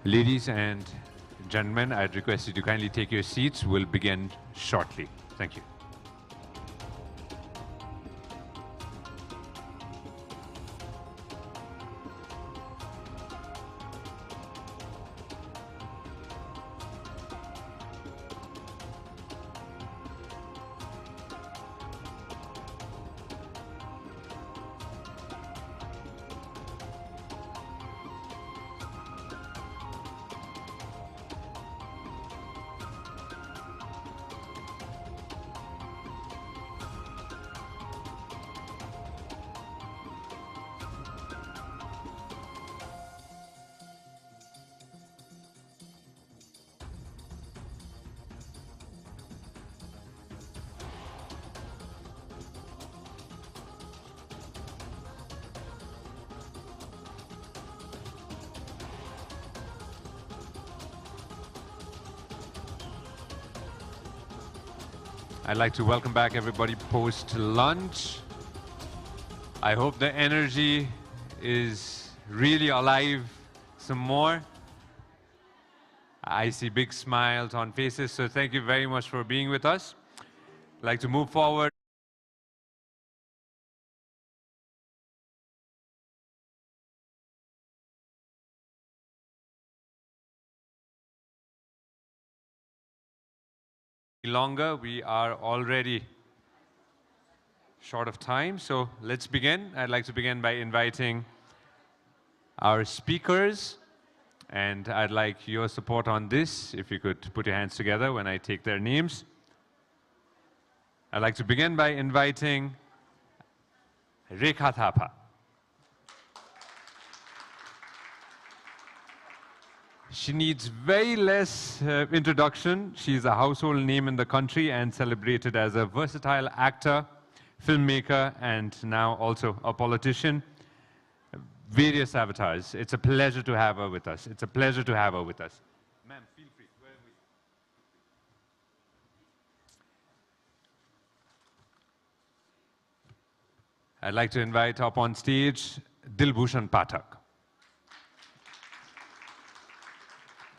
Ladies and gentlemen, I'd request you to kindly take your seats. We'll begin shortly. Thank you. I'd like to welcome back everybody post-lunch. I hope the energy is really alive some more. I see big smiles on faces, so thank you very much for being with us. I'd like to move forward. Longer. We are already short of time, so let's begin. I'd like to begin by inviting our speakers, and I'd like your support on this. If you could put your hands together when I take their names. I'd like to begin by inviting Rekha Thapa. She needs very less introduction. She's a household name in the country and celebrated as a versatile actor, filmmaker, and now also a politician. Various avatars. It's a pleasure to have her with us. It's a pleasure to have her with us. Ma'am, feel free. Wherever you... I'd like to invite up on stage Dilbhushan Pathak.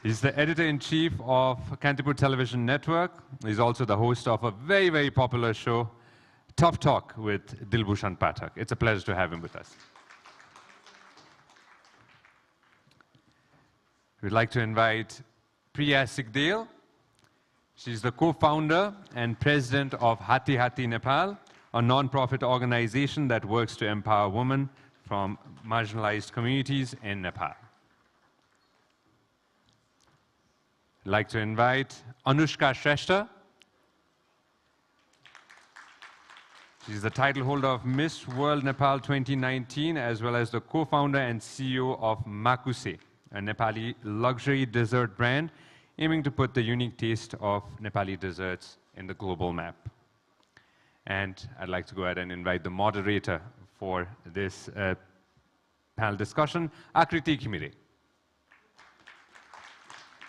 He's the editor-in-chief of Kantipur Television Network. He's also the host of a very, very popular show, Tough Talk with Dilbhushan Pathak. It's a pleasure to have him with us. We'd like to invite Priya Sigdale. She's the co-founder and president of Hati Hati Nepal, a non-profit organization that works to empower women from marginalized communities in Nepal. I'd like to invite Anushka Shrestha. She's the title holder of Miss World Nepal 2019, as well as the co-founder and CEO of Makuse, a Nepali luxury dessert brand aiming to put the unique taste of Nepali desserts in the global map. And I'd like to go ahead and invite the moderator for this panel discussion, Akriti Khimire.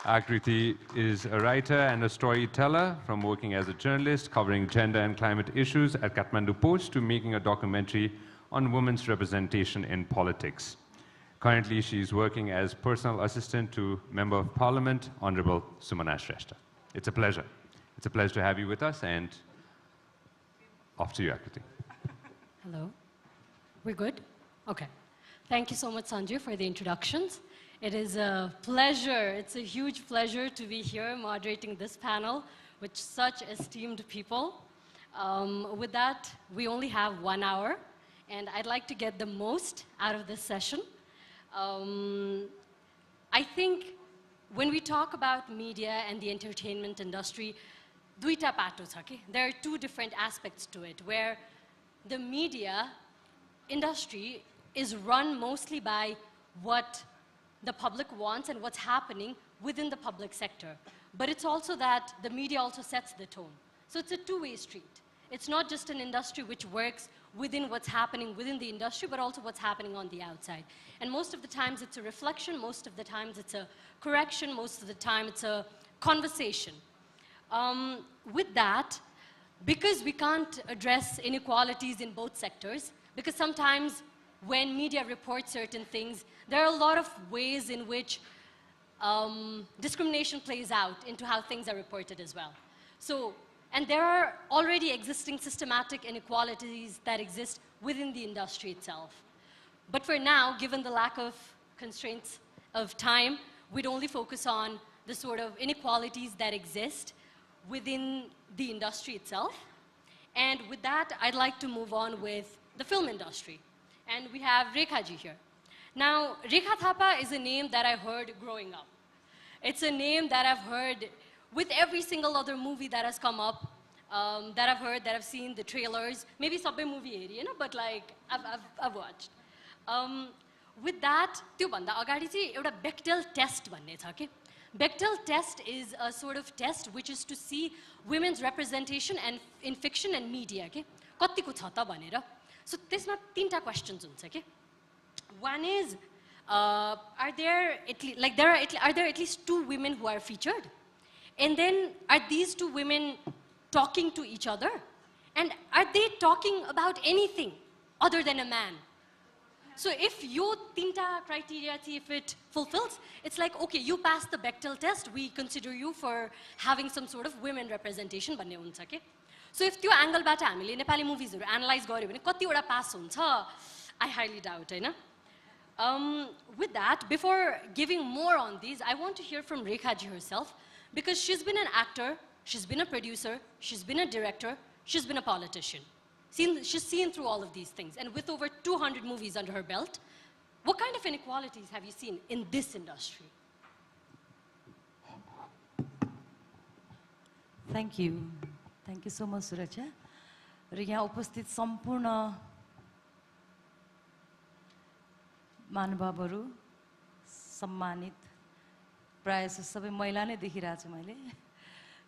Akriti is a writer and a storyteller, from working as a journalist covering gender and climate issues at Kathmandu Post to making a documentary on women's representation in politics. Currently, she's working as personal assistant to Member of Parliament, Honorable Sumana Shrestha. It's a pleasure. It's a pleasure to have you with us, and off to you, Akriti. Hello. We're good? Okay. Thank you so much, Sanjay, for the introductions. It is a pleasure, it's a huge pleasure to be here moderating this panel with such esteemed people. With that, we only have 1 hour, and I'd like to get the most out of this session. I think when we talk about media and the entertainment industry, duita pato cha ke? There are two different aspects to it, where the media industry is run mostly by what the public wants and what's happening within the public sector. But it's also that the media also sets the tone. So it's a two-way street. It's not just an industry which works within what's happening within the industry, but also what's happening on the outside. And most of the times it's a reflection, most of the times it's a correction, most of the time it's a conversation. With that, because we can't address inequalities in both sectors, because sometimes when media reports certain things, there are a lot of ways in which discrimination plays out into how things are reported as well. So, and there are already existing systematic inequalities that exist within the industry itself. But for now, given the lack of constraints of time, we'd only focus on the sort of inequalities that exist within the industry itself. And with that, I'd like to move on with the film industry. And we have Rekha ji here. Now, Rekha Thapa is a name that I heard growing up. It's a name that I've heard with every single other movie that has come up, that I've heard, that I've seen the trailers, maybe sabai movie area, but like I've watched. With that, त्यो भन्दा अगाडि चाहिँ एउटा Bechdel test भन्ने छ के. Bechdel test is a sort of test which is to see women's representation and in fiction and media के. कतिको छ त भनेर. So त्यसमा तीनटा questions हुन्छ के. One is, are there at least 2 women who are featured? And then, are these 2 women talking to each other? And are they talking about anything other than a man? So if you tinta criteria, if it fulfills, it's like, okay, you passed the Bechdel test, we consider you for having some sort of women representation. So if त्यो एंगलबाट हामीले Nepali मुभिजहरु analyse गर्यो भने कतिवटा पास हुन्छ, I highly doubt, Hahn? With that, before giving more on these, I want to hear from Rekha ji herself, because she's been an actor, she's been a producer, she's been a director, she's been a politician. She's seen through all of these things, and with over 200 movies under her belt, what kind of inequalities have you seen in this industry? Thank you. Thank you so much, Suracha. र यहाँ उपस्थित सम्पूर्ण महानुभावहरू, सम्मानित प्रायः सबै महिला नै देखिरहेको छु मैले,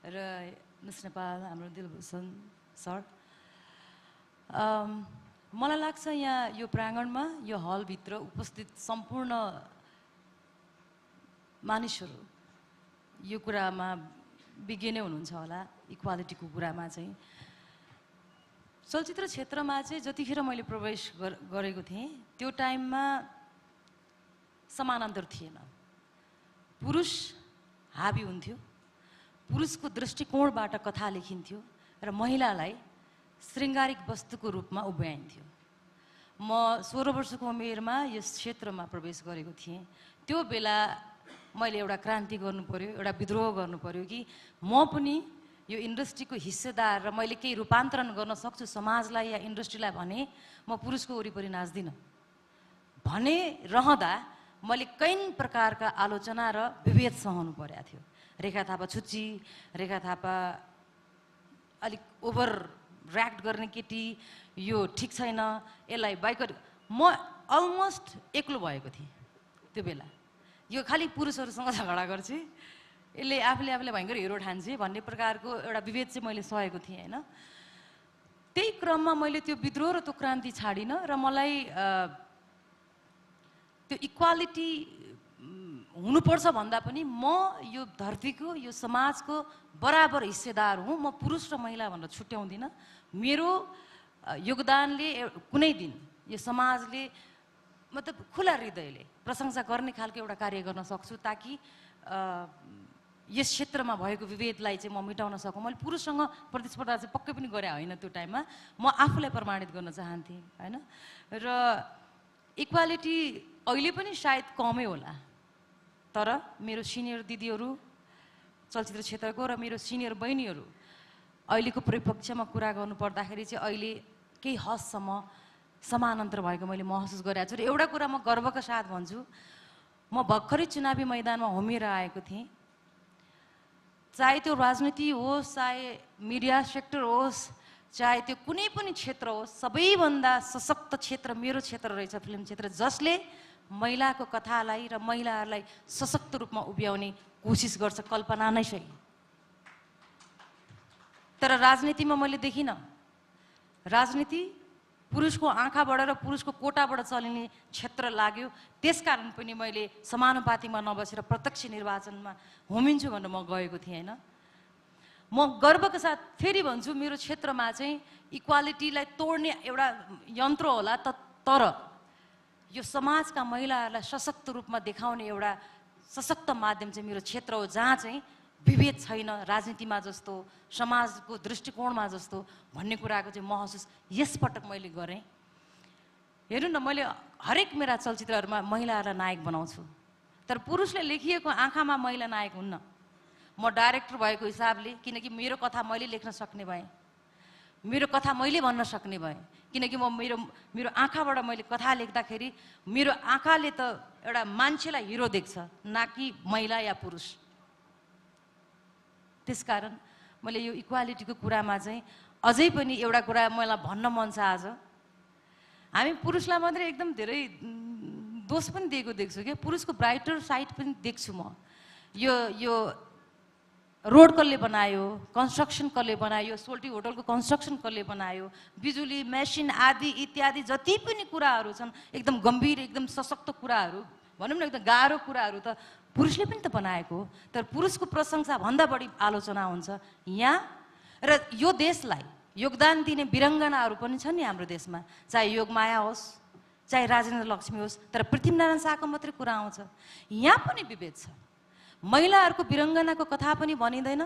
र मिस नेपाल, हाम्रो दिलभूषण सर, मलाई लाग्छ यहाँ यो प्राङ्गणमा, यो हलभित्र उपस्थित सम्पूर्ण मानिसहरू यो कुरामा विज्ञ नै हुनुहुन्छ होला, इक्वालिटीको कुरामा चाहिँ। चलचित्र क्षेत्रमा चाहिँ जतिखेर मैले प्रवेश गरेको थिएँ त्यो टाइममा समानान्तर थिएन। पुरुष हाबी हुन्थ्यो, पुरुषको दृष्टिकोणबाट कथा लेखिन्थ्यो र महिलालाई श्रृङ्गारिक वस्तुको रूपमा उभ्याइन्थ्यो। म 16 वर्षको उमेरमा यस क्षेत्रमा प्रवेश गरेको थिएँ। त्यो बेला मैले एउटा क्रान्ति गर्नु पर्यो, एउटा विद्रोह गर्नु पर्यो कि म पनि यो इन्डस्ट्रीको हिस्सेदार र मैले केही रूपान्तरण गर्न सक्छु समाजलाई या इन्डस्ट्रीलाई भने म पुरुषको वरिपरि नाच्दिनँ भने रहँदा मैले कैन प्रकारका आलोचना र विभेद सहनु परेको थियो। रेखा थापा छुच्ची, रेखा थापा अलिक ओभर र्याक्ट गर्ने केटी, यो ठिक छैन, यसलाई बाइकट, म अलमोस्ट एक्लो भएको थिएँ त्यो बेला। यो खालि पुरुषहरूसँग झगडा गर्छु, यसले आफूले भयङ्कर हिरो ठान्छ भन्ने प्रकारको एउटा विभेद चाहिँ मैले सहेको थिएँ हैन। त्यही क्रममा मैले त्यो विद्रोह र त्यो क्रान्ति छाडिनँ र मलाई त्यो इक्वालिटी हुनुपर्छ भन्दा पनि म यो धरतीको, यो समाजको बराबर हिस्सेदार हुँ। म पुरुष र महिला भनेर छुट्याउँदिनँ। मेरो योगदानले कुनै दिन यो समाजले मतलब खुला हृदयले प्रशंसा गर्ने खालको एउटा कार्य गर्न सक्छु ताकि यस क्षेत्रमा भएको विभेदलाई चाहिँ म मिटाउन सकौँ। मैले पुरुषसँग प्रतिस्पर्धा चाहिँ पक्कै पनि गरे होइन त्यो टाइममा, म आफूलाई प्रमाणित गर्न चाहन्थेँ हैन। र इक्वालिटी अहिले पनि सायद कमै होला, तर मेरो सिनियर दिदीहरू चलचित्र क्षेत्रको र मेरो सिनियर बहिनीहरू अहिलेको परिपक्षमा कुरा गर्नु पर्दाखेरि चाहिँ अहिले केही हदसम्म समानान्तर भएको मैले महसुस गरेको छु। र एउटा कुरा म गर्वका साथ भन्छु, म भर्खरै चुनावी मैदानमा होमिएर आएको थिएँ। चाहे त्यो राजनीति होस्, चाहे मिडिया सेक्टर होस्, चाहे त्यो कुनै पनि क्षेत्र होस्, सबैभन्दा सशक्त क्षेत्र मेरो क्षेत्र रहेछ फिल्म क्षेत्र, जसले महिलाको कथालाई र महिलाहरूलाई सशक्त रूपमा उभ्याउने कोसिस गर्छ। कल्पना नै सही, तर राजनीतिमा मैले देखिनँ। राजनीति पुरुषको आँखाबाट र पुरुषको कोटाबाट चलिने क्षेत्र लाग्यो। त्यसकारण पनि मैले समानुपातिमा नबसेर प्रत्यक्ष निर्वाचनमा होमिन्छु भनेर म गएको थिएँ हैन। म गर्वका साथ फेरि भन्छु, मेरो क्षेत्रमा चाहिँ इक्वालिटीलाई तोड्ने एउटा यन्त्र होला, तर यो समाजका महिलाहरूलाई सशक्त रूपमा देखाउने एउटा सशक्त माध्यम चाहिँ मेरो क्षेत्र हो जहाँ चाहिँ विभेद छैन राजनीतिमा जस्तो समाजको दृष्टिकोणमा जस्तो भन्ने कुराको चाहिँ महसुस यसपटक मैले गरेँ। हेर्नु न मैले हरेक मेरा चलचित्रहरूमा महिलाहरूलाई नायक बनाउँछु तर पुरुषले लेखिएको आँखामा महिला नायक हुन्न। म डाइरेक्टर भएको हिसाबले किनकि मेरो कथा मैले लेख्न सक्ने भएँ मेरो कथा मैले भन्न सक्ने भएँ किनकि म मेरो आँखाबाट मैले कथा लेख्दाखेरि मेरो आँखाले त एउटा मान्छेलाई हिरो देख्छ न कि महिला या पुरुष। त्यसकारण मैले यो इक्वालिटीको कुरामा चाहिँ अझै पनि एउटा कुरा मलाई भन्न मन छ। आज हामी पुरुषलाई मात्रै एकदम धेरै दोष पनि दिएको देख्छु क्या पुरुषको ब्राइटर साइड पनि देख्छु म। यो रोड कसले बनायो कन्स्ट्रक्सन कसले बनायो सोल्टी होटलको कन्स्ट्रक्सन कसले बनायो बिजुली मेसिन आदि इत्यादि जति पनि कुराहरू छन् एकदम गम्भीर एकदम सशक्त कुराहरू भनौँ न एकदम गाह्रो कुराहरू त पुरुषले पनि त बनाएको हो तर पुरुषको प्रशंसा भन्दा बढी आलोचना हुन्छ यहाँ। र यो देशलाई योगदान दिने वीरङ्गनाहरू पनि छन् नि हाम्रो देशमा चाहे योगमाया होस् चाहे राजेन्द्र लक्ष्मी होस् तर पृथ्वीनारायण शाहको मात्रै कुरा आउँछ। यहाँ पनि विभेद छ महिलाहरूको वीरङ्गनाको कथा पनि भनिँदैन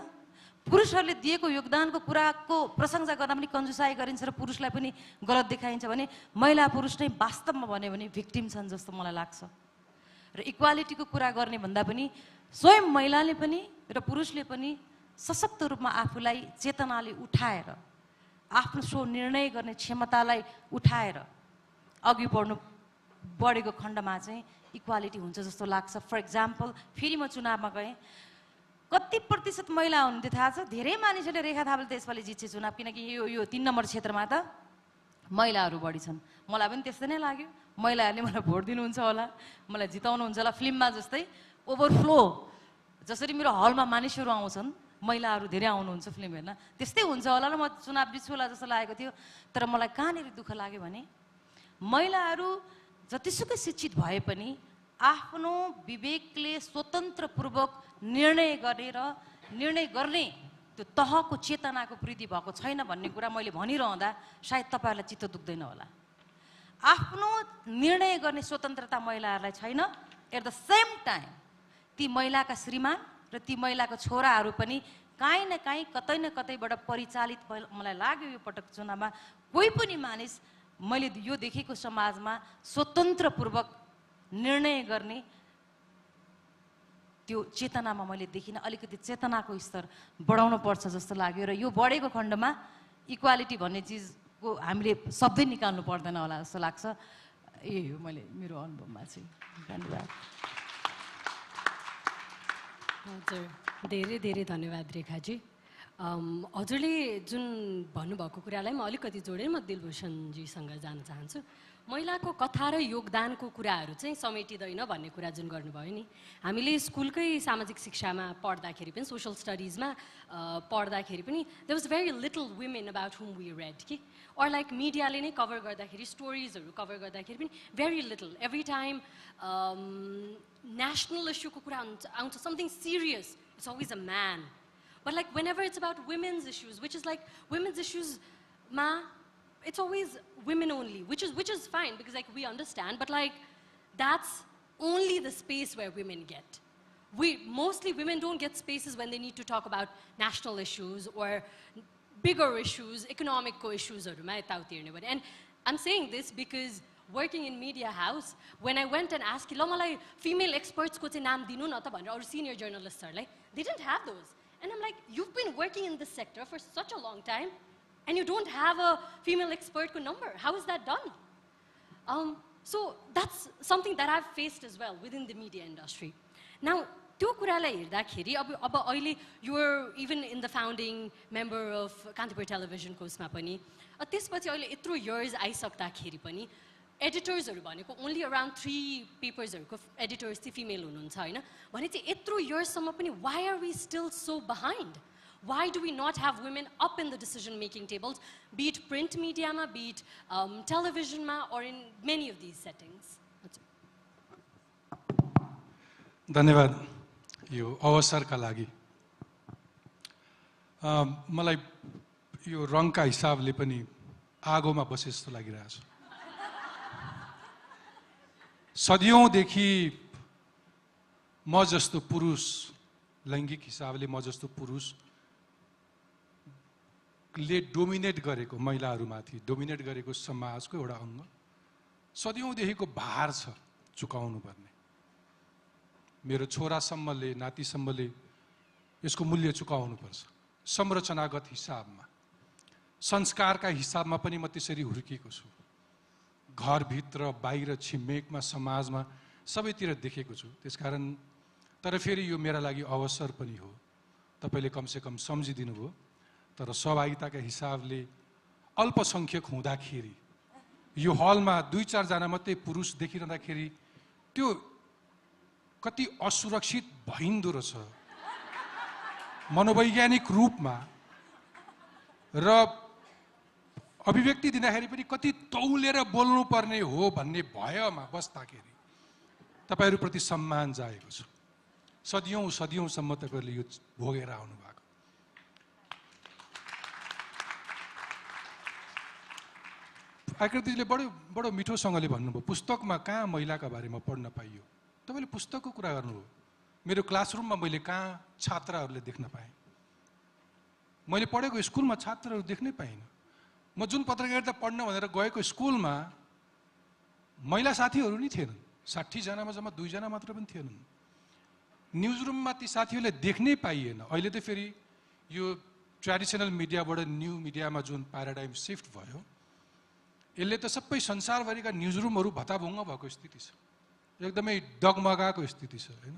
पुरुषहरूले दिएको योगदानको कुराको प्रशंसा गर्दा पनि कन्जुसाई गरिन्छ र पुरुषलाई पनि गलत देखाइन्छ भने महिला पुरुष नै वास्तवमा भन्यो भने भिक्टिम छन् जस्तो मलाई लाग्छ। र इक्वालिटीको कुरा गर्ने भन्दा पनि स्वयं महिलाले पनि र पुरुषले पनि सशक्त रूपमा आफूलाई चेतनाले उठाएर आफ्नो स्व निर्णय गर्ने क्षमतालाई उठाएर अघि बढेको खण्डमा चाहिँ इक्वालिटी हुन्छ जस्तो लाग्छ। फर इक्जाम्पल फेरि म चुनावमा गएँ कति प्रतिशत महिला हुनुहुन्थ्यो थाहा छ? धेरै मानिसहरूले रेखा थापाले त्यसपालि जित्छे चुनाव किनकि यो 3 नम्बर क्षेत्रमा त महिलाहरू बढी छन्। मलाई पनि त्यस्तै नै लाग्यो महिलाहरूले मलाई भोट दिनुहुन्छ होला मलाई जिताउनुहुन्छ होला। फिल्ममा जस्तै ओभरफ्लो जसरी मेरो हलमा मानिसहरू आउँछन् महिलाहरू धेरै आउनुहुन्छ फिल्म हेर्न त्यस्तै हुन्छ होला र म चुनाव जित्छु होला जस्तो लागेको थियो। तर मलाई कहाँनिर दुःख लाग्यो भने महिलाहरू जतिसुकै शिक्षित भए पनि आफ्नो विवेकले स्वतन्त्रपूर्वक निर्णय गर्ने त्यो तहको चेतनाको वृद्धि भएको छैन भन्ने कुरा मैले भनिरहँदा सायद तपाईँहरूलाई चित्त दुख्दैन होला। आफ्नो निर्णय गर्ने स्वतन्त्रता महिलाहरूलाई छैन। एट द सेम टाइम ती महिलाका श्रीमान र ती महिलाका छोराहरू पनि काहीँ न काहीँ कतै न कतैबाट परिचालित मलाई लाग्यो यो पटक चुनावमा कोही पनि मानिस मैले यो देखेको समाजमा स्वतन्त्रपूर्वक निर्णय गर्ने त्यो चेतनामा मैले देखिनँ। अलिकति चेतनाको स्तर बढाउनु पर्छ जस्तो लाग्यो र यो बढेको खण्डमा इक्वालिटी भन्ने चिजको हामीले शब्दै निकाल्नु पर्दैन होला जस्तो लाग्छ। यही हो मैले मेरो अनुभवमा चाहिँ। धन्यवाद। हजुर धेरै धेरै धन्यवाद रेखाजी। हजुरले जुन भन्नुभएको कुरालाई म अलिकति जोडेर म दिलभूषणजीसँग जान चाहन्छु। महिलाको कथा र योगदानको कुराहरू चाहिँ समेटिँदैन भन्ने कुरा जुन गर्नुभयो नि हामीले स्कुलकै सामाजिक शिक्षामा पढ्दाखेरि पनि सोसल स्टडिजमा पढ्दाखेरि पनि there was very little women about whom we read कि अर लाइक मिडियाले नै कभर गर्दाखेरि स्टोरिजहरू कभर गर्दाखेरि पनि very little every time national इस्युको कुरा आउँछ something serious it's always a man but like whenever it's about women's issues which is like women's issues ma it's always women only which is fine because like we understand but like that's only the space where women get mostly women don't get spaces when they need to talk about national issues or bigger issues economic issues and I'm saying this because working in media house when I went and asked ल मलाई female experts को चाहिँ नाम दिनु न त भनेर अरु senior journalists हरूलाई they didn't have those and I'm like you've been working in this sector for such a long time and you don't have a female expert ko number how is that done so that's something that I've faced as well within the media industry now त्यो कुरालाई हेर्दाखेरि अब अहिले you were even in the founding member of Kantipur television को उसमा पनि त्यसपछि अहिले यत्रो years आइसक्दाखेरि पनि एडिटर्सहरु भनेको only around 3 पेपर्सहरुको एडिटर्स चाहिँ फिमेल हुनुहुन्छ हैन भने चाहिँ यत्रो years सम्म पनि why are we still so behind why do we not have women up in the decision making tables be it print media ma be it television ma or in many of these settings धन्यवाद यो अवसरका लागि मलाई यो रङका हिसाबले पनि आगोमा बसे जस्तो लागिरहेछ सदियौंदेखि म जस्तो पुरुष, लैङ्गिक हिसाबले म जस्तो पुरुषले डोमिनेट गरेको, महिलाहरूमाथि डोमिनेट गरेको समाजको एउटा अङ्ग सदियौँदेखिको भार छ चुकाउनु पर्ने। मेरो छोरासम्मले, नातिसम्मले यसको मूल्य चुकाउनु पर्छ। संरचनागत हिसाबमा, संस्कारका हिसाबमा पनि म त्यसरी हुर्किएको छु। घरभित्र, बाहिर, छिमेकमा, समाजमा सबैतिर देखेको छु। त्यसकारण तर फेरि यो मेरा लागि अवसर पनि हो। तपाईँले कमसेकम सम्झिदिनु भयो। तर सहभागिताका हिसाबले अल्पसङ्ख्यक हुँदाखेरि, यो हलमा 2-4 जना मात्रै पुरुष देखिरहँदाखेरि त्यो कति असुरक्षित भइन्दो रहेछ मनोवैज्ञानिक रूपमा, र अभिव्यक्ति दिँदाखेरि पनि कति तौलेर बोल्नुपर्ने हो भन्ने भयमा बस्दाखेरि तपाईँहरूप्रति सम्मान जाएको छ। सदियौँसम्म तपाईँहरूले यो भोगेर आउनु भएको। आकृतिले बडो मिठोसँगले भन्नुभयो, पुस्तकमा कहाँ महिलाका बारेमा पढ्न पाइयो। तपाईँले पुस्तकको कुरा गर्नुभयो। मेरो क्लासरुममा मैले कहाँ छात्राहरूले देख्न पाएँ। मैले पढेको स्कुलमा छात्रहरू देख्नै पाइनँ। म जुन पत्रकारिता पढ्न भनेर गएको स्कुलमा महिला साथीहरू नि थिएनन्। 60 जनामा जम्मा 2 जना मात्र पनि थिएनन्। न्युज रुममा ती साथीहरूलाई देख्नै पाइएन। अहिले त फेरि यो ट्रेडिसनल मिडियाबाट न्यू मिडियामा जुन प्याराडाइम सिफ्ट भयो, यसले त सबै संसारभरिका न्युज रुमहरू भताभुङ्ग भएको स्थिति छ। एकदमै डगमगाएको स्थिति छ हैन।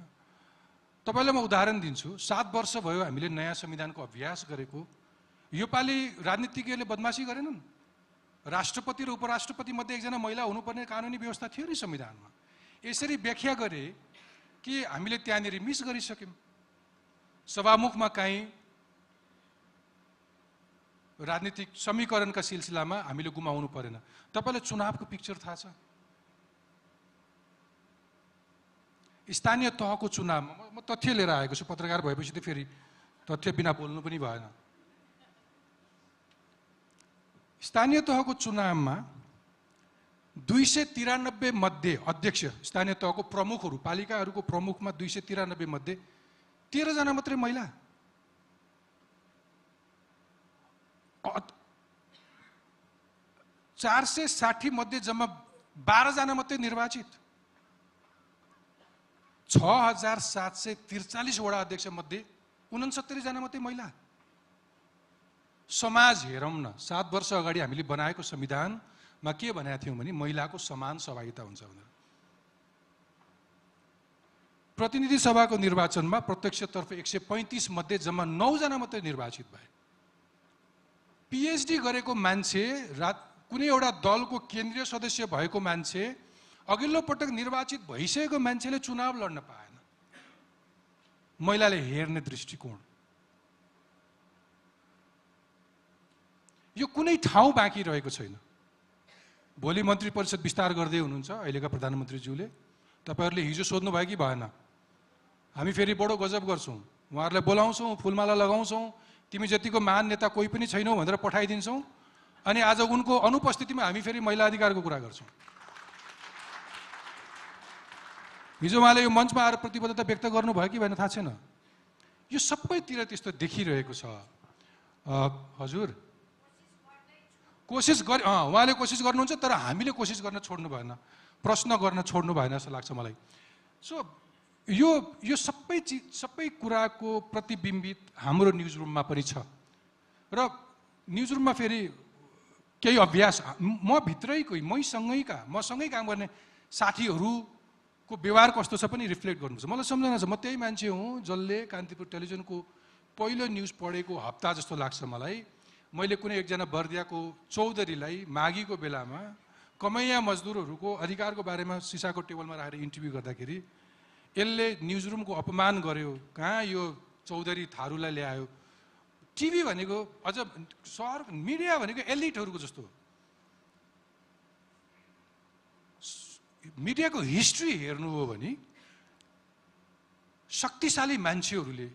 तपाईँलाई म उदाहरण दिन्छु। 7 वर्ष भयो हामीले नयाँ संविधानको अभ्यास गरेको। योपालि राजनीतिज्ञहरूले बदमासी गरेनन्। राष्ट्रपति र उपराष्ट्रपति मध्ये एकजना महिला हुनुपर्ने कानुनी व्यवस्था थियो नि संविधानमा। यसरी व्याख्या गरे कि हामीले त्यहाँनिर मिस गरिसक्यौँ। सभामुखमा काहीँ राजनीतिक समीकरणका सिलसिलामा हामीले गुमाउनु परेन। तपाईँलाई चुनावको पिक्चर थाहा छ? स्थानीय तहको चुनावमा म तथ्य लिएर आएको छु। पत्रकार भएपछि त फेरि तथ्य बिना बोल्नु पनि भएन। स्थानीय तहको चुनावमा 293 मध्ये अध्यक्ष, स्थानीय तहको प्रमुखहरू, पालिकाहरूको प्रमुखमा 293 मध्ये 13 जना मात्रै महिला। 460 मध्ये जम्मा 12 जना मात्रै निर्वाचित। 6743 वडा अध्यक्ष मध्ये 69 जना मात्रै महिला। समाज हेरौँ न। 7 वर्ष अगाडि हामीले बनाएको संविधानमा के भनेका थियौँ भने महिलाको समान सहभागिता हुन्छ भनेर। प्रतिनिधि सभाको निर्वाचनमा प्रत्यक्षतर्फ 135 मध्ये जम्मा 9 जना मात्रै निर्वाचित भए। पीएचडी गरेको मान्छे, कुनै एउटा दलको केन्द्रीय सदस्य भएको मान्छे, अघिल्लो पटक निर्वाचित भइसकेको मान्छेले चुनाव लड्न पाएन। महिलाले हेर्ने दृष्टिकोण, यो कुनै ठाउँ बाँकी रहेको छैन। भोलि मन्त्री परिषद विस्तार गर्दै हुनुहुन्छ अहिलेका प्रधानमन्त्रीज्यूले। तपाईँहरूले हिजो सोध्नु भयो कि भएन? हामी फेरि बडो गजब गर्छौँ। उहाँहरूलाई बोलाउँछौँ, फुलमाला लगाउँछौँ, तिमी जतिको महान नेता कोही पनि छैनौ भनेर पठाइदिन्छौँ। अनि आज उनको अनुपस्थितिमा हामी फेरि महिला अधिकारको कुरा गर्छौँ। हिजो उहाँले यो मञ्चमा आएर प्रतिबद्धता व्यक्त गर्नुभयो कि भएन थाहा छैन। यो सबैतिर त्यस्तो देखिरहेको छ। हजुर कोसिस गरे, उहाँले कोसिस गर्नुहुन्छ, तर हामीले कोसिस गर्न छोड्नु भएन, प्रश्न गर्न छोड्नु भएन जस्तो लाग्छ मलाई। सो यो सबै कुराको प्रतिबिम्बित हाम्रो न्युज रुममा पनि छ। र न्युज रुममा फेरि केही अभ्यास, म भित्रैकै, मसँगै काम गर्ने साथीहरूको व्यवहार कस्तो छ पनि रिफ्लेक्ट गर्नुपर्छ। मलाई सम्झना छ, म त्यही मान्छे हुँ जसले कान्तिपुर टेलिभिजनको पहिलो न्युज पढेको हप्ता जस्तो लाग्छ मलाई। मैले कुनै एकजना बर्दियाको चौधरीलाई माघीको बेलामा कमैया मजदुरहरूको अधिकारको बारेमा सिसाको टेबलमा राखेर इन्टरभ्यू गर्दाखेरि यसले न्युज रुमको अपमान गर्यो। कहाँ यो चौधरी थारूलाई ल्यायो। टिभी भनेको, अझ सहर मिडिया भनेको एलिटहरूको जस्तो हो। मिडियाको हिस्ट्री हेर्नु हो भने शक्तिशाली मान्छेहरूले,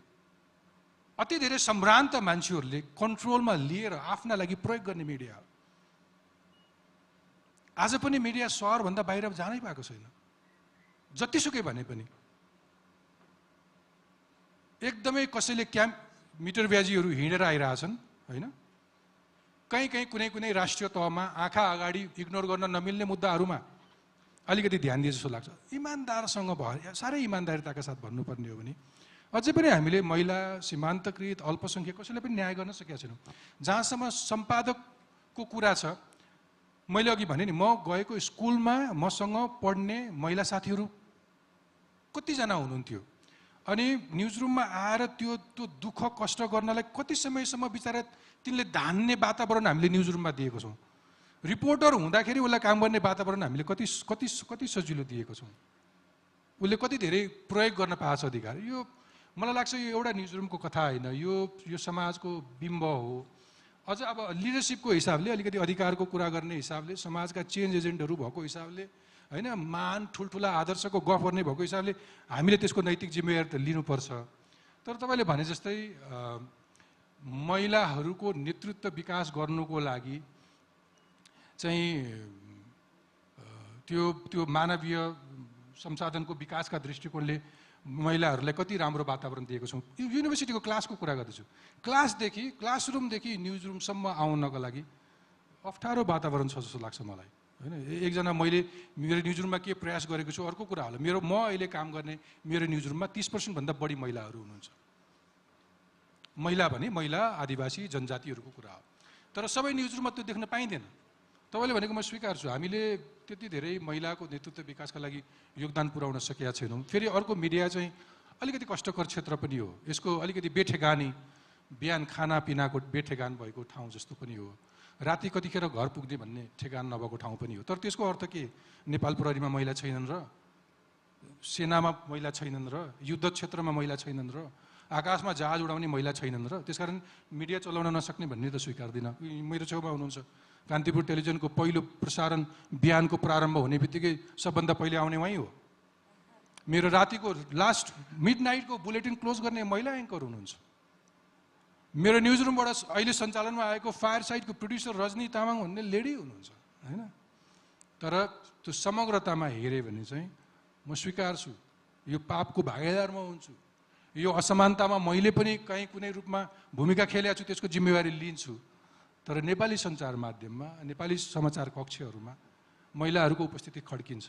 अति धेरै सम्भ्रान्त मान्छेहरूले कन्ट्रोलमा लिएर आफ्ना लागि प्रयोग गर्ने मिडिया हो। आज पनि मिडिया सहरभन्दा बाहिर जानै पाएको छैन, जतिसुकै भने पनि। एकदमै कसैले मिटर ब्याजीहरू हिँडेर आइरहेछन् होइन, कहीँ कहीँ कुनै कुनै राष्ट्रिय तहमा आँखा अगाडि इग्नोर गर्न नमिल्ने मुद्दाहरूमा अलिकति ध्यान दिए जस्तो लाग्छ। इमान्दारसँग भयो, साह्रै इमान्दारिताका साथ भन्नुपर्ने हो भने अझै पनि हामीले महिला, सीमान्तकृत, अल्पसङ्ख्यक कसैलाई पनि न्याय गर्न सकेका छैनौँ। जहाँसम्म सम्पादकको कुरा छ, मैले अघि भने नि, म गएको स्कुलमा मसँग पढ्ने महिला साथीहरू कतिजना हुनुहुन्थ्यो, अनि न्युज रुममा आएर त्यो दुःख कष्ट गर्नलाई कति समयसम्म बिचारा तिनले धान्ने वातावरण हामीले न्युज रुममा दिएको छौँ। रिपोर्टर हुँदाखेरि उसलाई काम गर्ने वातावरण हामीले कति कति कति सजिलो दिएको छौँ, उसले कति धेरै प्रयोग गर्न पाएको छ अधिकार। यो मलाई लाग्छ यो एउटा न्युज रुमको कथा होइन, यो समाजको बिम्ब हो। अझ अब लिडरसिपको हिसाबले, अलिकति अधिकारको कुरा गर्ने हिसाबले, समाजका चेन्ज एजेन्टहरू भएको हिसाबले होइन, महान ठुल्ठुला आदर्शको गफ गर्ने भएको हिसाबले हामीले त्यसको नैतिक जिम्मेवारी त लिनुपर्छ। तर तपाईँले भने जस्तै महिलाहरूको नेतृत्व विकास गर्नुको लागि चाहिँ त्यो मानवीय संसाधनको विकासका दृष्टिकोणले महिलाहरूलाई कति राम्रो वातावरण दिएको छौँ। युनिभर्सिटीको क्लासको कुरा गर्दैछु, क्लासरुमदेखि न्युज रुमसम्म आउनको लागि अप्ठ्यारो वातावरण छ जस्तो लाग्छ मलाई होइन। एकजना मैले मेरो न्युज रुममा के प्रयास गरेको छु अर्को कुरा होला, म अहिले काम गर्ने मेरो न्युज रुममा 30% भन्दा बढी महिलाहरू हुनुहुन्छ। महिला भने महिला, आदिवासी, जनजातिहरूको कुरा हो। तर सबै न्युज रुममा त्यो देख्न पाइँदैन। तपाईँले भनेको म स्वीकार्छु, हामीले त्यति धेरै महिलाको नेतृत्व विकासका लागि योगदान पुर्याउन सकेका छैनौँ। फेरि अर्को मिडिया चाहिँ अलिकति कष्टकर क्षेत्र पनि हो, यसको अलिकति बेठेगानी, बिहान खानापिनाको बेठेगान भएको ठाउँ जस्तो पनि हो, राति कतिखेर घर पुग्ने भन्ने ठेगान नभएको ठाउँ पनि हो। तर त्यसको अर्थ के नेपाल प्रहरीमा महिला छैनन् र, सेनामा महिला छैनन् र, युद्ध क्षेत्रमा महिला छैनन् र, आकाशमा जहाज उडाउने महिला छैनन् र, त्यसकारण मिडिया चलाउन नसक्ने भन्ने त स्वीकार्दिनँ। मेरो छेउमा हुनुहुन्छ, कान्तिपुर टेलिभिजनको पहिलो प्रसारण बिहानको प्रारम्भ हुने बित्तिकै सबभन्दा पहिले आउने उहाँ हो। मेरो रातिको लास्ट मिडनाइटको बुलेटिन क्लोज गर्ने महिला एङ्कर हुनुहुन्छ। मेरो न्युज रुमबाट अहिले सञ्चालनमा आएको फायर साइटको प्रोड्युसर रजनी तामाङ भन्ने लेडी हुनुहुन्छ होइन। तर त्यो समग्रतामा हेऱ्यो भने चाहिँ म स्वीकार्छु, यो पापको भागीदार म हुन्छु, यो असमानतामा मैले पनि कहीँ कुनै रूपमा भूमिका खेलेको छु, त्यसको जिम्मेवारी लिन्छु। तर नेपाली सञ्चार माध्यममा, नेपाली समाचार कक्षहरूमा महिलाहरूको उपस्थिति खड्किन्छ,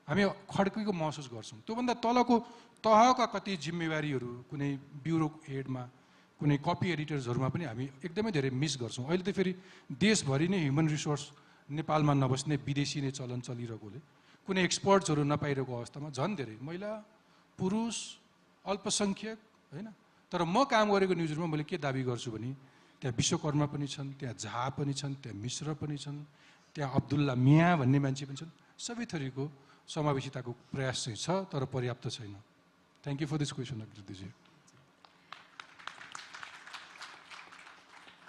हामी खड्केको महसुस गर्छौँ। त्योभन्दा तलको तहका कति जिम्मेवारीहरू कुनै ब्युरो हेडमा, कुनै कपी एडिटर्सहरूमा पनि हामी एकदमै धेरै मिस गर्छौँ। अहिले त फेरि देशभरि नै ह्युमन रिसोर्स नेपालमा नबस्ने विदेशी नै चलन चलिरहेकोले कुनै एक्सपर्ट्सहरू नपाइरहेको अवस्थामा झन् धेरै महिला, पुरुष, अल्पसङ्ख्यक होइन। तर म काम गरेको न्युज रुममा मैले के दाबी गर्छु भने त्यहाँ विश्वकर्मा पनि छन्, त्यहाँ झा पनि छन्, त्यहाँ मिश्र पनि छन्, त्यहाँ अब्दुल्ला मियाँ भन्ने मान्छे पनि छन्। सबै थरीको समावेशिताको प्रयास चाहिँ छ, तर पर्याप्त छैन। Thank you for this question Akritiji.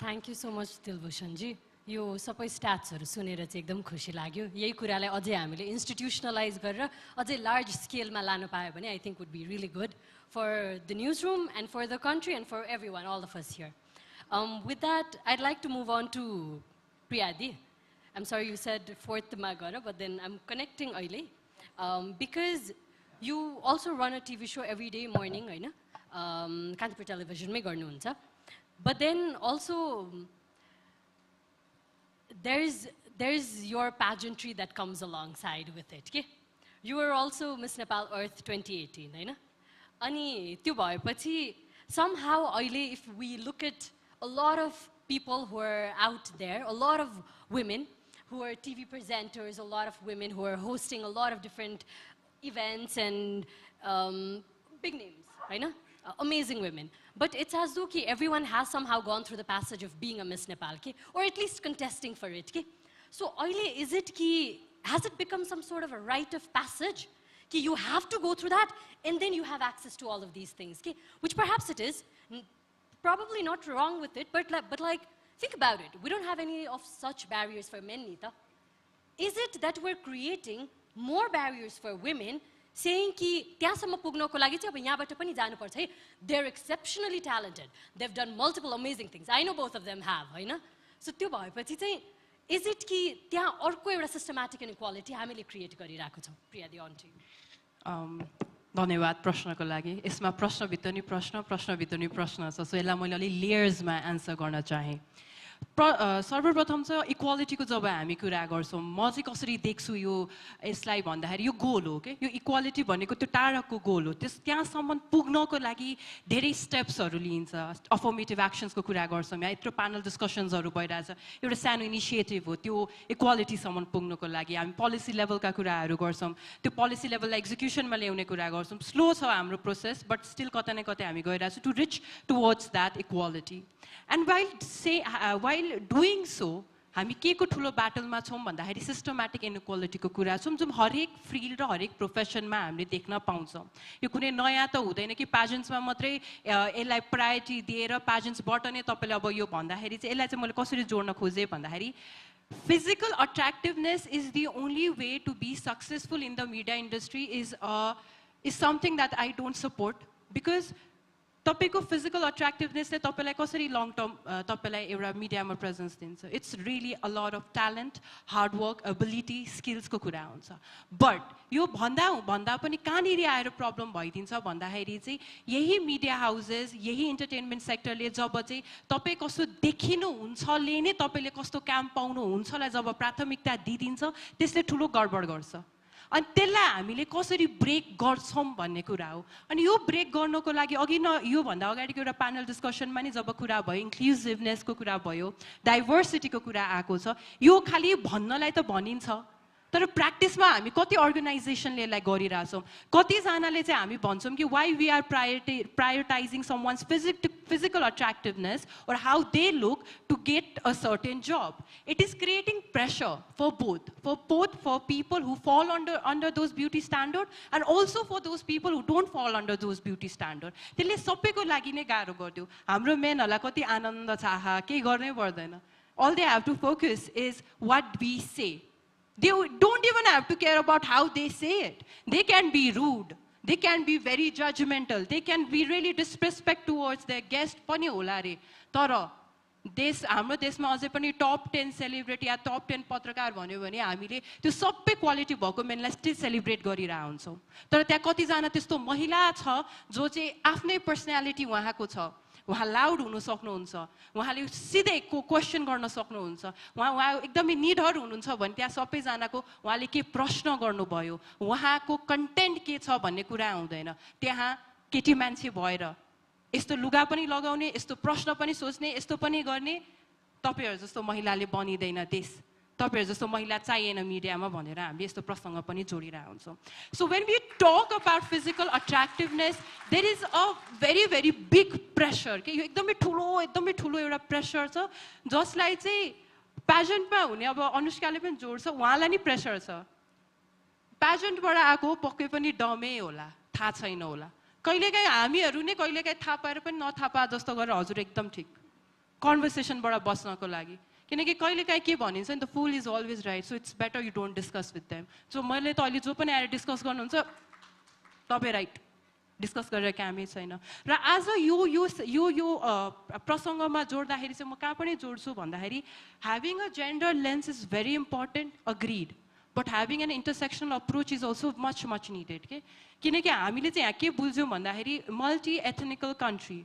Thank you so much Dilbhushanji. यो सबै स्ट्याट्सहरू सुनेर चाहिँ एकदम खुसी लाग्यो। यही कुरालाई अझै हामीले इन्स्टिट्युसनलाइज गरेर अझै लार्ज स्केलमा लानु पायो भने आई think would be really good for the news room and for the country and for every one, all of us here. With that, I'd like to move on to Priyadi. I'm sorry you said fourth Magara, but then I'm connecting early. Because you also run a TV show every day morning, right? Kantipur Television mein garnu huncha. But then also, there's your pageantry that comes alongside with it. Okay? You were also Miss Nepal Earth 2018, right? Ani tyo bhayepachi somehow अहिले if we look at a lot of people who are out there, a lot of women who are TV presenters, a lot of women who are hosting a lot of different events and big names, right? Amazing women. But it's as though everyone has somehow gone through the passage of being a Miss Nepal, or at least contesting for it. So, has it become some sort of a rite of passage? You have to go through that, and then you have access to all of these things, which perhaps it is. Probably not wrong with it, but like, think about it. We don't have any of such barriers for men, Nita. Is it that we're creating more barriers for women, saying that they're exceptionally talented, they've done multiple amazing things. I know both of them have, right? So, is it that there is systematic inequality we create? Priyadi, on to you. धन्यवाद प्रश्नको लागि यसमा प्रश्नभित्र नि प्रश्नभित्र नि प्रश्न छ सो यसलाई मैले अलि लेयर्समा एन्सर गर्न चाहेँ सर्वप्रथम चाहिँ इक्वालिटीको जब हामी कुरा गर्छौँ म चाहिँ कसरी देख्छु यो यसलाई भन्दाखेरि यो गोल हो के यो इक्वालिटी भनेको त्यो टाढाको गोल हो त्यहाँसम्म पुग्नको लागि धेरै स्टेप्सहरू लिइन्छ अफर्मेटिभ एक्सन्सको कुरा गर्छौँ यहाँ यत्रो प्यानल डिस्कसन्सहरू भइरहेछ एउटा सानो इनिसिएटिभ हो त्यो इक्वालिटीसम्म पुग्नको लागि हामी पोलिसी लेभलका कुराहरू गर्छौँ त्यो पोलिसी लेभललाई एक्जिक्युसनमा ल्याउने कुरा गर्छौँ स्लो छ हाम्रो प्रोसेस बट स्टिल कतै न कतै हामी गइरहेछौँ to reach towards that equality and while doing so हामी के को ठुलो ब्याटलमा छौँ भन्दाखेरि सिस्टमेटिक इनइक्वालिटीको कुरा छौँ जुन हरेक फिल्ड र हरेक प्रोफेसनमा हामीले देख्न पाउँछौँ यो कुनै नयाँ त हुँदैन कि प्याजेन्ट्समा मात्रै यसलाई प्रायोरिटी दिएर प्याजेन्ट्सबाट नै तपाईँले अब यो भन्दाखेरि चाहिँ यसलाई चाहिँ मैले कसरी जोड्न खोजेँ भन्दाखेरि physical attractiveness is the only way to be successful in the media industry is something that I don't support because तपाईँको physical attractiveness ले तपाईँलाई कसरी long term तपाईँलाई एउटा मिडियामा प्रेजेन्स दिन्छ it's really a lot of talent hard work ability skills को कुरा हुन्छ but यो भन्दा पनि कहाँनिर आएर प्रब्लम भइदिन्छ भन्दाखेरि चाहिँ यही मिडिया हाउसेस यही इन्टरटेनमेन्ट सेक्टरले जब चाहिँ तपाईँ कस्तो देखिनुहुन्छ नै तपाईँले कस्तो काम पाउनुहुन्छलाई जब प्राथमिकता दिइदिन्छ त्यसले ठुलो गडबड गर्छ अनि त्यसलाई हामीले कसरी ब्रेक गर्छौं भन्ने कुरा हो अनि यो ब्रेक गर्नको लागि अघि न यो भन्दा अगाडिको एउटा प्यानल डिस्कसनमा नि जब कुरा भयो इन्क्लुसिभनेसको कुरा भयो डाइभर्सिटीको कुरा आएको छ यो खाली भन्नलाई त भनिन्छ तर प्र्याक्टिसमा हामी कति अर्गनाइजेसनले यसलाई गरिरहेछौँ कतिजनाले चाहिँ हामी भन्छौँ कि why we are prioritising someone's physical attractiveness or how they look to get a certain job. It is creating pressure for both for people who fall under those beauty standards and also for those people who don't fall under those beauty standards. त्यसले सबैको लागि नै गाह्रो गर्दियो हाम्रो मेनहरुलाई कति आनन्द छ आहा केही गर्नै पर्दैन all they have to focus is what we say. They don't even have to care about how they say it. They can be rude. They can be very judgmental. They can be really disrespect towards their guest पनि होला रे तर हाम्रो देशमा अझै पनि टप 10 celebrity या टप 10 पत्रकार भन्यो भने हामीले त्यो सबै क्वालिटी भएको मेनलाई स्टिल सेलिब्रेट गरिरहेका हुन्छौँ तर त्यहाँ कतिजना त्यस्तो महिला छ जो चाहिँ आफ्नै पर्सनालिटी उहाँको छ उहाँ लाउड हुन सक्नुहुन्छ उहाँले सिधै क्वेशन गर्न सक्नुहुन्छ उहाँ एकदमै निडर हुनुहुन्छ भने त्यहाँ सबैजनाको उहाँले के प्रश्न गर्नुभयो उहाँको कन्टेन्ट के छ भन्ने कुरा आउँदैन त्यहाँ केटी मान्छे भएर यस्तो लुगा पनि लगाउने यस्तो प्रश्न पनि सोच्ने यस्तो पनि गर्ने तपाईहरु जस्तो महिलाले बनिदैन देश तपाईहरु जस्तो महिला चाहिएन मिडियामा भनेर हामीले यस्तो प्रसंग पनि जोडिरहेका हुन्छौं so when we talk about physical attractiveness there is a very very big pressure के यो एकदमै ठुलो एउटा प्रेसर छ जसलाई चाहिँ प्याजेन्टमा हुने अब अनुष्काले पनि जोड्छ उहाँलाई नि प्रेसर छ प्याजेन्टबाट आएको पक्कै पनि डमै होला थाहा छैन होला कहिलेकाहीँ हामीहरु नै कहिलेकाहीँ थाहा पाएर पनि नथाहा पा जस्तो गरेर हजुर एकदम ठीक कन्भर्सेसनबाट बस्नको लागि किनकि कहिलेकाहीँ के भनिन्छ नि the full is always right so it's better you don't discuss with them so मैले त अहिले जो पनि आएर डिस्कस गर्नुहुन्छ तपाईँ राइट डिस्कस गरेर कामै छैन र आज यो प्रसङ्गमा जोड्दाखेरि चाहिँ म कहाँ पनि जोड्छु भन्दाखेरि having a gender lens is very important agreed but having an intersectional approach is also much needed किनकि हामीले चाहिँ यहाँ के बुझ्यौँ भन्दाखेरि multi ethnical country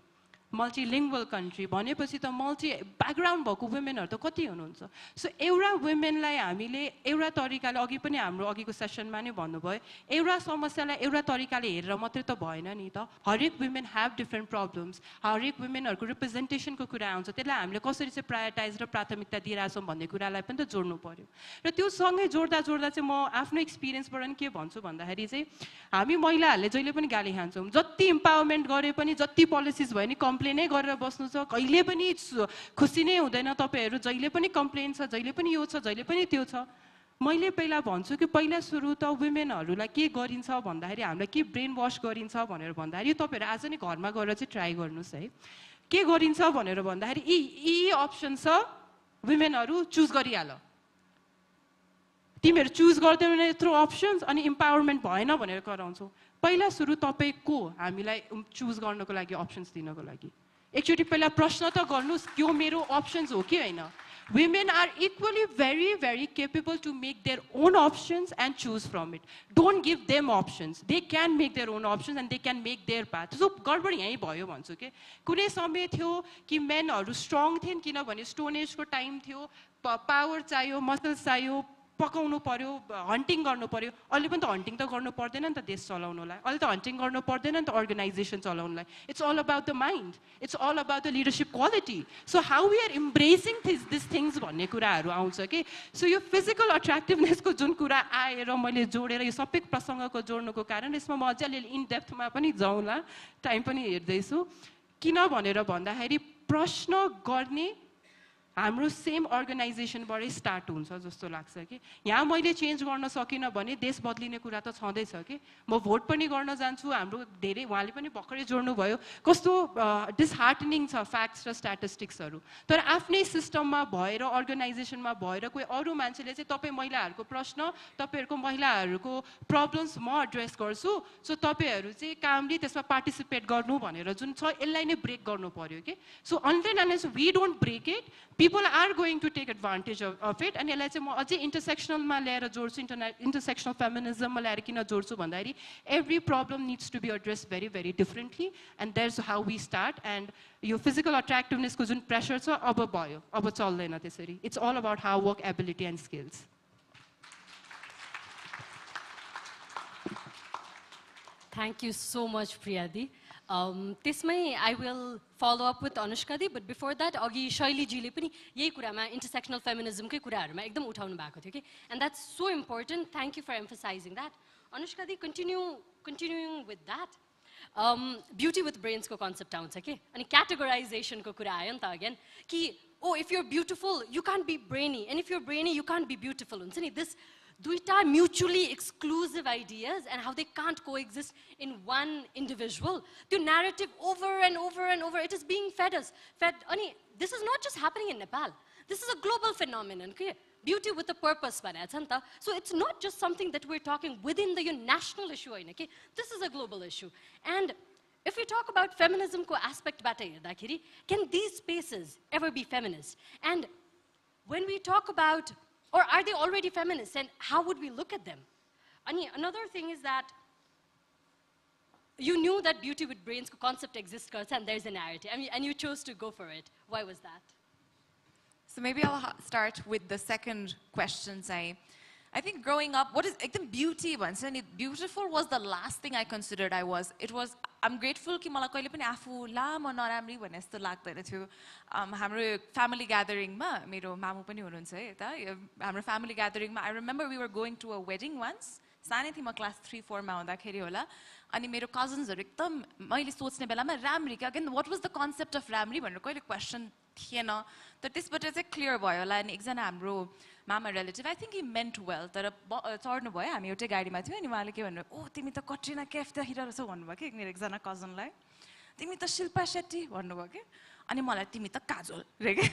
multilingual country भनेपछि त मल्टी ब्याकग्राउन्ड भएको वुमेनहरु त कति हुनुहुन्छ सो एउटा वुमेनलाई हामीले एउटा तरिकाले अघि पनि हाम्रो अघिको सेसनमा नै भन्नुभयो एउटा समस्यालाई एउटा तरिकाले हेरेर मात्रै त भएन नि त हरेक वुमेन ह्याभ डिफरेन्ट प्रब्लम्स हरेक वुमेनहरुको रिप्रेजेन्टेसनको कुरा आउँछ त्यसलाई हामीले कसरी चाहिँ प्रायोरिटाइज र प्राथमिकता दिइरहेछौँ भन्ने कुरालाई पनि त जोड्नु पर्यो र त्यो सँगै जोड्दा चाहिँ म आफ्नो एक्सपिरियन्सबाट नि के भन्छु भन्दाखेरि चाहिँ हामी महिलाहरूले जहिले पनि गाली खान्छौँ जति इम्पावरमेन्ट गरे पनि जति पोलिसिज भयो नि कम्प्लेनै गरेर बस्नु छ कहिले पनि खुसी नै हुँदैन तपाईहरु जहिले पनि कम्प्लेन छ जहिले पनि यो छ जहिले पनि त्यो छ मैले पहिला भन्छु कि पहिला सुरु त वुमेनहरुलाई के गरिन्छ भन्दाखेरि हामीलाई के ब्रेन वाश गरिन्छ भनेर भन्दाखेरि तपाईहरु आज नै घरमा गएर चाहिँ ट्राई गर्नुस् है के गरिन्छ भनेर भन्दाखेरि यी अप्सन छ वुमेनहरु चुज गरिहाल तिमीहरु चुज गर्दैनौ भने यत्रो अप्सन्स अनि इम्पावरमेन्ट भएन भनेर कराउँछौ पहिला सुरु तपाईको हामीलाई चुज गर्नको लागि अप्सन्स दिनको लागि एकचोटी पहिला प्रश्न त गर्नुस् यो मेरो अप्सन्स हो कि हैन Women are equally very, very capable to make their own options and choose from it. Don't give them options. They can make their own options and they can make their path. So, गडबड यही भयो भन्छु के कुनै समय थियो कि मेनहरु strong थिएन किनभने स्टोन एजको टाइम थियो पावर चाहियो मसल्स चाहियो पकाउनु पर्यो हन्टिङ गर्नु पर्यो अहिले पनि त हन्टिङ त गर्नु पर्दैन नि त देश चलाउनलाई अहिले त हन्टिङ गर्नु पर्दैन नि त अर्गनाइजेसन चलाउनलाई it's all about the mind it's all about the leadership quality so how we are embracing this things भन्ने कुराहरू आउँछ कि सो यो फिजिकल अट्र्याक्टिभनेसको जुन कुरा आएर मैले जोडेर यो सबै प्रसङ्गको जोड्नुको कारण यसमा म अझै अलिअलि इन डेप्थमा पनि जाउँला टाइम पनि हेर्दैछु किन भनेर भन्दाखेरि प्रश्न गर्ने हाम्रो सेम अर्गनाइजेसनबाटै स्टार्ट हुन्छ जस्तो लाग्छ कि यहाँ मैले चेन्ज गर्न सकिनँ भने देश बदलिने कुरा त छँदैछ कि म भोट पनि गर्न जान्छु हाम्रो धेरै उहाँले पनि भर्खरै जोड्नु भयो कस्तो डिसहार्टनिङ छ फ्याक्ट्स र स्ट्याटिस्टिक्सहरू तर आफ्नै सिस्टममा भएर अर्गनाइजेसनमा भएर कोही अरू मान्छेले चाहिँ तपाईँ महिलाहरूको प्रश्न तपाईँहरूको महिलाहरूको प्रब्लम्स म एड्रेस गर्छु सो तपाईँहरू चाहिँ कामले त्यसमा पार्टिसिपेट गर्नु भनेर जुन छ यसलाई नै ब्रेक गर्नु पर्यो कि so until unless we don't break it people are going to take advantage of it and यसलाई चाहिँ म अझै intersectionalमा ल्याएर जोड्छु intersectional feminismमा ल्याएर किन जोड्छु भन्दाखेरि every problem needs to be addressed very very differently and that's how we start and yo physical attractiveness को जुन pressure छ अब भयो अब चल्दैन त्यसरी it's all about hard work ability and skills Thank you so much, Priyadi. त्यसमै I will follow up with Anushka di, but before that, अघि शैलीजीले पनि यही कुरामा intersectional feminism कै कुराहरुमा एकदम उठाउनु भएको थियो कि and that's so important. Thank you for emphasizing that. Anushka di, continuing with that. Beauty with brains को concept आउँछ के अनि categorization को कुरा आयो नि त again कि oh if you're beautiful you can't be brainy and if you're brainy you can't be beautiful हुन्छ नि this duita mutually exclusive ideas and how they can't coexist in one individual. The narrative over and over and over, it is being fed us. Ani, this is not just happening in Nepal. This is a global phenomenon. Okay? Beauty with a purpose. So it's not just something that we're talking within the national issue. Okay? This is a global issue. And if we talk about feminism ko aspect, can these spaces ever be feminist? And when we talk about or are they already feminists and how would we look at them? Another thing is that you knew that beauty with brains concept exists and there's a narrative and you chose to go for it. Why was that? So maybe I'll start with the second question. I think growing up, what is beauty? Beautiful was the last thing I considered I was. I'm grateful कि मलाई कहिले पनि आफू ला म नराम्री भन्ने जस्तो लाग्दैन थियो हाम्रो family gathering मा मेरो मामु पनि हुनुहुन्छ है यता हाम्रो family gathering मा I remember we were going to a wedding once सानै थिए म class 3-4 मा हुँदाखेरि होला अनि मेरो cousins हरु एकदम मैले सोच्ने बेलामा राम्री के again what was the concept of राम्री भनेर कहिले question थिएन तर त्यसबाट चाहिँ clear भयो होला अनि एकजना हाम्रो मामा relative I think he meant well तर चढ्नु भयो हामी एउटै गाडीमा थियौ अनि उहाँले के भन्नु ओ तिमी त कट्रिना कैफ त हिँडिरहेछौ भन्नुभयो के मेरो एकजना कजनलाई तिमी त शिल्पा शेट्टी भन्नुभयो के अनि मलाई तिमी त काजोल रे के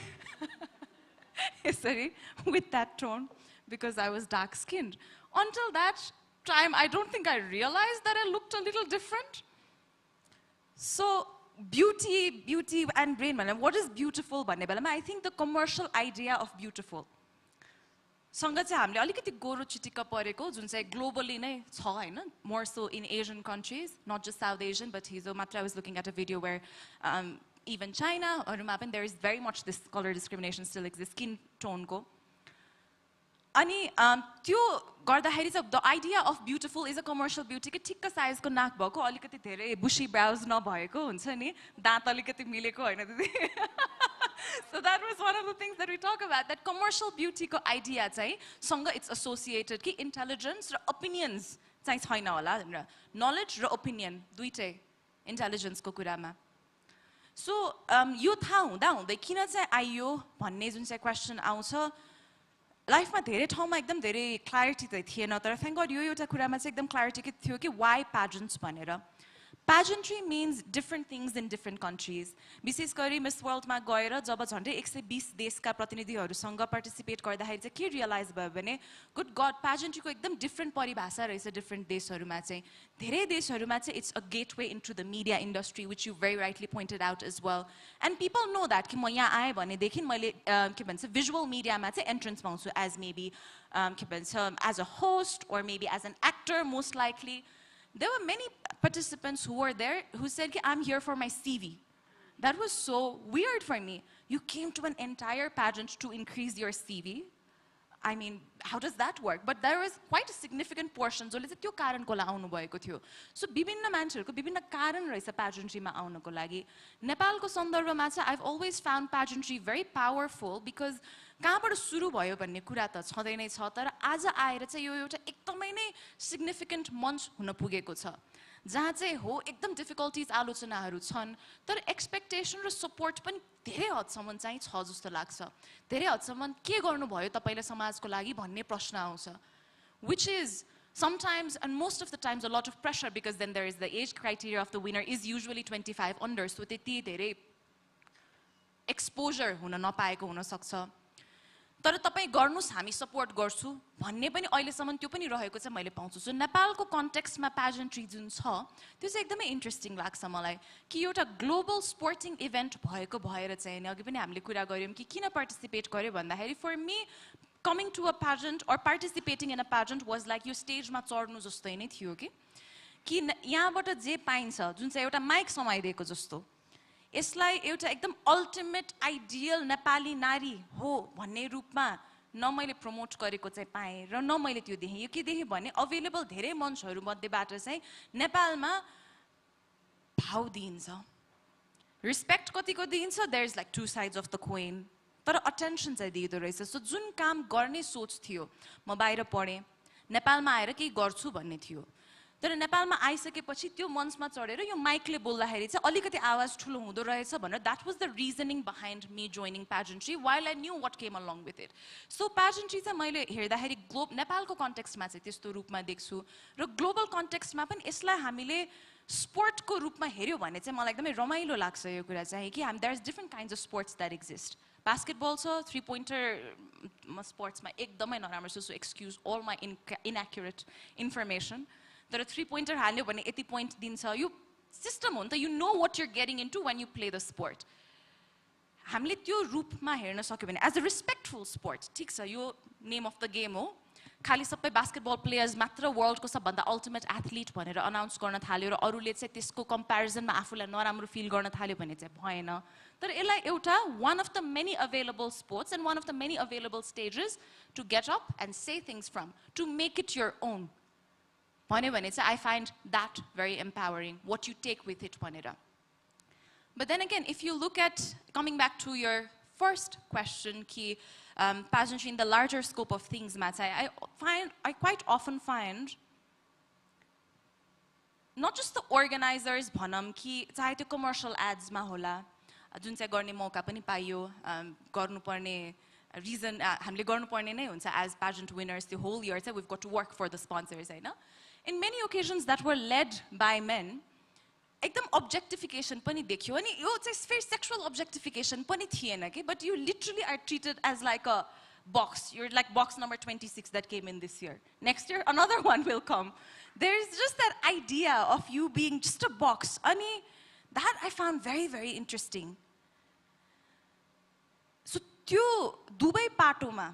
यसरी with that tone because I was dark skinned until that time I don't think I realized that I looked a little different so beauty and brain what is beautiful भन्ने बेलामा I think the commercial idea of beautiful सँग चाहिँ हामीले अलिकति गोरो चिटिक्क परेको जुन चाहिँ ग्लोबली नै छ हैन more so in Asian countries not just South Asian but I was looking at a video where even China हरूमा पनि there is very much this color discrimination still exists skin tone को अनि त्यो गर्दाखेरि चाहिँ the idea of beautiful is a commercial beauty के ठिक्क size को नाक भएको अलिकति धेरै bushy brows नभएको हुन्छ नि दाँत अलिकति मिलेको हैन दिदी So that was one of the things that we talk about that commercial beauty को idea चाहिँ सँग it's associated कि intelligence र opinions चाहिँ छैन होला भनेर knowledge र opinion दुईटै intelligence को कुरामा so यो थाहा हुँदा हुँदै किन चाहिँ आइयो भन्ने जुन चाहिँ question आउँछ लाइफमा धेरै ठाउँमा एकदम धेरै क्ल्यारिटी त थिएन तर थ्याङ्क गॉड यो एउटा कुरामा चाहिँ एकदम क्ल्यारिटी के थियो कि why pageants भनेर Pageantry means different things in different countries. विशेष गरी मिस वर्ल्डमा गएर जब झन्डै 120 देशका प्रतिनिधिहरूसँग पार्टिसिपेट गर्दाखेरि चाहिँ के रियलाइज भयो भने गुड गड प्याजेन्ट्रीको एकदम डिफ्रेन्ट परिभाषा रहेछ डिफ्रेन्ट देशहरूमा चाहिँ धेरै देशहरूमा चाहिँ it's a gateway into the media industry which you very rightly pointed out as well and people know that कि म यहाँ आएँ भनेदेखि मैले के भन्छ भिजुअल मिडियामा चाहिँ एन्ट्रेन्स पाउँछु एज मेबी के भन्छ as a host or maybe as an actor most likely. There were many participants who were there who said, I'm here for my CV. That was so weird for me. You came to an entire pageant to increase your CV. I mean, how does that work? But there was quite a significant portion जसले चाहिँ त्यो कारणको लागि आउनु भएको थियो. So विभिन्न मान्छेहरूको विभिन्न कारण रहेछ pageantryमा आउनको लागि. नेपालको सन्दर्भमा चाहिँ I've always found pageantry very powerful because कहाँबाट सुरु भयो भन्ने कुरा त छँदै नै छ तर आज आएर चाहिँ यो एउटा एकदमै नै सिग्निफिकेन्ट मञ्च हुन पुगेको छ जहाँ चाहिँ हो एकदम डिफिकल्टिज आलोचनाहरू छन् तर एक्सपेक्टेसन र सपोर्ट पनि धेरै हदसम्म चाहिँ छ जस्तो लाग्छ धेरै हदसम्म के गर्नुभयो तपाईँले समाजको लागि भन्ने प्रश्न आउँछ which is sometimes and most of the times a lot of pressure because then there is the age criteria of the winner is usually 25 under so त्यति धेरै एक्सपोजर हुन नपाएको हुन सक्छ तर तपाईं गर्नुस् हामी सपोर्ट गर्छु भन्ने पनि अहिलेसम्म त्यो पनि रहेको चाहिँ मैले पाउँछु सो नेपालको कन्टेक्स्टमा प्याजेन्ट्री जुन छ त्यो चाहिँ एकदमै इन्ट्रेस्टिङ लाग्छ मलाई कि एउटा ग्लोबल स्पोर्टिङ इभेन्ट भएको भएर चाहिँ नि अघि पनि हामीले कुरा गर्यौं कि किन पार्टिसिपेट गर्यो भन्दाखेरि for me coming to a pageant or participating in a pageant was like यो स्टेजमा चढ्नु जस्तै नै थियो कि यहाँबाट जे पाइन्छ जुन चाहिँ एउटा माइक समाइदिएको जस्तो यसलाई एउटा एकदम अल्टिमेट आइडियल नेपाली नारी हो भन्ने रूपमा न मैले प्रमोट गरेको चाहिँ पाएँ र न मैले त्यो देखेँ यो के देखेँ भने अवेलेबल धेरै मञ्चहरू मध्येबाट चाहिँ नेपालमा भाव दिइन्छ रिस्पेक्ट कतिको दिइन्छ there is like two sides of the coin तर अटेन्सन चाहिँ दिइदो रहेछ सो जुन काम गर्ने सोच थियो म बाहिर पढेँ नेपालमा आएर केही गर्छु भन्ने थियो तर नेपालमा आइसकेपछि त्यो मञ्चमा चढेर यो माइकले बोल्दाखेरि चाहिँ अलिकति आवाज ठुलो हुँदो रहेछ भनेर that was the reasoning behind me joining pageantry while I knew what came along with it so pageantry चाहिँ मैले हेर्दाखेरि नेपालको कन्टेक्स्टमा चाहिँ त्यस्तो रूपमा देख्छु र ग्लोबल कन्टेक्स्टमा पनि यसलाई हामीले स्पोर्टको रूपमा हेऱ्यो भने चाहिँ मलाई एकदमै रमाइलो लाग्छ यो कुरा चाहिँ कि there is different kinds of sports that exist basketball छ 3 पोइन्टर म स्पोर्ट्समा एकदमै नराम्रो छु सो एक्सक्युज अल माई इनएक्युरेट इन्फर्मेसन तर 3 पोइन्टर हाल्यो भने यति पोइन्ट दिन्छ यो सिस्टम हो नि त you know what you're getting into when you play the sport हामीले त्यो रूपमा हेर्न सक्यो भने एज अ रेस्पेक्टफुल स्पोर्ट ठिक छ यो नेम अफ द गेम हो खालि सबै बास्केटबल प्लेयर्स मात्र वर्ल्डको सबभन्दा अल्टिमेट एथलिट भनेर अनाउन्स गर्न थाल्यो र अरूले चाहिँ त्यसको कम्पेरिजनमा आफूलाई नराम्रो फिल गर्न थाल्यो भने चाहिँ भएन तर यसलाई एउटा one of the many available sports and one of the many available stages to get up and say things from to make it your own भन्यो भने चाहिँ I find that very empowering what you take with it भनेर but then again if you look at coming back to your first question कि pageantry in the larger scope of things मा चाहिँ I quite often find not just the organizers भनौँ कि चाहे त्यो commercial ads मा होला जुन चाहिँ गर्ने मौका पनि पाइयो गर्नुपर्ने reason हामीले गर्नुपर्ने नै हुन्छ as pageant winners the whole year we've got to work for the sponsors Hahn in many occasions that were led by men एकदम objectification पनि देखियो अनि यो चाहिँ फेरि sexual objectification पनि थिएन कि but you literally are treated as like a box you're like box number 26 that came in this year next year another one will come there is just that idea of you being just a box अनि that I found very very interesting so त्यो दुवै पाटोमा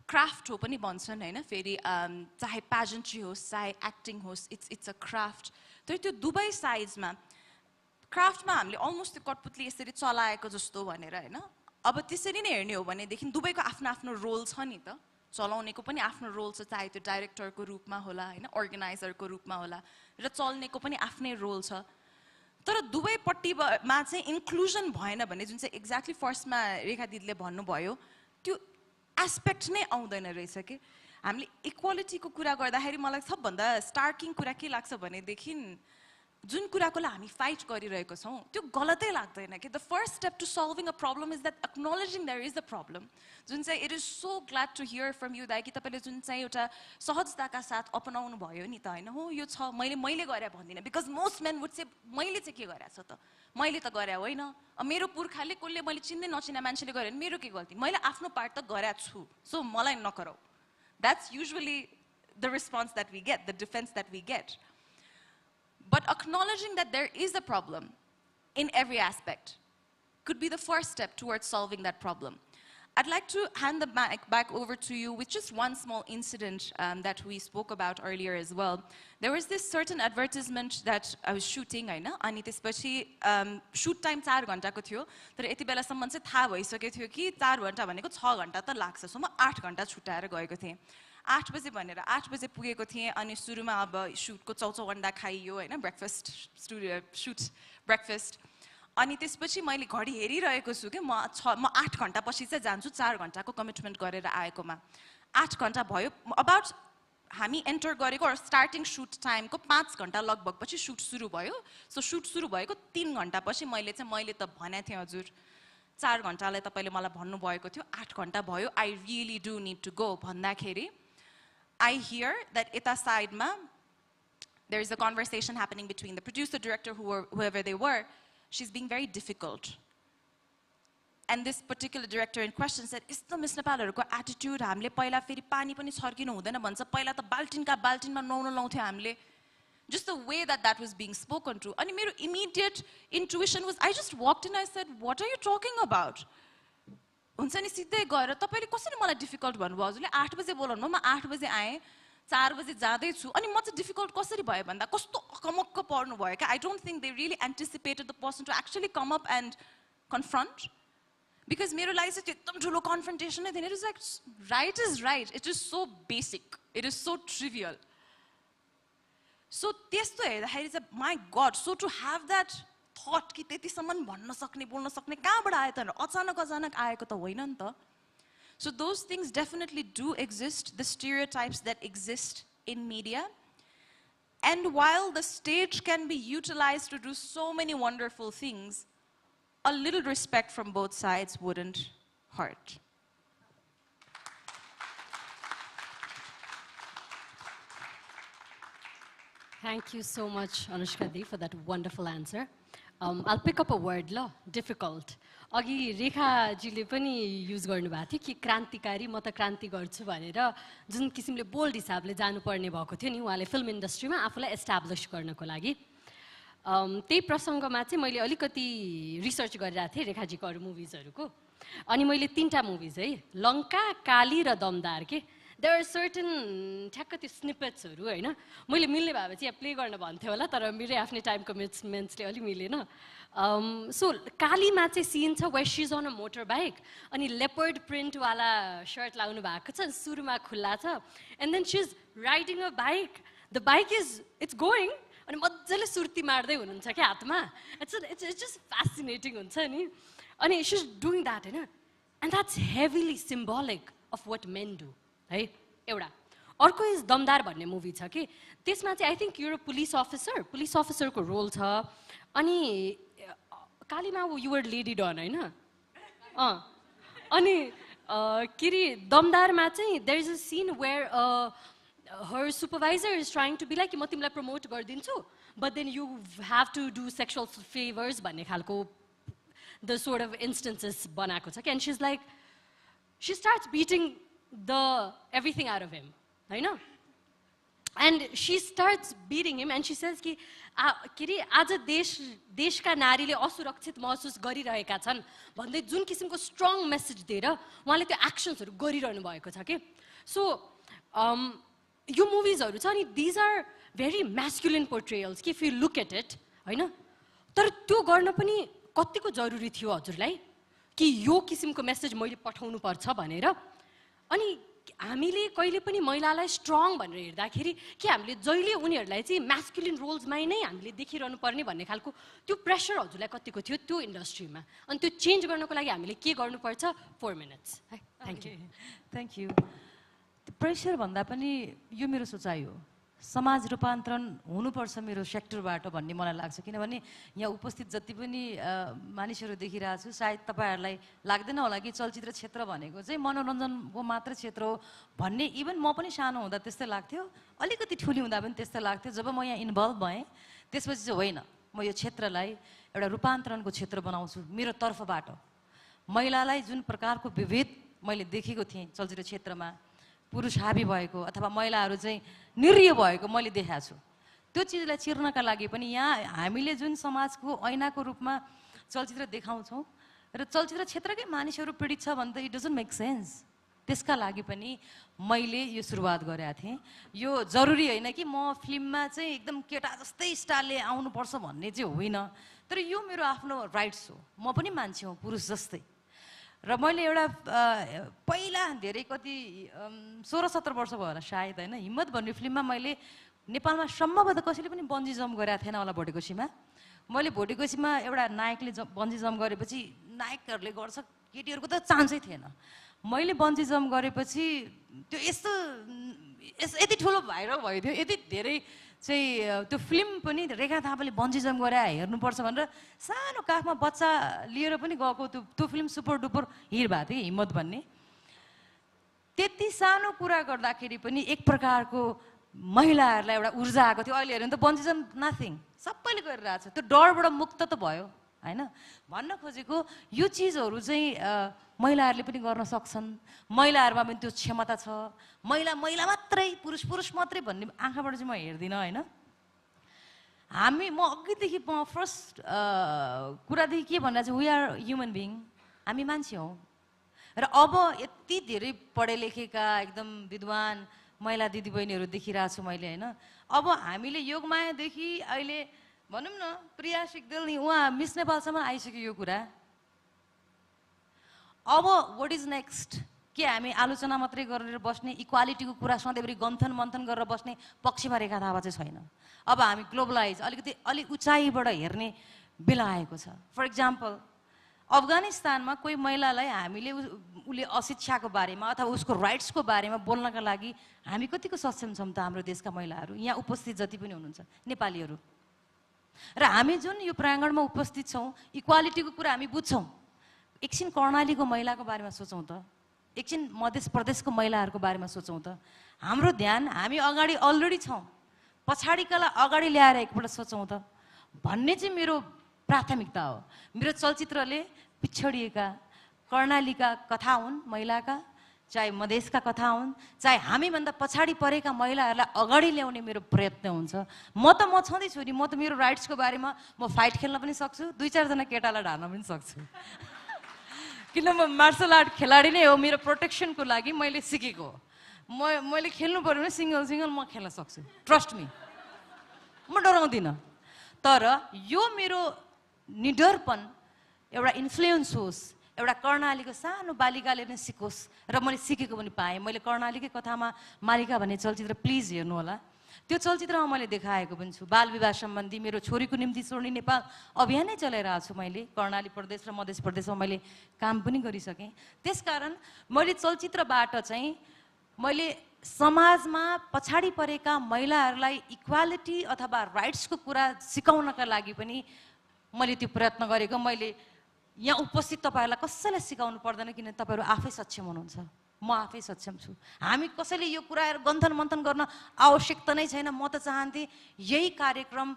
craft हो पनि भन्छन् हैन फेरि चाहे pageantry होस् चाहे एक्टिङ होस् it's a craft तर त्यो दुवै साइड्समा क्राफ्टमा हामीले अलमोस्ट त्यो कठपुतली यसरी चलाएको जस्तो भनेर हैन अब त्यसरी नै हेर्ने हो भनेदेखि दुवैको आफ्नो आफ्नो रोल छ नि त चलाउनेको पनि आफ्नो रोल छ चाहे त्यो डाइरेक्टरको रूपमा होला हैन अर्गनाइजरको रूपमा होला र चल्नेको पनि आफ्नै रोल छ तर दुवैपट्टिमा चाहिँ इन्क्लुजन भएन भने जुन चाहिँ एक्ज्याक्टली फर्स्टमा रेखा दिदीले भन्नुभयो त्यो एस्पेक्ट नै आउँदैन रहेछ कि हामीले इक्वालिटीको कुरा गर्दाखेरि मलाई सबभन्दा स्टार्किङ कुरा के लाग्छ भनेदेखि जुन कुराको लागि हामी फाइट गरिरहेको छौँ त्यो गलतै लाग्दैन कि the first step to solving a problem is that acknowledging there is the problem जुन चाहिँ it is so glad to hear from you दाइ कि तपाईँले जुन चाहिँ एउटा सहजताका साथ अपनाउनु भयो नि त होइन हो यो छ मैले गरे भन्दिनँ because most main would say मैले चाहिँ के गरेको छ त मैले त गरे होइन मेरो पुर्खाले कसले मैले चिन्दै नचिने मान्छेले गरे भने मेरो के गल्ती मैले आफ्नो पार्ट त गरेको छु सो मलाई नकराउ that's usually the response that we get the defence that we get But acknowledging that there is a problem in every aspect could be the first step towards solving that problem. I'd like to hand the mic back over to you with just one small incident that we spoke about earlier as well. There was this certain advertisement that I was shooting, अनि त्यसपछि shoot time 4 घण्टाको थियो तर यति बेलासम्म चाहिँ थाहा भइसकेको थियो कि 4 घण्टा भनेको 6 घण्टा त लाग्छ सो म 8 घण्टा छुट्याएर गएको थिएँ 8 बजे भनेर 8 बजे पुगेको थिएँ अनि सुरुमा अब सुटको चौचौ अन्डा खाइयो होइन ब्रेकफास्ट सुट ब्रेकफास्ट अनि त्यसपछि मैले घडी हेरिरहेको छु कि म 8 घण्टा पछि चाहिँ जान्छु 4 घण्टाको कमिटमेन्ट गरेर आएकोमा 8 घण्टा भयो अबाउट हामी एन्टर गरेको स्टार्टिङ सुट टाइमको 5 घण्टा लगभग पछि सुट सुरु भयो सो सुट सुरु भएको 3 घण्टा पछि मैले त भनेको थिएँ हजुर 4 घण्टालाई तपाईँले मलाई भन्नुभएको थियो 8 घण्टा भयो I really do need to go भन्दाखेरि I hear that ita side ma there is a conversation happening between the producer director whoever they were she's being very difficult and this particular director in question said यस्तो miss नेपालहरुको attitude हामीले पहिला फेरि पानी पनि छर्किनु हुँदैन भन्छ पहिला त बाल्टिनमा नुहाउन लाउँथ्यो हामीले just the way that was being spoken to अनि मेरो immediate intuition was I just walked in I said what are you talking about हुन्छ नि सिधै गएर तपाईले कसरी मलाई डिफिकल्ट भन्नुभयो हजुरले 8 बजे बोलाउनु म 8 बजे आएँ 4 बजे जाँदै छु अनि म चाहिँ डिफिकल्ट कसरी भयो भन्दा कस्तो अकमक्क पर्नु भयो क्या I don't think they really anticipated the person to actually come up and confront because मेरो लागि चाहिँ एकदम ठुलो कन्फ्रन्टेसन नै थिएन it is like right is right it is so basic it is so trivial so त्यस्तो हेर्दाखेरि चाहिँ my god so to have that thought कि त्यतिसम्म भन्न सक्ने बोल्न सक्ने कहाँबाट आयो त अचानक आएको त होइन नि त so those things definitely do exist the stereotypes that exist in media and while the stage can be utilise to do so many wonderful things a little respect from both sides wouldn't hurt. Thank you so much, Anushka Di, for that wonderful answer. I'll pick up a word, difficult. Agi Rekha jile pani use garnu bhako थियो कि क्रान्तिकारी म त क्रान्ति गर्छु भनेर जुन किसिमले bold हिसाबले जानु पर्ने भएको थियो नि उहाँले फिल्म इन्डस्ट्रीमा आफूलाई एस्टाब्लिश गर्नको लागि त्यही प्रसङ्गमा चाहिँ मैले अलिकति रिसर्च गरिरहेको थिएँ रेखाजीको अरू मुभिजहरूको अनि मैले 3टा मुभिज है लङ्का काली र दमदार के देयर आर सर्टन ठ्याक्क त्यो स्निपेट्सहरू होइन मैले मिल्ने भए चाहिँ यहाँ प्ले गर्न भन्थ्यो होला तर मेरै आफ्नै टाइम कमिटमेन्ट्सले अलि मिलेन सो कालीमा चाहिँ सिन छ where she is on a motor bike अनि लेपर्ड प्रिन्टवाला सर्ट लाउनु भएको छ सुरुमा खुल्ला छ and then she is riding a bike the bike it's going अनि मजाले सुर्ती मार्दै हुनुहुन्छ क्या हातमा इट्स जस्ट फ्यासिनेटिङ हुन्छ नि अनि सी इज डुइङ द्याट होइन and that's heavily symbolic of what main do है एउटा अर्को इज दमदार भन्ने मुभी छ कि त्यसमा चाहिँ आई थिङ्क युर पुलिस अफिसरको रोल छ अनि कालीमा युवर लेडी डन होइन अनि के अरे दमदारमा चाहिँ there is a scene where her supervisor is trying to be like म तिमीलाई प्रमोट गरिदिन्छु but then you have to do sexual favors भन्ने खालको the sort of instances बनाएको छ and she's like she starts beating the everything out of him होइन and she starts beating him and she says कि के अरे आज देशका नारीले असुरक्षित महसुस गरिरहेका छन् भन्दै जुन किसिमको स्ट्रङ मेसेज दिएर उहाँले त्यो एक्सन्सहरू गरिरहनु भएको छ कि सो यो मुभिजहरू छ नि दिज आर भेरी म्यास्कुलिन पोर्ट्रेयल्स कि if you look at it होइन तर त्यो गर्न पनि कतिको जरुरी थियो हजुरलाई कि यो किसिमको मेसेज मैले पठाउनु पर्छ भनेर अनि हामीले कहिले पनि महिलालाई स्ट्रङ भनेर हेर्दाखेरि कि हामीले जहिले उनीहरूलाई चाहिँ म्यास्कुलिन रोल्समै नै हामीले देखिरहनु पर्ने भन्ने खालको त्यो प्रेसर हजुरलाई कतिको थियो त्यो इन्डस्ट्रीमा अनि त्यो चेन्ज गर्नको लागि हामीले के गर्नुपर्छ 4 मिनट्स है थ्याङ्क यू प्रेसर भन्दा पनि यो मेरो सोचाइ हो समाज रूपान्तरण हुनुपर्छ मेरो सेक्टरबाट भन्ने मलाई लाग्छ किनभने यहाँ उपस्थित जति पनि मानिसहरू देखिरहेको छु सायद तपाईँहरूलाई लाग्दैन होला कि चलचित्र क्षेत्र भनेको चाहिँ मनोरञ्जनको मात्र क्षेत्र हो भन्ने इभन म पनि सानो हुँदा त्यस्तै लाग्थ्यो अलिकति ठुली हुँदा पनि त्यस्तै लाग्थ्यो जब म यहाँ इन्भल्भ भएँ त्यसपछि चाहिँ होइन म यो क्षेत्रलाई एउटा रूपान्तरणको क्षेत्र बनाउँछु मेरो तर्फबाट महिलालाई जुन प्रकारको विभेद मैले देखेको थिएँ चलचित्र क्षेत्रमा पुरुष हाबी भएको अथवा महिलाहरू चाहिँ निरीह भएको मैले देखाएको छु त्यो चिजलाई चिर्नका लागि पनि यहाँ हामीले जुन समाजको ऐनाको रूपमा चलचित्र देखाउँछौँ र चलचित्र क्षेत्रकै मानिसहरू पीडित छ भने त इट डजन्ट मेक सेन्स त्यसका लागि पनि मैले यो सुरुवात गरेका थिएँ यो जरुरी होइन कि म फिल्ममा चाहिँ एकदम केटा जस्तै स्टाइलले आउनुपर्छ भन्ने चाहिँ होइन तर यो मेरो आफ्नो राइट्स हो म पनि मान्छे हो पुरुष जस्तै र मैले एउटा पहिला धेरै कति 16-17 वर्ष भयो होला सायद होइन हिम्मत भन्ने फिल्ममा मैले नेपालमा सम्भवतः कसैले पनि बन्जी जम्प गरेको थिएन होला भोटेकोसीमा मैले भोटेकोसीमा एउटा नायकले बन्जी जम्प गरेपछि नायकहरूले गर्छ केटीहरूको त चान्सै थिएन मैले बन्जी जम्प गरेपछि त्यो यस्तो यति ठुलो भाइरल भयो थियो यति धेरै चाहिँ त्यो फिल्म पनि रेखा थापाले बन्जी जम्प गरेर हेर्नुपर्छ भनेर सानो काखमा बच्चा लिएर पनि गएको त्यो फिल्म सुपर डुपर हिट भएको थियो हिम्मत भन्ने त्यति सानो कुरा गर्दाखेरि पनि एक प्रकारको महिलाहरूलाई एउटा ऊर्जा आएको थियो अहिले हेऱ्यो भने त बन्जी जम्प नथिङ सबैले गरिरहेको छ त्यो डरबाट मुक्त त भयो होइन भन्न खोजेको यो चिजहरू चाहिँ महिलाहरूले पनि गर्न सक्छन् महिलाहरूमा पनि त्यो क्षमता छ महिला मात्रै पुरुष मात्रै भन्ने आँखाबाट चाहिँ म हेर्दिनँ होइन म अघिदेखि म फर्स्ट कुरादेखि के भन्दा चाहिँ वी आर ह्युमन बिङ हामी मान्छे हौँ र अब यति धेरै पढे लेखेका एकदम विद्वान महिला दिदीबहिनीहरू देखिरहेको छु मैले होइन अब हामीले योगमायादेखि अहिले भनौँ न प्रिया सिक्देल नि उहाँ मिस नेपालसम्म आइसक्यो यो कुरा अब वाट इज नेक्स्ट के हामी आलोचना मात्रै गरेर बस्ने इक्वालिटीको कुरा सधैँभरि मन्थन गरेर बस्ने पक्षमा रेखा थापा चाहिँ छैन अब हामी ग्लोबलाइज अलिक उचाइबाट हेर्ने बेला आएको छ फर इक्जाम्पल अफगानिस्तानमा कोही महिलालाई हामीले उसले अशिक्षाको बारेमा अथवा उसको राइट्सको बारेमा बोल्नका लागि हामी कतिको सक्षम छौँ त हाम्रो देशका महिलाहरू यहाँ उपस्थित जति पनि हुनुहुन्छ नेपालीहरू र हामी जुन यो प्राङ्गणमा उपस्थित छौँ इक्वालिटीको कुरा हामी बुझ्छौँ एकछिन कर्णालीको महिलाको बारेमा सोचौँ त एकछिन मध्य प्रदेशको महिलाहरूको बारेमा सोचौँ त हाम्रो ध्यान हामी अगाडि अलरेडी छौँ पछाडिकालाई अगाडि ल्याएर एकपल्ट सोचौँ त भन्ने चाहिँ मेरो प्राथमिकता हो मेरो चलचित्रले पिछडिएका कर्णालीका कथा हुन् महिलाका चाहे मधेसका कथा हुन् चाहे हामीभन्दा पछाडि परेका महिलाहरूलाई अगाडि ल्याउने मेरो प्रयत्न हुन्छ म छँदैछु नि म त मेरो राइट्सको बारेमा म फाइट खेल्न पनि सक्छु 2-4 जना केटालाई ढाल्न पनि सक्छु किन म मार्सल आर्ट खेलाडी नै हो मेरो प्रोटेक्सनको लागि मैले सिकेको मैले खेल्नु पऱ्यो भने सिङ्गल म खेल्न सक्छु ट्रस्ट मी म डराउँदिनँ तर यो मेरो निडरपन एउटा इन्फ्लुएन्स होस् एउटा कर्णालीको सानो बालिकाले पनि सिकोस् र मैले सिकेको पनि पाएँ मैले कर्णालीकै कथामा मालिका भन्ने चलचित्र प्लिज हेर्नु होला त्यो चलचित्रमा मैले देखाएको पनि छु बाल विवाह सम्बन्धी मेरो छोरीको निम्ति छोड्ने नेपाल अभियानै चलाइरहेको छु मैले कर्णाली प्रदेश र मध्य प्रदेशमा मैले काम पनि गरिसकेँ त्यसकारण मैले चलचित्रबाट चाहिँ मैले समाजमा पछाडि परेका महिलाहरूलाई इक्वालिटी अथवा राइट्सको कुरा सिकाउनका लागि पनि मैले त्यो प्रयत्न गरेको मैले यहाँ उपस्थित तपाईँहरूलाई कसैलाई सिकाउनु पर्दैन किन तपाईँहरू आफै सक्षम हुनुहुन्छ म आफै सक्षम छु हामी कसैले यो कुराहरू मन्थन गर्न आवश्यकता नै छैन म त चाहन्थेँ यही कार्यक्रम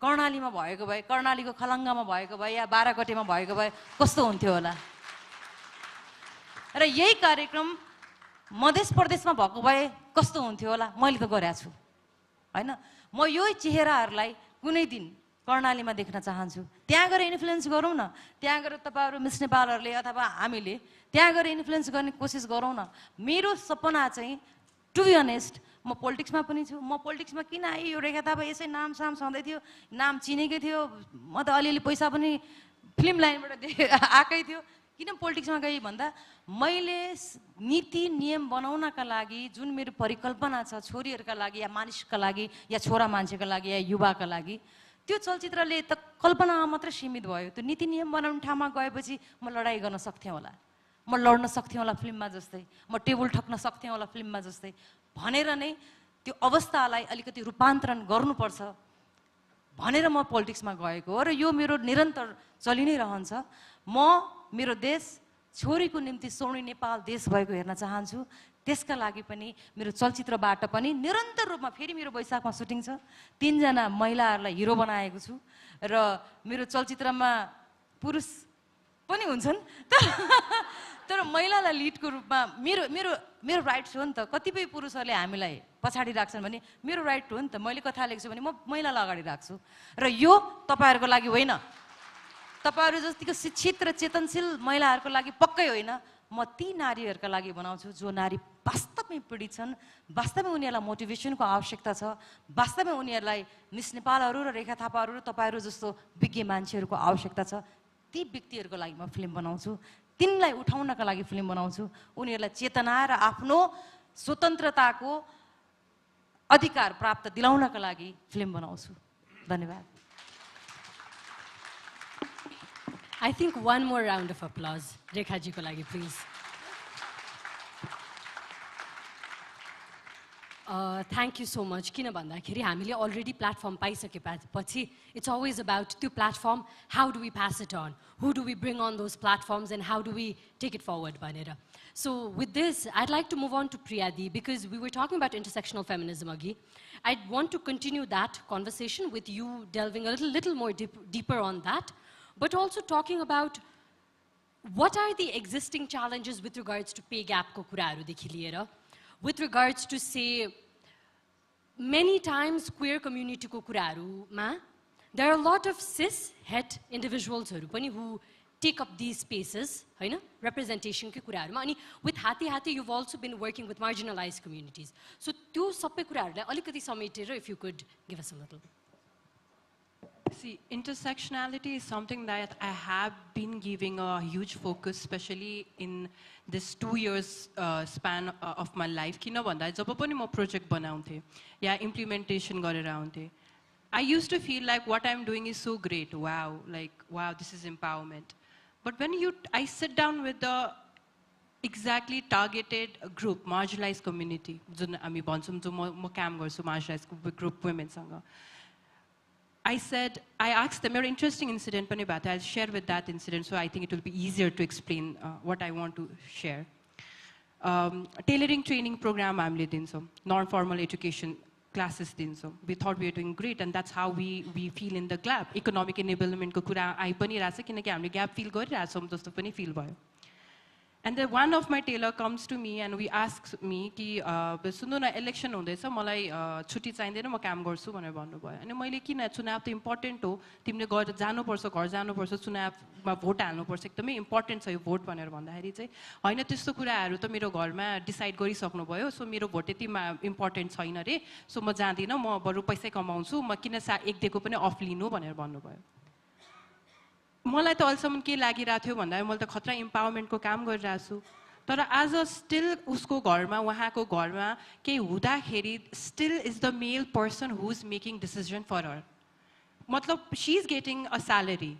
कर्णालीमा भएको भए कर्णालीको खलङ्गामा भएको भए या बाराकटेमा भएको भए कस्तो हुन्थ्यो होला र यही कार्यक्रम मध्य प्रदेशमा भएको भए कस्तो हुन्थ्यो होला मैले त गरेको छु होइन म यो चेहराहरूलाई कुनै दिन कर्णालीमा देख्न चाहन्छु त्यहाँ गएर इन्फ्लुएन्स गरौँ न त्यहाँ गएर तपाईँहरू मिस नेपालहरूले अथवा हामीले त्यहाँ गएर इन्फ्लुएन्स गर्ने कोसिस गरौँ न मेरो सपना चाहिँ टु बी अनेस्ट म पोलिटिक्समा पनि छु म पोलिटिक्समा किन आएँ यो रेखा थापा यसै नाम छँदै थियो नाम चिनेकै थियो म त अलिअलि पैसा पनि फिल्म लाइनबाट आएकै थियो किन पोलिटिक्समा गएँ भन्दा मैले नीति नियम बनाउनका लागि जुन मेरो परिकल्पना छ छोरीहरूका लागि या मानिसका लागि या छोरा मान्छेका लागि या युवाका लागि त्यो चलचित्रले त कल्पनामा मात्रै सीमित भयो त्यो नीति नियम बनाउने ठाउँमा गएपछि म लडाइँ गर्न सक्थेँ होला म लड्न सक्थेँ होला फिल्ममा जस्तै म टेबल ठक्न सक्थेँ होला फिल्ममा जस्तै भनेर नै त्यो अवस्थालाई अलिकति रूपान्तरण गर्नुपर्छ भनेर म पोलिटिक्समा गएको हो र यो मेरो निरन्तर चलि नै रहन्छ। म मेरो देश छोरीको निम्ति सोनी नेपाल देश भएको हेर्न चाहन्छु। त्यसका लागि पनि मेरो चलचित्रबाट पनि निरन्तर रूपमा फेरि मेरो वैशाखमा सुटिङ छ। 3 जना महिलाहरूलाई हिरो बनाएको छु र मेरो चलचित्रमा पुरुष पनि हुन्छन् तर महिलालाई लिडको रूपमा मेरो मेरो मेरो राइट हो नि त। कतिपय पुरुषहरूले हामीलाई पछाडि राख्छन् भने मेरो राइट हो नि त। मैले कथा लेख्छु भने म महिलालाई अगाडि राख्छु र यो तपाईँहरूको लागि होइन, तपाईँहरू जतिको शिक्षित र चेतनशील महिलाहरूको लागि पक्कै होइन। म ती नारीहरूका लागि बनाउँछु जो नारी वास्तवमै पीडित छन्, वास्तवमै उनीहरूलाई मोटिभेसनको आवश्यकता छ, वास्तवमै उनीहरूलाई मिस नेपालहरू र रेखा थापाहरू र तपाईँहरू जस्तो विज्ञ मान्छेहरूको आवश्यकता छ। ती व्यक्तिहरूको लागि म फिल्म बनाउँछु, तिनलाई उठाउनका लागि फिल्म बनाउँछु, उनीहरूलाई चेतना र आफ्नो स्वतन्त्रताको अधिकार प्राप्त दिलाउनका लागि फिल्म बनाउँछु। धन्यवाद। I think one more round of applause. Rekha ji ko lagi, please. Thank you so much. Kina bhandakeri हामीले already platform paisake-pachi it's always about the platform, how do we pass it on? Who do we bring on those platforms and how do we take it forward bhanera. So with this, I'd like to move on to Priyadi because we were talking about intersectional feminism agi. I want to continue that conversation with you delving a little more deeper on that, but also talking about what are the existing challenges with regards to pay gap ko kuraharu dekhi liera, with regards to say many times queer community ko kuraharu ma there are a lot of cis het individuals haru pani who take up these spaces, haina, representation ke kuraharu ma. Ani with Hathi Hathi you've also been working with marginalized communities, so त्यो सबै कुराहरुलाई अलिकति समेटेर if you could give us a little. See, intersectionality is something that I have been giving a huge focus, especially in this 2 years span of my life. किन भन्दा जब पनि म project बनाउँथे या implementation गरेर आउँथे, I used to feel like what I'm doing is so great. Wow, like wow, this is empowerment. But when I sit down with the exactly targeted group, marginalized community, जुन हामी भन्छौँ जो म काम गर्छु marginalized group women सँग, I asked them, an interesting incident pani bata. I'll share with that incident, so I think it will be easier to explain what I want to share. Tailoring training program हामीले दिन्छौँ, non-formal education classes दिन्छौँ. We thought we were doing great, and that's how we feel in the gap. Economic enablement को कुरा आइ पनि रहेछ किनकि हामीले gap feel गरिरहेछौँ जस्तो पनि feel भयो. And then one of my tailor comes to me and we asks me कि सुन्नु न election हुँदैछ, मलाई छुट्टी चाहिँदैन, म काम गर्छु भनेर भन्नुभयो. अनि मैले किन, चुनाव त इम्पोर्टेन्ट हो, तिमीले गएर जानुपर्छ, घर जानुपर्छ, चुनावमा भोट हाल्नुपर्छ, एकदमै इम्पोर्टेन्ट छ यो भोट भनेर भन्दाखेरि चाहिँ हैन त्यस्तो कुराहरू त मेरो घरमा डिसाइड गरिसक्नुभयो, सो मेरो भोट यति इम्पोर्टेन्ट छैन रे, सो म जाँदिनँ, म बरु पैसै कमाउँछु, म किन एक दिएको पनि अफ लिनु भनेर भन्नुभयो. मलाई त अहिलेसम्म के लागिरहेको थियो भन्दा मैले त खतरा इम्पावरमेन्टको काम गरिरहेको छु, तर आज स्टिल उसको घरमा, उहाँको घरमा केही हुँदाखेरि still is the male person who is making decision for her. मतलब she is getting a salary,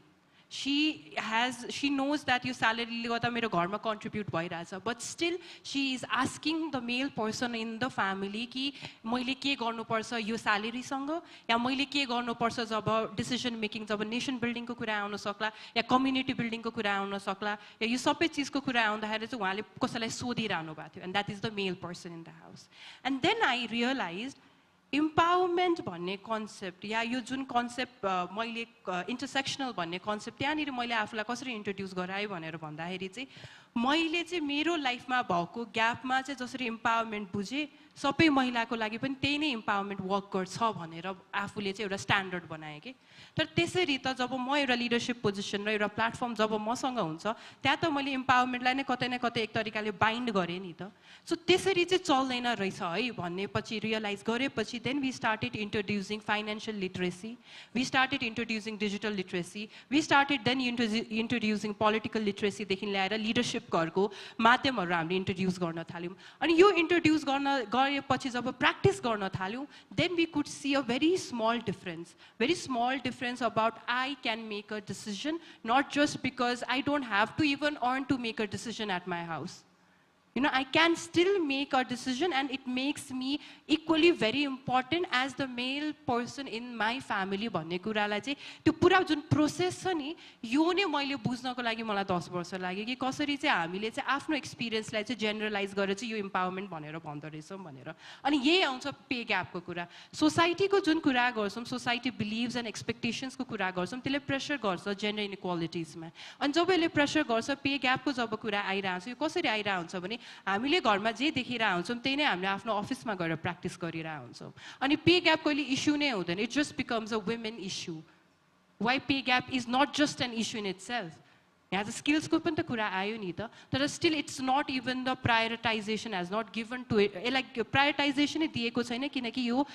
she knows that यो स्यालेरीले गर्दा मेरो घरमा कन्ट्रिब्युट भइरहेछ, but still she is asking the male person in the family कि मैले के गर्नुपर्छ यो स्यालेरीसँग, या मैले के गर्नुपर्छ जब डिसिजन मेकिङ, जब नेसन बिल्डिङको कुरा आउन सक्ला या कम्युनिटी बिल्डिङको कुरा आउन सक्ला या यो सबै चिजको कुरा आउँदाखेरि चाहिँ उहाँले कसैलाई सोधिरहनु भएको थियो. And that is the male person in the house. And then I realise empowerment भन्ने कन्सेप्ट या यो जुन कन्सेप्ट मैले इन्टरसेक्सनल भन्ने कन्सेप्ट त्यहाँनिर मैले आफूलाई कसरी इन्ट्रोड्युस गराएँ भनेर भन्दाखेरि चाहिँ मैले चाहिँ मेरो लाइफमा भएको ग्यापमा चाहिँ जसरी इम्पावरमेन्ट बुझेँ, सबै महिलाको लागि पनि त्यही नै इम्पावरमेन्ट वर्क गर्छ भनेर आफूले चाहिँ एउटा स्ट्यान्डर्ड बनाएँ कि. तर त्यसरी त जब म एउटा लिडरसिप पोजिसन र एउटा प्लेटफर्म जब मसँग हुन्छ त्यहाँ त मैले इम्पावरमेन्टलाई नै कतै न कतै एक तरिकाले बाइन्ड गरेँ नि त. सो त्यसरी चाहिँ चल्दैन रहेछ है भन्नेपछि रियलाइज गरेपछि then we started introducing financial literacy, we started introducing digital literacy, we started then introducing political लिटरेसीदेखि ल्याएर लिडरसिपहरूको माध्यमहरू हामीले इन्ट्रोड्युस गर्न थाल्यौँ. अनि यो इन्ट्रोड्युस गरेपछि जब प्र्याक्टिस गर्न थाल्यौँ, then we could see a very small difference about I can make a decision, not just because I don't have to even earn to make a decision at my house. You know, I can still make a decision and it makes me equally very important as the male person in my family भन्ने कुरालाई चाहिँ त्यो पुरा जुन process छ नि यो नै मैले बुझ्नको लागि मलाई 10 वर्ष लाग्यो कि कसरी चाहिँ हामीले चाहिँ आफ्नो एक्सपिरियन्सलाई चाहिँ जेनरलाइज गरेर चाहिँ यो इम्पावरमेन्ट भनेर भन्दो रहेछौँ भनेर अनि यही आउँछ पे ग्यापको कुरा सोसाइटीको जुन कुरा गर्छौँ सोसाइटी बिलिभ्स एन्ड एक्सपेक्टेसन्सको कुरा गर्छौँ त्यसले प्रेसर गर्छ जेन्डर इनइक्वालिटिजमा अनि जब यसले प्रेसर गर्छ पे ग्यापको जब कुरा आइरहन्छ यो कसरी आइरहेको हुन्छ भने हामीले घरमा जे देखिरहेको हुन्छौँ त्यही नै हामीले आफ्नो अफिसमा गएर प्र्याक्टिस गरिरहेको हुन्छौँ अनि पे ग्याप कहिले इस्यु नै हुँदैन it just becomes a women issue why pay gap is not just an issue in itself यहाँ त स्किल्सको पनि त कुरा आयो नि त तर still it's not even the prioritisation has not given to it यसलाई प्रायोरिटाइजेसनै दिएको छैन किनकि यो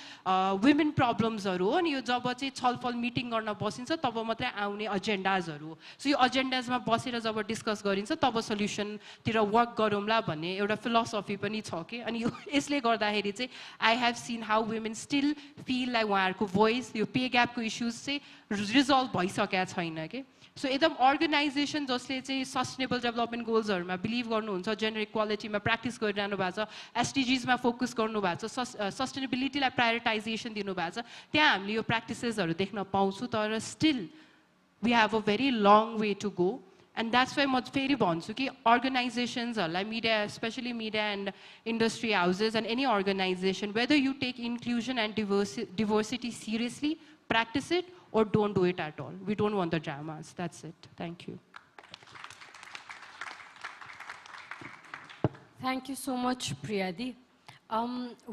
वुमेन प्रब्लम्सहरू हो अनि यो जब चाहिँ छलफल मिटिङ गर्न बसिन्छ तब मात्रै आउने एजेन्डाजहरू हो सो यो एजेन्डाजमा बसेर जब डिस्कस गरिन्छ तब सल्युसनतिर वर्क गरौँला भन्ने एउटा फिलोसफी पनि छ कि अनि यो यसले गर्दाखेरि चाहिँ I have seen how women still feel like उहाँहरूको भोइस यो पे ग्यापको इस्युज चाहिँ रिजल्भ भइसकेका छैन कि सो एकदम अर्गनाइजेसन जसले चाहिँ सस्टेनेबल डेभलपमेन्ट गोल्सहरूमा बिलिभ गर्नुहुन्छ जेन्डर इक्वालिटीमा प्र्याक्टिस गरिरहनु भएको छ एसडिजिजमा फोकस गर्नुभएको छ सस्टेनेबिलिटीलाई प्रायोरिटाइजेसन दिनुभएको छ त्यहाँ हामीले यो प्र्याक्टिसेसहरू देख्न पाउँछौँ तर still we have a very long way to go and that's why म फेरि भन्छु कि अर्गनाइजेसन्सहरूलाई media specially media and industry houses and any organisation whether you take inclusion and diversity seriously, practice it or don't do it at all. We don't want the dramas. That's it. Thank you. Thank you so much, Priyadi.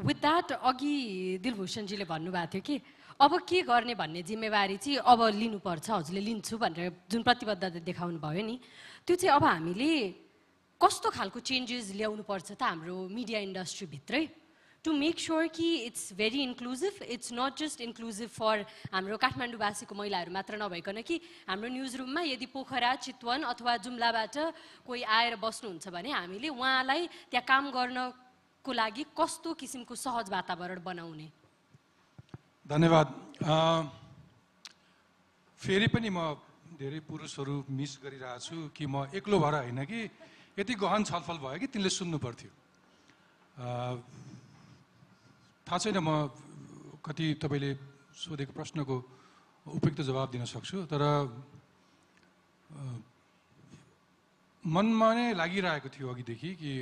With that, अघि दिलभूषणजीले भन्नुभएको थियो कि अब के गर्ने भन्ने जिम्मेवारी चाहिँ अब लिनुपर्छ हजुरले लिन्छु भनेर जुन प्रतिबद्धता देखाउनु भयो नि त्यो चाहिँ अब हामीले कस्तो खालको चेन्जेस ल्याउनुपर्छ त हाम्रो मिडिया इन्डस्ट्री भित्रै to make sure कि it's very inclusive. It's not just inclusive for हाम्रो काठमाडौँवासीको महिलाहरू मात्र नभइकन कि हाम्रो न्युजरुममा यदि पोखरा चितवन अथवा जुम्लाबाट कोही आएर बस्नुहुन्छ भने हामीले उहाँलाई त्यहाँ काम गर्नको लागि कस्तो किसिमको सहज वातावरण बनाउने धन्यवाद फेरि पनि म धेरै पुरुषहरू मिस गरिरहेको छु कि म एक्लो भएर हैन कि यति गहन छलफल भयो कि तिनले सुन्नु पर्थ्यो थाहा छैन म कति तपाईले सोधेको प्रश्नको उपयुक्त जवाब दिन सक्छु तर मनमा नै लागिरहेको थियो अघिदेखि कि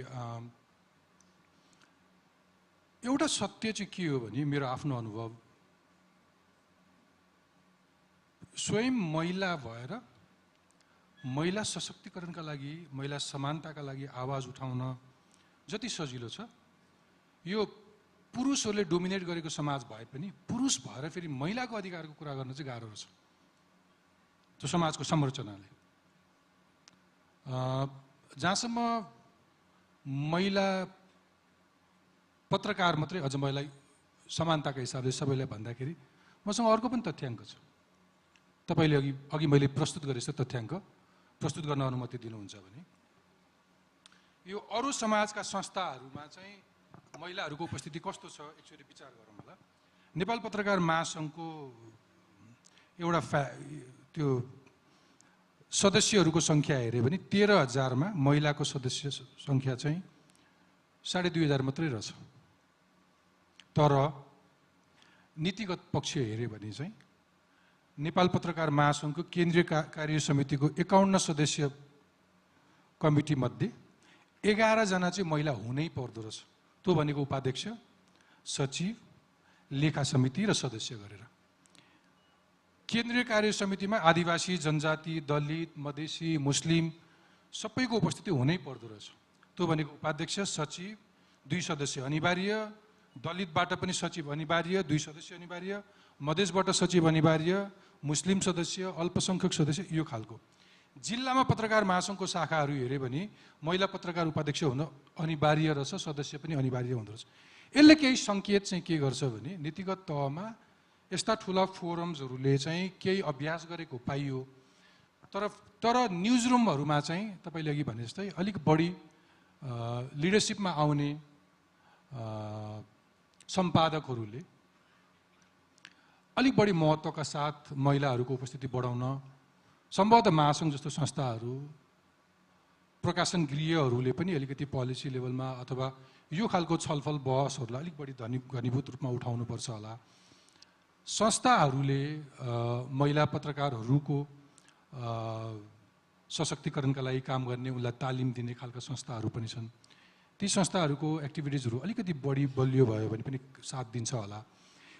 एउटा सत्य चाहिँ के हो भने मेरो आफ्नो अनुभव स्वयं महिला भएर महिला सशक्तिकरणका लागि महिला समानताका लागि आवाज उठाउन जति सजिलो छ यो पुरुषहरूले डोमिनेट गरेको समाज भए पनि पुरुष भएर फेरि महिलाको अधिकारको कुरा गर्न चाहिँ गाह्रो छ त्यो समाजको संरचनाले जहाँसम्म महिला पत्रकार मात्रै अझ महिला समानताका हिसाबले सबैलाई भन्दाखेरि मसँग अर्को पनि तथ्याङ्क छ तपाईले अघि मैले प्रस्तुत गरे जस्तो तथ्याङ्क प्रस्तुत गर्न अनुमति दिनुहुन्छ भने यो अरू समाजका संस्थाहरूमा चाहिँ महिलाहरूको उपस्थिति कस्तो छ एकचोटि विचार गरौँ होला नेपाल पत्रकार महासङ्घको एउटा त्यो सदस्यहरूको सङ्ख्या हेऱ्यो भने 13,000 मा महिलाको सदस्य सङ्ख्या चाहिँ 2,500 मात्रै रहेछ तर नीतिगत पक्ष हेऱ्यो भने चाहिँ नेपाल पत्रकार महासङ्घको केन्द्रीय कार्य समितिको 51 सदस्य कमिटी मध्ये 11 जना चाहिँ महिला हुनै पर्दो रहेछ त्यो भनेको उपाध्यक्ष सचिव लेखा समिति र सदस्य गरेर केन्द्रीय कार्य समितिमा आदिवासी जनजाति दलित मधेसी मुस्लिम सबैको उपस्थिति हुनै पर्दो रहेछ त्यो भनेको उपाध्यक्ष सचिव 2 सदस्य अनिवार्य दलितबाट पनि सचिव अनिवार्य 2 सदस्य अनिवार्य मधेसबाट सचिव अनिवार्य मुस्लिम सदस्य अल्पसंख्यक सदस्य यो खालको जिल्लामा पत्रकार महासङ्घको शाखाहरू हेऱ्यो भने महिला पत्रकार उपाध्यक्ष हुन अनिवार्य रहेछ सदस्य पनि अनिवार्य हुँदो रहेछ यसले केही सङ्केत चाहिँ के गर्छ भने नीतिगत तहमा यस्ता ठुला फोरम्सहरूले चाहिँ केही अभ्यास गरेको पाइयो तर न्युजरुमहरूमा चाहिँ तपाईँले अघि भने जस्तै अलिक बढी लिडरसिपमा आउने सम्पादकहरूले अलिक बढी महत्त्वका साथ महिलाहरूको उपस्थिति बढाउन सम्भवतः महासङ्घ जस्तो संस्थाहरू प्रकाशन गृहहरूले पनि अलिकति पोलिसी लेभलमा अथवा यो खालको छलफल बहसहरूलाई अलिक बढी घनीभूत रूपमा उठाउनुपर्छ होला। संस्थाहरूले महिला पत्रकारहरूको सशक्तिकरणका लागि काम गर्ने, उनलाई तालिम दिने खालका संस्थाहरू पनि छन्। ती संस्थाहरूको एक्टिभिटिजहरू अलिकति बढी बलियो भयो भने पनि साथ दिन्छ होला।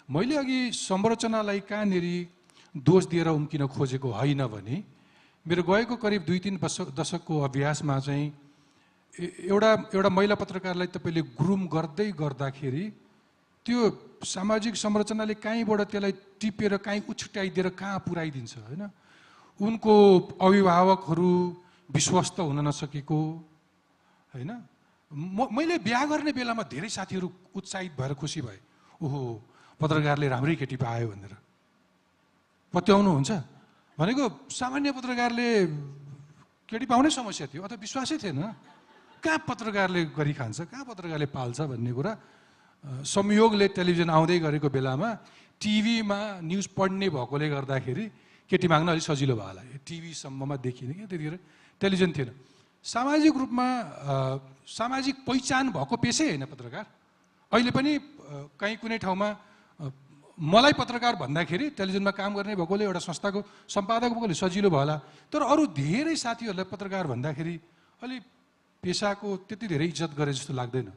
मैले अघि संरचनालाई कहाँनिर दोष दिएर उम्किन खोजेको होइन भने मेरो गएको करिब 2-3 दशकको अभ्यासमा चाहिँ एउटा महिला पत्रकारलाई तपाईँले ग्रुम गर्दै गर्दाखेरि त्यो सामाजिक संरचनाले कहीँबाट त्यसलाई टिपेर कहीँ उछुट्याइदिएर कहाँ पुर्याइदिन्छ होइन। उनको अभिभावकहरू विश्वस्त हुन नसकेको होइन। मैले बिहा गर्ने बेलामा धेरै साथीहरू उत्साहित भएर खुसी भए, ओहो पत्रकारले राम्रै केटी पायो भनेर। पत्याउनुहुन्छ भनेको सामान्य पत्रकारले केटी पाउनै समस्या थियो अथवा विश्वासै थिएन। कहाँ पत्रकारले गरी खान्छ, कहाँ पत्रकारले पाल्छ भन्ने कुरा संयोगले टेलिभिजन आउँदै गरेको बेलामा टिभीमा न्युज पढ्ने भएकोले गर्दाखेरि केटी माग्न अलिक सजिलो भयो होला। टिभीसम्ममा देखिने क्या, त्यतिखेर टेलिभिजन थिएन। सामाजिक रूपमा सामाजिक पहिचान भएको पेसै होइन पत्रकार। अहिले पनि कहीँ कुनै ठाउँमा मलाई पत्रकार भन्दाखेरि टेलिभिजनमा काम गर्ने भएकोले, एउटा संस्थाको सम्पादक भएकोले सजिलो भयो होला। तर अरू धेरै साथीहरूलाई पत्रकार भन्दाखेरि अलि पेसाको त्यति धेरै इज्जत गरे जस्तो लाग्दैन।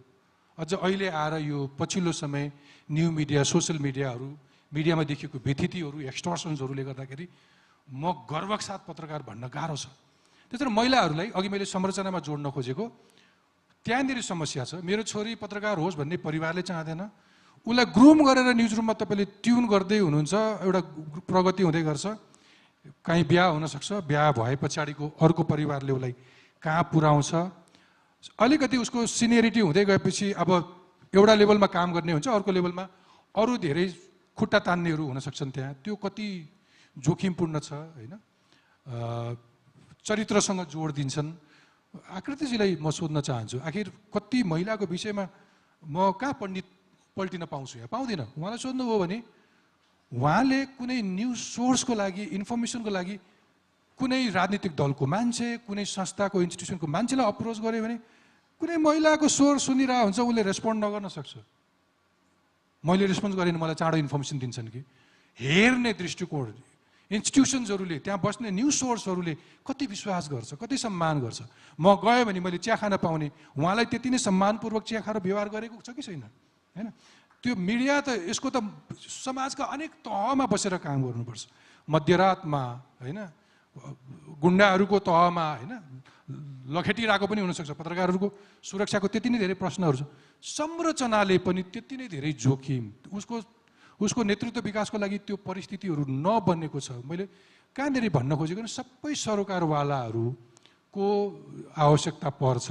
अझ अहिले आएर यो पछिल्लो समय न्यू मिडिया, सोसियल मिडियाहरू, मिडियामा देखिएको व्यथितिहरू, एक्सटर्सन्सहरूले गर्दाखेरि म गर्वका साथ पत्रकार भन्न गाह्रो छ। त्यसरी महिलाहरूलाई अघि मैले संरचनामा जोड्न खोजेको त्यहाँनिर समस्या छ। मेरो छोरी पत्रकार होस् भन्ने परिवारले चाहँदैन। उसलाई ग्रुम गरेर न्युज रुममा तपाईँले ट्युन गर्दै हुनुहुन्छ, एउटा प्रगति हुँदै गर्छ, कहीँ बिहा हुनसक्छ, बिहा भए पछाडिको अर्को परिवारले उसलाई कहाँ पुर्याउँछ। अलिकति उसको सिनियरिटी हुँदै गएपछि अब एउटा लेभलमा काम गर्ने हुन्छ, अर्को लेभलमा अरू धेरै खुट्टा तान्नेहरू हुनसक्छन् त्यहाँ। त्यो कति जोखिमपूर्ण छ होइन। चरित्रसँग जोड दिन्छन्। आकृतिजीलाई म सोध्न चाहन्छु, आखिर कति महिलाको विषयमा म कहाँ पल्टिन पाउँछु, यहाँ पाउँदिनँ। उहाँलाई सोध्नुभयो भने उहाँले कुनै न्युज सोर्सको लागि, इन्फर्मेसनको लागि कुनै राजनीतिक दलको मान्छे, कुनै संस्थाको, इन्स्टिट्युसनको मान्छेलाई अप्रोच गर्यो भने कुनै महिलाको स्वर सुनिरहेको हुन्छ, उसले रेस्पोन्ड नगर्न सक्छ। मैले रेस्पोन्स गरेँ मलाई चाँडो इन्फर्मेसन दिन्छन् कि। हेर्ने दृष्टिकोण, इन्स्टिट्युसन्सहरूले, त्यहाँ बस्ने न्युज सोर्सहरूले कति विश्वास गर्छ, कति सम्मान गर्छ। म गएँ भने मैले चिया खान पाउने, उहाँलाई त्यति नै सम्मानपूर्वक चिया खाएर व्यवहार गरेको छ कि छैन होइन। त्यो मिडिया त यसको त समाजका अनेक तहमा बसेर काम गर्नुपर्छ। मध्यरातमा होइन, गुन्डाहरूको तहमा होइन, लखेटिरहेको पनि हुनसक्छ। पत्रकारहरूको सुरक्षाको त्यति नै धेरै प्रश्नहरू छ। संरचनाले पनि त्यति नै धेरै जोखिम, उसको नेतृत्व विकासको लागि त्यो परिस्थितिहरू नबनेको छ। मैले कहाँनिर भन्न खोजेको सबै सरोकारवालाहरूको आवश्यकता पर्छ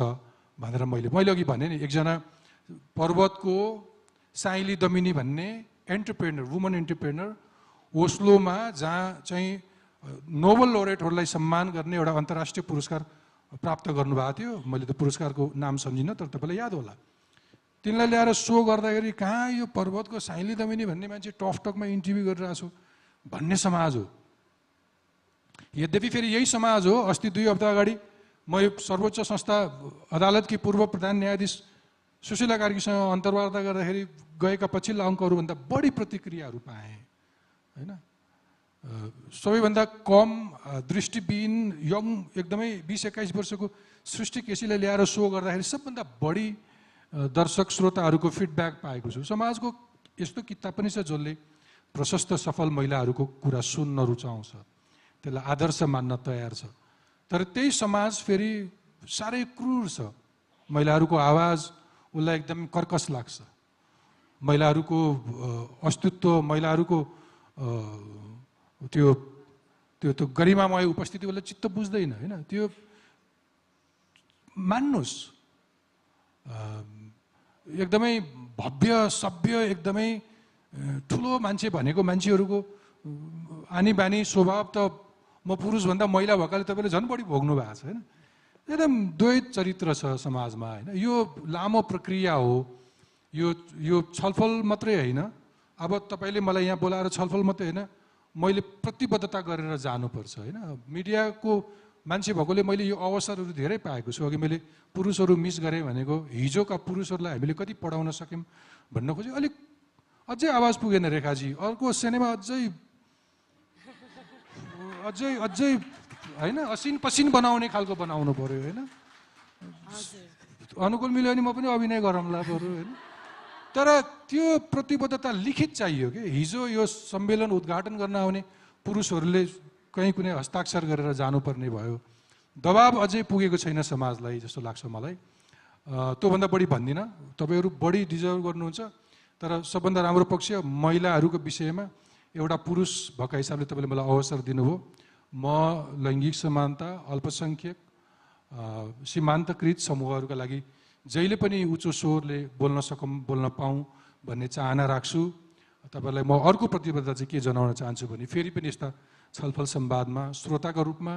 भनेर मैले अघि भने नि। एकजना पर्वतको साइली दमिनी भन्ने एन्टरप्रेनर, वुमन एन्टरप्रेनर ओस्लोमा, जहाँ चाहिँ नोबल लोरेटहरूलाई सम्मान गर्ने एउटा अन्तर्राष्ट्रिय पुरस्कार प्राप्त गर्नुभएको थियो। मैले त पुरस्कारको नाम सम्झिनँ, तर तपाईँलाई याद होला। तिनलाई ल्याएर सो गर्दाखेरि कहाँ यो पर्वतको साइली दमिनी भन्ने मान्छे टकमा इन्टरभ्यू गरिरहेको छु भन्ने समाज हो। यद्यपि फेरि यही समाज हो। अस्ति 2 हप्ता अगाडि म सर्वोच्च संस्था अदालतकी पूर्व प्रधान न्यायाधीश सुशीला कार्कीसँग अन्तर्वार्ता गर्दाखेरि गएका पछिल्ला अङ्कहरूभन्दा बढी प्रतिक्रियाहरू पाएँ होइन। सबैभन्दा कम दृष्टिविहीन यङ, एकदमै 20-21 वर्षको सृष्टि केसीलाई ल्याएर सो गर्दाखेरि सबभन्दा बढी दर्शक श्रोताहरूको फिडब्याक पाएको छु। समाजको यस्तो किताब पनि छ जसले प्रशस्त सफल महिलाहरूको कुरा सुन्न रुचाउँछ, त्यसलाई आदर्श मान्न तयार छ। तर त्यही समाज फेरि साह्रै क्रूर छ। महिलाहरूको आवाज उसलाई एकदम कर्कश लाग्छ। महिलाहरूको अस्तित्व, महिलाहरूको त्यो गरिमामय उपस्थिति उसलाई चित्त बुझ्दैन होइन। त्यो मान्नुहोस्, एकदमै भव्य, सभ्य, एकदमै ठुलो मान्छे भनेको मान्छेहरूको आनी बानी स्वभाव त म पुरुषभन्दा महिला भएकाले तपाईँले झन् बढी भोग्नु भएको छ होइन। एकदम द्वैत चरित्र छ समाजमा होइन। यो लामो प्रक्रिया हो। यो छलफल मात्रै होइन। अब तपाईँले मलाई यहाँ बोलाएर छलफल मात्रै होइन, मैले प्रतिबद्धता गरेर जानुपर्छ होइन। मिडियाको मान्छे भएकोले मैले यो अवसरहरू धेरै पाएको छु। अघि मैले पुरुषहरू मिस गरेँ भनेको हिजोका पुरुषहरूलाई हामीले कति पढाउन सक्यौँ भन्न खोजेँ। अलिक अझै आवाज पुगेन रेखाजी, अर्को सिनेमा अझै होइन असिन पसिन बनाउने खालको बनाउनु पर्यो होइन। अनुकूल मिल्यो भने म पनि अभिनय गरौँला बरु होइन। तर त्यो प्रतिबद्धता लिखित चाहियो कि हिजो यो सम्मेलन उद्घाटन गर्न आउने पुरुषहरूले कहीँ कुनै हस्ताक्षर गरेर जानुपर्ने भयो। दबाब अझै पुगेको छैन समाजलाई जस्तो लाग्छ मलाई। त्योभन्दा बढी भन्दिनँ, तपाईँहरू बढी डिजर्भ गर्नुहुन्छ। तर सबभन्दा राम्रो पक्ष महिलाहरूको विषयमा एउटा पुरुष भएका हिसाबले तपाईँले मलाई अवसर दिनुभयो। म लैङ्गिक समानता, अल्पसङ्ख्यक, सीमान्तकृत समूहहरूका लागि जहिले पनि उच्च स्वरले बोल्न सकौँ, बोल्न पाऊँ भन्ने चाहना राख्छु। तपाईँलाई म अर्को प्रतिबद्धता चाहिँ के जनाउन चाहन्छु भने फेरि पनि यस्ता छलफल संवादमा श्रोताका रूपमा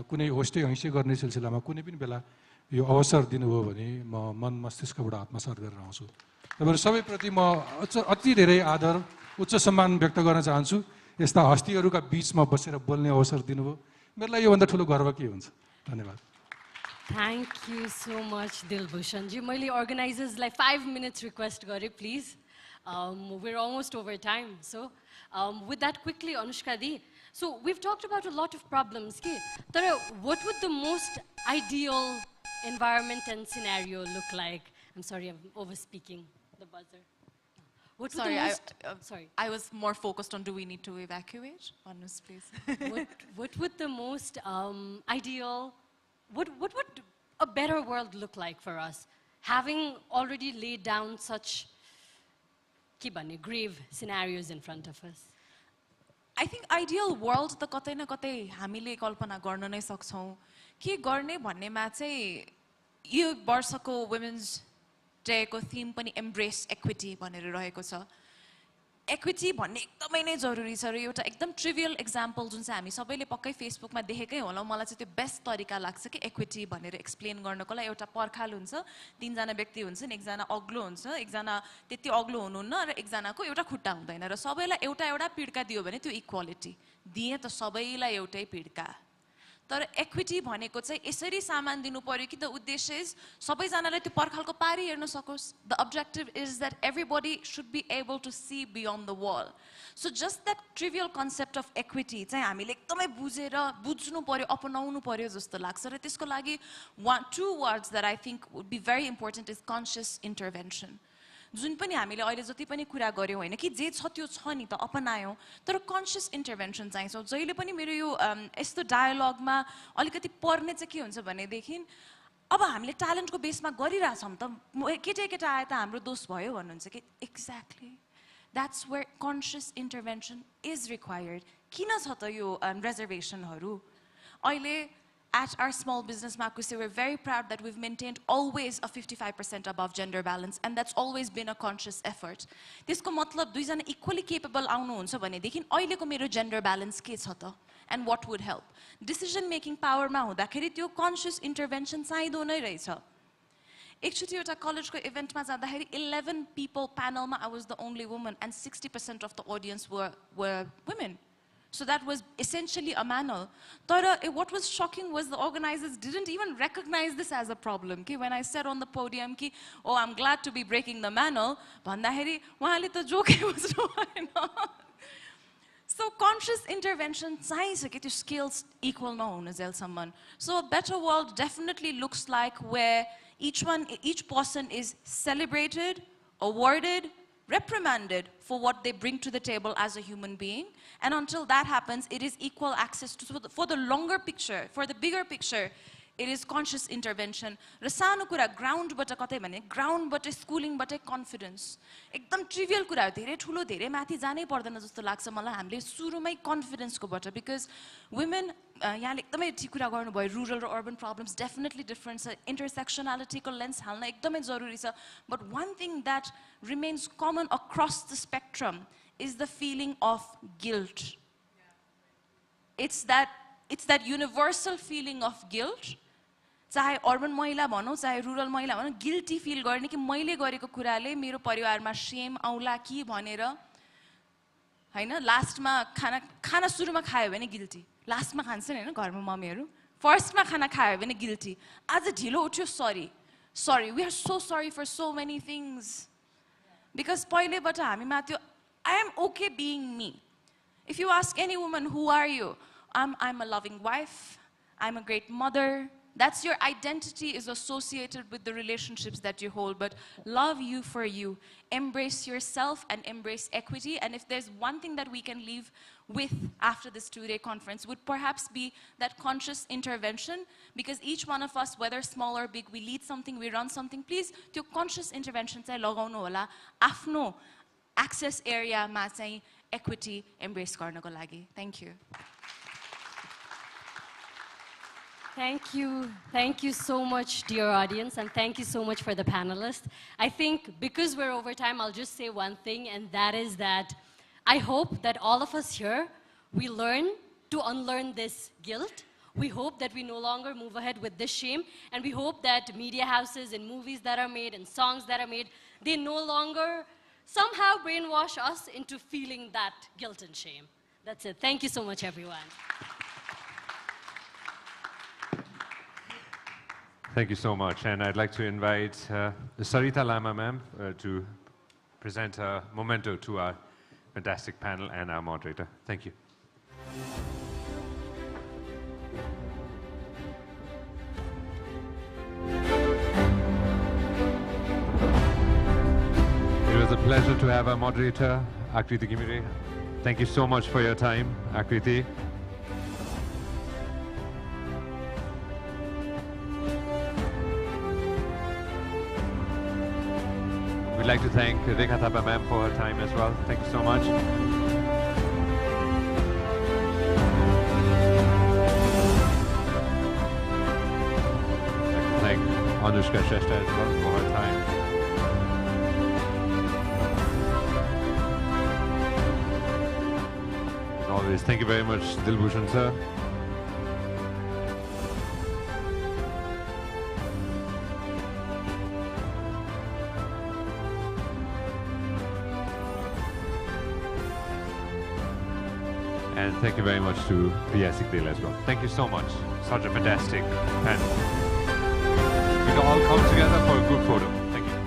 कुनै होस्टे हैँसे गर्ने सिलसिलामा कुनै पनि बेला यो अवसर दिनुभयो भने म मन मस्तिष्कबाट आत्मसात गरेर आउँछु। तपाईँहरू सबैप्रति म अति धेरै आदर, उच्च सम्मान व्यक्त गर्न चाहन्छु। यस्ता हस्तीहरूका बिचमा बसेर बोल्ने अवसर दिनुभयो, मेरो लागि योभन्दा ठुलो गर्व के हुन्छ। धन्यवाद। Thank you so much, Dilbhushan ji. मैले organizersलाई 5 minutes request गरेँ, please. We're almost over time. So, with that quickly, Anushka Di. So, we've talked about a lot of problems. Tara, what would the most ideal environment and scenario look like? I'm sorry, I'm over-speaking the buzzer. What would Sorry, the most... sorry. I was more focused on do we need to evacuate? Honest, please. what would the most ideal... What would a better world look like for us? Having already laid down such grave scenarios in front of us. I think ideal world त कतै न कतै हामीले कल्पना गर्न नै सक्छौं। के गर्ने भन्नेमा चाहिँ यो वर्षको वुमेन्स डे को थीम पनि एम्ब्रेस इक्विटी भनेर रहेको छ। इक्विटी भन्ने एकदमै नै जरुरी छ र एउटा एकदम ट्रिभियल एक्जाम्पल जुन चाहिँ हामी सबैले पक्कै फेसबुकमा देखेकै होला, मलाई चाहिँ त्यो बेस्ट तरिका लाग्छ कि इक्विटी भनेर एक्सप्लेन गर्नको लागि एउटा पर्खाल हुन्छ, 3 जना व्यक्ति हुन्छन्, एकजना अग्लो हुन्छ, एकजना त्यति अग्लो हुनुहुन्न र एकजनाको एउटा खुट्टा हुँदैन र सबैलाई एउटा एउटा पिड्का दियो भने त्यो इक्वालिटी दिए त सबैलाई एउटै पिड्का। तर इक्विटी भनेको चाहिँ यसरी सामान दिनु पर्यो कि द उद्देश्य इज सबैजनालाई त्यो पर्खालको पारी हेर्न सकोस्। The objective is that everybody should be able to see beyond the wall. So just that trivial concept of equity चाहिँ हामीले एकदमै बुझ्नु पर्यो, अपनाउनु पर्यो जस्तो लाग्छ र त्यसको लागि 2 words that I think would be very important is conscious intervention. जुन पनि हामीले अहिले जति पनि कुरा गर्यौं हैन कि जे छ त्यो छ नि त अपनायौं, तर कन्सियस इन्टरभेन्सन चाहिन्छ। जहिले पनि मेरो यो यस्तो डायलगमा अलिकति पर्ने चाहिँ के हुन्छ भनेदेखि अब हामीले ट्यालेन्टको बेसमा गरिरहेछौं त केटा आए त हाम्रो दोष भयो भन्नुहुन्छ कि exactly that's where conscious intervention is required. किन छ त यो रिजर्भेसनहरू? अहिले at our small business Makuse, we're very proud that we've maintained always a 55% above gender balance, and that's always been a conscious effort. त्यसको मतलब दुईजना equally capable आउनुहुन्छ भनेदेखि अहिलेको मेरो gender balance के छ त? And what would help? Decision making power मा हुँदाखेरि त्यो conscious intervention चाहिँदो नै रहेछ। एकचोटि एउटा कलेजको इभेन्टमा जाँदाखेरि 11 people panelमा I was the only woman and 60% of the audience were women. So that was essentially a manel. But what was shocking was the organizers didn't even recognize this as a problem. When I said on the podium, oh, I'm glad to be breaking the manel, so conscious intervention, to skills equal someone. So a better world definitely looks like where each person is celebrated, awarded, reprimanded for what they bring to the table as a human being. And until that happens, it is equal access to, for the longer picture, for the bigger picture, it is conscious intervention. Rasano kura ground bata kate bhane, ground bata schooling bata confidence. Ekdam trivial kura dhere thulo dhere mathi janai pardena jasto लाग्छ मलाई हामीले सुरुमै confidence को bata, because women यहाँले एकदमै ठीक कुरा गर्नुभयो, rural or urban problems definitely different छ, intersectionality को lens हाल्न एकदमै जरुरी छ, but one thing that remains common across the spectrum is the feeling of guilt. It's that universal feeling of guilt. चाहे अर्बन महिला भनौं चाहे रुरल महिला भनौं, गिल्टी फिल गर्ने कि मैले गरेको कुराले मेरो परिवारमा शेम आउला कि भनेर हैन। लास्टमा खाना सुरुमा खायो भने गिल्टी, लास्टमा खान्छन् हैन घरमा मम्मीहरु, फर्स्टमा खाना खायो भने गिल्टी आज ढिलो उठ्यो सरी we are so sorry for so many things because पहिलेबाट हामीमा त्यो I am okay being me if you ask any woman who are you I'm a loving wife, I'm a great mother. That's your identity is associated with the relationships that you hold. But love you for you. Embrace yourself and embrace equity. And if there's one thing that we can leave with after this 2-day conference would perhaps be that conscious intervention. Because each one of us, whether small or big, we lead something, we run something. Please, त्यो conscious intervention चाहिँ लगाउनु होला आफ्नो access area मा चाहिँ equity embrace गर्नको लागि. Thank you. Thank you so much, dear audience, and thank you so much for the panelists. I think because we're over time, I'll just say one thing, and that is that I hope that all of us here, we learn to unlearn this guilt. We hope that we no longer move ahead with this shame, and we hope that media houses and movies that are made and songs that are made, they no longer somehow brainwash us into feeling that guilt and shame. That's it. Thank you so much, everyone. Thank you so much. And I'd like to invite Sarita Lama, ma'am, to present a memento to our fantastic panel and our moderator. Thank you. It was a pleasure to have our moderator, Akriti Gimire. Thank you so much for your time, Akriti. We'd like to thank Rekha Thapa ma'am for her time as well. Thank you so much. I'd like to thank Anushka Shrestha as well for her time. And always, thank you very much, Dilbhushan sir. And thank you very much to Priya Sikdel as well. Thank you so much. Such a fantastic panel. We can all come together for a good photo. Thank you.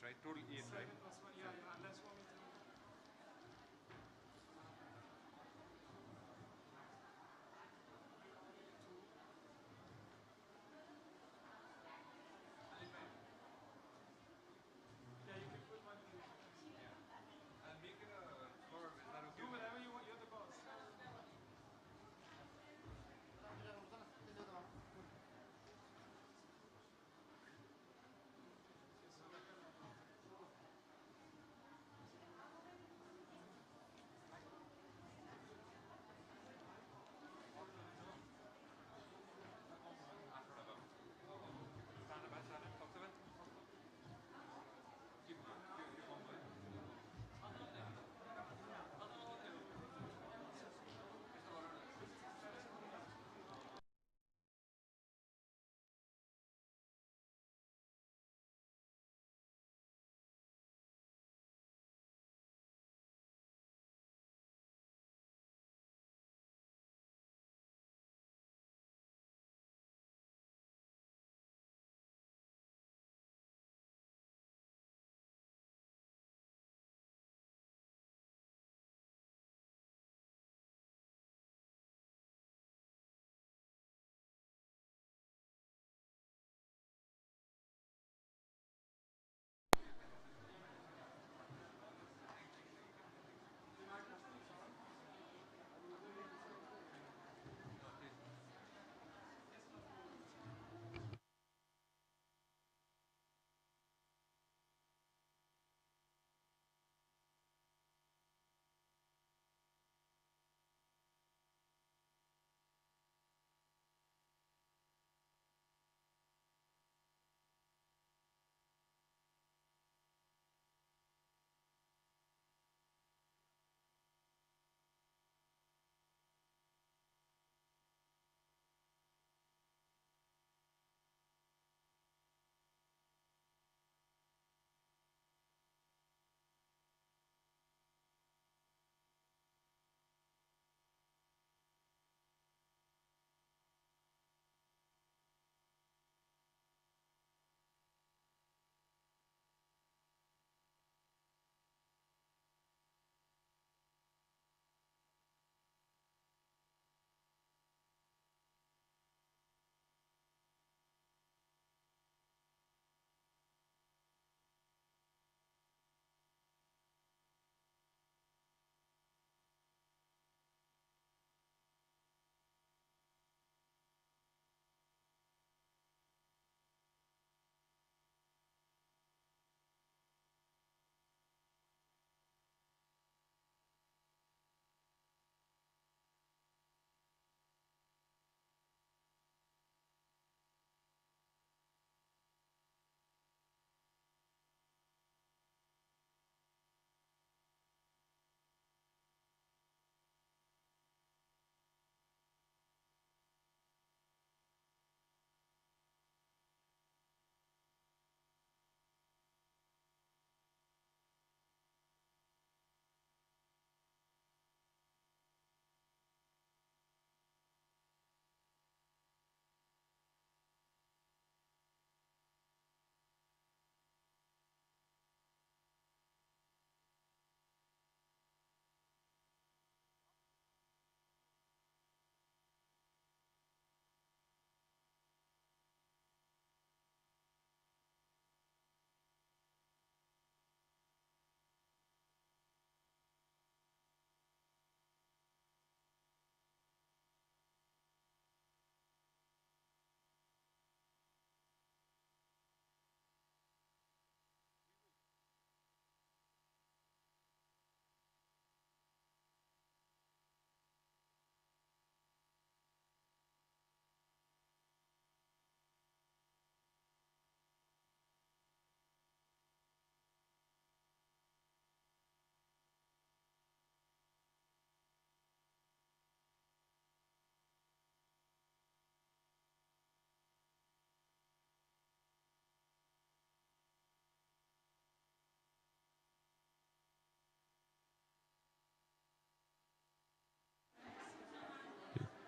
Right? Total 8, right?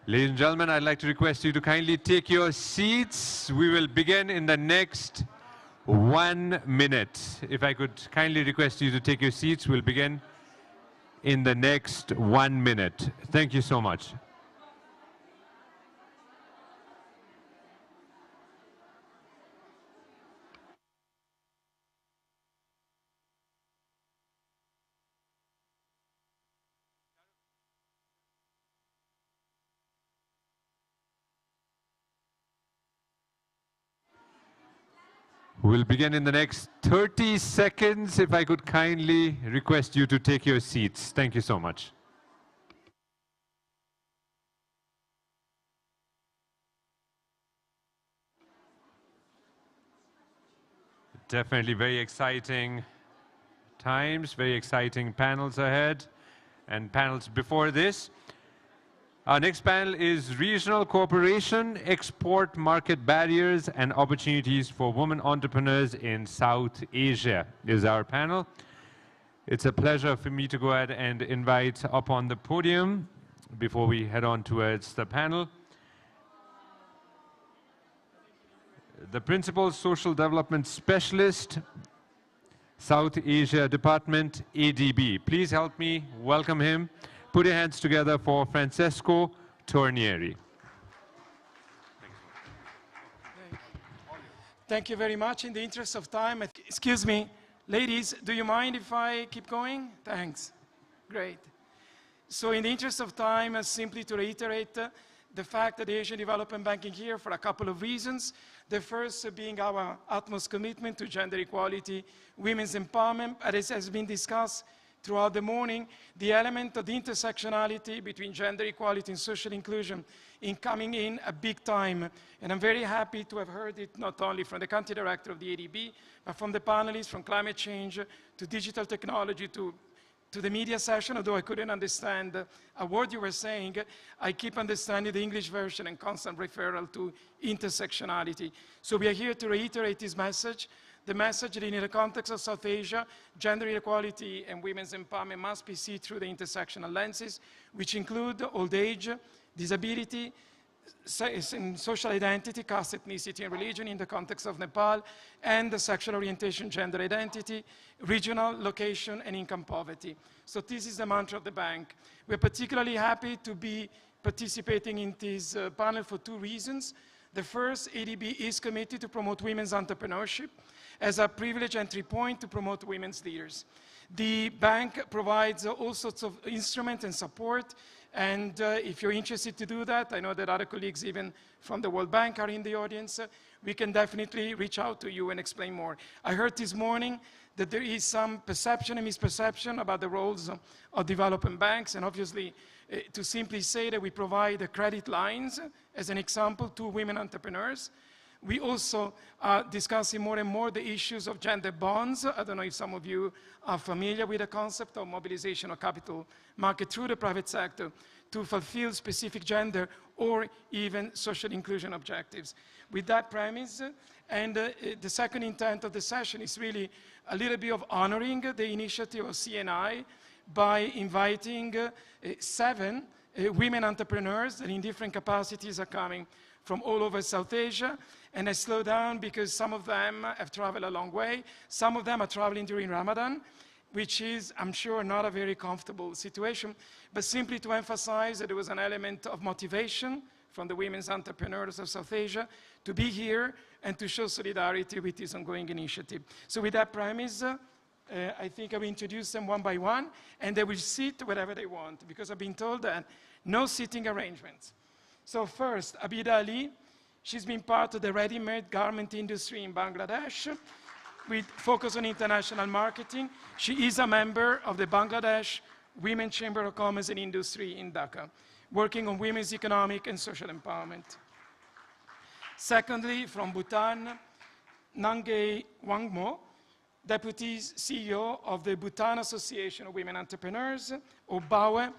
Ladies and gentlemen, I'd like to request you to kindly take your seats. We will begin in the next 1 minute. If I could kindly request you to take your seats, we'll begin in the next 1 minute. Thank you so much. We'll begin in the next 30 seconds. If I could kindly request you to take your seats. Thank you so much. Definitely very exciting times, very exciting panels ahead and panels before this. Our next panel is Regional Cooperation, Export Market Barriers and Opportunities for Women Entrepreneurs in South Asia is our panel. It's a pleasure for me to go ahead and invite up on the podium before we head on towards the panel the Principal Social Development Specialist, South Asia Department, ADB. Please help me welcome him. Put your hands together for Francesco Tornieri. Thank you very much. In the interest of time, excuse me, ladies, do you mind if I keep going? Thanks. Great. So in the interest of time, simply to reiterate the fact that the Asian Development Bank is here for a couple of reasons. The first being our utmost commitment to gender equality, women's empowerment, as has been discussed throughout the morning, the element of the intersectionality between gender equality and social inclusion in coming in a big time. And I'm very happy to have heard it not only from the country director of the ADB, but from the panelists, from climate change to digital technology to the media session, although I couldn't understand a word you were saying, I keep understanding the English version and constant referral to intersectionality. So we are here to reiterate this message. The message that in the context of South Asia, gender equality and women's empowerment must be seen through the intersectional lenses, which include old age, disability, social identity, caste, ethnicity, and religion in the context of Nepal, and the sexual orientation, gender identity, regional location, and income poverty. So this is the mantra of the bank. We're particularly happy to be participating in this panel for two reasons. The first, ADB is committed to promote women's entrepreneurship as a privileged entry point to promote women's leaders. The bank provides all sorts of instruments and support, and if you're interested to do that, I know that other colleagues even from the World Bank are in the audience, we can definitely reach out to you and explain more. I heard this morning that there is some perception and misperception about the roles of development banks, and obviously to simply say that we provide credit lines, as an example, to women entrepreneurs. We also are discussing more and more the issues of gender bonds. I don't know if some of you are familiar with the concept of mobilization of capital market through the private sector to fulfill specific gender or even social inclusion objectives. With that premise, and the second intent of the session is really a little bit of honoring the initiative of CNI by inviting 7 women entrepreneurs that in different capacities are coming from all over South Asia. And I slow down because some of them have traveled a long way. Some of them are traveling during Ramadan, which is, I'm sure, not a very comfortable situation, but simply to emphasize that there was an element of motivation from the women's entrepreneurs of South Asia to be here and to show solidarity with this ongoing initiative. So with that premise, I think I will introduce them one by one, and they will sit wherever they want, because I've been told that no sitting arrangements. So first, Abida Ali. She's been part of the ready-made garment industry in Bangladesh with focus on international marketing. She is a member of the Bangladesh Women's Chamber of Commerce and Industry in Dhaka, working on women's economic and social empowerment. Secondly, from Bhutan, Nangay Wangmo, Deputy CEO of the Bhutan Association of Women Entrepreneurs, or BAWE,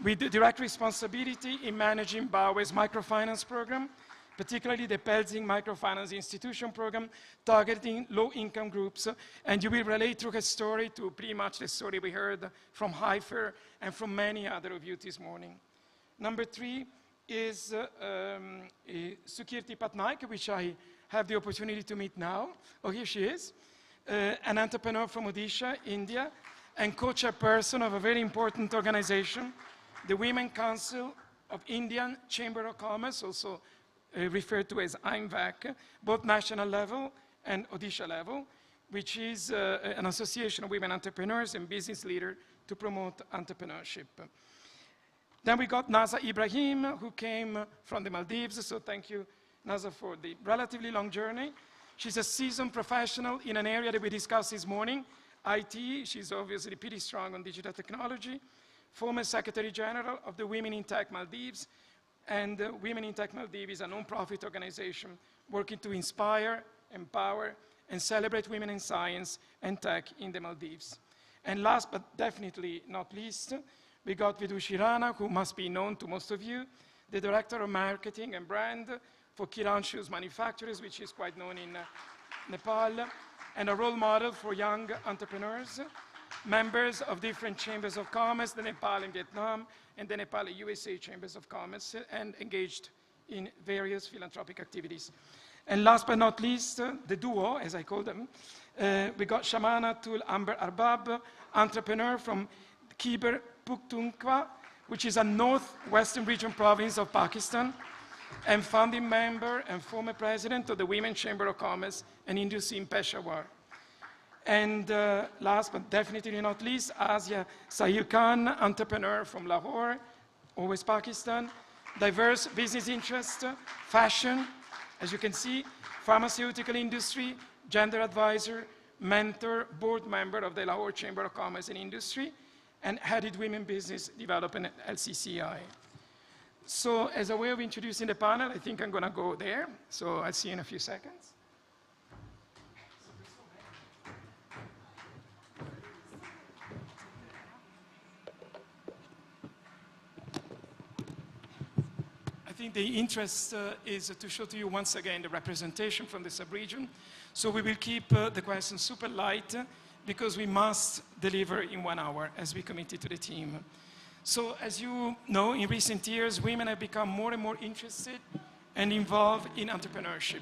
with direct responsibility in managing BAWE's microfinance program, particularly the Pelzing Microfinance Institution program, targeting low-income groups. And you will relate through her story to pretty much the story we heard from Haifer and from many other of you this morning. Number 3, is Sukirti Patnaik, which I have the opportunity to meet now. Oh, here she is. An entrepreneur from Odisha, India, and co-chairperson of a very important organization, the Women Council of Indian Chamber of Commerce, also referred to as IMVAC, both national level and Odisha level, which is an association of women entrepreneurs and business leaders to promote entrepreneurship. Then we got Naza Ibrahim, who came from the Maldives, so thank you, Naza, for the relatively long journey. She's a seasoned professional in an area that we discussed this morning, IT. She's obviously pretty strong on digital technology. Former Secretary General of the Women in Tech Maldives, and Women in Tech Maldives is a non-profit organization working to inspire, empower, and celebrate women in science and tech in the Maldives. And last but definitely not least, we got Vidushi Rana, who must be known to most of you, the Director of Marketing and Brand for Kiran Shoes Manufacturers, which is quite known in Nepal, and a role model for young entrepreneurs, members of different chambers of commerce, the Nepal and Vietnam, and the Nepal and USA chambers of commerce, and engaged in various philanthropic activities. And last but not least, the duo, as I call them, we got Shamana Tul Amber Arbab, entrepreneur from Khyber Pakhtunkhwa, which is a northwestern region province of Pakistan, and founding member and former president of the Women's Chamber of Commerce and Industry in Peshawar. And last but definitely not least, Asia Sahil Khan, entrepreneur from Lahore, always Pakistan, diverse business interests, fashion, as you can see, pharmaceutical industry, gender advisor, mentor, board member of the Lahore Chamber of Commerce and Industry, and headed Women Business Development at LCCI. So as a way of introducing the panel, I think I'm going to go there. So I'll see you in a few seconds. I think the interest is to show to you once again the representation from the sub-region. So we will keep the questions super light because we must deliver in 1 hour as we committed to the team. So as you know, in recent years, women have become more and more interested and involved in entrepreneurship.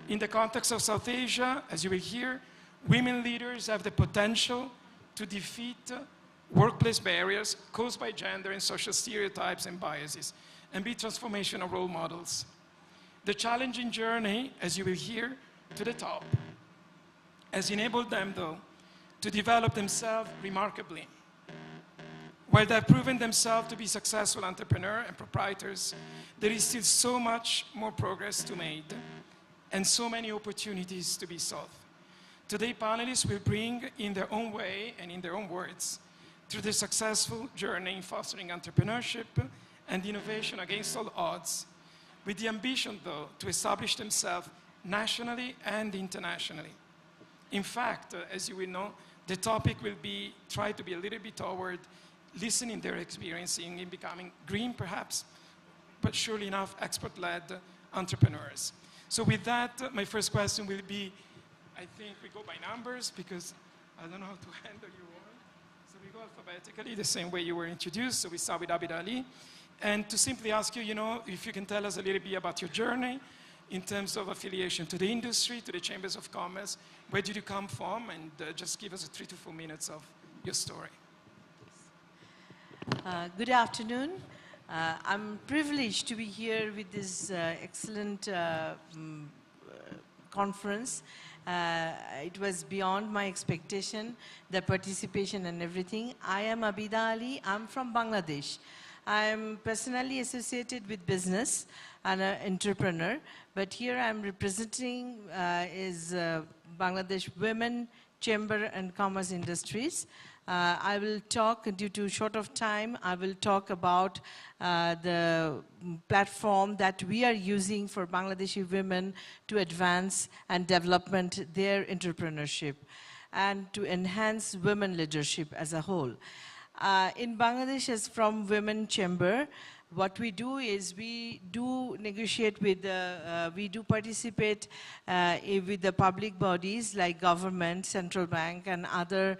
In the context of South Asia, as you will hear, women leaders have the potential to defeat workplace barriers caused by gender and social stereotypes and biases, and be transformational role models. The challenging journey, as you will hear, to the top, has enabled them, though, to develop themselves remarkably. While they have proven themselves to be successful entrepreneurs and proprietors, there is still so much more progress to be made and so many opportunities to be sought. Today, panelists will bring, in their own way and in their own words, through their successful journey in fostering entrepreneurship and innovation against all odds, with the ambition, though, to establish themselves nationally and internationally. In fact, as you will know, the topic will be try to be a little bit toward listening their experiencing in becoming green, perhaps, but surely enough expert-led entrepreneurs. So with that, my first question will be, I think we go by numbers because I don't know how to handle you all. So we go alphabetically, the same way you were introduced. So we start with Abid Ali. And to simply ask you, if you can tell us a little bit about your journey in terms of affiliation to the industry, to the chambers of commerce, where did you come from, and just give us 3 to 4 minutes of your story. Good afternoon. I'm privileged to be here with this excellent conference. It was beyond my expectation, the participation and everything. I am Abida Ali. I'm from Bangladesh. I'm personally associated with business and an entrepreneur, but here I'm representing is Bangladesh Women Chamber and Commerce Industries. I will talk, due to short of time, I will talk about the platform that we are using for Bangladeshi women to advance and development their entrepreneurship and to enhance women leadership as a whole. In Bangladesh, as from Women Chamber, what we do is we do negotiate with we do participate with the public bodies like government, central bank, and other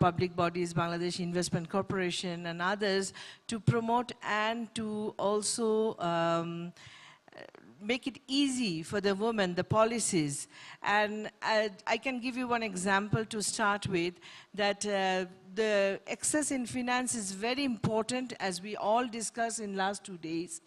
public bodies, Bangladesh Investment Corporation and others, to promote and to also make it easy for the women, the policies. And I can give you one example to start with, that the access in finance is very important, as we all discussed in last 2 days.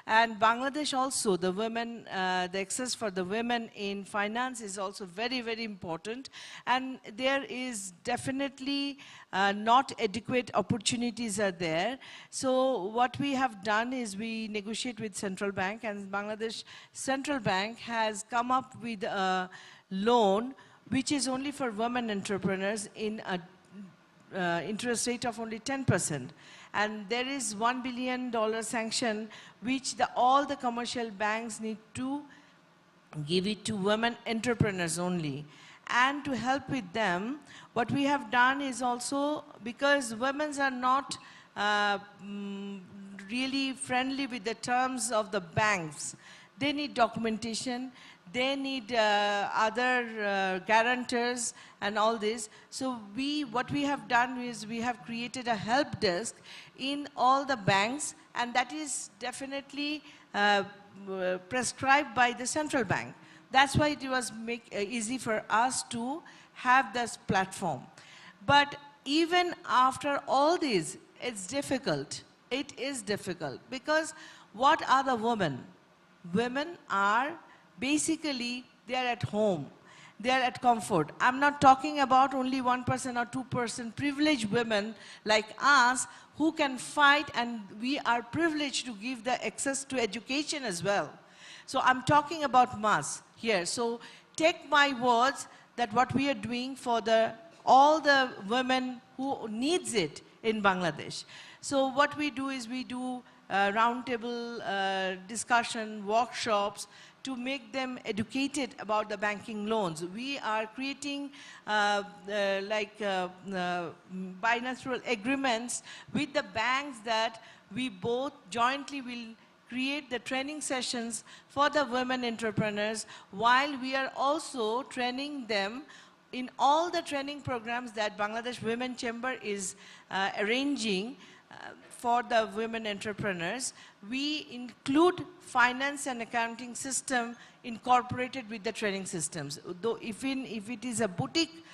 And Bangladesh also, the women, the access for the women in finance is also very, very important. And there is definitely not adequate opportunities are there. So what we have done is we negotiate with Central Bank, and Bangladesh Central Bank has come up with a loan which is only for women entrepreneurs in a interest rate of only 10%. And there is $1 billion sanction which all the commercial banks need to give it to women entrepreneurs only. And to help with them, what we have done is also, because women are not really friendly with the terms of the banks, they need documentation, they need other guarantors and all this. So what we have done is we have created a help desk in all the banks, and that is definitely prescribed by the central bank. That's why it was easy for us to have this platform. But even after all this, it's difficult. It is difficult, because what are the women? Women are basically, they are at home. They are at comfort. I'm not talking about only 1% or 2% privileged women like us who can fight, and we are privileged to give the access to education as well. So I'm talking about mass here. So take my words that what we are doing for all the women who needs it in Bangladesh. So what we do is we do roundtable discussion, workshops, to make them educated about the banking loans. We are creating bilateral agreements with the banks that we both jointly will create the training sessions for the women entrepreneurs, while we are also training them in all the training programs that Bangladesh Women Chamber is arranging for the women entrepreneurs. We include finance and accounting system incorporated with the training systems. Though if it is a boutique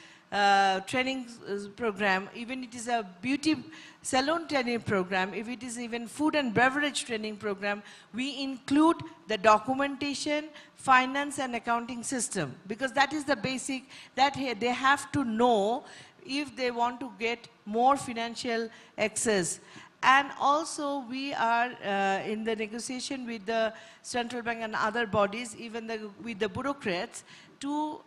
training program, even it is a beauty salon training program, if it is even food and beverage training program, we include the documentation, finance and accounting system, because that is the basic that they have to know if they want to get more financial access. And also we are in the negotiation with the central bank and other bodies, even with the bureaucrats, to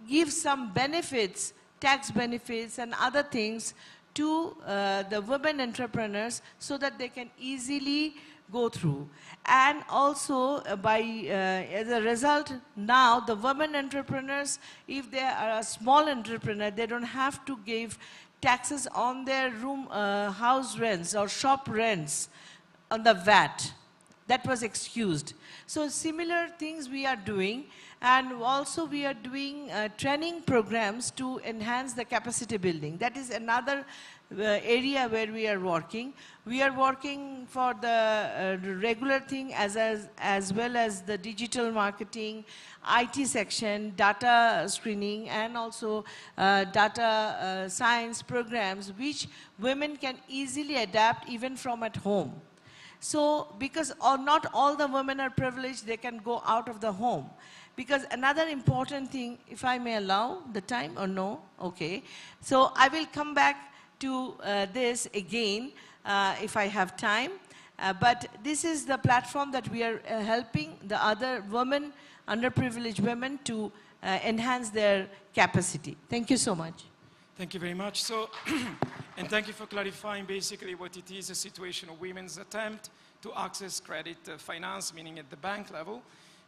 give some benefits, tax benefits and other things to the women entrepreneurs so that they can easily go through. And also as a result, now the women entrepreneurs, if they are a small entrepreneur, they don't have to give taxes on their house rents or shop rents on the VAT. That was excused. So similar things we are doing, and also we are doing training programs to enhance the capacity building. That is another area where we are working. We are working for the regular thing as well as the digital marketing, IT section, data screening, and also data science programs, which women can easily adapt even from at home. So, because not all the women are privileged, they can go out of the home. Because another important thing, if I may allow the time or no, okay. So I will come back to this again if I have time. But this is the platform that we are helping the other women, underprivileged women, to enhance their capacity. Thank you so much. Thank you very much. So, and thank you for clarifying basically what it is, a situation of women's attempt to access credit finance, meaning at the bank level,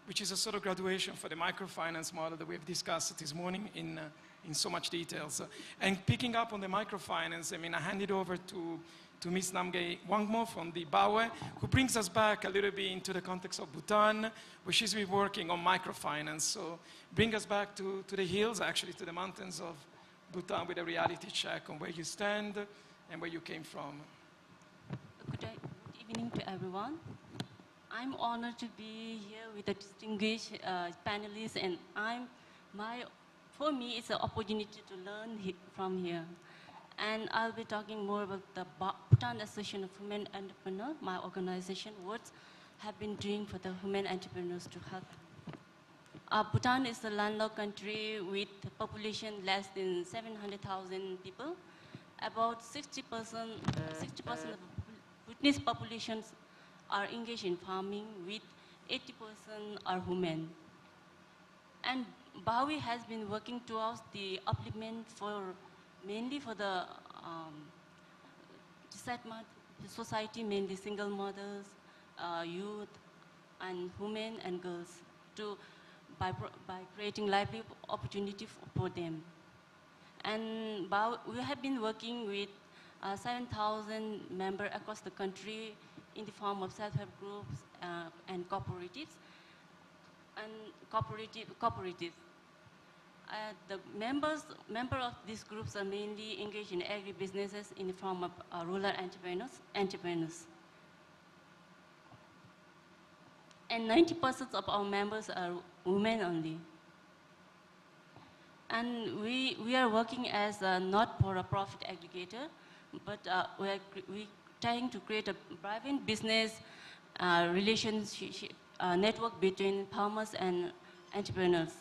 which is a sort of graduation for the microfinance model that we have discussed this morning in so much details. And picking up on the microfinance, I mean, I hand it over to to Ms. Namgay Wangmo from the Bawe, who brings us back a little bit into the context of Bhutan, where she's been working on microfinance. So bring us back to the hills, actually to the mountains of Bhutan, with a reality check on where you stand and where you came from. Good evening to everyone. I'm honored to be here with the distinguished panelists, and for me, it's an opportunity to learn from here. And I'll be talking more about the Bhutan Association of Women Entrepreneurs, my organization, what have been doing for the women entrepreneurs to help. Bhutan is a landlocked country with a population less than 700,000 people. About 60% of Bhutanese populations are engaged in farming, with 80% are women. And Bawe has been working towards the upliftment mainly for the society, mainly single mothers, youth, and women and girls, by creating lively opportunity for them. And we have been working with 7,000 members across the country in the form of self-help groups and cooperatives. The members of these groups are mainly engaged in agribusinesses in the form of rural entrepreneurs. And 90% of our members are women only. And we are working as a not-for-profit aggregator, but we're trying to create a private business relationship network between farmers and entrepreneurs.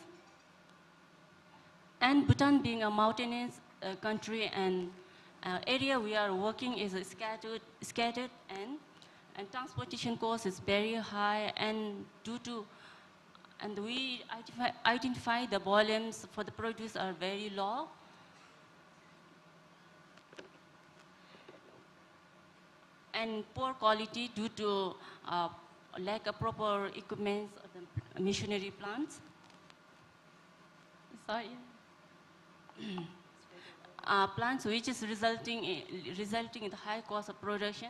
And Bhutan being a mountainous country and area we are working is scattered and transportation cost is very high, and we identify the volumes for the produce are very low. And poor quality due to lack of proper equipment of the machinery plants. Sorry. Plants which is resulting in the high cost of production,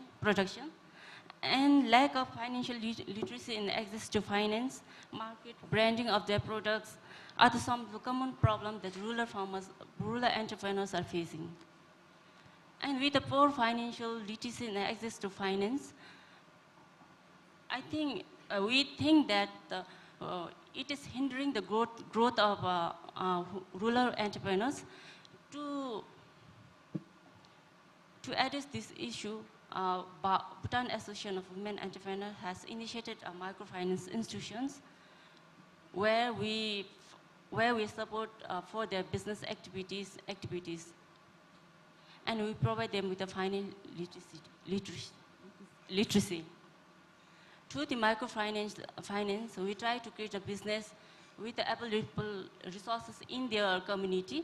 and lack of financial literacy and access to finance, market, branding of their products are some of the common problems that rural entrepreneurs are facing. And with the poor financial literacy and access to finance, we think that it is hindering the growth of rural entrepreneurs. To address this issue, Bhutan Association of Women Entrepreneurs has initiated a microfinance institutions where we support for their business activities, and we provide them with the financial literacy. Through the microfinance, we try to create a business with the available resources in their community,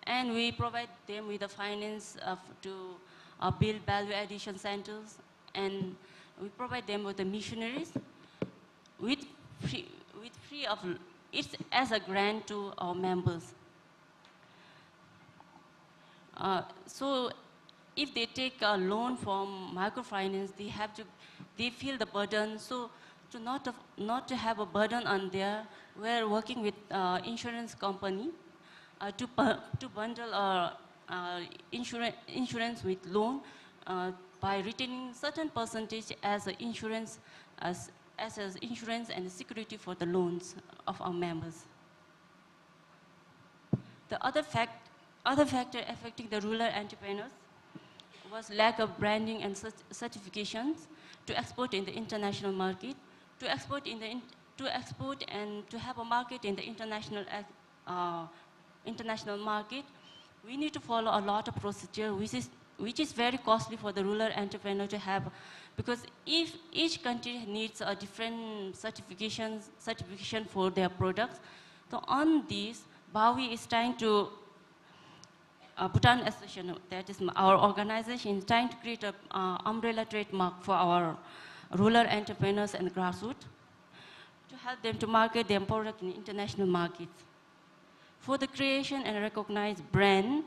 and we provide them with the finance to build value addition centers, and we provide them with the missionaries with free of it's as a grant to our members. So if they take a loan from microfinance, they feel the burden. So not to have a burden on there, we're working with insurance company to bundle insurance with loan by retaining certain percentage as an insurance as insurance and security for the loans of our members. The other factor affecting the rural entrepreneurs was lack of branding and certifications to export in the international market. To export and to have a market in the international market, we need to follow a lot of procedure, which is very costly for the rural entrepreneur to have, because if each country needs a different certification for their products. So on this, Bawe is trying to Bhutan Association, that is our organization, is trying to create an umbrella trademark for our rural entrepreneurs and grassroots to help them to market their product in international markets. For the creation and recognized brand,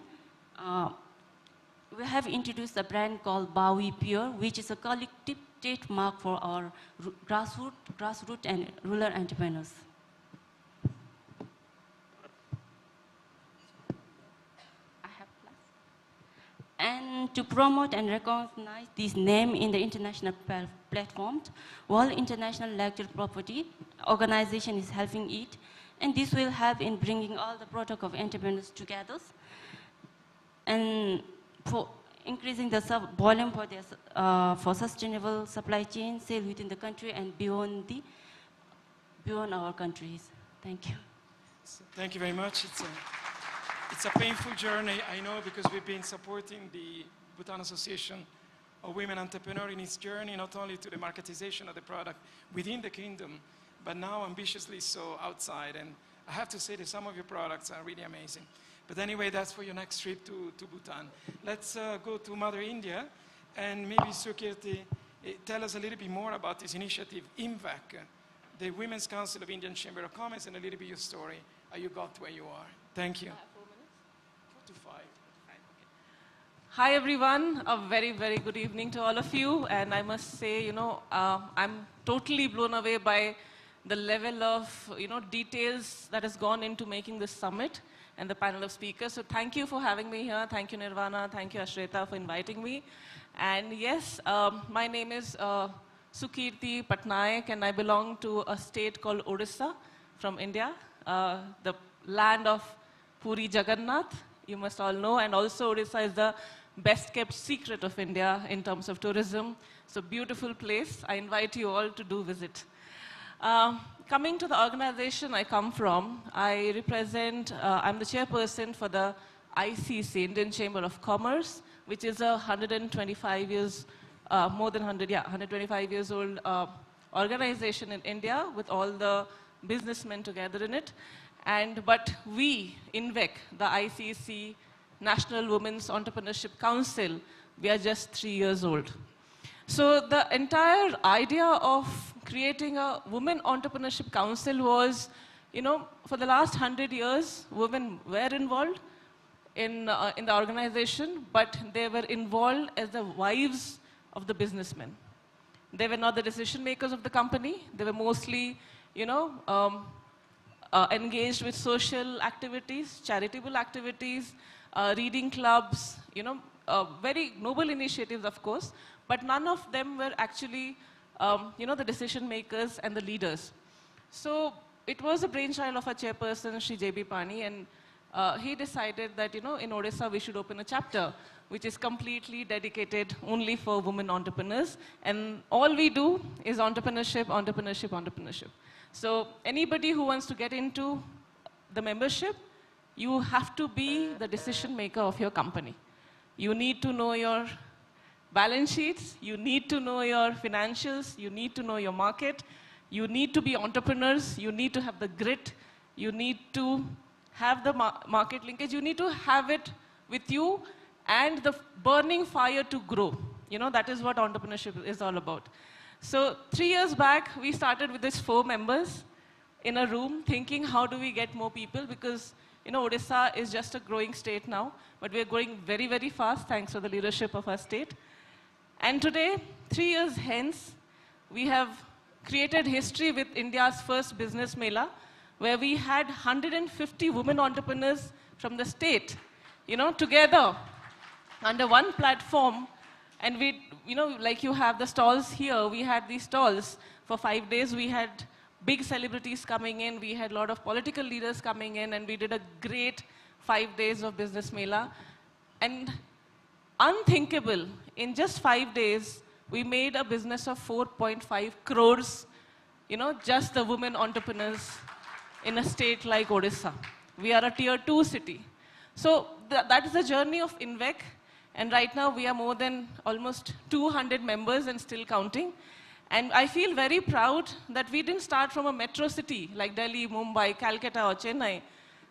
we have introduced a brand called Bowie Pure, which is a collective trademark for our grassroots and rural entrepreneurs. And to promote and recognize this name in the international platforms, World International Lecture Property Organization is helping it, and this will help in bringing all the protocol of entrepreneurs together and for increasing the volume for, for sustainable supply chain, sale within the country and beyond our countries. Thank you. So, thank you very much. It's a painful journey, I know, because we've been supporting the Bhutan Association of Women Entrepreneurs in its journey, not only to the marketization of the product within the kingdom, but now ambitiously so outside. And I have to say that some of your products are really amazing. But anyway, that's for your next trip to Bhutan. Let's go to Mother India, and maybe Sukirti, tell us a little bit more about this initiative, IMVAC, the Women's Council of Indian Chamber of Commerce, and a little bit your story, how you got where you are. Thank you. 4 to 5. Hi everyone, a very, very good evening to all of you. And I must say, I'm totally blown away by the level of, details that has gone into making this summit and the panel of speakers. So thank you for having me here. Thank you, Nirvana. Thank you, Ashrita, for inviting me. And yes, my name is Sukirti Patnaik, and I belong to a state called Odisha from India, the land of Puri Jagannath, you must all know. And also Odisha is the best kept secret of India in terms of tourism. It's a beautiful place. I invite you all to do visit. Coming to the organization I come from, I represent, I'm the chairperson for the ICC, Indian Chamber of Commerce, which is a 125 years, more than 125 years old organization in India with all the businessmen together in it. But we, INVEC, the ICC, National Women's Entrepreneurship Council, we are just 3 years old. So the entire idea of creating a Women Entrepreneurship Council was, for the last 100 years, women were involved in the organization, but they were involved as the wives of the businessmen. They were not the decision makers of the company. They were mostly, engaged with social activities, charitable activities, reading clubs, very noble initiatives, of course, but none of them were actually, the decision makers and the leaders. So it was a brainchild of our chairperson, Shri J.B. Pani, and he decided that, in Odisha we should open a chapter which is completely dedicated only for women entrepreneurs. And all we do is entrepreneurship, entrepreneurship, entrepreneurship. So anybody who wants to get into the membership, you have to be the decision maker of your company. You need to know your balance sheets, you need to know your financials, you need to know your market, you need to be entrepreneurs, you need to have the grit, you need to have the market linkage, you need to have it with you and the burning fire to grow. That is what entrepreneurship is all about. So 3 years back, we started with these 4 members in a room thinking, how do we get more people? Because, Odisha is just a growing state now, but we are growing very, very fast thanks to the leadership of our state. And today, 3 years hence, we have created history with India's first business mela, where we had 150 women entrepreneurs from the state, together under one platform. And we, like you have the stalls here, we had these stalls for 5 days. We had big celebrities coming in, we had a lot of political leaders coming in, and we did a great 5 days of business mela. And unthinkable, in just 5 days, we made a business of 4.5 crores, just the women entrepreneurs in a state like Odisha. We are a tier 2 city. So that is the journey of INVEC. And right now we are more than almost 200 members and still counting. And I feel very proud that we didn't start from a metro city like Delhi, Mumbai, Calcutta or Chennai.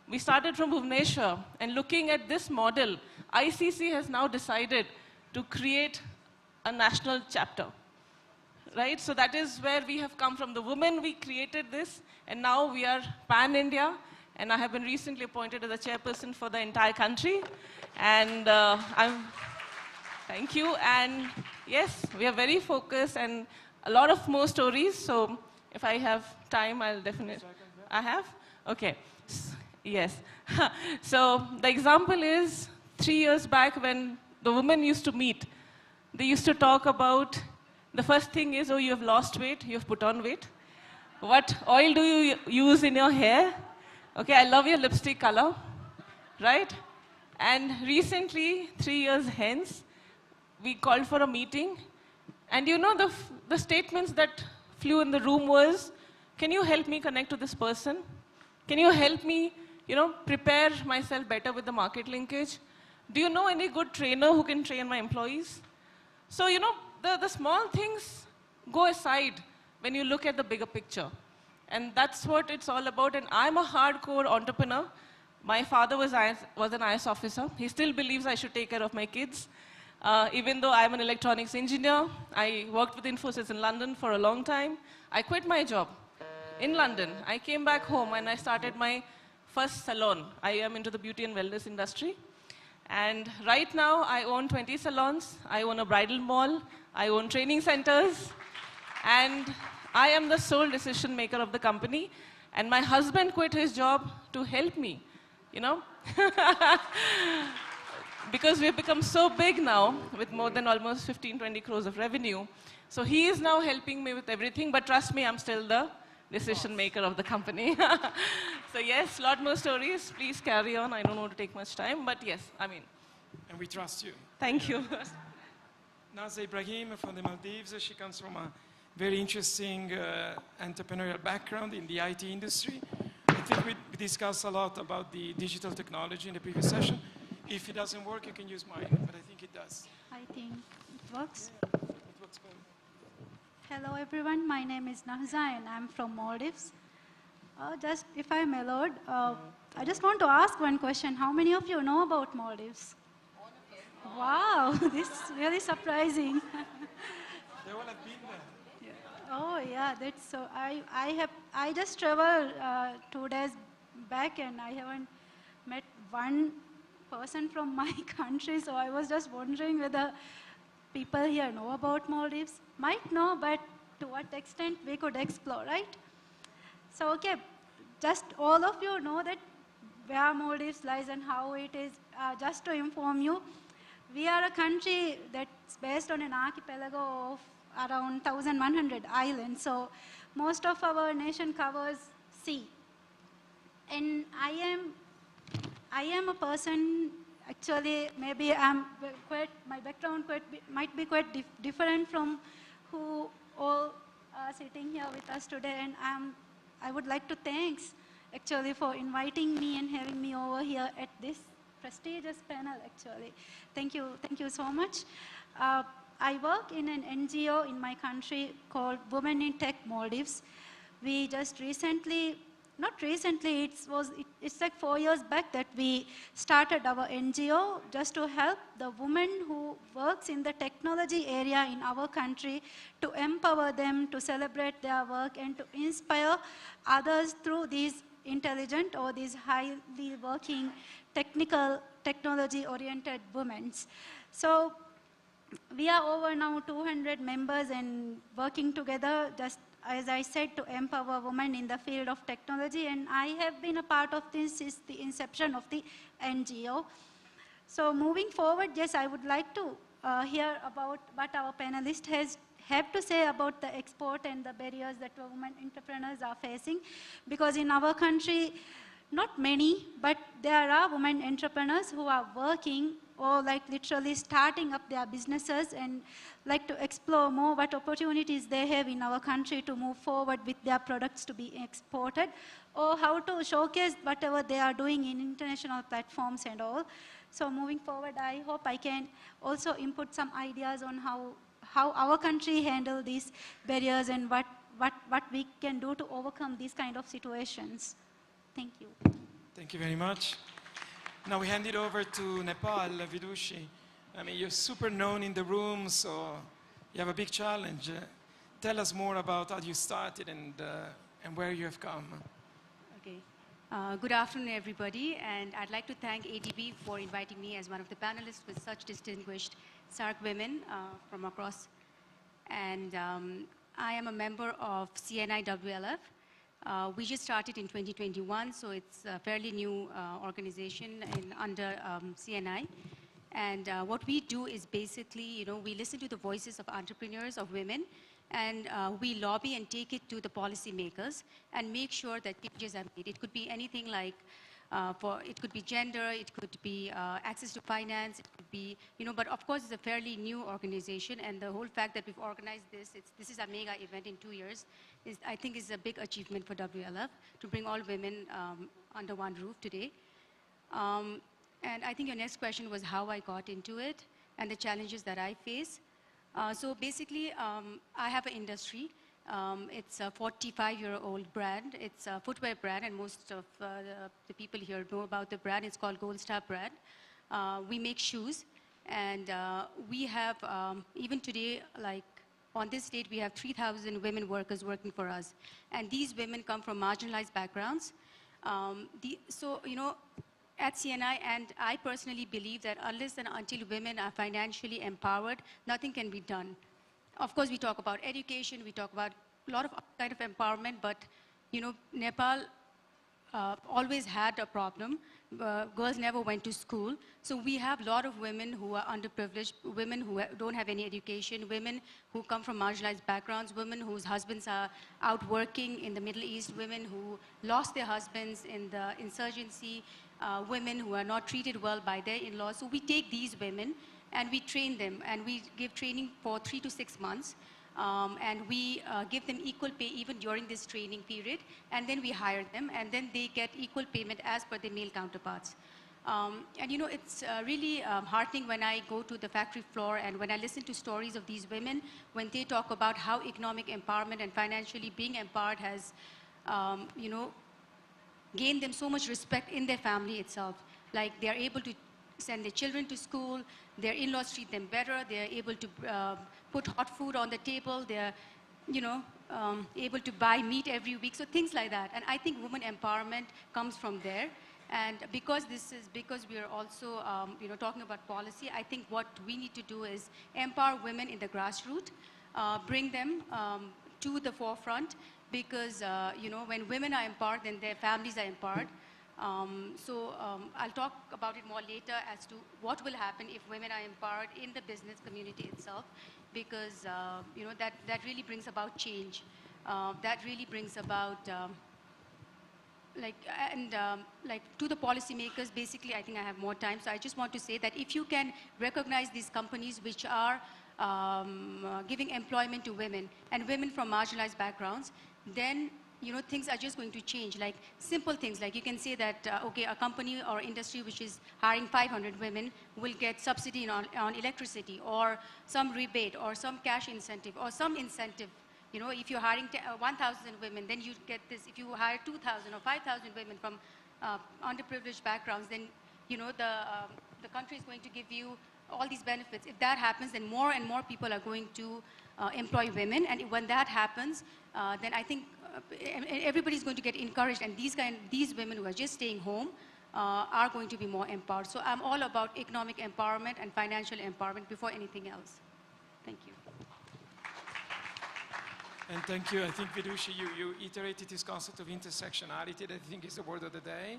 We started from Bhubaneswar, and looking at this model, ICC has now decided to create a national chapter, right? So that is where we have come from. The women, we created this, and now we are pan-India, and I have been recently appointed as the chairperson for the entire country. And Thank you. And yes, we are very focused and a lot of more stories. So if I have time, I'll definitely. I have? Okay. Yes. So the example is 3 years back when the women used to meet. They used to talk about, the first thing is, oh, you have lost weight, you have put on weight. What oil do you use in your hair? Okay, I love your lipstick color, right? And recently, 3 years hence, we called for a meeting. And you know, the statements that flew in the room was, can you help me connect to this person? Can you help me, prepare myself better with the market linkage? Do you know any good trainer who can train my employees? So, the small things go aside when you look at the bigger picture. And that's what it's all about. And I'm a hardcore entrepreneur. My father was an IS officer. He still believes I should take care of my kids. Even though I'm an electronics engineer, I worked with Infosys in London for a long time. I quit my job in London. I came back home and I started my first salon. I am into the beauty and wellness industry. And right now, I own 20 salons. I own a bridal mall. I own training centers. And I am the sole decision maker of the company. And my husband quit his job to help me, because we've become so big now with more than almost 15, 20 crores of revenue. So he is now helping me with everything. But trust me, I'm still the decision maker of the company. So yes, a lot more stories. Please carry on. I don't want to take much time, but yes, And we trust you. Thank you. Naza Ibrahim from the Maldives. She comes from a very interesting entrepreneurial background in the IT industry. I think we discussed a lot about the digital technology in the previous session. If it doesn't work, you can use mine, but I think it does. I think it works. It works well. Hello everyone, my name is Nahza and I'm from Maldives. Just if I'm allowed, I just want to ask one question. How many of you know about Maldives? Wow, this is really surprising. They all have been there. Oh yeah, that's so. I just traveled 2 days back and I haven't met one person from my country, so I was just wondering whether people here know about Maldives. Might know, but to what extent we could explore, right? So okay, just all of you know that where Maldives lies and how it is. Just to inform you, we are a country that's based on an archipelago of around 1,100 islands. So most of our nation covers sea. And I am a person, actually, maybe my background might be quite different from who all are sitting here with us today. And I would like to thank, actually, for inviting me and having me over here at this prestigious panel, actually. Thank you so much. I work in an NGO in my country called Women in Tech Maldives. We just recently, not recently, it's like 4 years back that we started our NGO just to help the women who works in the technology area in our country, to empower them, to celebrate their work and to inspire others through these intelligent or these highly working technology-oriented women. So we are over now 200 members and working together, just as I said, to empower women in the field of technology. And I have been a part of this since the inception of the NGO. So moving forward, yes, I would like to hear about what our panelists have to say about the export and the barriers that women entrepreneurs are facing. Because in our country, not many, but there are women entrepreneurs who are working or like literally starting up their businesses and like to explore more what opportunities they have in our country to move forward with their products to be exported, or how to showcase whatever they are doing in international platforms and all. So moving forward, I hope I can also input some ideas on how our country handle these barriers and what we can do to overcome these kind of situations. Thank you. Thank you very much. Now we hand it over to Nepal, Vidushi. I mean, you're super known in the room, so you have a big challenge. Tell us more about how you started and where you have come. Okay. Good afternoon, everybody, and I'd like to thank ADB for inviting me as one of the panelists with such distinguished SARC women from across. And I am a member of CNI WLF. We just started in 2021, so it's a fairly new organization under CNI. And what we do is basically, we listen to the voices of entrepreneurs, of women, and we lobby and take it to the policymakers and make sure that changes are made. It could be anything like, it could be gender, it could be access to finance, it could be, but of course it's a fairly new organization, and the whole fact that we've organized this is a mega event in 2 years, I think is a big achievement for WLF to bring all women under one roof today. And I think your next question was how I got into it and the challenges that I face. So basically, I have an industry. It's a 45-year-old brand. It's a footwear brand, and most of the people here know about the brand. It's called Gold Star brand. We make shoes, and we have, even today, like on this date, we have 3,000 women workers working for us. And these women come from marginalized backgrounds. At CNI, and I personally believe that unless and until women are financially empowered, nothing can be done. Of course, we talk about education, we talk about a lot of kind of empowerment, but Nepal always had a problem. Girls never went to school. So we have a lot of women who are underprivileged, women who don't have any education, women who come from marginalized backgrounds, women whose husbands are out working in the Middle East, women who lost their husbands in the insurgency, women who are not treated well by their in-laws. So we take these women and we train them, and we give training for 3 to 6 months. And we give them equal pay even during this training period, and then we hire them, and then they get equal payment as per their male counterparts. It's really heartening when I go to the factory floor and when I listen to stories of these women, when they talk about how economic empowerment and financially being empowered has, gained them so much respect in their family itself. Like they're able to send their children to school, their in-laws treat them better, they're able to put hot food on the table, they're able to buy meat every week, so things like that. And I think women empowerment comes from there. And because we are also talking about policy, I think what we need to do is empower women in the grassroots, bring them to the forefront, because when women are empowered, then their families are empowered. I'll talk about it more later as to what will happen if women are empowered in the business community itself, because that really brings about change. That really brings about to the policymakers. Basically, I think I have more time, so I just want to say that if you can recognize these companies which are giving employment to women and women from marginalized backgrounds, then things are just going to change. Like simple things, like you can say that, okay, a company or industry which is hiring 500 women will get subsidy on electricity, or some rebate, or some cash incentive, or some incentive. If you're hiring 1,000 women, then you get this. If you hire 2,000 or 5,000 women from underprivileged backgrounds, then the country is going to give you all these benefits. If that happens, then more and more people are going to employ women, and when that happens, then I think everybody's going to get encouraged, and these women who are just staying home are going to be more empowered. So I'm all about economic empowerment and financial empowerment before anything else. Thank you. And thank you. I think, Vidushi, you iterated this concept of intersectionality that I think is the word of the day.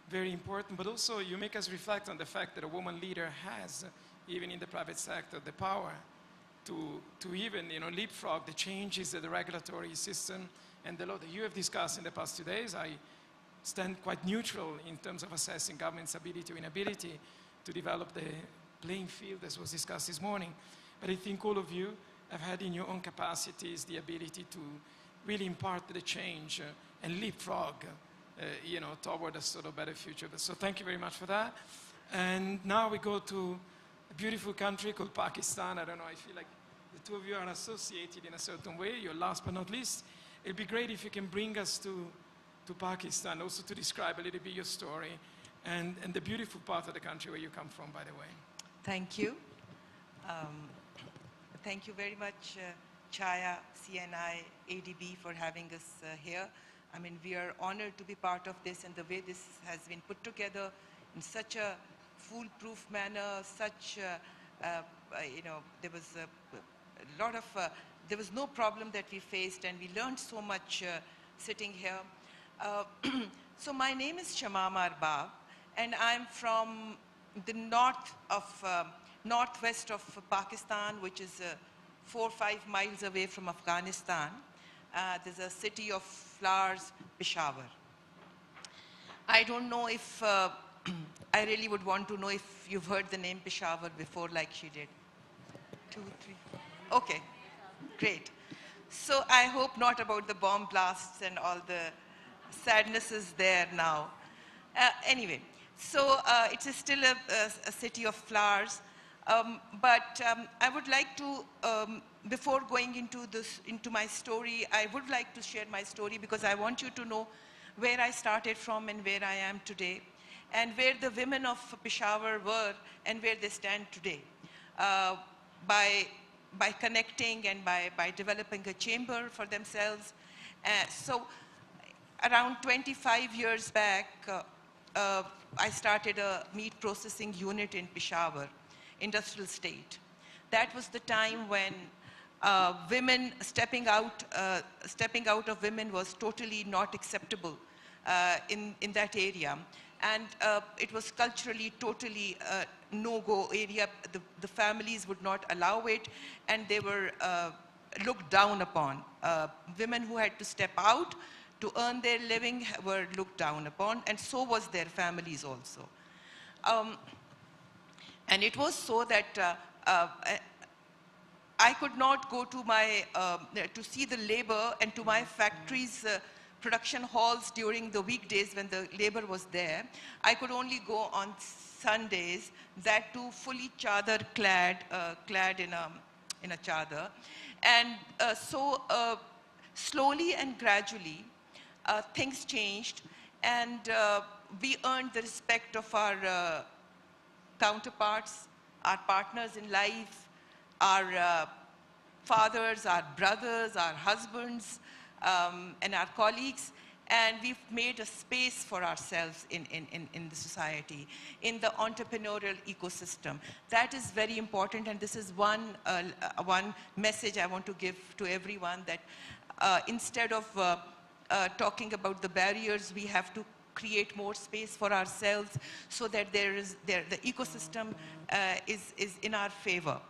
Very important, but also you make us reflect on the fact that a woman leader has, even in the private sector, the power to even leapfrog the changes of the regulatory system and the law that you have discussed in the past 2 days. I stand quite neutral in terms of assessing government's ability or inability to develop the playing field as was discussed this morning. But I think all of you have had in your own capacities the ability to really impart the change and leapfrog toward a sort of better future. So thank you very much for that. And now we go to a beautiful country called Pakistan. I don't know, I feel like the two of you are associated in a certain way. You're last but not least. It'd be great if you can bring us to Pakistan, also to describe a little bit your story and the beautiful part of the country where you come from, by the way. Thank you. Thank you very much, Chaya, CNI, ADB, for having us here. I mean, we are honored to be part of this, and the way this has been put together in such a foolproof manner, such, you know, there was a lot of, there was no problem that we faced, and we learned so much sitting here. So my name is Shamama Arbab, and I'm from the northwest of Pakistan, which is 4 or 5 miles away from Afghanistan. There's a city of flowers, Peshawar. I don't know if, I really would want to know if you've heard the name Peshawar before like she did. 2, 3, 4. Okay, great. So I hope not about the bomb blasts and all the sadnesses there now. Anyway, so it's still a city of flowers. But I would like to, before going into my story, I would like to share my story because I want you to know where I started from and where I am today, and where the women of Peshawar were and where they stand today. By connecting and by developing a chamber for themselves. So around 25 years back, I started a meat processing unit in Peshawar, industrial state. That was the time when women stepping out of women was totally not acceptable in that area. And it was culturally totally no-go area. The families would not allow it, and they were looked down upon. Women who had to step out to earn their living were looked down upon, and so was their families also. And it was so that I could not go to my, to see the labor and to my factories, production halls during the weekdays when the labor was there. I could only go on Sundays, that too fully chadar clad in a chadar. And so slowly and gradually, things changed, and we earned the respect of our counterparts, our partners in life, our fathers, our brothers, our husbands, and our colleagues. And we've made a space for ourselves in the society, in the entrepreneurial ecosystem. That is very important, and this is one message I want to give to everyone, that instead of talking about the barriers, we have to create more space for ourselves so that the ecosystem is in our favor.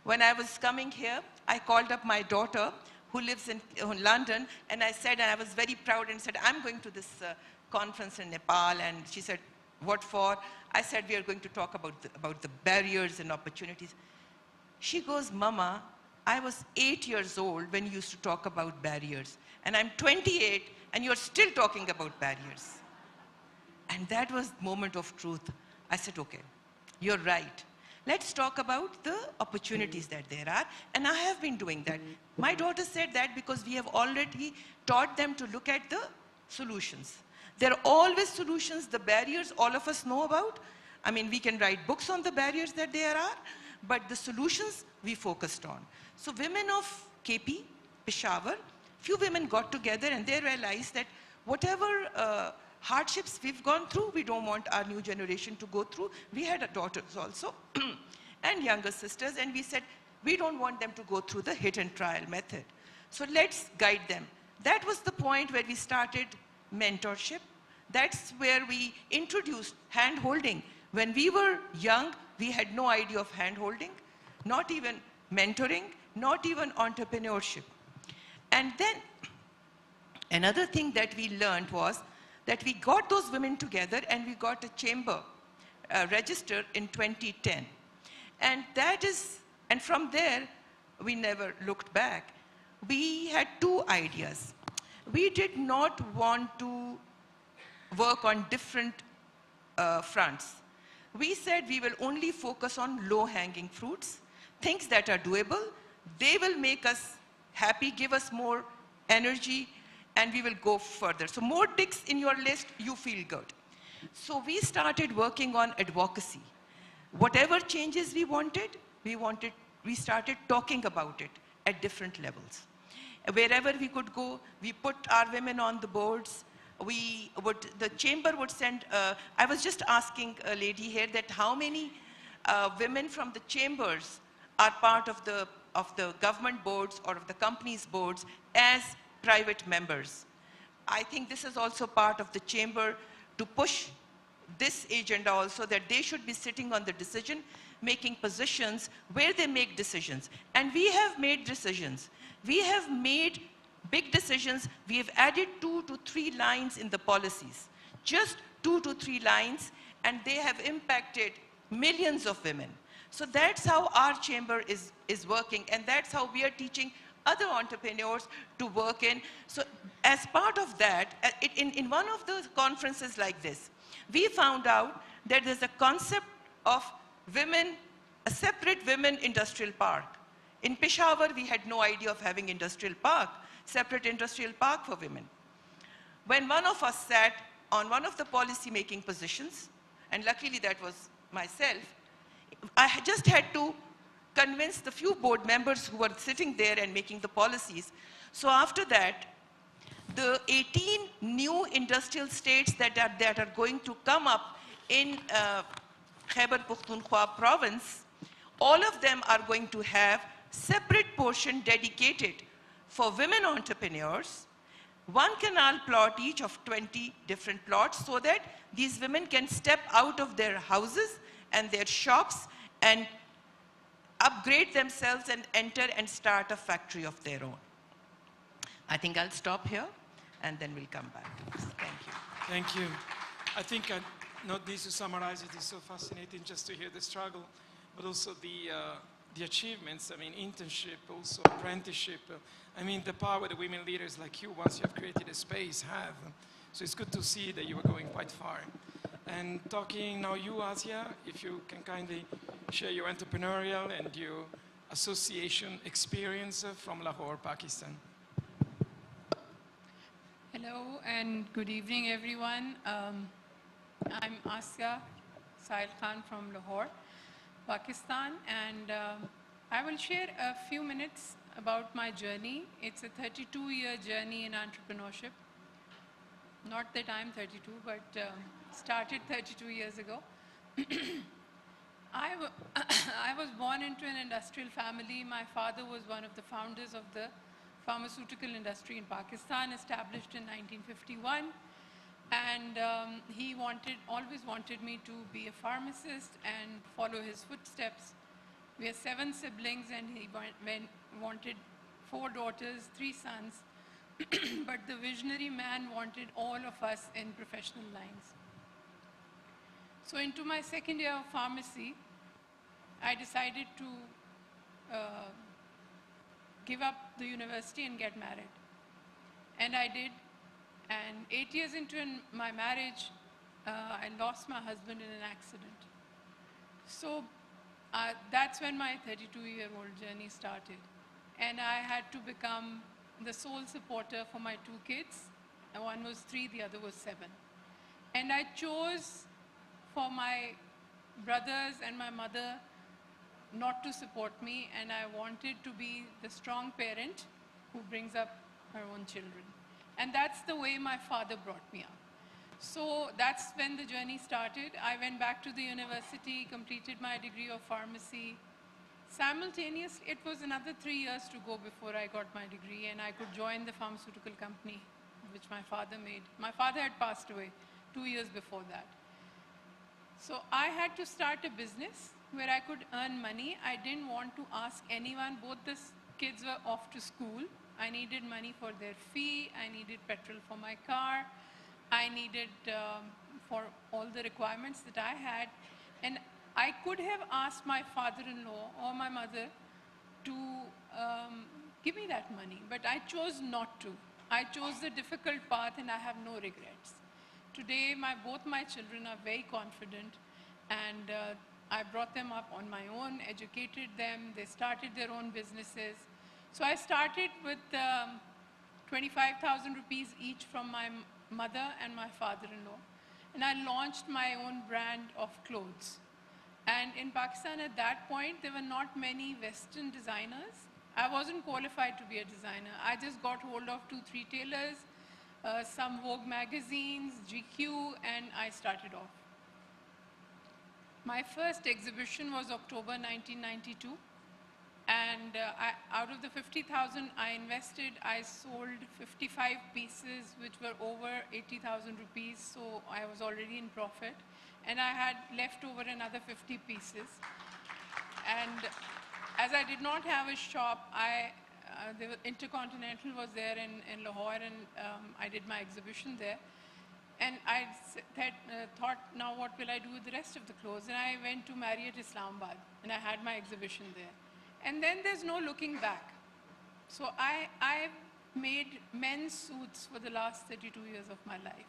When I was coming here, I called up my daughter, who lives in London, and I said, and I was very proud and said, I'm going to this conference in Nepal, and she said, what for? I said, we are going to talk about the barriers and opportunities. She goes, Mama, I was 8 years old when you used to talk about barriers, and I'm 28, and you're still talking about barriers. And that was the moment of truth. I said, okay, you're right. Let's talk about the opportunities that there are. And I have been doing that. My daughter said that because we have already taught them to look at the solutions. There are always solutions. The barriers all of us know about. I mean, we can write books on the barriers that there are, but the solutions we focused on. So women of KP, Peshawar, few women got together and they realized that whatever hardships we've gone through, we don't want our new generation to go through. We had daughters also and younger sisters, and we said, we don't want them to go through the hit and trial method. So let's guide them. That was the point where we started mentorship. That's where we introduced hand-holding. When we were young, we had no idea of hand-holding, not even mentoring, not even entrepreneurship. And then another thing that we learned was that we got those women together and we got a chamber registered in 2010. And that is, and from there, we never looked back. We had two ideas. We did not want to work on different fronts. We said we will only focus on low-hanging fruits, things that are doable. They will make us happy, give us more energy, and we will go further. So more ticks in your list, you feel good. So we started working on advocacy. Whatever changes we wanted, we started talking about it at different levels. Wherever we could go, we put our women on the boards. The chamber would send, I was just asking a lady here that how many women from the chambers are part of the government boards or of the company's boards as private members. I think this is also part of the chamber to push this agenda also, that they should be sitting on the decision-making positions where they make decisions. And we have made decisions. We have made big decisions. We have added 2 to 3 lines in the policies, just 2 to 3 lines, and they have impacted millions of women. So that's how our chamber is working, and that's how we are teaching other entrepreneurs to work in. So as part of that, in one of those conferences like this, we found out that there's a concept of women, a separate women industrial park. In Peshawar, we had no idea of having industrial park, separate industrial park for women. When one of us sat on one of the policy-making positions, and luckily that was myself, I just had to convince the few board members who were sitting there and making the policies. So after that, the 18 new industrial states that are going to come up in Khyber Pakhtunkhwa province, all of them are going to have separate portion dedicated for women entrepreneurs, 1 canal plot each of 20 different plots, so that these women can step out of their houses and their shops and upgrade themselves and enter and start a factory of their own. I think I'll stop here and then we'll come back. Thank you. Thank you. I think I not need to summarize. It is so fascinating just to hear the struggle, but also the achievements. I mean, internship, also apprenticeship. I mean, the power that women leaders like you, once you have created a space, have. So it's good to see that you are going quite far. And talking now, you, Asia, if you can kindly share your entrepreneurial and your association experience from Lahore, Pakistan. Hello and good evening, everyone. I'm Asya Sahil Khan from Lahore, Pakistan, and I will share a few minutes about my journey. It's a 32-year journey in entrepreneurship. Not that I'm 32, but started 32 years ago. I was born into an industrial family. My father was one of the founders of the pharmaceutical industry in Pakistan, established in 1951. And he always wanted me to be a pharmacist and follow his footsteps. We are 7 siblings, and he wanted 4 daughters, 3 sons. But the visionary man wanted all of us in professional lines. So into my second year of pharmacy, I decided to give up the university and get married. And I did. And 8 years into my marriage, I lost my husband in an accident. So that's when my 32-year-old journey started. And I had to become the sole supporter for my 2 kids. One was 3, the other was 7. And I chose for my brothers and my mother not to support me, and I wanted to be the strong parent who brings up her own children. And that's the way my father brought me up. So that's when the journey started. I went back to the university, completed my degree of pharmacy. Simultaneously, it was another 3 years to go before I got my degree, and I could join the pharmaceutical company which my father made. My father had passed away 2 years before that. So I had to start a business where I could earn money. I didn't want to ask anyone. Both the kids were off to school. I needed money for their fee. I needed petrol for my car. I needed for all the requirements that I had. And I could have asked my father-in-law or my mother to give me that money, but I chose not to. I chose the difficult path, and I have no regrets. Today, both my children are very confident, and I brought them up on my own, educated them. They started their own businesses. So I started with 25,000 rupees each from my mother and my father-in-law. And I launched my own brand of clothes. And in Pakistan at that point, there were not many Western designers. I wasn't qualified to be a designer. I just got hold of 2-3 tailors, some Vogue magazines, GQ, and I started off. My first exhibition was October 1992. And out of the 50,000 I invested, I sold 55 pieces, which were over 80,000 rupees. So I was already in profit. And I had left over another 50 pieces. And as I did not have a shop, the Intercontinental was there in Lahore, and I did my exhibition there. And I thought, now what will I do with the rest of the clothes? And I went to Marriott Islamabad, and I had my exhibition there. And then there's no looking back. So I made men's suits for the last 32 years of my life.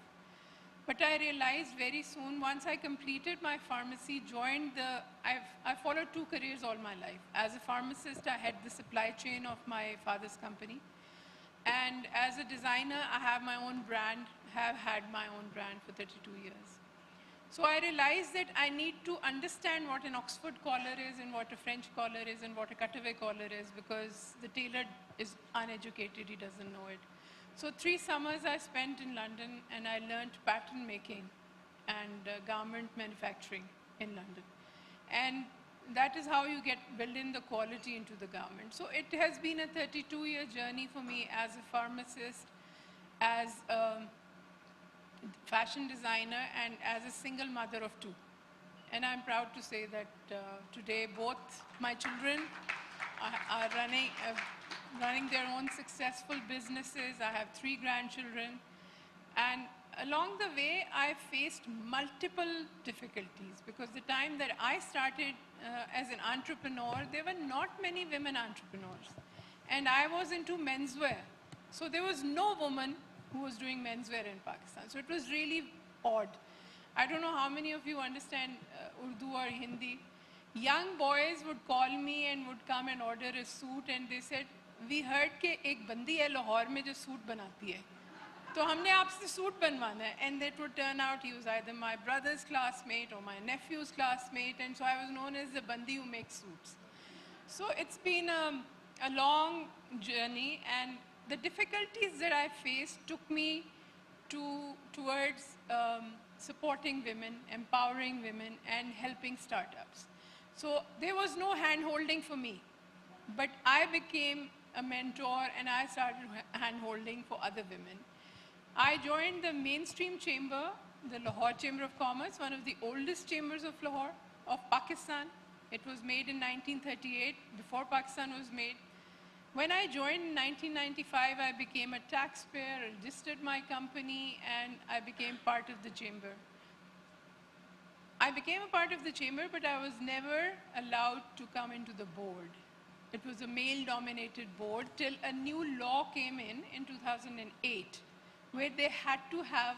But I realized very soon, once I completed my pharmacy, I followed 2 careers all my life. As a pharmacist, I had the supply chain of my father's company. And as a designer, I have my own brand, have had my own brand for 32 years. So I realized that I need to understand what an Oxford collar is and what a French collar is and what a cutaway collar is, because the tailor is uneducated, he doesn't know it. So 3 summers I spent in London, and I learned pattern making and garment manufacturing in London. And that is how you build in the quality into the garment. So it has been a 32-year journey for me as a pharmacist, as a fashion designer, and as a single mother of 2. And I'm proud to say that today both my children are running their own successful businesses. I have 3 grandchildren. And along the way, I faced multiple difficulties, because the time that I started as an entrepreneur, there were not many women entrepreneurs. And I was into menswear. So there was no woman who was doing menswear in Pakistan. So it was really odd. I don't know how many of you understand Urdu or Hindi. Young boys would call me and would come and order a suit, and they said, we heard कि एक बंदी है लाहौर में जो suit बनाती है, तो हमने आपसे सूट बनवाना है. And it would turn out he was either my brother's classmate or my nephew's classmate, and so I was known as the bandi who makes suits. So it's been a long journey, and the difficulties that I faced took me towards supporting women, empowering women, and helping startups. So there was no hand-holding for me, but I became a mentor, and I started hand-holding for other women. I joined the mainstream chamber, the Lahore Chamber of Commerce, one of the oldest chambers of Lahore, of Pakistan. It was made in 1938, before Pakistan was made. When I joined in 1995, I became a taxpayer, registered my company, and I became part of the chamber. I became a part of the chamber, but I was never allowed to come into the board. It was a male-dominated board till a new law came in 2008, where they had to have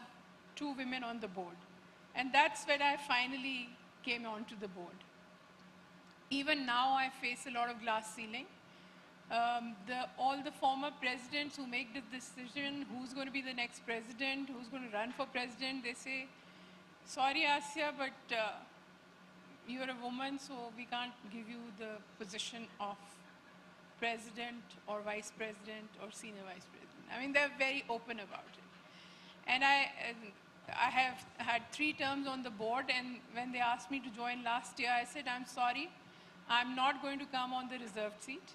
2 women on the board. And that's when I finally came onto the board. Even now, I face a lot of glass ceiling. All the former presidents who make the decision who's going to be the next president, who's going to run for president, they say, sorry, Asya, but you're a woman, so we can't give you the position of president or vice president or senior vice president. I mean, they're very open about it. And I have had 3 terms on the board, and when they asked me to join last year, I said, I'm sorry, I'm not going to come on the reserved seat.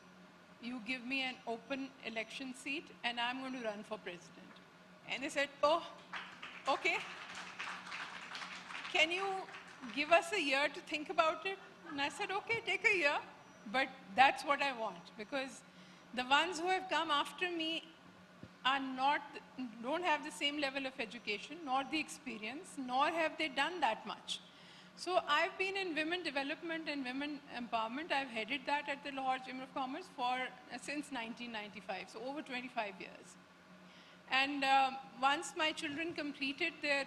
You give me an open election seat, and I'm going to run for president. And they said, oh, okay. Can you give us a year to think about it? And I said, okay, take a year. But that's what I want, because the ones who have come after me don't have the same level of education, nor the experience, nor have they done that much. So I've been in women development and women empowerment. I've headed that at the Lahore Chamber of Commerce since 1995, so over 25 years. And once my children completed their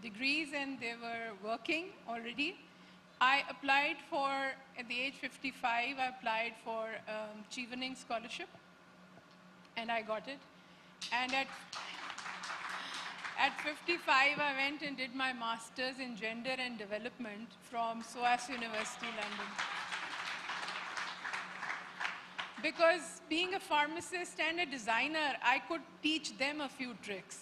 degrees and they were working already, I applied for, at the age 55, I applied for Chevening Scholarship, and I got it. And at 55, I went and did my master's in gender and development from SOAS University, London. because being a pharmacist and a designer, I could teach them a few tricks.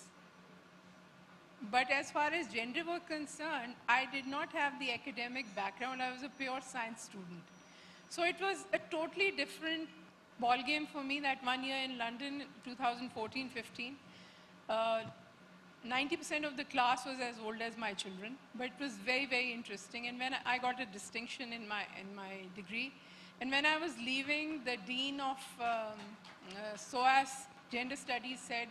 But as far as gender were concerned, I did not have the academic background. I was a pure science student. So it was a totally different ballgame for me that 1 year in London, 2014-15. 90% of the class was as old as my children, but it was very, very interesting. And when I got a distinction in my degree, and when I was leaving, the dean of SOAS Gender Studies said,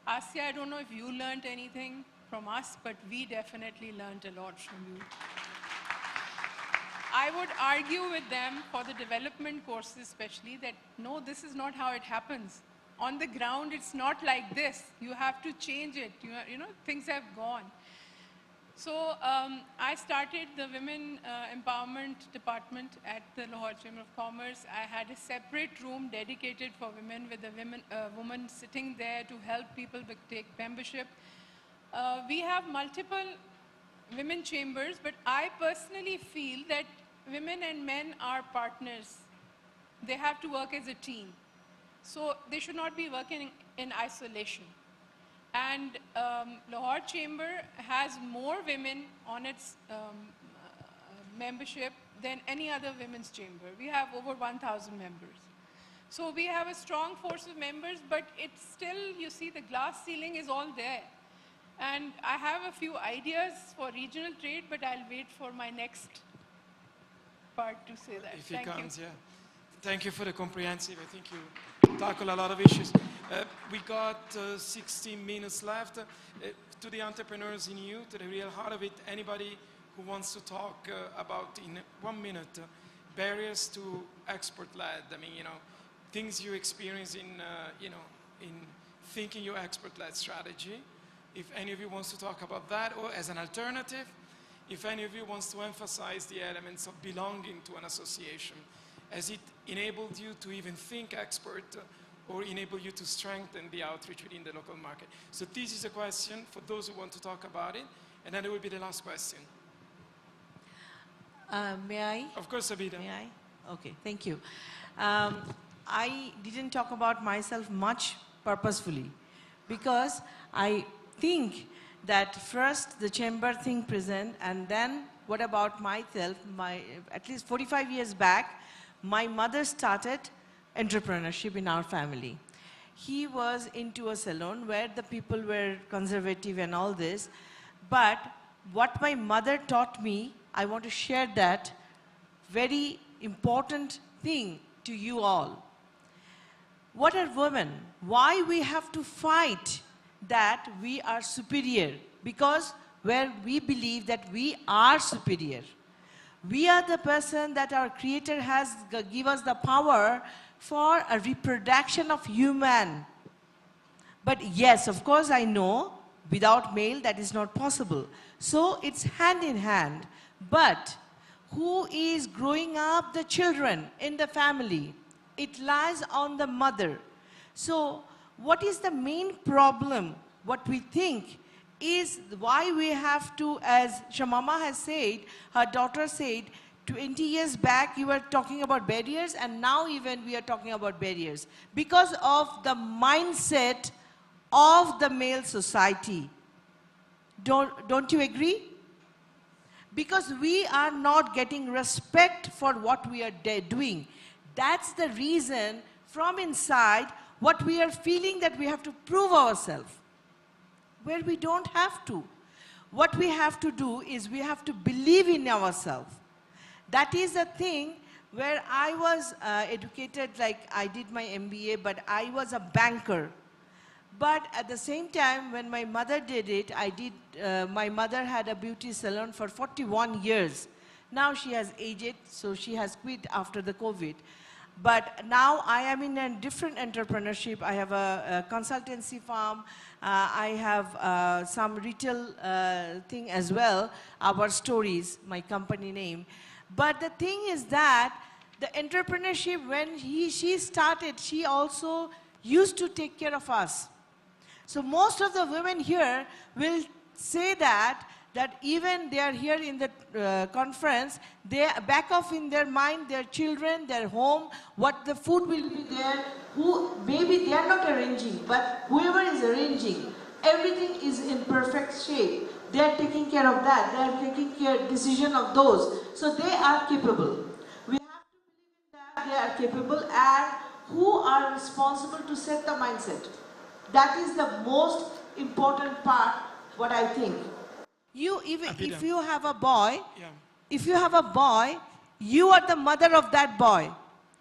Asya, I don't know if you learned anything from us, but we definitely learned a lot from you. I would argue with them for the development courses especially that, no, this is not how it happens. On the ground, it's not like this. You have to change it. You know, things have gone. So I started the Women Empowerment Department at the Lahore Chamber of Commerce. I had a separate room dedicated for women with a woman sitting there to help people take membership. We have multiple women chambers, but I personally feel that women and men are partners. They have to work as a team. So they should not be working in isolation. And Lahore Chamber has more women on its membership than any other women's chamber. We have over 1,000 members. So we have a strong force of members, but it's still, you see, the glass ceiling is all there. And I have a few ideas for regional trade, but I'll wait for my next part to say that. If he Thank comes, you. yeah. Thank you for the comprehensive. I think you tackle a lot of issues. We got 16 minutes left. To the entrepreneurs in you, to the real heart of it, anybody who wants to talk about, in 1 minute, barriers to export-led. I mean, you know, things you experience in, you know, in thinking your export-led strategy. If any of you wants to talk about that, or as an alternative, if any of you wants to emphasize the elements of belonging to an association, as it enabled you to even think export, or enable you to strengthen the outreach within the local market. So this is a question for those who want to talk about it, and then it will be the last question. May I? Of course, Abida. May I? Okay, thank you. I didn't talk about myself much purposefully, because I think that first the chamber thing present, and then what about myself? At least 45 years back, my mother started entrepreneurship in our family. He was into a salon where the people were conservative and all this, but what my mother taught me, I want to share that very important thing to you all. What are women? Why we have to fight that we are superior? Because where we believe that we are superior. We are the person that our Creator has give us the power for a reproduction of human. But yes, of course I know, without male that is not possible. So it's hand in hand. But who is growing up the children in the family? It lies on the mother. So what is the main problem? What we think is why we have to, as Shamama has said, her daughter said, 20 years back you were talking about barriers, and now even we are talking about barriers. Because of the mindset of the male society. Don't you agree? Because we are not getting respect for what we are doing. That's the reason from inside what we are feeling that we have to prove ourselves. Where we don't have to. What we have to do is we have to believe in ourselves. That is the thing where I was educated, like I did my MBA, but I was a banker. But at the same time, when my mother did it, my mother had a beauty salon for 41 years. Now she has aged, so she has quit after the COVID. But now I am in a different entrepreneurship. I have a consultancy firm. I have some retail thing as well, Our Stories, my company name. But the thing is that the entrepreneurship, when she started, she also used to take care of us. So most of the women here will say that that even they are here in the conference, they back off in their mind their children, their home, what the food will be there, who maybe they are not arranging, but whoever is arranging, everything is in perfect shape. They are taking care of that. They are taking care decision of those. So they are capable. We have to believe in that they are capable, and who are responsible to set the mindset. That is the most important part, what I think. You, even if you have a boy, if you have a boy, you are the mother of that boy.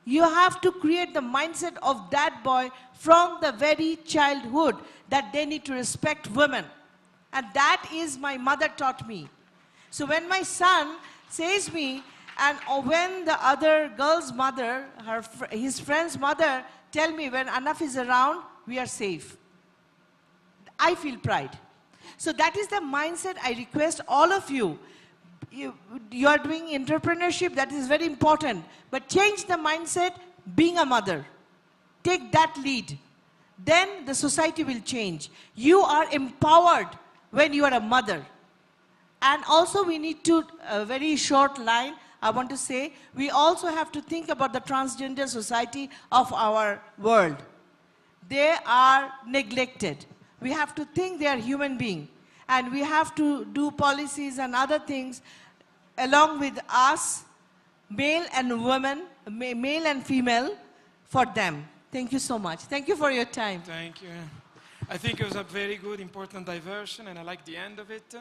You have to create the mindset of that boy from the very childhood that they need to respect women. And that is my mother taught me. So when my son says me, and when the other girl's mother, his friend's mother, tell me when Anaf is around, we are safe. I feel pride. So that is the mindset I request all of you. You are doing entrepreneurship, that is very important. But change the mindset, being a mother. Take that lead. Then the society will change. You are empowered when you are a mother. And also we need to, a very short line, I want to say, we also have to think about the transgender society of our world. They are neglected. We have to think they are human beings. And we have to do policies and other things along with us, male and women, male and female, for them. Thank you so much. Thank you for your time. Thank you. I think it was a very good, important diversion, and I like the end of it.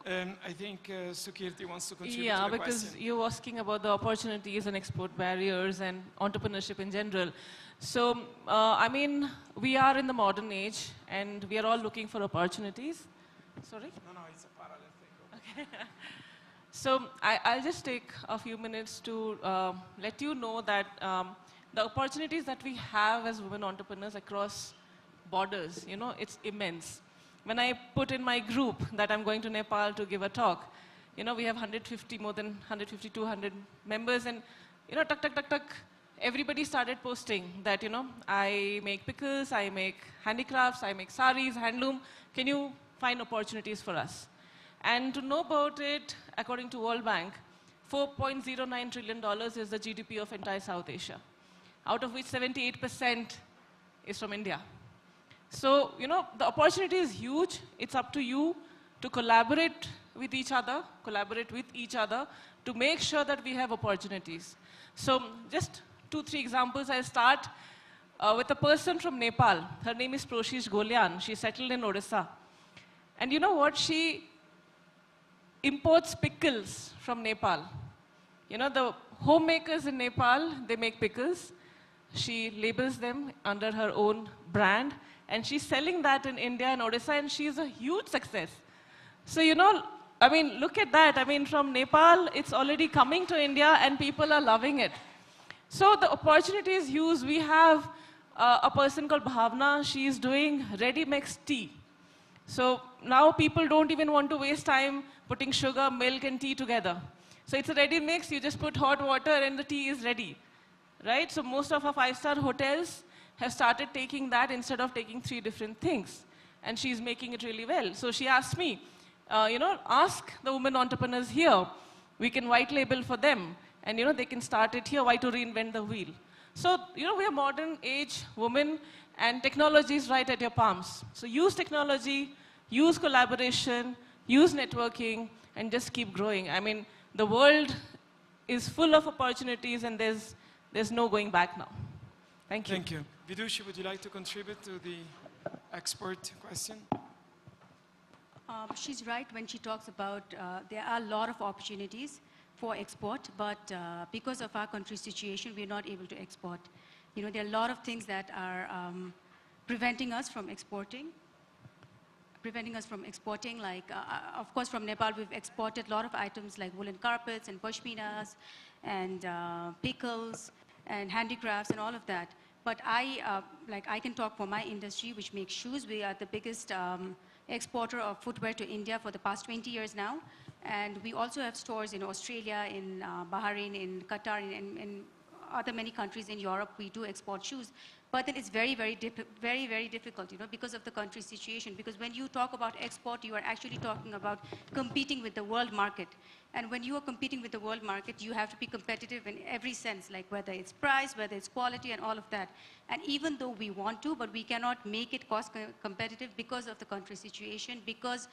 I think Sukirti wants to contribute to the because question. you're asking about the opportunities and export barriers and entrepreneurship in general. So, I mean, we are in the modern age, and we are all looking for opportunities. Sorry? No, it's a parallel thing. Okay. So, I'll just take a few minutes to let you know that the opportunities that we have as women entrepreneurs across borders, you know, it's immense. When I put in my group that I'm going to Nepal to give a talk, you know, we have more than 150, 200 members, and, you know, everybody started posting that, you know, I make pickles, I make handicrafts, I make saris, handloom. Can you find opportunities for us? And to know about it, according to World Bank, $4.09 trillion is the GDP of entire South Asia, out of which 78% is from India. So, you know, the opportunity is huge. It's up to you to collaborate with each other to make sure that we have opportunities. So, just 2-3 examples. I'll start with a person from Nepal. Her name is Proshish Golian. She's settled in Odisha. And you know what? She imports pickles from Nepal. You know, the homemakers in Nepal, they make pickles. She labels them under her own brand. And she's selling that in India and Odisha, and she's a huge success. So, you know, I mean, look at that. I mean, from Nepal, it's already coming to India, and people are loving it. So the opportunity is huge. We have a person called Bhavna. She's doing ready-mix tea. So now people don't even want to waste time putting sugar, milk, and tea together. So it's a ready mix. You just put hot water, and the tea is ready, right? So most of our 5-star hotels have started taking that instead of taking 3 different things. And she's making it really well. So she asked me, you know, ask the women entrepreneurs here. We can white label for them. And, you know, they can start it here. Why to reinvent the wheel? So, you know, we are modern age women, and technology is right at your palms. So use technology, use collaboration, use networking, and just keep growing. I mean, the world is full of opportunities, and there's no going back now. Thank you. Thank you. Vidushi, would you like to contribute to the export question? She's right when she talks about there are a lot of opportunities for export, but because of our country's situation, we're not able to export. You know, there are a lot of things that are preventing us from exporting. Like, of course, from Nepal, we've exported a lot of items like woolen carpets and pashminas and pickles and handicrafts and all of that. But I can talk for my industry, which makes shoes. We are the biggest exporter of footwear to India for the past 20 years now. And we also have stores in Australia, in Bahrain, in Qatar, in other many countries in Europe, we do export shoes. But then it's very, very difficult, you know, because of the country situation. Because when you talk about export, you are actually talking about competing with the world market. And when you are competing with the world market, you have to be competitive in every sense, like whether it's price, whether it's quality, and all of that. And even though we want to, but we cannot make it cost competitive because of the country situation, because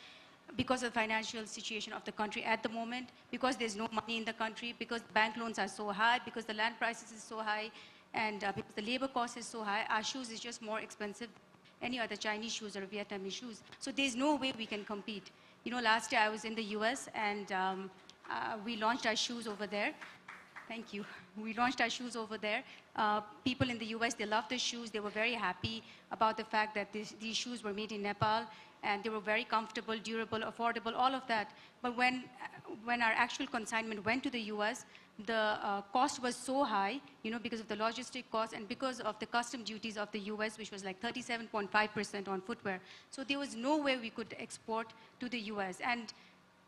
of the financial situation of the country at the moment, because there's no money in the country, because bank loans are so high, because the land prices is so high, and because the labor cost is so high, our shoes is just more expensive than any other Chinese shoes or Vietnamese shoes. So there's no way we can compete. You know, last year I was in the US, and we launched our shoes over there. Thank you. We launched our shoes over there. People in the US, they loved the shoes. They were very happy about the fact that these shoes were made in Nepal, and they were very comfortable, durable, affordable, all of that. But when our actual consignment went to the US, the cost was so high, you know, because of the logistic cost and because of the custom duties of the US, which was like 37.5% on footwear. So there was no way we could export to the US. And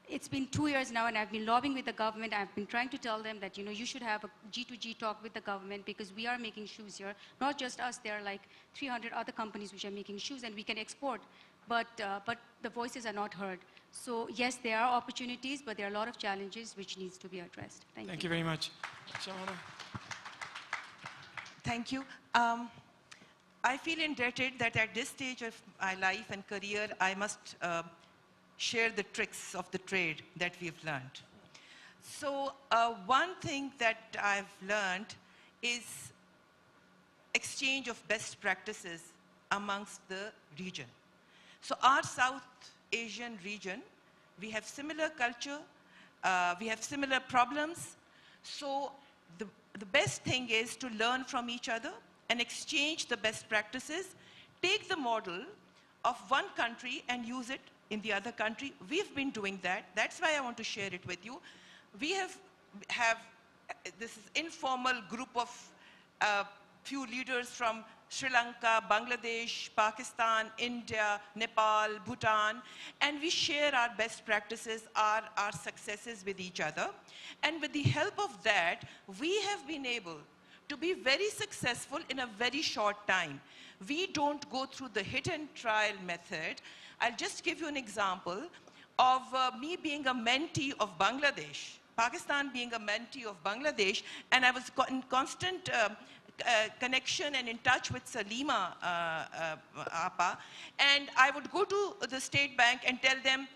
it's been 2 years now, and I've been lobbying with the government. I've been trying to tell them that, you know, you should have a G2G talk with the government, because we are making shoes here. Not just us, there are like 300 other companies which are making shoes, and we can export. But the voices are not heard. So yes, there are opportunities, but there are a lot of challenges which needs to be addressed. Thank you. Thank you very much. Shamana. Thank you. I feel indebted that at this stage of my life and career, I must share the tricks of the trade that we've learned. So one thing that I've learned is exchange of best practices amongst the region. So our South Asian region, we have similar culture, we have similar problems. So the best thing is to learn from each other and exchange the best practices, take the model of one country and use it in the other country. We've been doing that. That's why I want to share it with you. We have this is informal group of few leaders from Sri Lanka, Bangladesh, Pakistan, India, Nepal, Bhutan, and we share our best practices, our successes with each other. And with the help of that, we have been able to be very successful in a very short time. We don't go through the hit and trial method. I'll just give you an example of me being a mentee of Bangladesh, Pakistan being a mentee of Bangladesh, and I was in constant connection and in touch with Salima Apa, and I would go to the State Bank and tell them,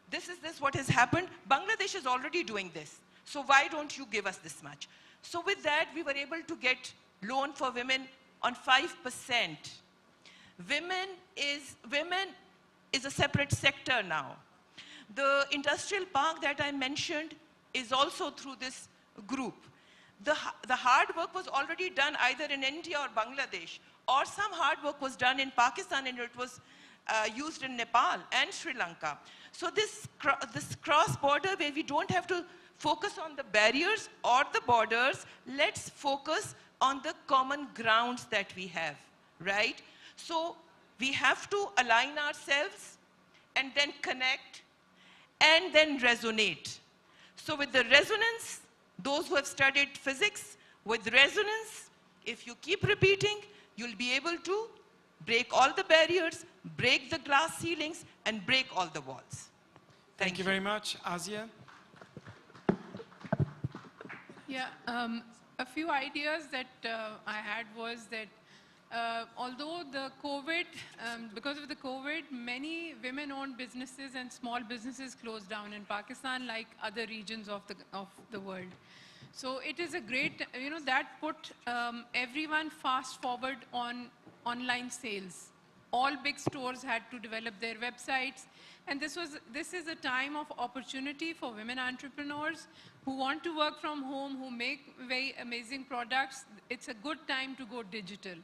this is what has happened. Bangladesh is already doing this, so why don't you give us this much? So with that, we were able to get loan for women on 5%. Women is a separate sector now. The industrial park that I mentioned is also through this group. The hard work was already done either in India or Bangladesh, or some hard work was done in Pakistan and it was used in Nepal and Sri Lanka. So this cross-border where we don't have to focus on the barriers or the borders, let's focus on the common grounds that we have, right? So we have to align ourselves and then connect and then resonate. So with the resonance, those who have studied physics, with resonance, if you keep repeating, you'll be able to break all the barriers, break the glass ceilings, and break all the walls. Thank you very much. Asia? Yeah, a few ideas that I had was that although the COVID, because of the COVID, many women-owned businesses and small businesses closed down in Pakistan, like other regions of the world. So it is a great, you know, that put everyone fast forward on online sales. All big stores had to develop their websites, and this is a time of opportunity for women entrepreneurs who want to work from home, who make very amazing products. It's a good time to go digital.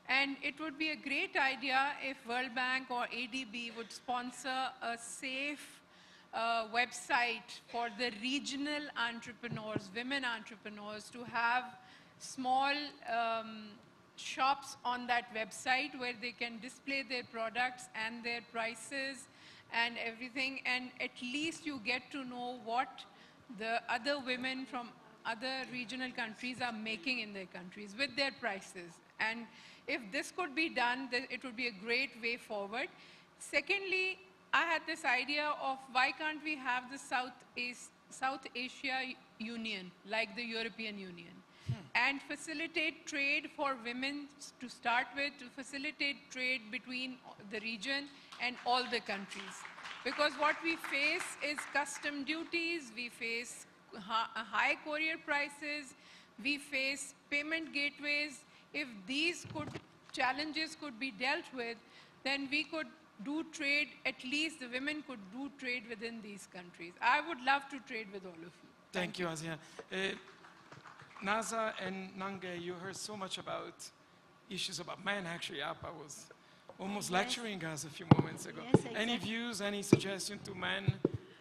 And it would be a great idea if World Bank or ADB would sponsor a safe website for the regional entrepreneurs, women entrepreneurs, to have small shops on that website where they can display their products and their prices and everything, and at least you get to know what the other women from other regional countries are making in their countries with their prices. And if this could be done, then it would be a great way forward. Secondly, I had this idea of why can't we have the South Asia Union, like the European Union, and facilitate trade for women to start with, to facilitate trade between the region and all the countries. Because what we face is custom duties, we face high courier prices, we face payment gateways. If these challenges could be dealt with, then we could do trade, at least the women could do trade within these countries. I would love to trade with all of you. Thank you, Azia. Naza and Nange, you heard so much about issues about men. Actually, Appa was almost lecturing us a few moments ago. Yes, exactly. Any views, any suggestions to men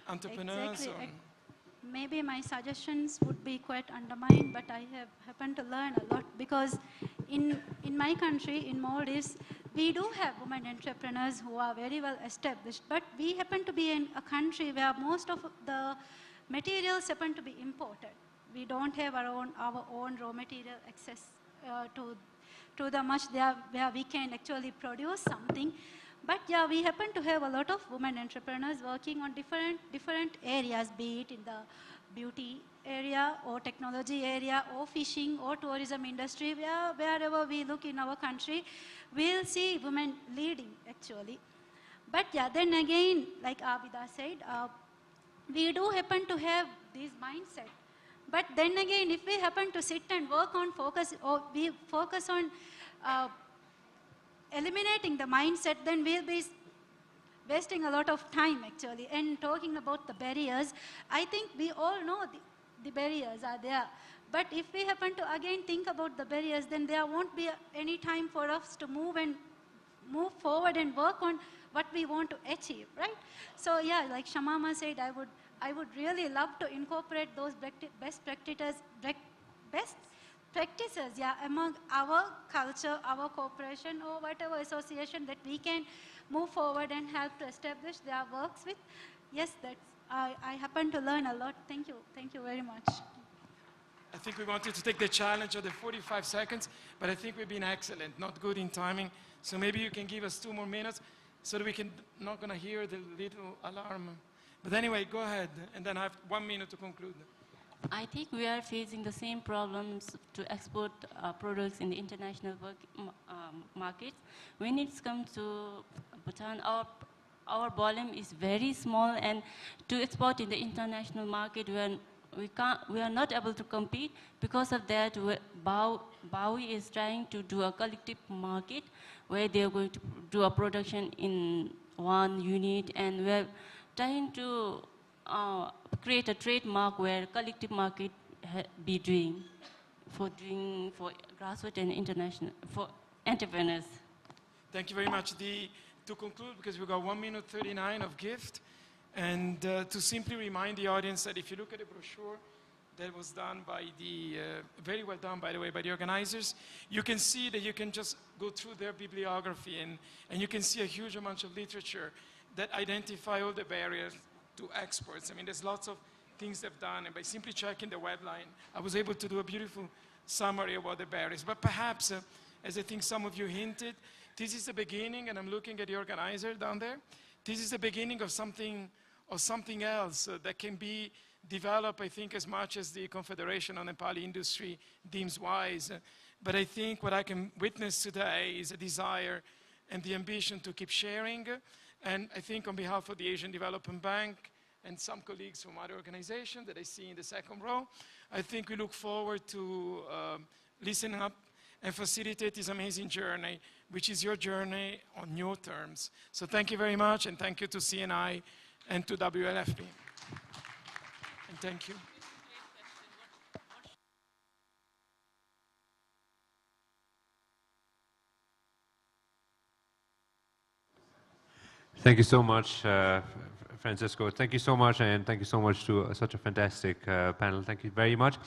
entrepreneurs? Exactly. Or? Maybe my suggestions would be quite undermined, but I have happened to learn a lot because in my country, in Maldives, we do have women entrepreneurs who are very well established, but we happen to be in a country where most of the materials happen to be imported. We don't have our own raw material access to the much there where we can actually produce something. But yeah, we happen to have a lot of women entrepreneurs working on different areas, be it in the beauty area or technology area or fishing or tourism industry. Wherever we look in our country, we'll see women leading actually. But yeah, then again, like Abida said, we do happen to have this mindset. But then again, if we happen to sit and work on we focus on eliminating the mindset, then we'll be wasting a lot of time actually. And talking about the barriers, I think we all know the barriers are there. But if we happen to again think about the barriers, then there won't be any time for us to move forward and work on what we want to achieve, right? So yeah, like Shamama said, I would really love to incorporate those best practices, yeah, among our culture, our corporation, or whatever association that we can move forward and help to establish their works with. Yes, I happen to learn a lot. Thank you very much. I think we wanted to take the challenge of the 45 seconds, but I think we've been excellent, not good in timing. So maybe you can give us 2 more minutes so that we can not gonna hear the little alarm. But anyway, go ahead, and then I have 1 minute to conclude. I think we are facing the same problems to export products in the international markets. When it comes to Bhutan, our volume is very small, and to export in the international market, we are not able to compete. Because of that, Bowie is trying to do a collective market where they are going to do a production in one unit, and we're trying to create a trademark where collective market be doing for grassroots and international for entrepreneurs. Thank you very much. To conclude, because we've got 1 minute 39 of gift, and to simply remind the audience that if you look at the brochure that was done by very well done, by the way, by the organizers, you can see that you can just go through their bibliography, and you can see a huge amount of literature that identify all the barriers to exports. I mean, there's lots of things they've done, and by simply checking the web line, I was able to do a beautiful summary about the barriers. But perhaps, as I think some of you hinted, this is the beginning, and I'm looking at the organizer down there, this is the beginning of something else that can be developed, I think, as much as the Confederation on Nepali Industry deems wise. But I think what I can witness today is a desire and the ambition to keep sharing. And I think on behalf of the Asian Development Bank and some colleagues from other organizations that I see in the second row, I think we look forward to listening up and facilitate this amazing journey, which is your journey on your terms. So thank you very much, and thank you to CNI and to WLFP. And thank you. Thank you so much, Francisco. Thank you so much, and thank you so much to such a fantastic panel. Thank you very much.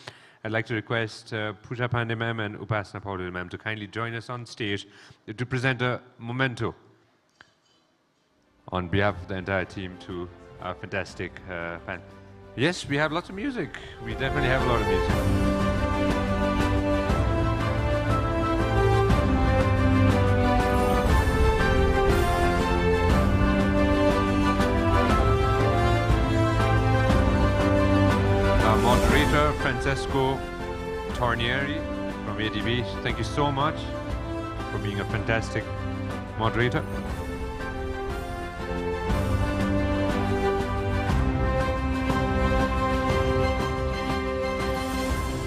I'd like to request Pooja Pandey ma'am and Upasana Paudel ma'am to kindly join us on stage to present a memento on behalf of the entire team to our fantastic panel. Yes, we have lots of music. We definitely have a lot of music. Our moderator, Francesco Tornieri from ADB, thank you so much for being a fantastic moderator.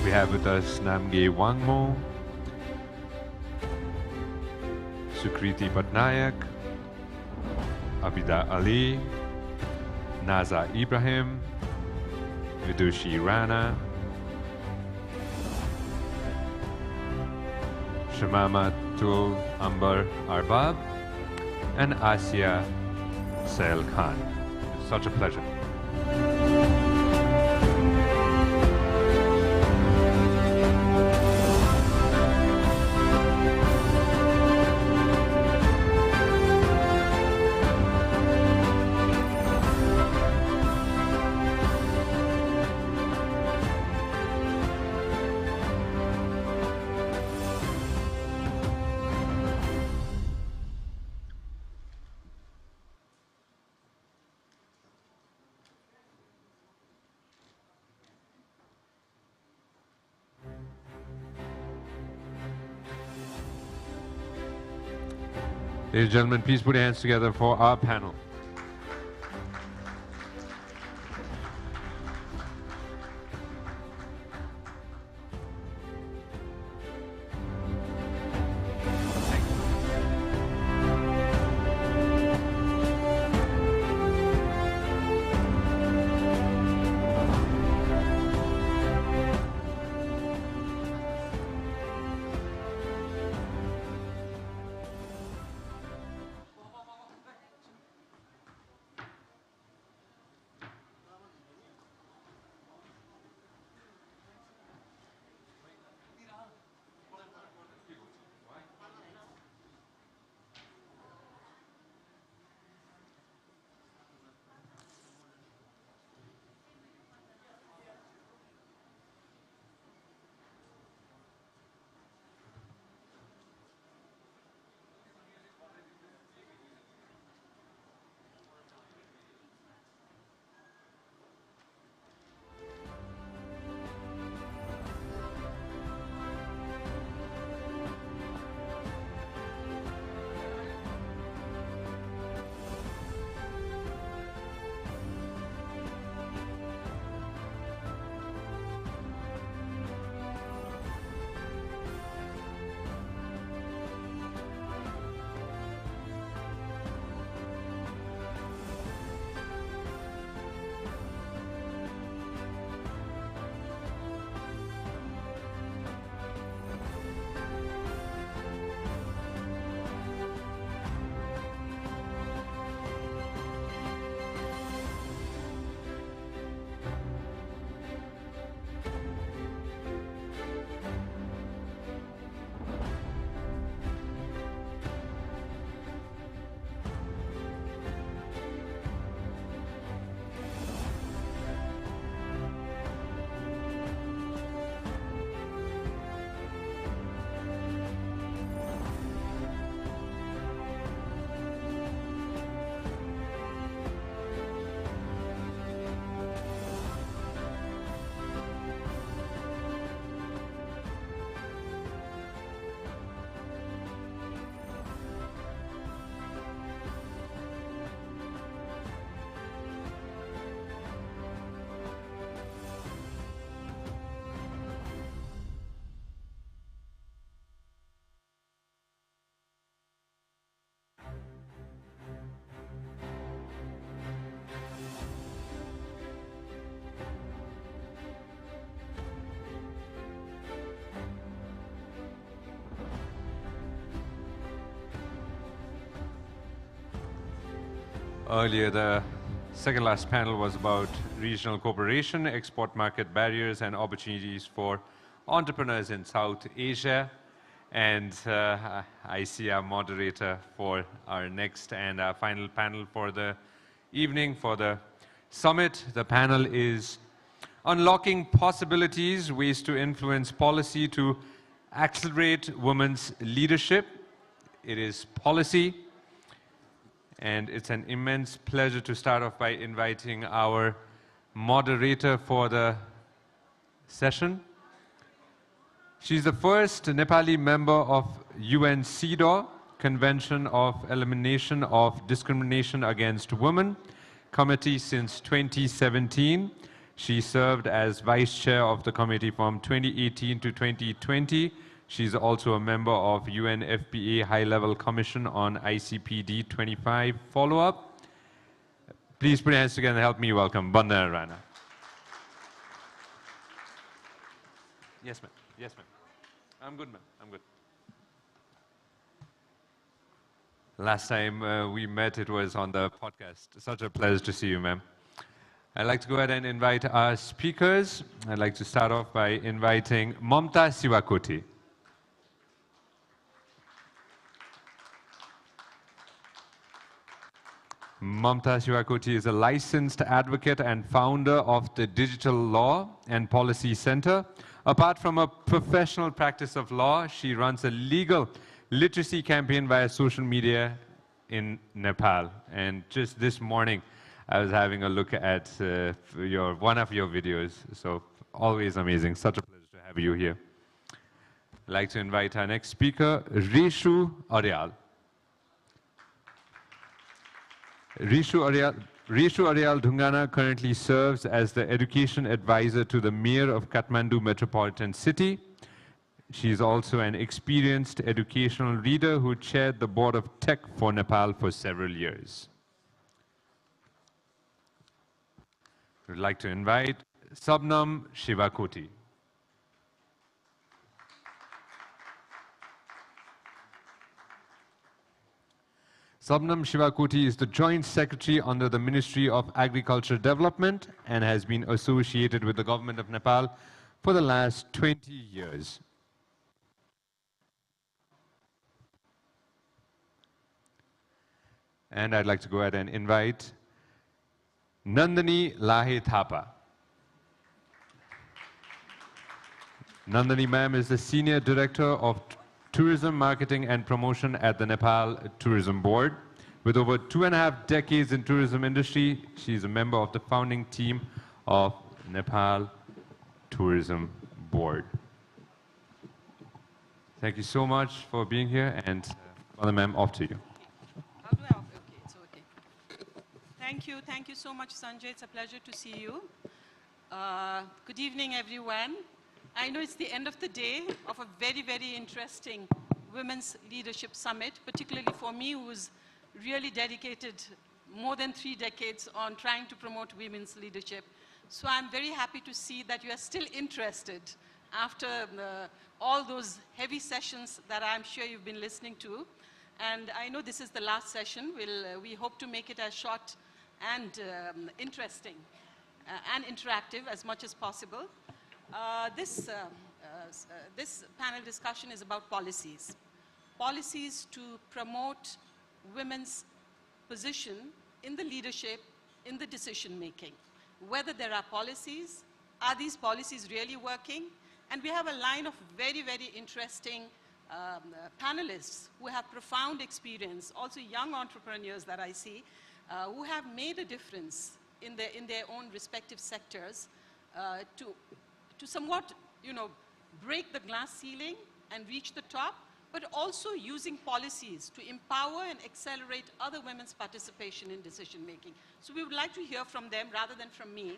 We have with us Namge Wangmo, Sukriti Patnaik, Abida Ali, Naza Ibrahim, Vidushi Rana, Shamama Tul Ambar Arbab, and Asya Sail Khan. It's such a pleasure. Ladies and gentlemen, please put your hands together for our panel. Earlier, the second last panel was about regional cooperation, export market barriers, and opportunities for entrepreneurs in South Asia. And I see our moderator for our next and our final panel for the evening, for the summit. The panel is Unlocking Possibilities, Ways to Influence Policy to Accelerate Women's Leadership. It is policy, and it's an immense pleasure to start off by inviting our moderator for the session. She's the first Nepali member of UN CEDAW, Convention of Elimination of Discrimination Against Women Committee, since 2017. She served as vice chair of the committee from 2018 to 2020. She's also a member of UNFPA High-Level Commission on ICPD 25 follow-up. Please put your hands together and help me welcome Vandana Rana. Yes, ma'am. Yes, ma'am. I'm good, ma'am. I'm good. Last time we met, it was on the podcast. Such a pleasure to see you, ma'am. I'd like to go ahead and invite our speakers. I'd like to start off by inviting Mamta Sivakoti. Mamta Sivakoti is a licensed advocate and founder of the Digital Law and Policy Center. Apart from a professional practice of law, she runs a legal literacy campaign via social media in Nepal. And just this morning, I was having a look at one of your videos. So always amazing. Such a pleasure to have you here. I'd like to invite our next speaker, Rishu Aryal. Rishu Aryal Dhungana currently serves as the education advisor to the mayor of Kathmandu Metropolitan City. She is also an experienced educational leader who chaired the board of tech for Nepal for several years. We'd like to invite Sabnam Shivakoti. Sabnam Shivakoti is the Joint Secretary under the Ministry of Agriculture Development and has been associated with the government of Nepal for the last 20 years. And I'd like to go ahead and invite Nandini Lahe Thapa. Nandini ma'am is the Senior Director of Tourism Marketing and Promotion at the Nepal Tourism Board. With over 2.5 decades in tourism industry, she is a member of the founding team of Nepal Tourism Board. Thank you so much for being here, and Mother ma'am, off to you. How do I? Okay, it's okay. Thank you so much, Sanjay. It's a pleasure to see you. Good evening, everyone. I know it's the end of the day of a very, very interesting Women's Leadership Summit, particularly for me, who's really dedicated more than 3 decades on trying to promote women's leadership. So I'm very happy to see that you are still interested after all those heavy sessions that I'm sure you've been listening to. And I know this is the last session. We hope to make it as short and interesting and interactive as much as possible. This panel discussion is about policies. Policies to promote women's position in the leadership, in the decision making. Whether there are policies, are these policies really working? And we have a line of very, very interesting panelists who have profound experience, also young entrepreneurs that I see, who have made a difference in their own respective sectors to somewhat, break the glass ceiling and reach the top, but also using policies to empower and accelerate other women's participation in decision making. So we would like to hear from them rather than from me.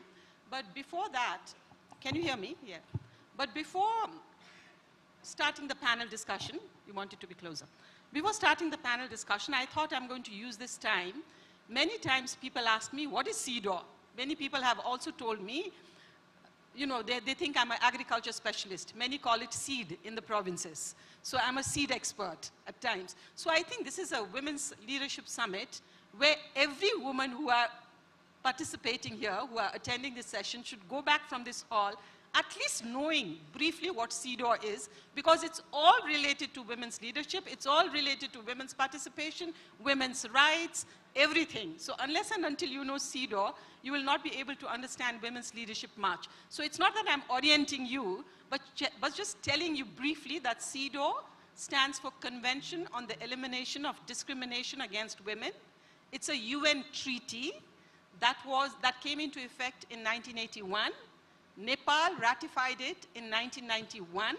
But before that, can you hear me? Yeah. But before starting the panel discussion, you want it to be closer. Before starting the panel discussion, I thought I'm going to use this time. Many times people ask me, what is CEDAW? Many people have also told me, they think I'm an agriculture specialist. Many call it seed in the provinces. So I'm a seed expert at times. So I think this is a Women's Leadership Summit where every woman who are participating here, who are attending this session, should go back from this hall at least knowing briefly what CEDAW is, because it's all related to women's leadership, it's all related to women's participation, women's rights, everything. So unless and until you know CEDAW, you will not be able to understand women's leadership much. So it's not that I'm orienting you, but just telling you briefly that CEDAW stands for Convention on the Elimination of Discrimination Against Women. It's a UN treaty that came into effect in 1981. Nepal ratified it in 1991.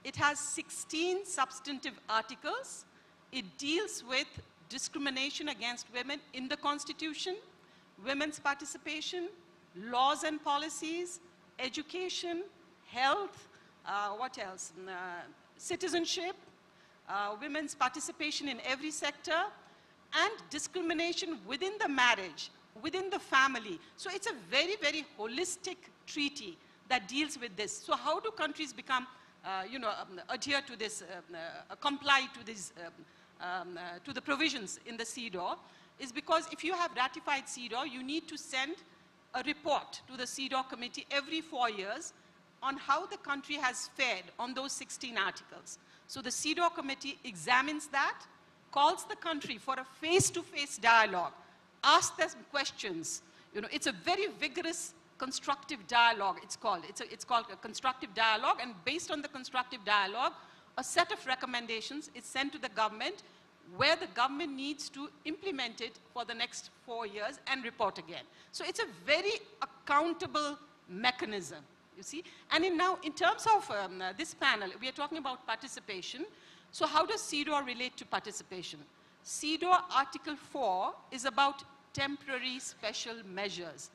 It has 16 substantive articles. It deals with discrimination against women in the Constitution, women's participation, laws and policies, education, health, what else? Citizenship, women's participation in every sector, and discrimination within the marriage, within the family. So it's a very, very holistic treaty that deals with this. So how do countries become, adhere to this, comply to this, to the provisions in the CEDAW? Is because if you have ratified CEDAW, you need to send a report to the CEDAW committee every 4 years on how the country has fared on those 16 articles. So the CEDAW committee examines that, calls the country for a face-to-face dialogue, asks them questions. It's a very vigorous constructive dialogue, it's called. It's called a constructive dialogue, and based on the constructive dialogue, a set of recommendations is sent to the government where the government needs to implement it for the next 4 years and report again. So it's a very accountable mechanism, you see. And now, in terms of this panel, we are talking about participation. So how does CEDAW relate to participation? CEDAW Article 4 is about temporary special measures.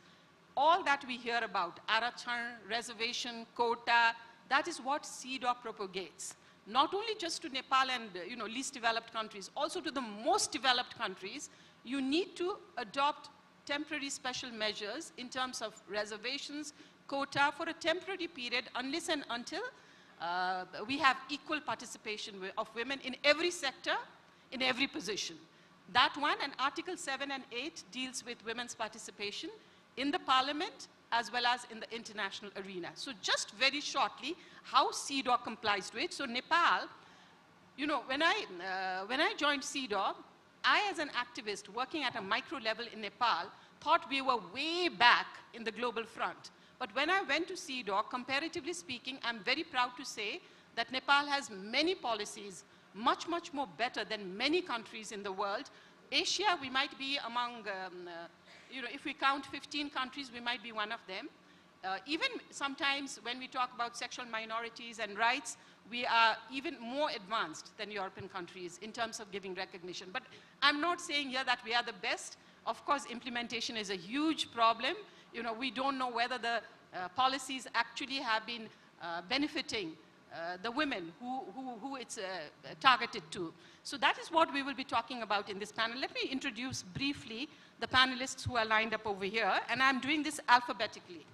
All that we hear about, Arachan, reservation, quota, that is what CEDAW propagates. Not only just to Nepal and least developed countries, also to the most developed countries, you need to adopt temporary special measures in terms of reservations, quota for a temporary period, unless and until we have equal participation of women in every sector, in every position. That one, and Article 7 and 8 deals with women's participation in the parliament as well as in the international arena. So just very shortly, how CEDAW complies to it. So Nepal, when I joined CEDAW, I as an activist working at a micro level in Nepal thought we were way back in the global front. But when I went to CEDAW, comparatively speaking, I'm very proud to say that Nepal has many policies, much, much more better than many countries in the world. Asia, we might be among, if we count 15 countries, we might be one of them. Even sometimes when we talk about sexual minorities and rights, we are even more advanced than European countries in terms of giving recognition. But I'm not saying here that we are the best. Of course, implementation is a huge problem. We don't know whether the policies actually have been benefiting the women who it's targeted to. So that is what we will be talking about in this panel. Let me introduce briefly the panelists who are lined up over here, and I'm doing this alphabetically.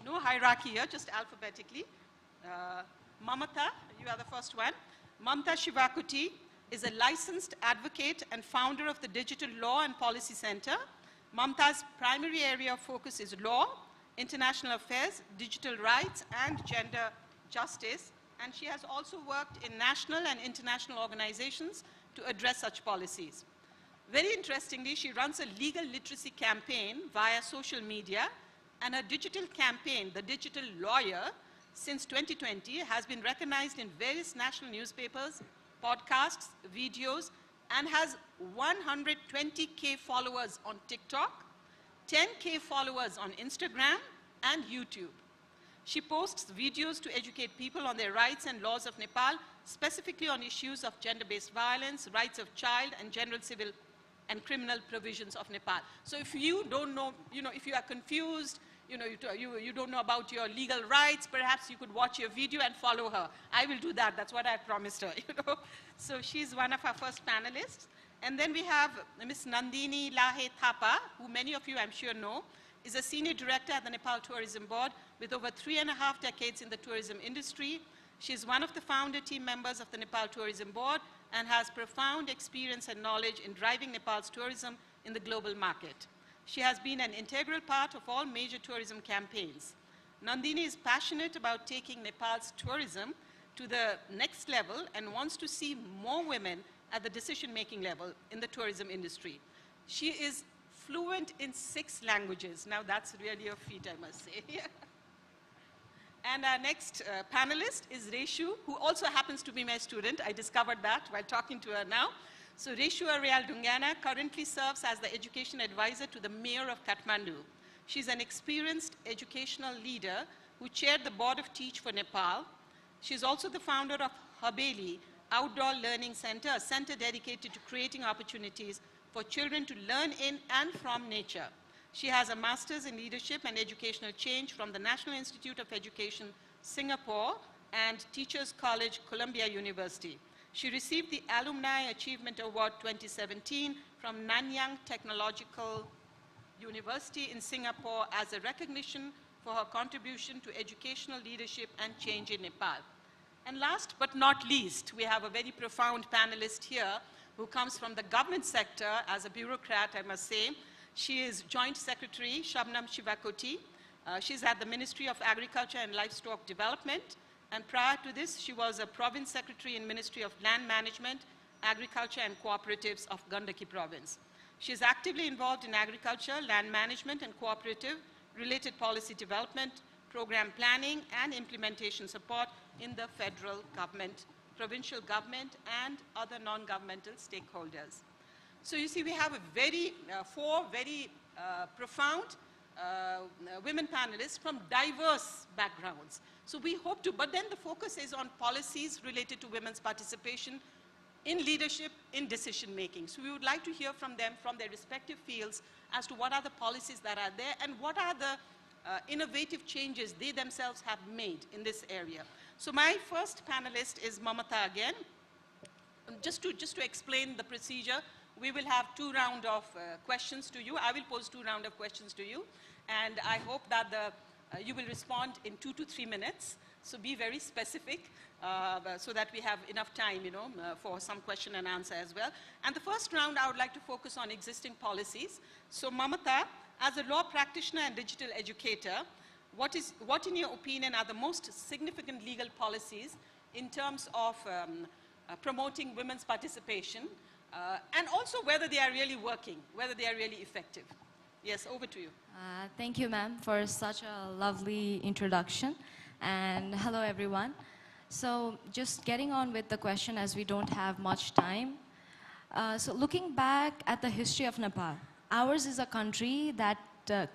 No hierarchy here, just alphabetically. Mamata, you are the first one. Mamta Shivakuti is a licensed advocate and founder of the Digital Law and Policy Center. Mamta's primary area of focus is law, international affairs, digital rights, and gender justice. And she has also worked in national and international organizations to address such policies. Very interestingly, she runs a legal literacy campaign via social media, and her digital campaign, The Digital Lawyer, since 2020, has been recognized in various national newspapers, podcasts, videos, and has 120K followers on TikTok, 10K followers on Instagram and YouTube. She posts videos to educate people on their rights and laws of Nepal, specifically on issues of gender-based violence, rights of child, and general civil and criminal provisions of Nepal. So if you don't know, if you are confused, you don't know about your legal rights, perhaps you could watch your video and follow her. I will do that. That's what I promised her. So she's one of our first panelists. And then we have Ms. Nandini Lahe Thapa, who many of you, I'm sure, know, is a senior director at the Nepal Tourism Board with over 3.5 decades in the tourism industry. She's one of the founder team members of the Nepal Tourism Board and has profound experience and knowledge in driving Nepal's tourism in the global market. She has been an integral part of all major tourism campaigns. Nandini is passionate about taking Nepal's tourism to the next level and wants to see more women at the decision-making level in the tourism industry. She is fluent in 6 languages. Now that's really a feat, I must say. And our next panelist is Reshu, who also happens to be my student. I discovered that while talking to her now. So Reshu Arial Dungana currently serves as the education advisor to the mayor of Kathmandu. She's an experienced educational leader who chaired the board of Teach for Nepal. She's also the founder of Habeli Outdoor Learning Center, a center dedicated to creating opportunities for children to learn in and from nature. She has a master's in leadership and educational change from the National Institute of Education, Singapore, and Teachers College, Columbia University. She received the Alumni Achievement Award 2017 from Nanyang Technological University in Singapore as a recognition for her contribution to educational leadership and change in Nepal. And last but not least, we have a very profound panelist here who comes from the government sector as a bureaucrat, I must say. She is Joint Secretary Shabnam Shivakoti. She's at the Ministry of Agriculture and Livestock Development. And prior to this, she was a Province Secretary in Ministry of Land Management, Agriculture and Cooperatives of Gandaki Province. She is actively involved in agriculture, land management, and cooperative-related policy development, program planning, and implementation support in the federal government, provincial government, and other non-governmental stakeholders. So you see, we have four very profound women panelists from diverse backgrounds. So we hope to, but then the focus is on policies related to women's participation in leadership, in decision making. So we would like to hear from them from their respective fields as to what are the policies that are there and what are the innovative changes they themselves have made in this area. So my first panelist is Mamata again. Just to explain the procedure, we will have 2 rounds of questions to you. I will pose 2 rounds of questions to you. And I hope that you will respond in 2 to 3 minutes. So be very specific so that we have enough time, for some question and answer as well. And the first round, I would like to focus on existing policies. So Mamata, as a law practitioner and digital educator, what in your opinion are the most significant legal policies in terms of promoting women's participation, and also whether they are really working, whether they are really effective? Yes, over to you. Thank you, ma'am, for such a lovely introduction. And hello, everyone. So just getting on with the question, as we don't have much time. So looking back at the history of Nepal, ours is a country that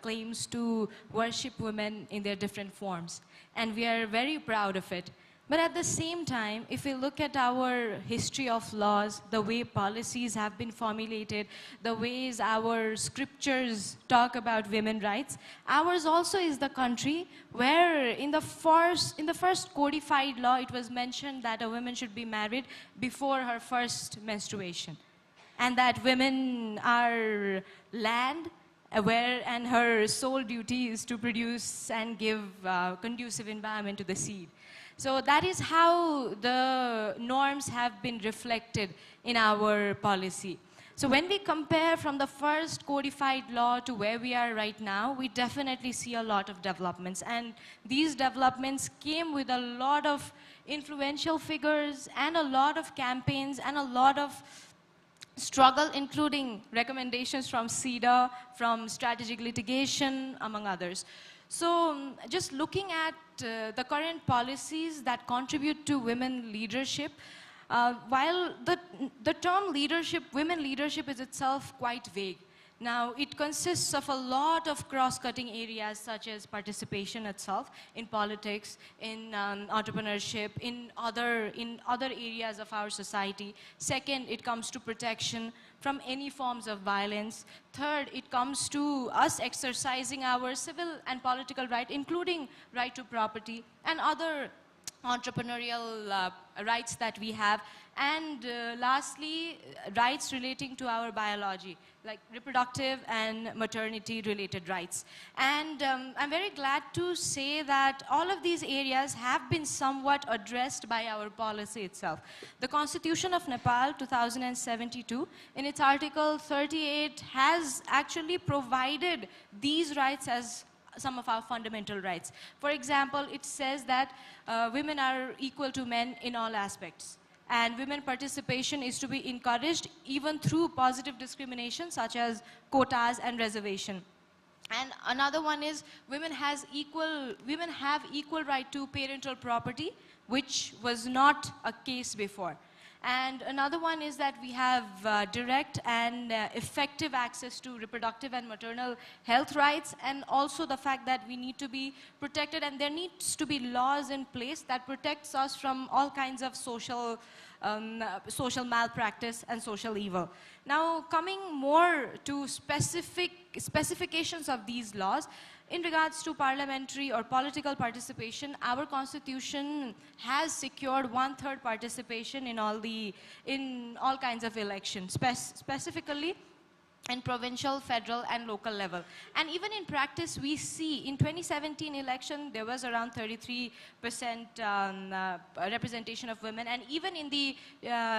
claims to worship women in their different forms. And we are very proud of it. But at the same time, if we look at our history of laws, the way policies have been formulated, the ways our scriptures talk about women's rights, ours also is the country where in the first codified law, it was mentioned that a woman should be married before her first menstruation. And that women are land, and her sole duty is to produce and give conducive environment to the seed. So that is how the norms have been reflected in our policy. So when we compare from the first codified law to where we are right now, we definitely see a lot of developments. And these developments came with a lot of influential figures and a lot of campaigns and a lot of struggle, including recommendations from CEDA, from strategic litigation, among others. So just looking at the current policies that contribute to women leadership, while the term leadership, women leadership is itself quite vague. Now, it consists of a lot of cross-cutting areas such as participation itself in politics, in entrepreneurship, in other areas of our society. Second, it comes to protection from any forms of violence. Third, it comes to us exercising our civil and political right, including right to property and other entrepreneurial rights that we have. And lastly, rights relating to our biology, like reproductive and maternity-related rights. And I'm very glad to say that all of these areas have been somewhat addressed by our policy itself. The Constitution of Nepal, 2072, in its Article 38, has actually provided these rights as some of our fundamental rights. For example, it says that women are equal to men in all aspects. And women participation is to be encouraged even through positive discrimination such as quotas and reservation. And another one is women have equal right to parental property, which was not a case before. And another one is that we have direct and effective access to reproductive and maternal health rights, and also the fact that we need to be protected, and there needs to be laws in place that protects us from all kinds of social malpractice and social evil. Now, coming more to specifications of these laws, in regards to parliamentary or political participation, our constitution has secured 1/3 participation in all kinds of elections, specifically in provincial, federal, and local level. And even in practice, we see in 2017 election, there was around 33% representation of women. And even in the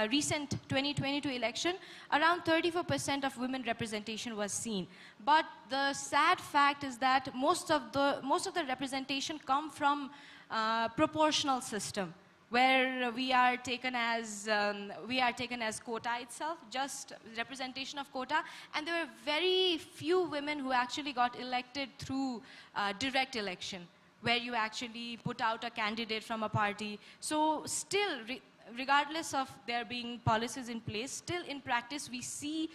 recent 2022 election, around 34% of women representation was seen. But the sad fact is that most of the representation come from proportional system, where we are taken as quota itself, just representation of quota, and there were very few women who actually got elected through direct election, where you actually put out a candidate from a party. So still, regardless of there being policies in place, still in practice we see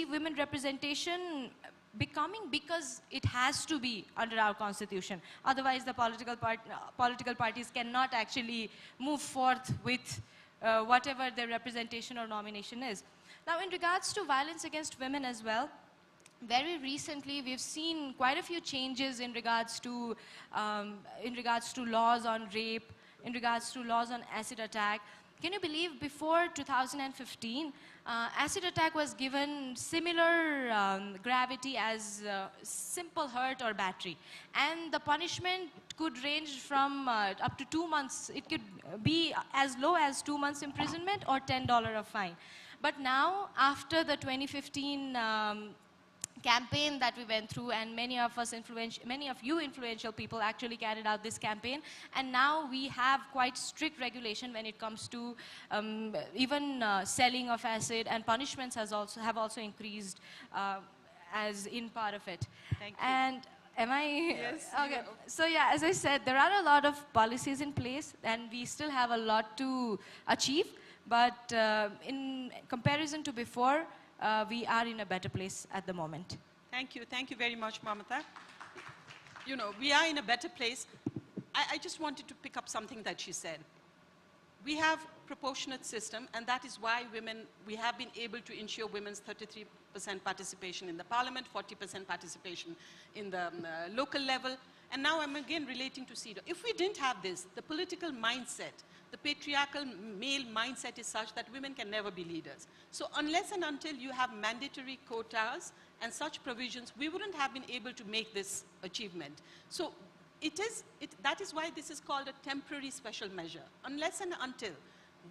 women representation becoming, because it has to be under our constitution. Otherwise, the political parties cannot actually move forth with whatever their representation or nomination is. Now, in regards to violence against women as well, very recently we've seen quite a few changes in regards to laws on rape, in regards to laws on acid attack. Can you believe before 2015, acid attack was given similar gravity as simple hurt or battery, and the punishment could range from up to 2 months. It could be as low as 2 months imprisonment or $10 of fine. But now, after the 2015 campaign that we went through, and many of you influential people actually carried out this campaign, and now we have quite strict regulation when it comes to even selling of acid, and punishments have also increased as in part of it. Thank you. And am I? Yes. Okay. So yeah, as I said, there are a lot of policies in place, and we still have a lot to achieve. But in comparison to before, we are in a better place at the moment. Thank you. Thank you very much, Mamata. You know, we are in a better place. I just wanted to pick up something that she said. We have proportionate system, and that is why we have been able to ensure women's 33% participation in the parliament, 40% participation in the local level. And now I'm again relating to CEDAW. If we didn't have this, the political mindset, the patriarchal male mindset is such that women can never be leaders. So unless and until you have mandatory quotas and such provisions, we wouldn't have been able to make this achievement. So that is why this is called a temporary special measure. Unless and until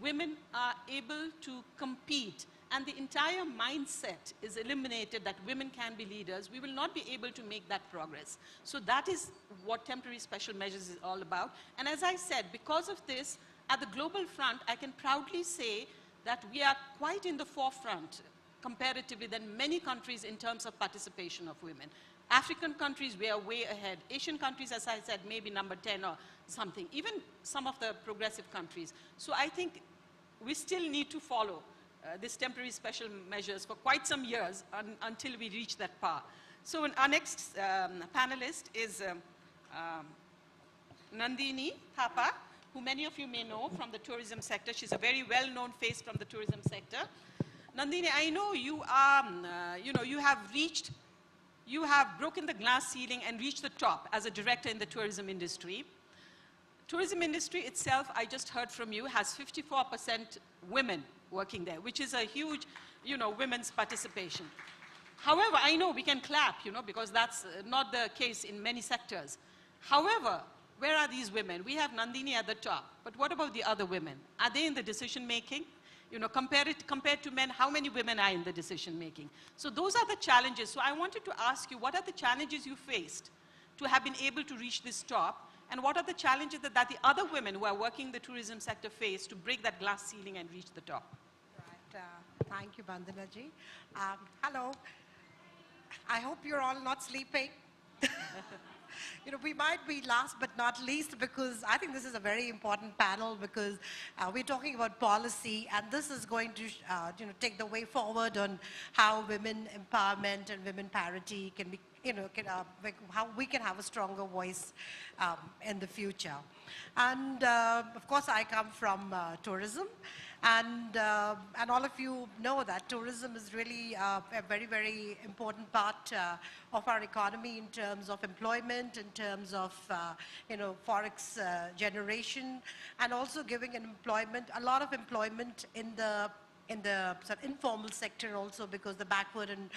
women are able to compete and the entire mindset is eliminated that women can be leaders, we will not be able to make that progress. So that is what temporary special measures is all about. And as I said, because of this, at the global front, I can proudly say that we are quite in the forefront comparatively than many countries in terms of participation of women. African countries, we are way ahead. Asian countries, as I said, maybe number 10 or something. Even some of the progressive countries. So I think we still need to follow these temporary special measures for quite some years until we reach that power. So our next panelist is Nandini Thapa, who many of you may know from the tourism sector. She's a very well-known face from the tourism sector. Nandini, I know you are, you have broken the glass ceiling and reached the top as a director in the tourism industry. Tourism industry itself, I just heard from you, has 54% women working there, which is a huge, women's participation. However, I know we can clap, because that's not the case in many sectors. However, where are these women? We have Nandini at the top, but what about the other women? Are they in the decision making? Compared to men, how many women are in the decision making? So those are the challenges. So I wanted to ask you, what are the challenges you faced to have been able to reach this top? And what are the challenges that the other women who are working in the tourism sector face to break that glass ceiling and reach the top? Right. Thank you, Vandana ji. Hello. I hope you're all not sleeping. You know, we might be last but not least because I think this is a very important panel because we're talking about policy, and this is going to you know, take the way forward on how women empowerment and women parity can be, you know, how we can have a stronger voice in the future. And of course, I come from tourism. And all of you know that tourism is really a very, very important part of our economy in terms of employment, in terms of, you know, forex generation, and also giving employment, a lot of employment in the sort of informal sector also, because the backward and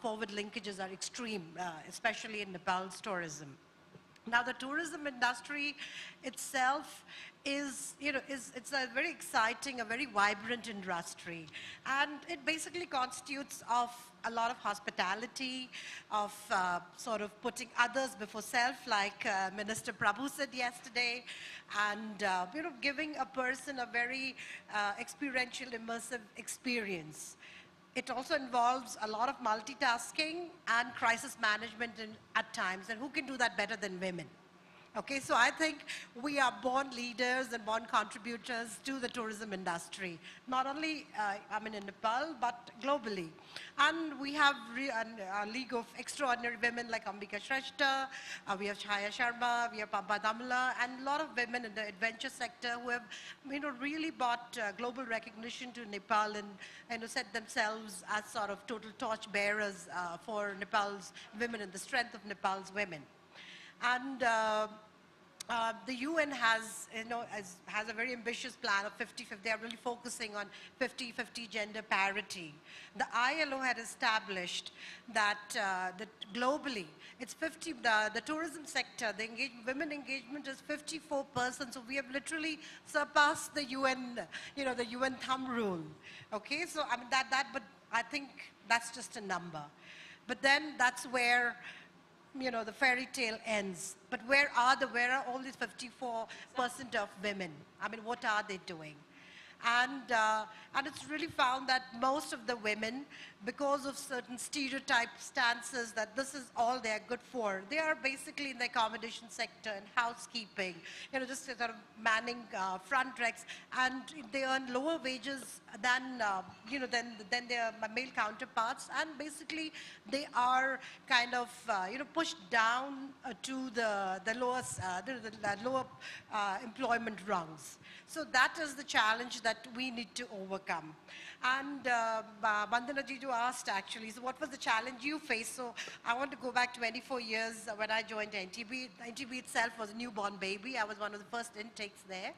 forward linkages are extreme, especially in Nepal's tourism. Now, the tourism industry itself is, you know, it's a very exciting, a very vibrant industry. And it basically constitutes of a lot of hospitality, of sort of putting others before self, like Minister Prabhu said yesterday, and, you know, giving a person a very experiential, immersive experience. It also involves a lot of multitasking and crisis management at times, and who can do that better than women? Okay, so I think we are born leaders and born contributors to the tourism industry, not only, I mean, in Nepal, but globally. And we have a league of extraordinary women like Ambika Shrestha, we have Chaya Sharma, we have Pampa Damla, and a lot of women in the adventure sector who have, you know, really brought global recognition to Nepal and, you know, set themselves as sort of total torch bearers for Nepal's women and the strength of Nepal's women. And the UN has, you know, has a very ambitious plan of 50-50. They are really focusing on 50-50 gender parity. The ILO had established that, that globally, it's 50. The tourism sector, the women engagement is 54%. So we have literally surpassed the UN, you know, the UN thumb rule. Okay, so I mean but I think that's just a number. But then that's where, you know, the fairy tale ends. But where are all these 54% of women? I mean, what are they doing? And it's really found that most of the women, because of certain stereotype stances that this is all they're good for, they are basically in the accommodation sector and housekeeping, you know, just sort of manning front decks, and they earn lower wages than, you know, than their male counterparts, and basically they are kind of, you know, pushed down to the lowest, the lower employment rungs. So that is the challenge that we need to overcome. And Vandana Jiju asked actually, so what was the challenge you faced? So I want to go back 24 years when I joined NTB. NTB itself was a newborn baby. I was one of the first intakes there.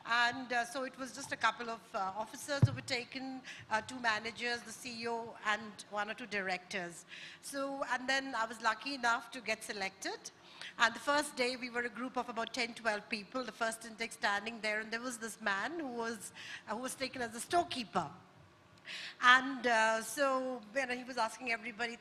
And so it was just a couple of officers who were taken, 2 managers, the CEO, and 1 or 2 directors. So, and then I was lucky enough to get selected. And the first day, we were a group of about 10, 12 people, the first intake standing there, and there was this man who was taken as a storekeeper. And so when he was asking everybody,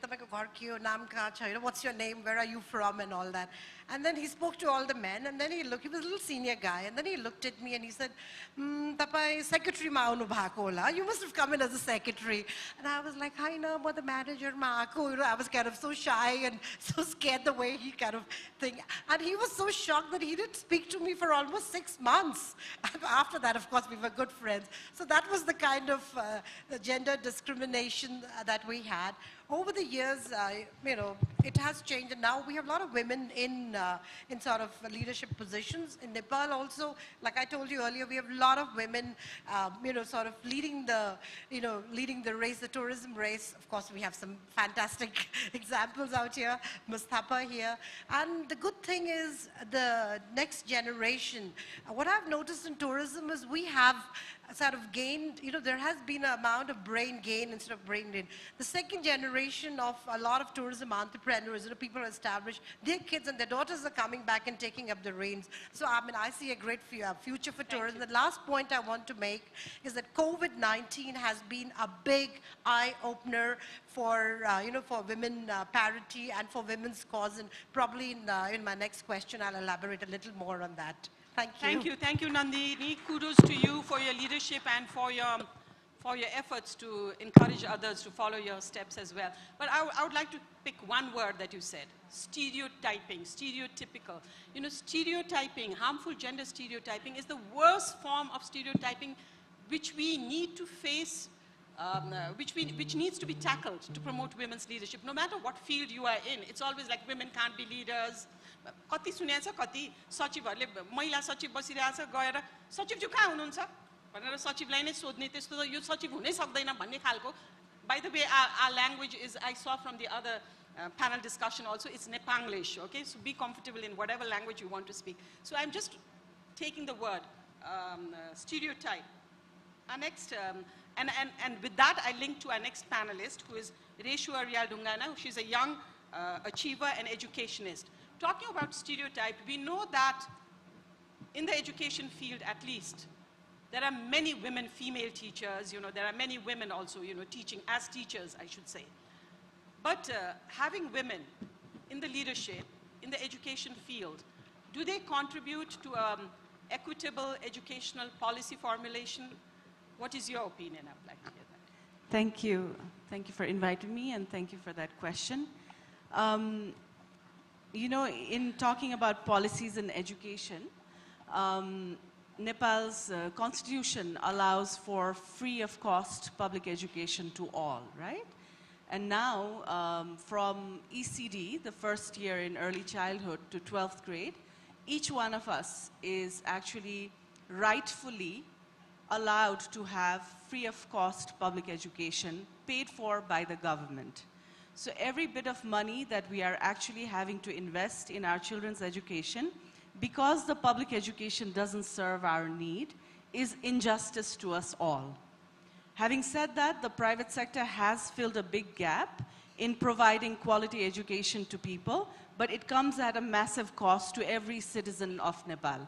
what's your name, where are you from, and all that. And then he spoke to all the men, and then he was a little senior guy, and then he looked at me and he said, Tapai secretary ma aunu bhako hola. You must have come in as a secretary. And I was like, I know, but the manager ma aako. You know, I was kind of so shy and so scared the way he kind of thing. And he was so shocked that he didn't speak to me for almost 6 months. And after that, of course, we were good friends. So that was the kind of the gender discrimination that we had. Over the years, you know, it has changed, and now we have a lot of women in sort of leadership positions. In Nepal also, like I told you earlier, we have a lot of women, you know, sort of leading the race, the tourism race. Of course, we have some fantastic examples out here, Mustafa here. And the good thing is the next generation. What I've noticed in tourism is we have sort of gained, you know, there has been an amount of brain gain instead of brain drain. The second generation generation of a lot of tourism entrepreneurs, you know, people are established, their kids and their daughters are coming back and taking up the reins. So, I mean, I see a great future for tourism. The last point I want to make is that COVID-19 has been a big eye-opener for, you know, for women parity and for women's cause. And probably in my next question, I'll elaborate a little more on that. Thank you. Thank you, Nandini. Kudos to you for your leadership and for your efforts to encourage others to follow your steps as well. But I would like to pick one word that you said: stereotyping, stereotypical. You know, stereotyping, harmful gender stereotyping is the worst form of stereotyping which we need to face, which needs to be tackled to promote women's leadership. No matter what field you are in, it's always like women can't be leaders. कति सुनेको छ, कति सचिवहरूले महिला सचिव बसिरहेछ गएर सचिवज्यू कहाँ हुनुहुन्छ भनेर सचिवलाई नै सोध्ने, त्यस्तो त यो सचिव हुनै सक्दैन भन्ने खालको. By the way, our language is, I saw from the other panel discussion also, it's Nepanglish, okay? So be comfortable in whatever language you want to speak. So I'm just taking the word stereotype. Our next, and with that I link to our next panelist, who is Reshu Arial-Dungana. She's a young achiever and educationist. Talking about stereotype, we know that in the education field at least, there are many women female teachers, you know, there are many women also, you know, teaching as teachers, I should say. But having women in the leadership, in the education field, do they contribute to equitable educational policy formulation? What is your opinion? I would like to hear that. Thank you. Thank you for inviting me, and thank you for that question. You know, in talking about policies in education, Nepal's constitution allows for free of cost public education to all, right? And now, from ECD, the first year in early childhood, to 12th grade, each one of us is actually rightfully allowed to have free of cost public education paid for by the government. So every bit of money that we are actually having to invest in our children's education, because the public education doesn't serve our need, is injustice to us all. Having said that, the private sector has filled a big gap in providing quality education to people, but it comes at a massive cost to every citizen of Nepal.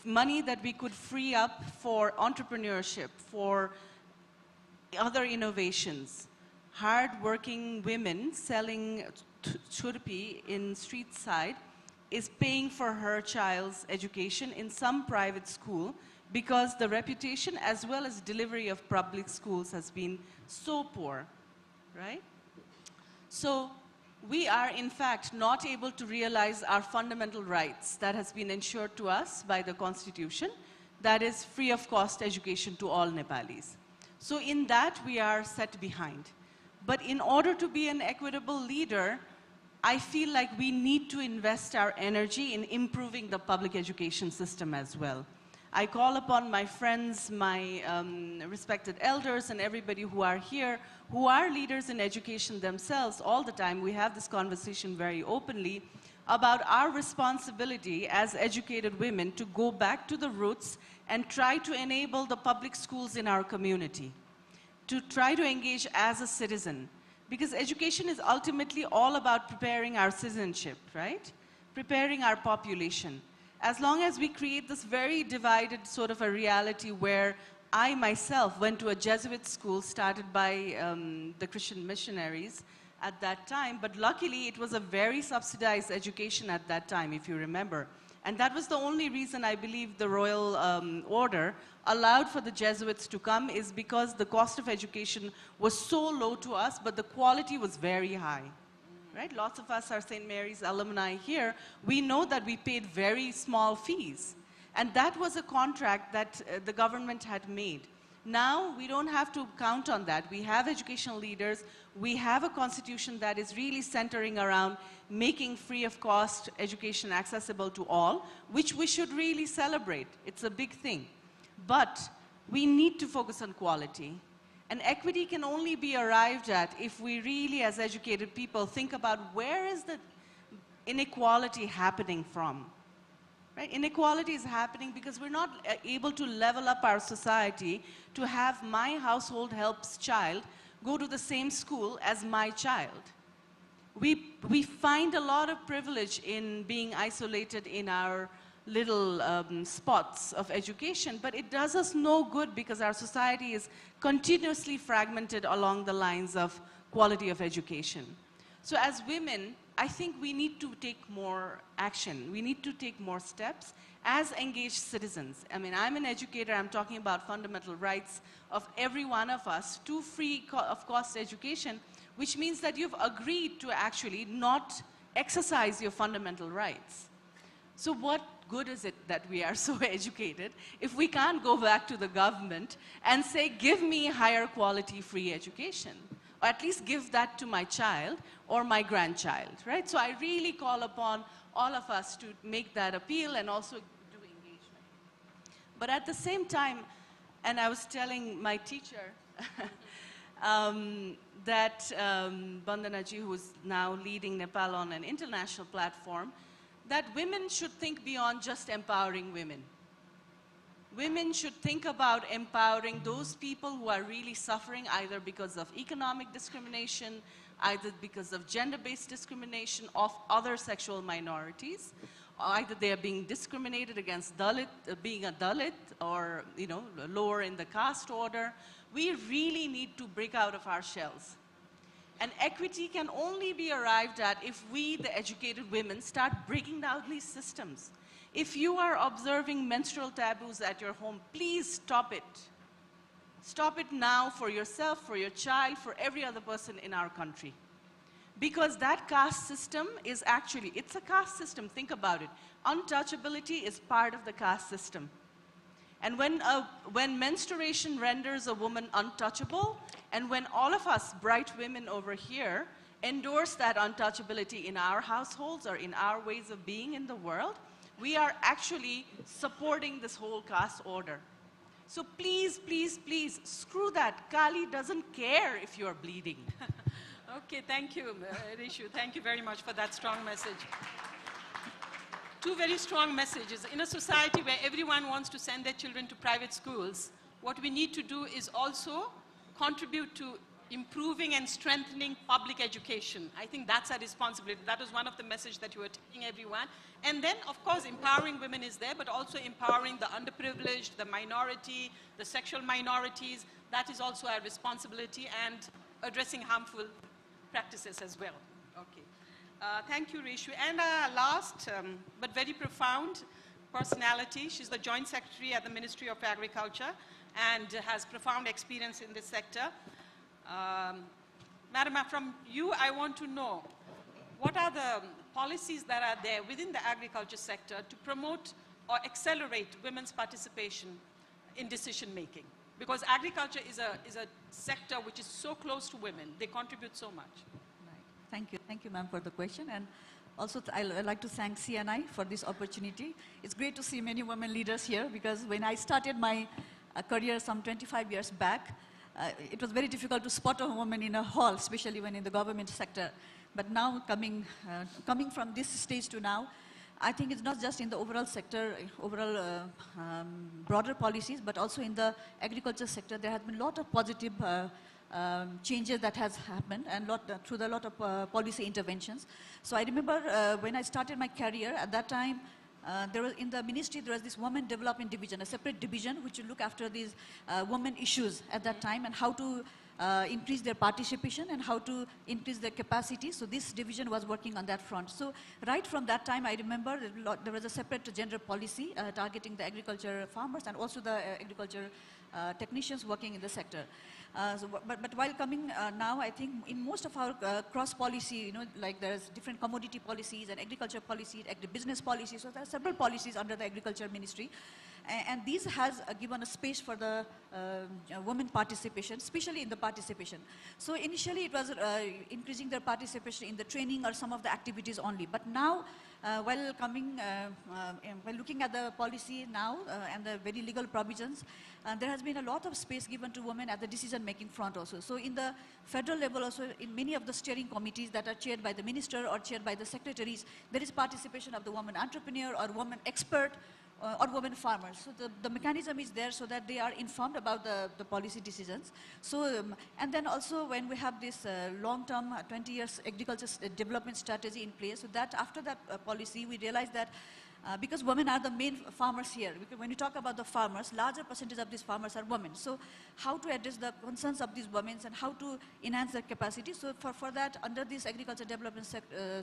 Money that we could free up for entrepreneurship, for other innovations. Hard-working women selling churpi in street side is paying for her child's education in some private school because the reputation as well as delivery of public schools has been so poor, right? So we are in fact not able to realize our fundamental rights that has been ensured to us by the Constitution, that is free of cost education to all Nepalis. So in that we are set behind. But in order to be an equitable leader, I feel like we need to invest our energy in improving the public education system as well. I call upon my friends, my respected elders, and everybody who are here, who are leaders in education themselves all the time. We have this conversation very openly about our responsibility as educated women to go back to the roots and try to enable the public schools in our community, to try to engage as a citizen. Because education is ultimately all about preparing our citizenship, right? Preparing our population. As long as we create this very divided sort of a reality where I myself went to a Jesuit school started by the Christian missionaries at that time, but luckily it was a very subsidized education at that time, if you remember. And that was the only reason I believe the royal order allowed for the Jesuits to come, is because the cost of education was so low to us, but the quality was very high, right? Lots of us are St. Mary's alumni here. We know that we paid very small fees. And that was a contract that the government had made. Now, we don't have to count on that. We have educational leaders. We have a constitution that is really centering around making free of cost education accessible to all, which we should really celebrate. It's a big thing. But we need to focus on quality. And equity can only be arrived at if we really, as educated people, think about where is the inequality happening from. Right? Inequality is happening because we're not able to level up our society to have my household helps child go to the same school as my child. We find a lot of privilege in being isolated in our little spots of education, but it does us no good because our society is continuously fragmented along the lines of quality of education. So as women, I think we need to take more action. We need to take more steps as engaged citizens. I mean, I'm an educator, I'm talking about fundamental rights of every one of us to free of cost education, which means that you've agreed to actually not exercise your fundamental rights. So what good is it that we are so educated if we can't go back to the government and say, give me higher quality free education? Or at least give that to my child or my grandchild, right? So I really call upon all of us to make that appeal and also do engagement. But at the same time, and I was telling my teacher that Bandanaji, who is now leading Nepal on an international platform, that women should think beyond just empowering women. Women should think about empowering those people who are really suffering either because of economic discrimination, either because of gender-based discrimination of other sexual minorities, either they are being discriminated against Dalit, being a Dalit, or lower in the caste order. We really need to break out of our shells. And equity can only be arrived at if we, the educated women, start breaking down these systems. If you are observing menstrual taboos at your home, please stop it. Stop it now for yourself, for your child, for every other person in our country. Because that caste system is actually, it's a caste system, think about it. Untouchability is part of the caste system. And when menstruation renders a woman untouchable, and when all of us bright women over here endorse that untouchability in our households or in our ways of being in the world, we are actually supporting this whole caste order. So please, please, please, screw that. Kali doesn't care if you're bleeding. Okay, thank you, Rishu. Thank you very much for that strong message. Two very strong messages. In a society where everyone wants to send their children to private schools, what we need to do is also contribute to improving and strengthening public education. I think that's our responsibility. That was one of the messages that you were telling everyone. And then, of course, empowering women is there, but also empowering the underprivileged, the minority, the sexual minorities. That is also our responsibility, and addressing harmful practices as well. Okay. Thank you, Rishu. And last, but very profound personality. She's the Joint Secretary at the Ministry of Agriculture and has profound experience in this sector. Madam, from you, I want to know, what are the policies that are there within the agriculture sector to promote or accelerate women's participation in decision making? Because agriculture is a sector which is so close to women. They contribute so much. Thank you, ma'am, for the question. And also, I'd like to thank CNI for this opportunity. It's great to see many women leaders here, because when I started my career some 25 years back, it was very difficult to spot a woman in a hall, especially when in the government sector. But now, coming from this stage to now, I think it's not just in the overall sector, broader policies, but also in the agriculture sector, there has been a lot of positive changes that has happened, and through a lot of policy interventions. So I remember when I started my career, at that time, there was, in the ministry, there was this women development division, a separate division which would look after these women issues at that time, and how to increase their participation and how to increase their capacity. So this division was working on that front. So right from that time, I remember there was a separate gender policy targeting the agriculture farmers and also the agriculture technicians working in the sector. But while coming now, I think in most of our cross policy, like there's different commodity policies and agriculture policies, agribusiness policies, so there are several policies under the agriculture ministry. And these has given a space for the women participation, especially in the participation. So initially it was increasing their participation in the training or some of the activities only. But now, while looking at the policy now and the very legal provisions, there has been a lot of space given to women at the decision-making front also. So in the federal level also, in many of the steering committees that are chaired by the minister or chaired by the secretaries, there is participation of the woman entrepreneur or woman expert or women farmers. So the mechanism is there so that they are informed about the policy decisions. So, and then also when we have this long-term 20 years agriculture development strategy in place, so that after that policy, we realize that because women are the main farmers here. Because when you talk about the farmers, larger percentage of these farmers are women. So how to address the concerns of these women and how to enhance their capacity. So for that, under this agriculture development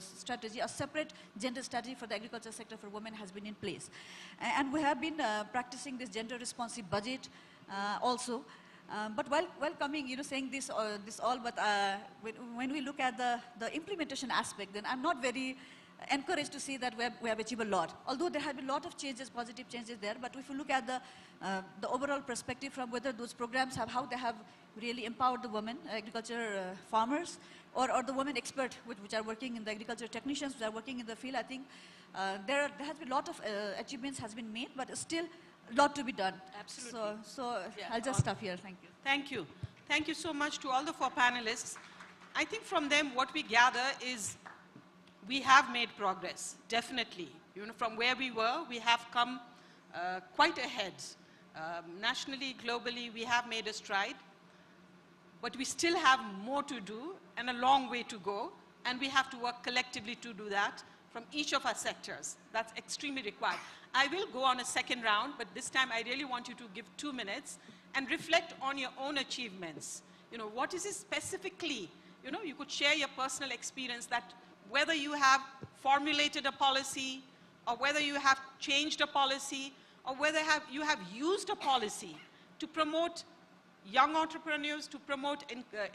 strategy, a separate gender strategy for the agriculture sector for women has been in place. And we have been practicing this gender responsive budget also. But while coming, saying this all, but when we look at the implementation aspect, then I'm not very encouraged to see that we have achieved a lot. Although there have been a lot of changes, positive changes there, but if you look at the overall perspective from whether those programs how they have really empowered the women, agriculture farmers, or the women experts which are working in the agriculture technicians, which are working in the field, I think there has been a lot of achievements has been made, but still a lot to be done. Absolutely. So yeah, I'll just stop here. Thank you. Thank you. Thank you so much to all the 4 panelists. I think from them what we gather is we have made progress, definitely. From where we were, we have come quite ahead. Nationally, globally, we have made a stride. But we still have more to do and a long way to go. And we have to work collectively to do that from each of our sectors. That's extremely required. I will go on a second round, but this time I really want you to give 2 minutes and reflect on your own achievements. What is it specifically? You could share your personal experience that whether you have formulated a policy, or whether you have changed a policy, or whether you have used a policy to promote young entrepreneurs, to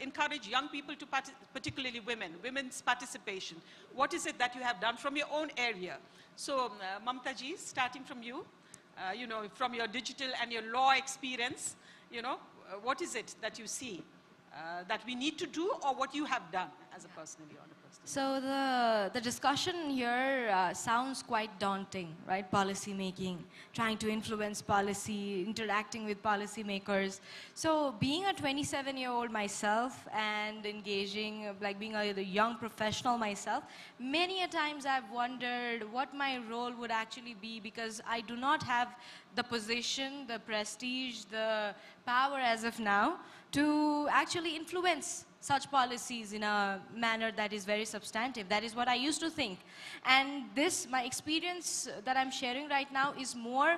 encourage young people to particularly women's participation. What is it that you have done from your own area? So, Mamta ji, starting from you, from your digital and your law experience, what is it that you see that we need to do, or what you have done as a personally on a personal? So the discussion here sounds quite daunting, right? Policy making, trying to influence policy, interacting with policymakers. So being a 27-year-old myself and engaging, like being a young professional myself, many a times I've wondered what my role would actually be, because I do not have the position, the prestige, the power as of now to actually influence such policies in a manner that is very substantive. That is what I used to think. And my experience that I'm sharing right now is more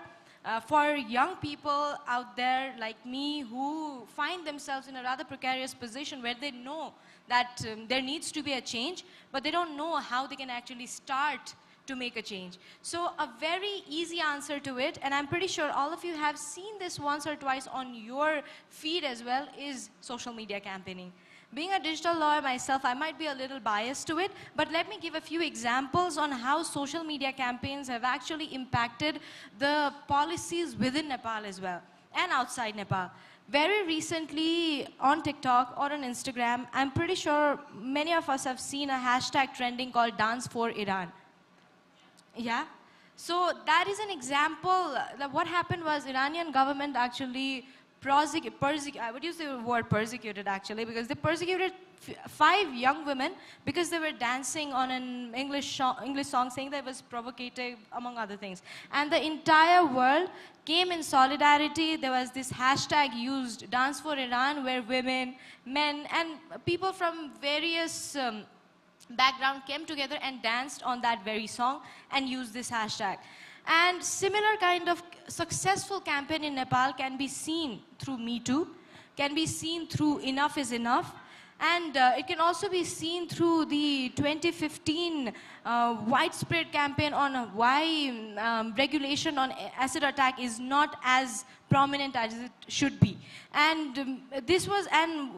for young people out there like me who find themselves in a rather precarious position where they know that there needs to be a change, but they don't know how they can actually start to make a change. So a very easy answer to it, and I'm pretty sure all of you have seen this once or twice on your feed as well, is social media campaigning. Being a digital lawyer myself, I might be a little biased to it, but let me give a few examples on how social media campaigns have actually impacted the policies within Nepal as well, and outside Nepal. Very recently on TikTok or on Instagram, I'm pretty sure many of us have seen a hashtag trending called Dance for Iran. Yeah? So that is an example. What happened was Iranian government actually I would use the word persecuted actually, because they persecuted 5 young women because they were dancing on an English song saying that it was provocative, among other things. And the entire world came in solidarity. There was this hashtag used, Dance for Iran, where women, men, and people from various background came together and danced on that very song and used this hashtag. And similar kind of successful campaign in Nepal can be seen through Me Too, can be seen through Enough is Enough, and it can also be seen through the 2015 widespread campaign on why regulation on acid attack is not as prominent as it should be. And this was, and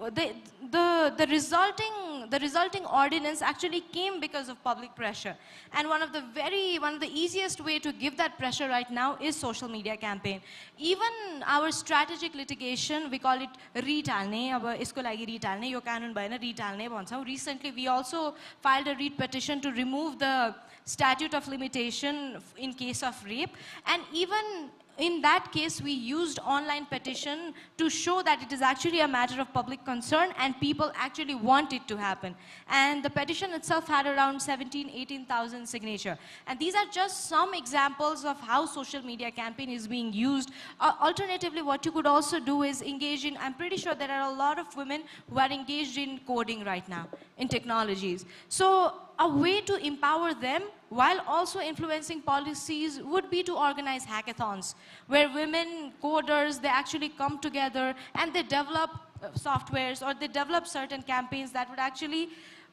the resulting ordinance actually came because of public pressure. And one of the easiest way to give that pressure right now is social media campaign. Even our strategic litigation, we call it retalne, aba isko lagi retalne, yo kanun bhayena retalne bhaन्छौं. Recently we also filed a writ petition to remove the statute of limitation in case of rape. And even in that case, we used online petition to show that it is actually a matter of public concern and people actually want it to happen. And the petition itself had around 18,000 signatures. And these are just some examples of how social media campaign is being used. Alternatively, what you could also do is engage in, I'm pretty sure there are a lot of women who are engaged in coding right now, in technologies. So a way to empower them while also influencing policies would be to organize hackathons, where women coders, they actually come together and they develop softwares or they develop certain campaigns that would actually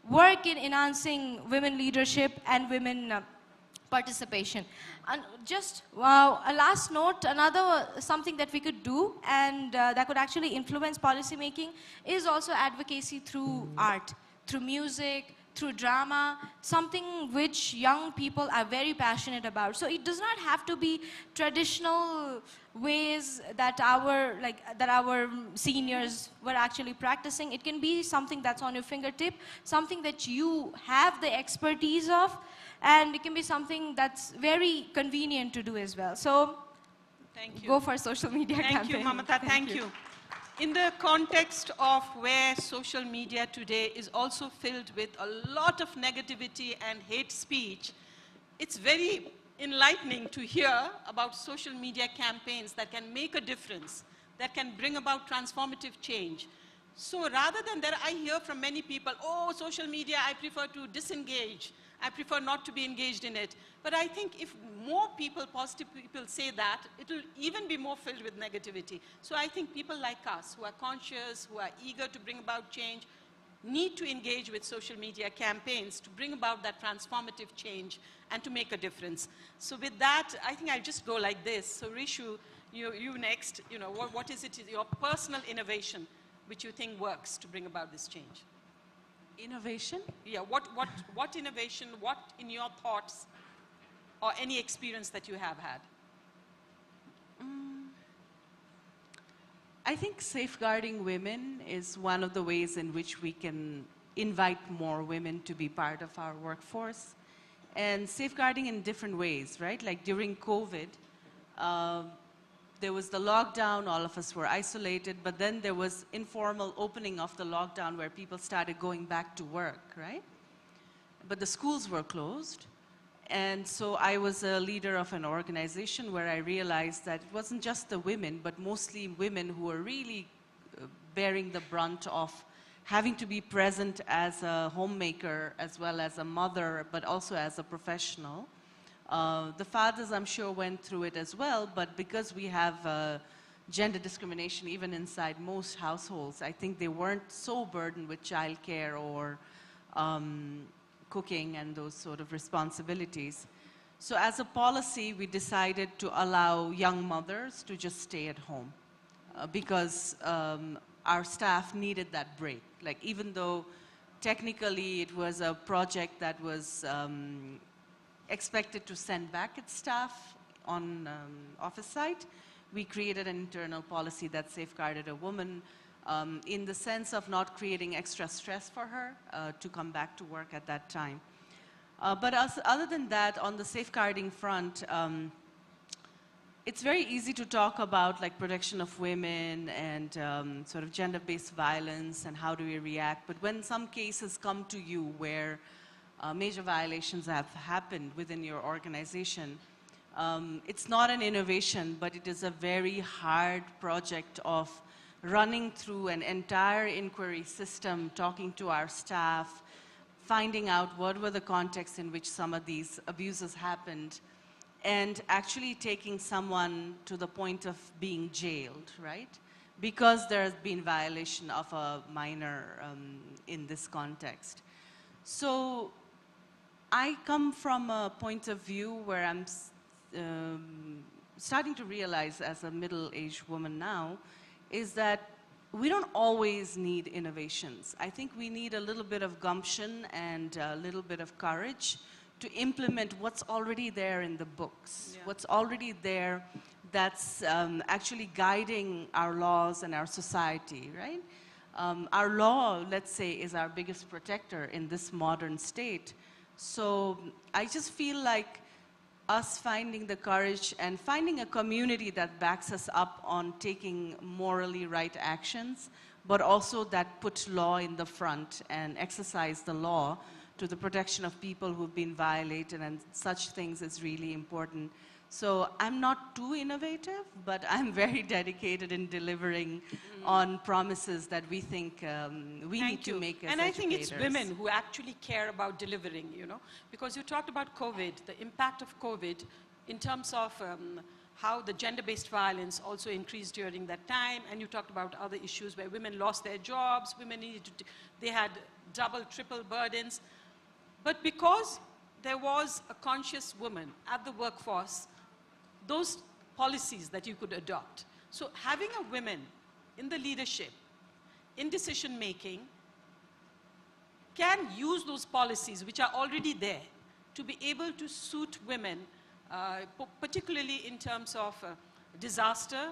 work in enhancing women leadership and women participation. And just a last note, another something that we could do and that could actually influence policy making is also advocacy through art, through music, through drama, something which young people are very passionate about. So it does not have to be traditional ways that our seniors were actually practicing. It can be something that's on your fingertip, something that you have the expertise of, and it can be something that's very convenient to do as well. So Thank you. Go for social media Thank campaign. you, Mamata. Thank you. In the context of where social media today is also filled with a lot of negativity and hate speech, it's very enlightening to hear about social media campaigns that can make a difference, that can bring about transformative change. So rather than that, I hear from many people, oh, social media, I prefer to disengage. I prefer not to be engaged in it. But I think if more people, positive people say that, it will even be more filled with negativity. So I think people like us who are conscious, who are eager to bring about change, need to engage with social media campaigns to bring about that transformative change and to make a difference. So with that, I think I'll just go like this. So Rishu, you next, what is it, your personal innovation which you think works to bring about this change? Innovation? Yeah, what innovation, what in your thoughts or any experience that you have had? I think safeguarding women is one of the ways in which we can invite more women to be part of our workforce. And safeguarding in different ways, right? Like during COVID, there was the lockdown, all of us were isolated, but then there was informal opening of the lockdown where people started going back to work, right? But the schools were closed. And so I was a leader of an organization where I realized that it wasn't just the women, but mostly women who were really bearing the brunt of having to be present as a homemaker, as well as a mother, but also as a professional. The fathers, I'm sure, went through it as well, but because we have gender discrimination even inside most households, I think they weren't so burdened with childcare or cooking and those sort of responsibilities. So as a policy, we decided to allow young mothers to just stay at home because our staff needed that break. Like, even though technically it was a project that was expected to send back its staff on office site, we created an internal policy that safeguarded a woman in the sense of not creating extra stress for her to come back to work at that time. But other than that, on the safeguarding front, it's very easy to talk about like protection of women and sort of gender-based violence and how do we react. But when some cases come to you where major violations have happened within your organization, it's not an innovation, but it is a very hard project of running through an entire inquiry system, talking to our staff, finding out what were the contexts in which some of these abuses happened, and actually taking someone to the point of being jailed, right? Because there has been violation of a minor in this context. So I come from a point of view where I'm starting to realize as a middle-aged woman now, is that we don't always need innovations. I think we need a little bit of gumption and a little bit of courage to implement what's already there in the books, what's already there that's actually guiding our laws and our society, right? Our law, let's say, is our biggest protector in this modern state. So I just feel like us finding the courage and finding a community that backs us up on taking morally right actions, but also that put law in the front and exercise the law to the protection of people who've been violated, and such things is really important. So I'm not too innovative, but I'm very dedicated in delivering on promises that we think we need to make as And I think it's educators. women who actually care about delivering, you know, because you talked about COVID, the impact of COVID in terms of how the gender-based violence also increased during that time, and you talked about other issues where women lost their jobs, women needed to, they had double, triple burdens. But because there was a conscious woman at the workforce, those policies that you could adopt. So having a woman in the leadership, in decision making, can use those policies which are already there to be able to suit women, particularly in terms of disaster,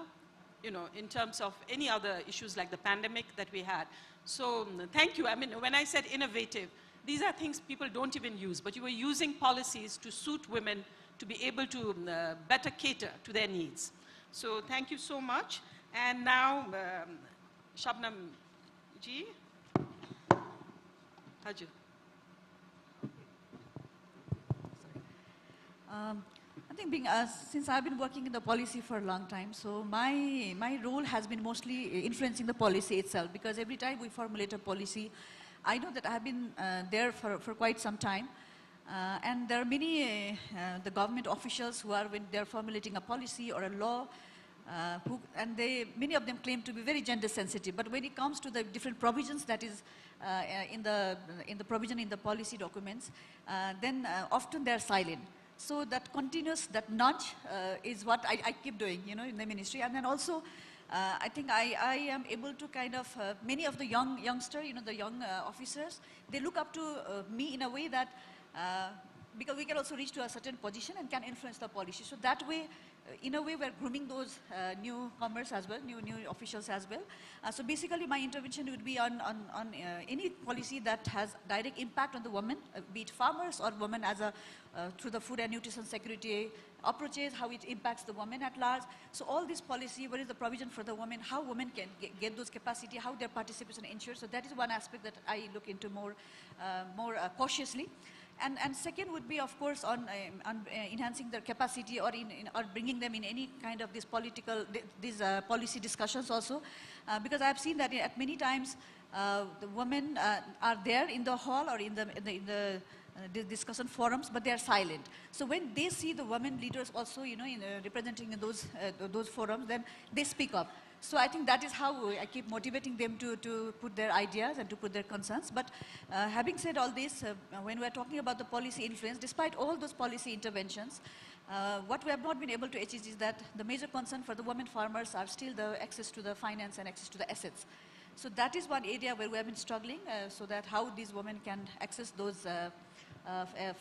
you know, in terms of any other issues like the pandemic that we had. So thank you. I mean, when I said innovative, these are things people don't even use, but you were using policies to suit women to be able to better cater to their needs. So thank you so much. And now, Shabnam ji. Haju. I think since I've been working in the policy for a long time, so my role has been mostly influencing the policy itself, because every time we formulate a policy, I know that I've been there for quite some time. And there are many the government officials who are, when they're formulating a policy or a law, many of them claim to be very gender sensitive. But when it comes to the different provisions that is in the provision in the policy documents, then often they're silent. So that continuous, that nudge is what I keep doing, you know, in the ministry. And then also, I think I am able to kind of, many of the youngsters, you know, the young officers, they look up to me in a way that, because we can also reach to a certain position and can influence the policy. So that way, in a way, we're grooming those newcomers as well, new officials as well. So basically, my intervention would be on any policy that has direct impact on the women, be it farmers or women as a through the food and nutrition security approaches, how it impacts the women at large. So all this policy, what is the provision for the women, how women can get those capacity, how their participation ensured. So that is one aspect that I look into more cautiously. And second would be, of course, on enhancing their capacity or or bringing them in any kind of these policy discussions also, because I have seen that at many times the women are there in the hall or in the discussion forums, but they are silent. So when they see the women leaders also, you know, representing in those forums, then they speak up. So I think that is how I keep motivating them to put their ideas and to put their concerns. But having said all this, when we're talking about the policy influence, despite all those policy interventions, what we have not been able to achieve is that the major concern for the women farmers are still the access to the finance and access to the assets. So that is one area where we have been struggling, so that how these women can access those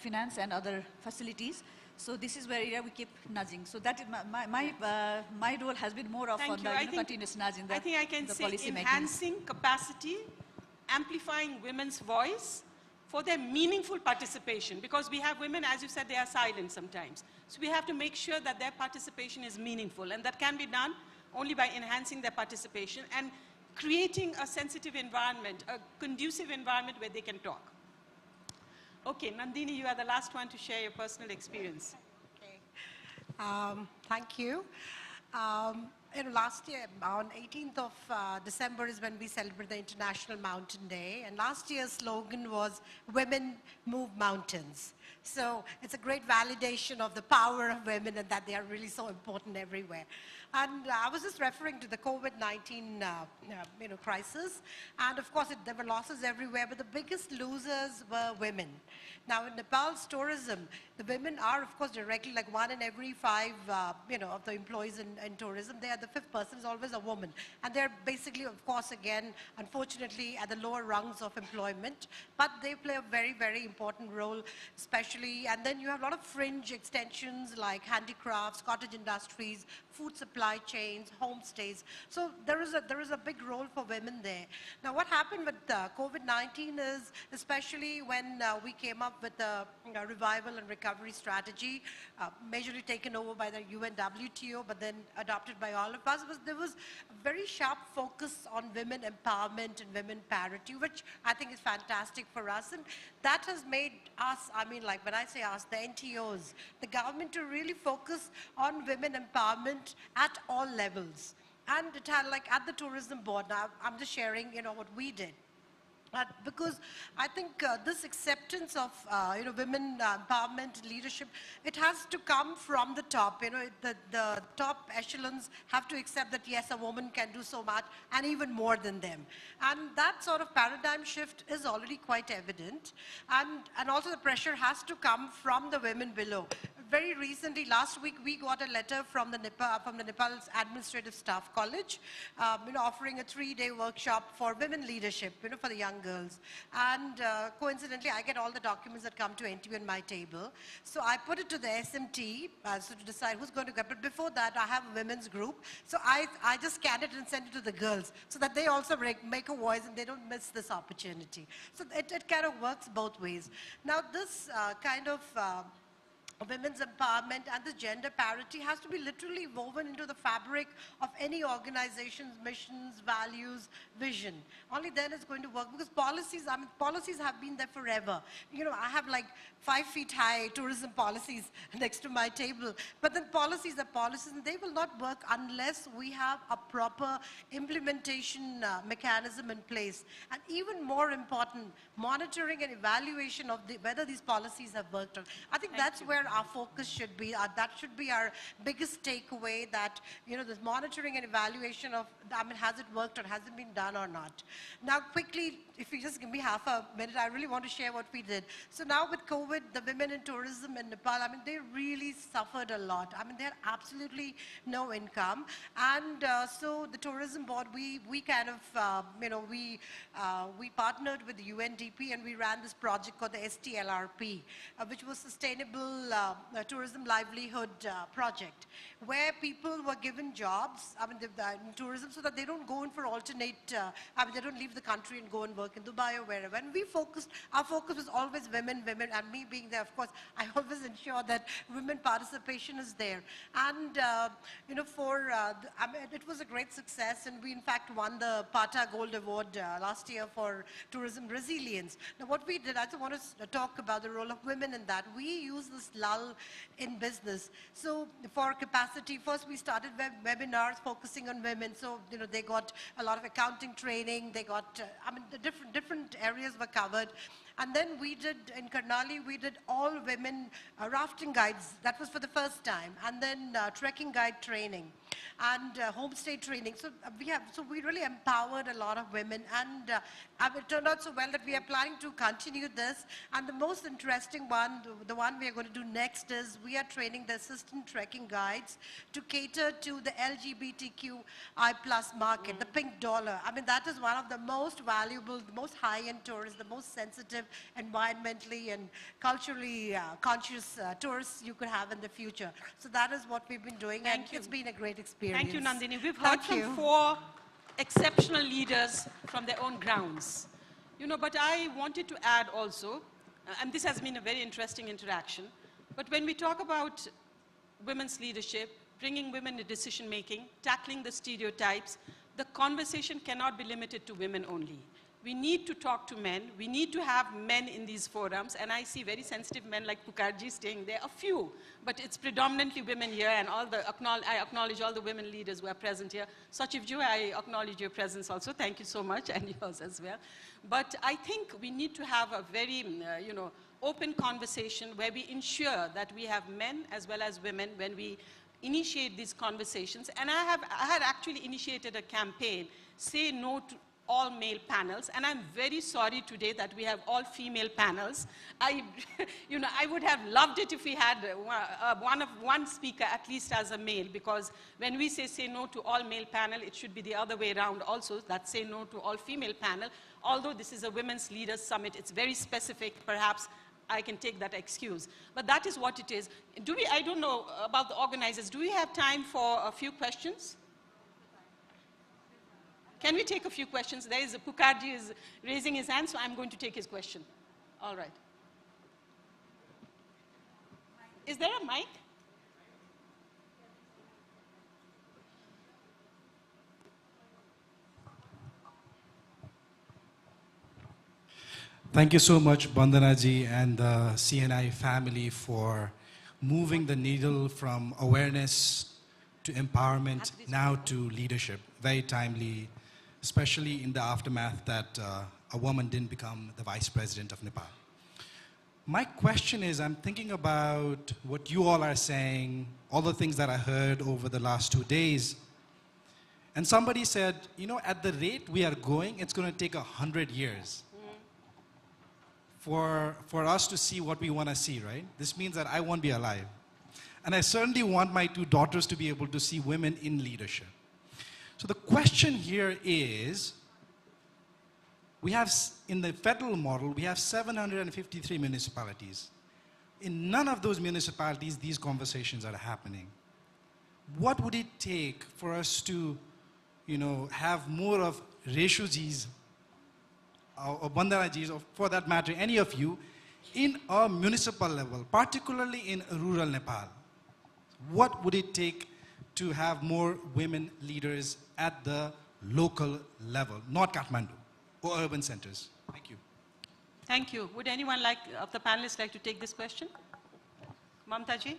finance and other facilities. So this is where we keep nudging. So that is my role has been more of on the continuous nudging. I think I can say enhancing capacity, amplifying women's voice for their meaningful participation. Because we have women, as you said, they are silent sometimes. So we have to make sure that their participation is meaningful. And that can be done only by enhancing their participation and creating a sensitive environment, a conducive environment where they can talk. Okay, Nandini, you are the last one to share your personal experience. Okay. Thank you. Last year, on 18th of December is when we celebrate the International Mountain Day. And last year's slogan was, "Women Move Mountains." So it's a great validation of the power of women and that they are really so important everywhere. And I was just referring to the COVID-19 crisis. And of course, there were losses everywhere, but the biggest losers were women. Now, in Nepal's tourism, the women are, of course, directly like 1 in every 5, of the employees in tourism. They are the 5th person is always a woman. And they're basically, of course, again, unfortunately, at the lower rungs of employment. But they play a very, very important role, especially. And then you have a lot of fringe extensions like handicrafts, cottage industries, food supply chains, homestays. So there is a big role for women there. Now what happened with COVID-19 is, especially when we came up with the revival and recovery strategy, majorly taken over by the UN WTO, but then adopted by all of us, there was a very sharp focus on women empowerment and women parity, which I think is fantastic for us. And that has made us, I mean, like when I say us, the NTOs, the government, to really focus on women empowerment at all levels. And it had, like, at the tourism board, now I'm just sharing, what we did. Because I think this acceptance of women empowerment, leadership, it has to come from the top. The top echelons have to accept that yes, a woman can do so much and even more than them. And that sort of paradigm shift is already quite evident. And also the pressure has to come from the women below. Very recently, last week, we got a letter from the Nepal's Administrative Staff College, offering a 3-day workshop for women leadership, for the young girls. And coincidentally, I get all the documents that come to NTU on my table. So I put it to the SMT so to decide who's going to go. But before that, I have a women's group. So I just scan it and send it to the girls so that they also make a voice and they don't miss this opportunity. So it kind of works both ways. Now, this kind of women's empowerment and the gender parity has to be literally woven into the fabric of any organization's missions, values, vision. Only then it's going to work, because policies have been there forever. I have like 5 feet high tourism policies next to my table, but then policies are policies, and they will not work unless we have a proper implementation mechanism in place. And even more important, monitoring and evaluation of whether these policies have worked or not. I think that's where our focus should be. That should be our biggest takeaway, that, this monitoring and evaluation of, has it worked or has it been done or not. Now, quickly, if you just give me half a minute, I really want to share what we did. So now with COVID, the women in tourism in Nepal, they really suffered a lot. They had absolutely no income. And so the tourism board, we kind of, we partnered with the UNDP, and we ran this project called the STLRP, which was Sustainable Tourism Livelihood Project, where people were given jobs, in tourism, so that they don't go in for alternate, they don't leave the country and go and work in Dubai or wherever. And our focus was always women, and me being there, of course, I always ensure that women participation is there. And, it was a great success, and we in fact won the PATA Gold Award last year for tourism resilience. Now what we did, I just want to talk about the role of women in that. We use this lull in business. So for capacity, first we started webinars focusing on women. So, they got a lot of accounting training, they got, the different areas were covered. And then we did, in Karnali, we did all women rafting guides. That was for the first time. And then trekking guide training and homestay training. So we really empowered a lot of women. And it turned out so well that we are planning to continue this. And the most interesting one, the one we are going to do next, is we are training the assistant trekking guides to cater to the LGBTQI+ market, the pink dollar. That is one of the most valuable, the most high-end tourists, the most sensitive, environmentally and culturally conscious tourists you could have in the future. So that is what we've been doing, and it's been a great experience. Thank you, Nandini. We've heard from 4 exceptional leaders from their own grounds. But I wanted to add also, and this has been a very interesting interaction, but when we talk about women's leadership, bringing women to decision-making, tackling the stereotypes, the conversation cannot be limited to women only. We need to talk to men. We need to have men in these forums. And I see very sensitive men like Pukardji staying there, a few, but it's predominantly women here, and I acknowledge all the women leaders who are present here. Sachivji, I acknowledge your presence also. Thank you so much, and yours as well. But I think we need to have a very, open conversation where we ensure that we have men as well as women when we initiate these conversations. And I had actually initiated a campaign, Say No to All Male Panels, and I'm very sorry today that we have all female panels. I would have loved it if we had one speaker at least as a male, because when we say no to all male panel, it should be the other way around also, that say no to all female panel. Although this is a Women's Leaders Summit, it's very specific, perhaps I can take that excuse. But that is what it is. I don't know about the organizers, do we have time for a few questions? Can we take a few questions? There is Pukarji is raising his hand, so I'm going to take his question. All right. Is there a mic? Thank you so much, Bandanaji and the CNI family for moving the needle from awareness to empowerment, now to leadership. Very timely, especially in the aftermath that a woman didn't become the vice president of Nepal. My question is, I'm thinking about what you all are saying, all the things that I heard over the last 2 days. And somebody said, you know, at the rate we are going, it's going to take 100 years for us to see what we want to see, right? This means that I won't be alive. And I certainly want my 2 daughters to be able to see women in leadership. So the question here is, we have, in the federal model, we have 753 municipalities. In none of those municipalities, these conversations are happening. What would it take for us to, you know, have more of Reshujis or Bandanajis, or for that matter, any of you, in a municipal level, particularly in rural Nepal? What would it take to have more women leaders at the local level, not Kathmandu or urban centers? Thank you. Thank you. Would anyone of the panelists like to take this question? Mamtaji?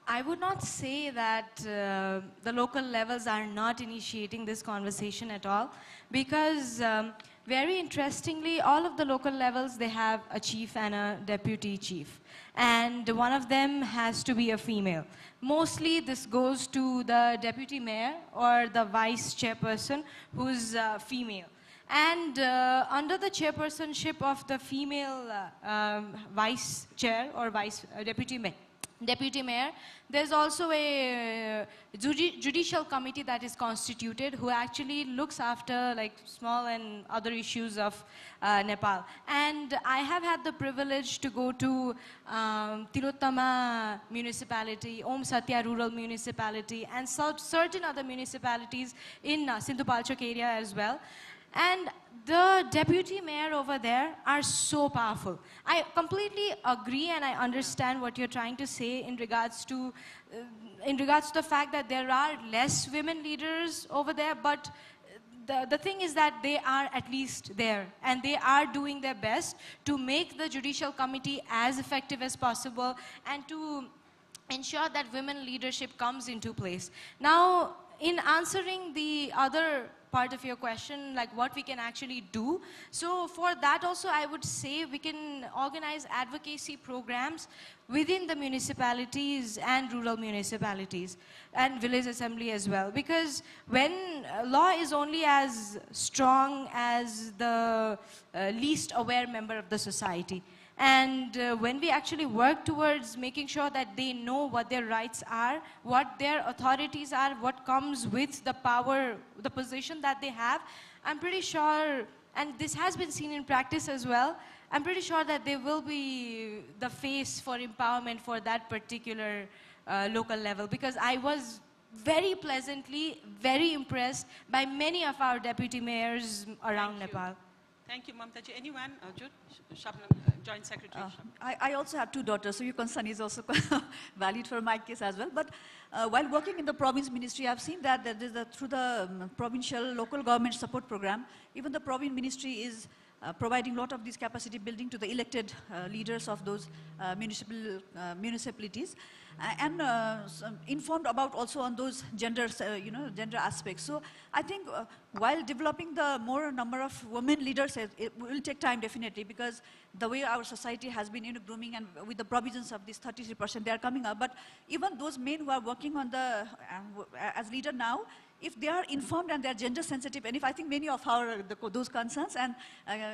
I would not say that the local levels are not initiating this conversation at all, because very interestingly, all of the local levels, they have a chief and a deputy chief. And one of them has to be a female. Mostly this goes to the deputy mayor or the vice chairperson who's female. And under the chairpersonship of the female vice chair or deputy mayor, there's also a judicial committee that is constituted who actually looks after like small and other issues of Nepal. And I have had the privilege to go to Tilottama municipality, Om Satya rural municipality, and certain other municipalities in Sindhupalchok area as well. And the deputy mayor over there are so powerful. I completely agree and I understand what you're trying to say in regards to the fact that there are less women leaders over there, but the thing is that they are at least there and they are doing their best to make the judicial committee as effective as possible and to ensure that women leadership comes into place. Now, in answering the other part of your question, like what we can actually do. So for that also, I would say we can organize advocacy programs within the municipalities and rural municipalities and village assembly as well. Because when law is only as strong as the least aware member of the society. And when we actually work towards making sure that they know what their rights are, what their authorities are, what comes with the power, the position that they have, I'm pretty sure, and this has been seen in practice as well, I'm pretty sure that they will be the face for empowerment for that particular local level. Because I was very pleasantly, very impressed by many of our deputy mayors around Nepal. Thank you, Mamtaji. Anyone? Jude? Shabnam, Joint Secretary. I also have 2 daughters, so your concern is also valid for my case as well. But while working in the province ministry, I've seen that through the provincial local government support program, even the province ministry is providing a lot of this capacity building to the elected leaders of those municipalities, and informed about also on those gender aspects. So I think while developing the more number of women leaders, it will take time definitely, because the way our society has been grooming, and with the provisions of this 33%, they are coming up. But even those men who are working on the as leader now, if they are informed and they are gender sensitive, and if I think many of those concerns and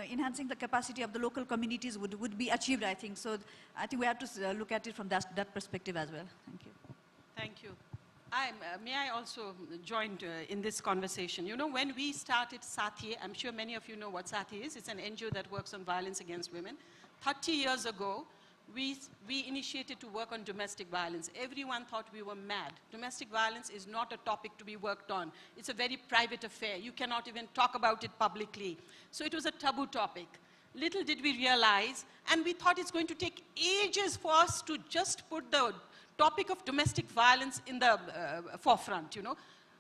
enhancing the capacity of the local communities would be achieved, I think. So I think we have to look at it from that perspective as well. Thank you. Thank you. May I also join in this conversation? You know, when we started Sathi, I'm sure many of you know what Sathi is. It's an NGO that works on violence against women. 30 years ago, we initiated to work on domestic violence. Everyone thought we were mad. Domestic violence is not a topic to be worked on. It's a very private affair. You cannot even talk about it publicly. So it was a taboo topic. Little did we realize, and we thought it's going to take ages for us to just put the topic of domestic violence in the forefront, you know.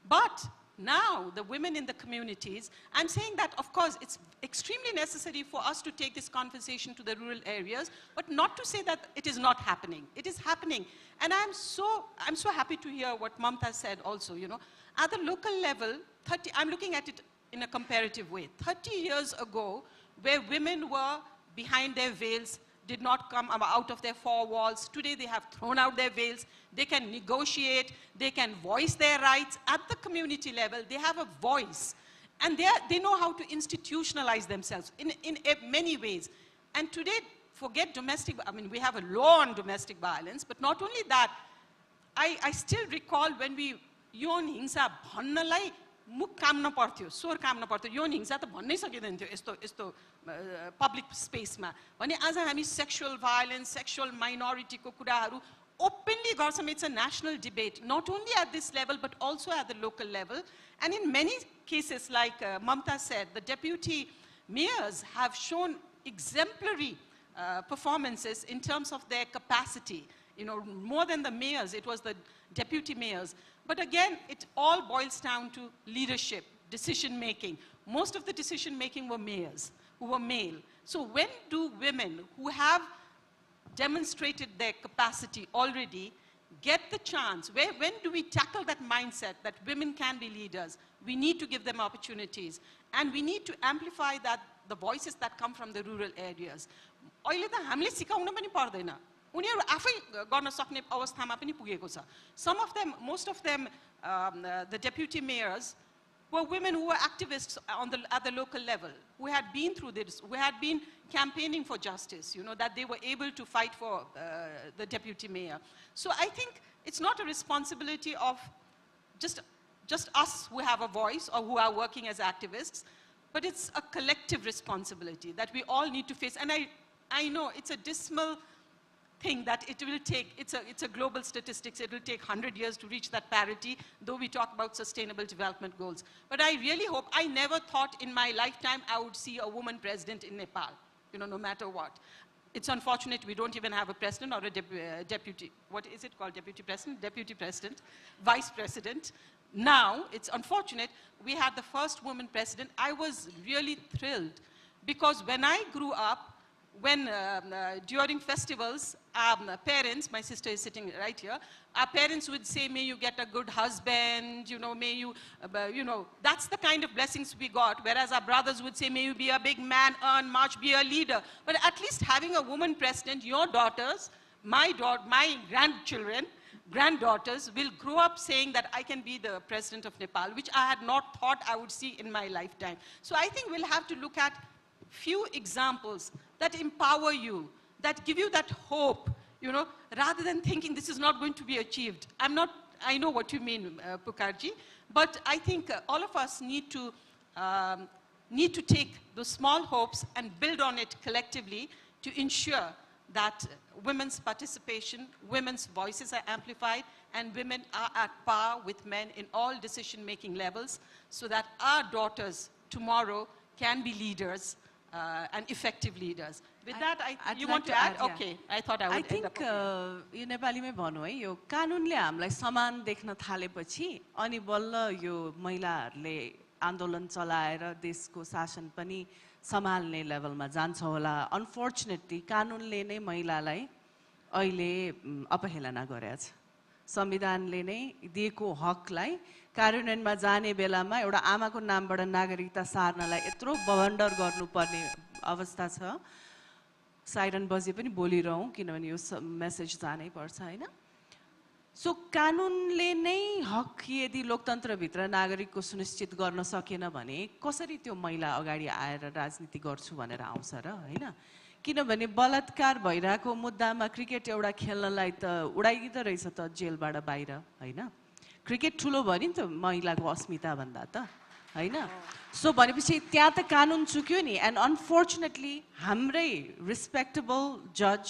But now, the women in the communities, I'm saying that, of course, it's extremely necessary for us to take this conversation to the rural areas, but not to say that it is not happening. It is happening. And I'm so happy to hear what Mamta said also, you know. At the local level, I'm looking at it in a comparative way. 30 years ago, where women were behind their veils, did not come out of their four walls. Today they have thrown out their veils. They can negotiate. They can voice their rights. At the community level, they have a voice. And they know how to institutionalize themselves in many ways. And today, forget domestic, I mean, we have a law on domestic violence, but not only that, I still recall when we, yon hingsa bhannalai मुख काम नपर्थ्यो स्वर काम नपर्थ्यो यौन हिंसा त भन्नै सकिदैन थियो यस्तो पब्लिक स्पेसमा भने आज हामी सेक्सुअल भायोलेन्स सेक्सुअल माइनोरिटीको कुराहरू openly गर्छौं it's a national debate not only at this level but also at the local level and in many cases like Mamta said the deputy mayors have shown exemplary performances in terms of their capacity you know more than the mayors it was the deputy mayors. But again, it all boils down to leadership, decision making. Most of the decision making were mayors who were male. So when do women who have demonstrated their capacity already get the chance? When do we tackle that mindset that women can be leaders? We need to give them opportunities. And we need to amplify the voices that come from the rural areas. उनीहरु आफै गर्न सक्ने अवस्थामा पनि पुगेको छ. Some of them, most of them, the deputy mayors were women who were activists at the local level, who had been through this, who had been campaigning for justice, you know, that they were able to fight for the deputy mayor. So I think it's not a responsibility of just us who have a voice or who are working as activists, but it's a collective responsibility that we all need to face. And I know it's a dismal thing that it will take, it's a global statistics, it will take 100 years to reach that parity, though we talk about sustainable development goals. But I really hope, I never thought in my lifetime I would see a woman president in Nepal, you know, no matter what. It's unfortunate we don't even have a president or a deputy, what is it called, deputy president? Deputy president, vice president. Now, it's unfortunate, we had the first woman president. I was really thrilled because when I grew up, when during festivals, parents, my sister is sitting right here, our parents would say, may you get a good husband, you know, may you, you know, that's the kind of blessings we got. Whereas our brothers would say, may you be a big man, earn much, be a leader. But at least having a woman president, your daughters, my grandchildren, granddaughters will grow up saying that I can be the president of Nepal, which I had not thought I would see in my lifetime. So I think we'll have to look at few examples that empower you, that give you that hope, you know, rather than thinking this is not going to be achieved. I know what you mean, Pukarji, but I think all of us need to take those small hopes and build on it collectively to ensure that women's participation, women's voices are amplified, and women are at par with men in all decision-making levels, so that our daughters tomorrow can be leaders and effective leaders. With that, you want to add? Okay, I thought I would end up. यो नेपालीमै भनौँ है यो कानुनले हामीलाई समान देख्न थालेपछि अनि बल्ल यो महिलाहरूले आन्दोलन चलाएर देशको शासन पनि सम्हाल्ने लेभलमा जान्छ होला. अनफर्चुनेटली कानुनले नै महिलालाई अहिले अपहेलना गरेछ. संविधानले नै दिएको हकलाई कार्यान्वयनमा जाने बेलामा एउटा आमाको नामबाट नागरिकता सार्नलाई यत्रो बवन्डर गर्नुपर्ने अवस्था छ. साइरन बजे पनि बोलिरहौँ किनभने यो मेसेज जानै पर्छ हैन. सो कानुनले नै हक यदि लोकतन्त्रभित्र नागरिकको सुनिश्चित गर्न सकेन भने कसरी त्यो महिला अगाडि आएर राजनीति गर्छु भनेर आउँछ र हैन. किनभने बलात्कार भइरहेको मुद्दामा क्रिकेट एउटा खेल्नलाई त उडाइदिँदो रहेछ त जेलबाट बाहिर हैन. क्रिकेट ठुलो भयो नि त महिलाको अस्मिता भन्दा त होइन सो भनेपछि त्यहाँ त कानुन चुक्यो नि एन्ड अनफोर्चुनेटली हाम्रै रिस्पेक्टेबल जज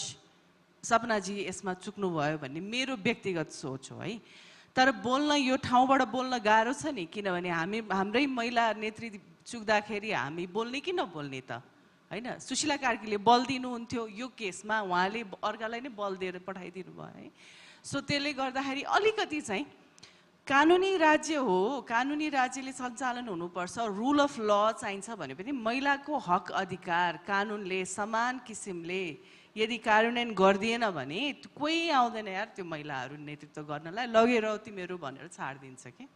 सपनाजी यसमा चुक्नुभयो भन्ने मेरो व्यक्तिगत सोच हो है तर बोल्न यो ठाउँबाट बोल्न गाह्रो छ नि किनभने हाम्रै महिला नेत्री चुक्दाखेरि हामी बोल्ने कि नबोल्ने त होइन सुशीला कार्कीले बल दिनुहुन्थ्यो यो केसमा उहाँले अर्कालाई नै बल दिएर पठाइदिनु भयो है सो त्यसले गर्दाखेरि अलिकति चाहिँ कानुनी राज्य हो कानुनी राज्यले सञ्चालन हुनुपर्छ रुल अफ ल चाहिन्छ भने पनि महिलाको हक अधिकार कानुनले समान किसिमले यदि कार्यान्वयन गरिदिएन भने कोही आउँदैन यार त्यो महिलाहरू नेतृत्व गर्नलाई लगेर तिमीहरू भनेर छाडिदिन्छ कि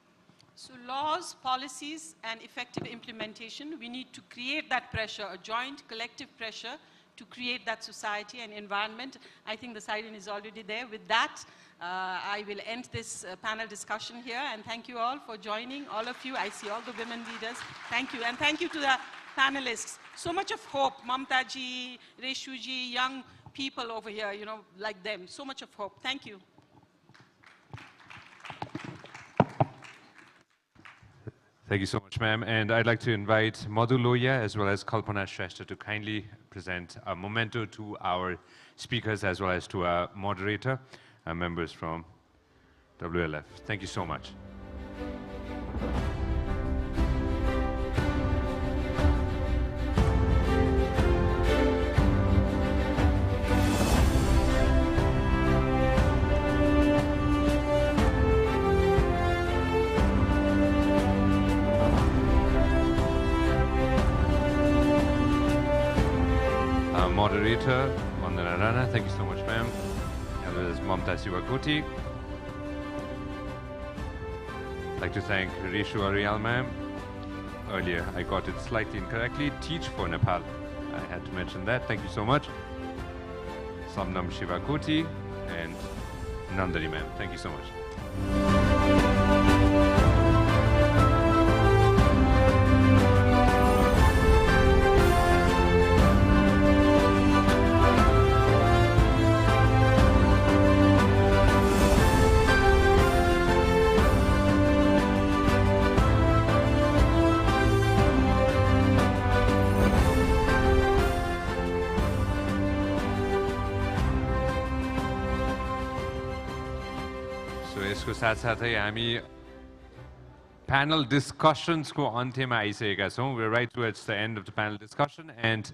So laws, policies, and effective implementation, we need to create that pressure, a joint collective pressure to create that society and environment. I think the siren is already there. With that, I will end this panel discussion here and thank you all for joining, all of you. I see all the women leaders. Thank you. And thank you to the panelists. So much of hope. Mamta ji, Reshu ji, young people over here, you know, like them. So much of hope. Thank you. Thank you so much, ma'am. And I'd like to invite Madhu Lohia as well as Kalpana Shrestha to kindly present a memento to our speakers as well as to our moderator, our members from WLF. Thank you so much. Moderator, Vandana Rana, thank you so much, ma'am. As well as Mamta Sivakoti. I'd like to thank Reshu Arial, ma'am. Earlier, I got it slightly incorrectly. Teach for Nepal. I had to mention that. Thank you so much. Samnam Shivakoti and Nandari, ma'am. Thank you so much. यसको साथसाथै हामी panel discussions को अन्त्यमा आइसकेका छौं. We're right towards the end of the panel discussion and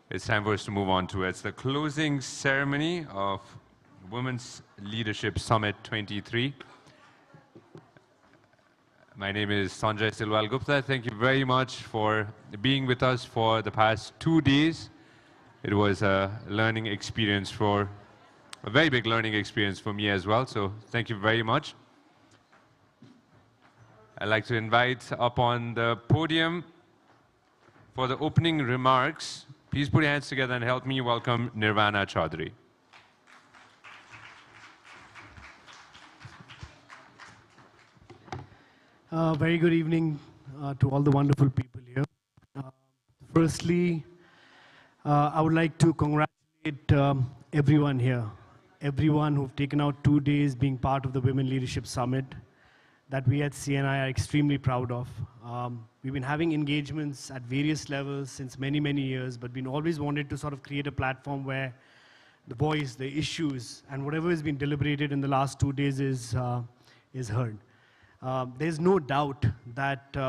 it's time for us to move on towards the closing ceremony of Women's Leadership Summit 23. My name is Sanjay Silwal Gupta. Thank you very much for being with us for the past 2 days. It was a learning experience a very big learning experience for me as well, so thank you very much. I'd like to invite up on the podium for the opening remarks. Please put your hands together and help me welcome Nirvana Chaudhary. Very good evening to all the wonderful people here. Firstly, I would like to congratulate everyone here. Everyone who've taken out 2 days being part of the Women Leadership Summit that we at CNI are extremely proud of. We've been having engagements at various levels since many, many years, but we always wanted to sort of create a platform where the voice, the issues, and whatever has been deliberated in the last 2 days is heard. There's no doubt that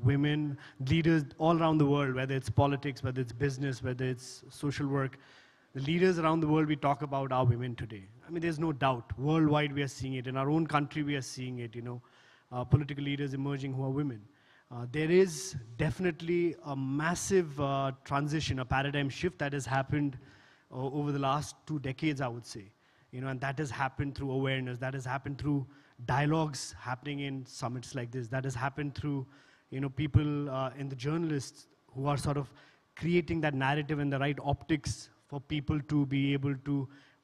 women, leaders all around the world, whether it's politics, whether it's business, whether it's social work, the leaders around the world we talk about are women today. I mean, there's no doubt. Worldwide, we are seeing it. In our own country, we are seeing it, you know, political leaders emerging who are women. There is definitely a massive transition, a paradigm shift that has happened over the last 2 decades, I would say. You know, and that has happened through awareness. That has happened through dialogues happening in summits like this. That has happened through, you know, people and the journalists who are sort of creating that narrative and the right optics for people to be able to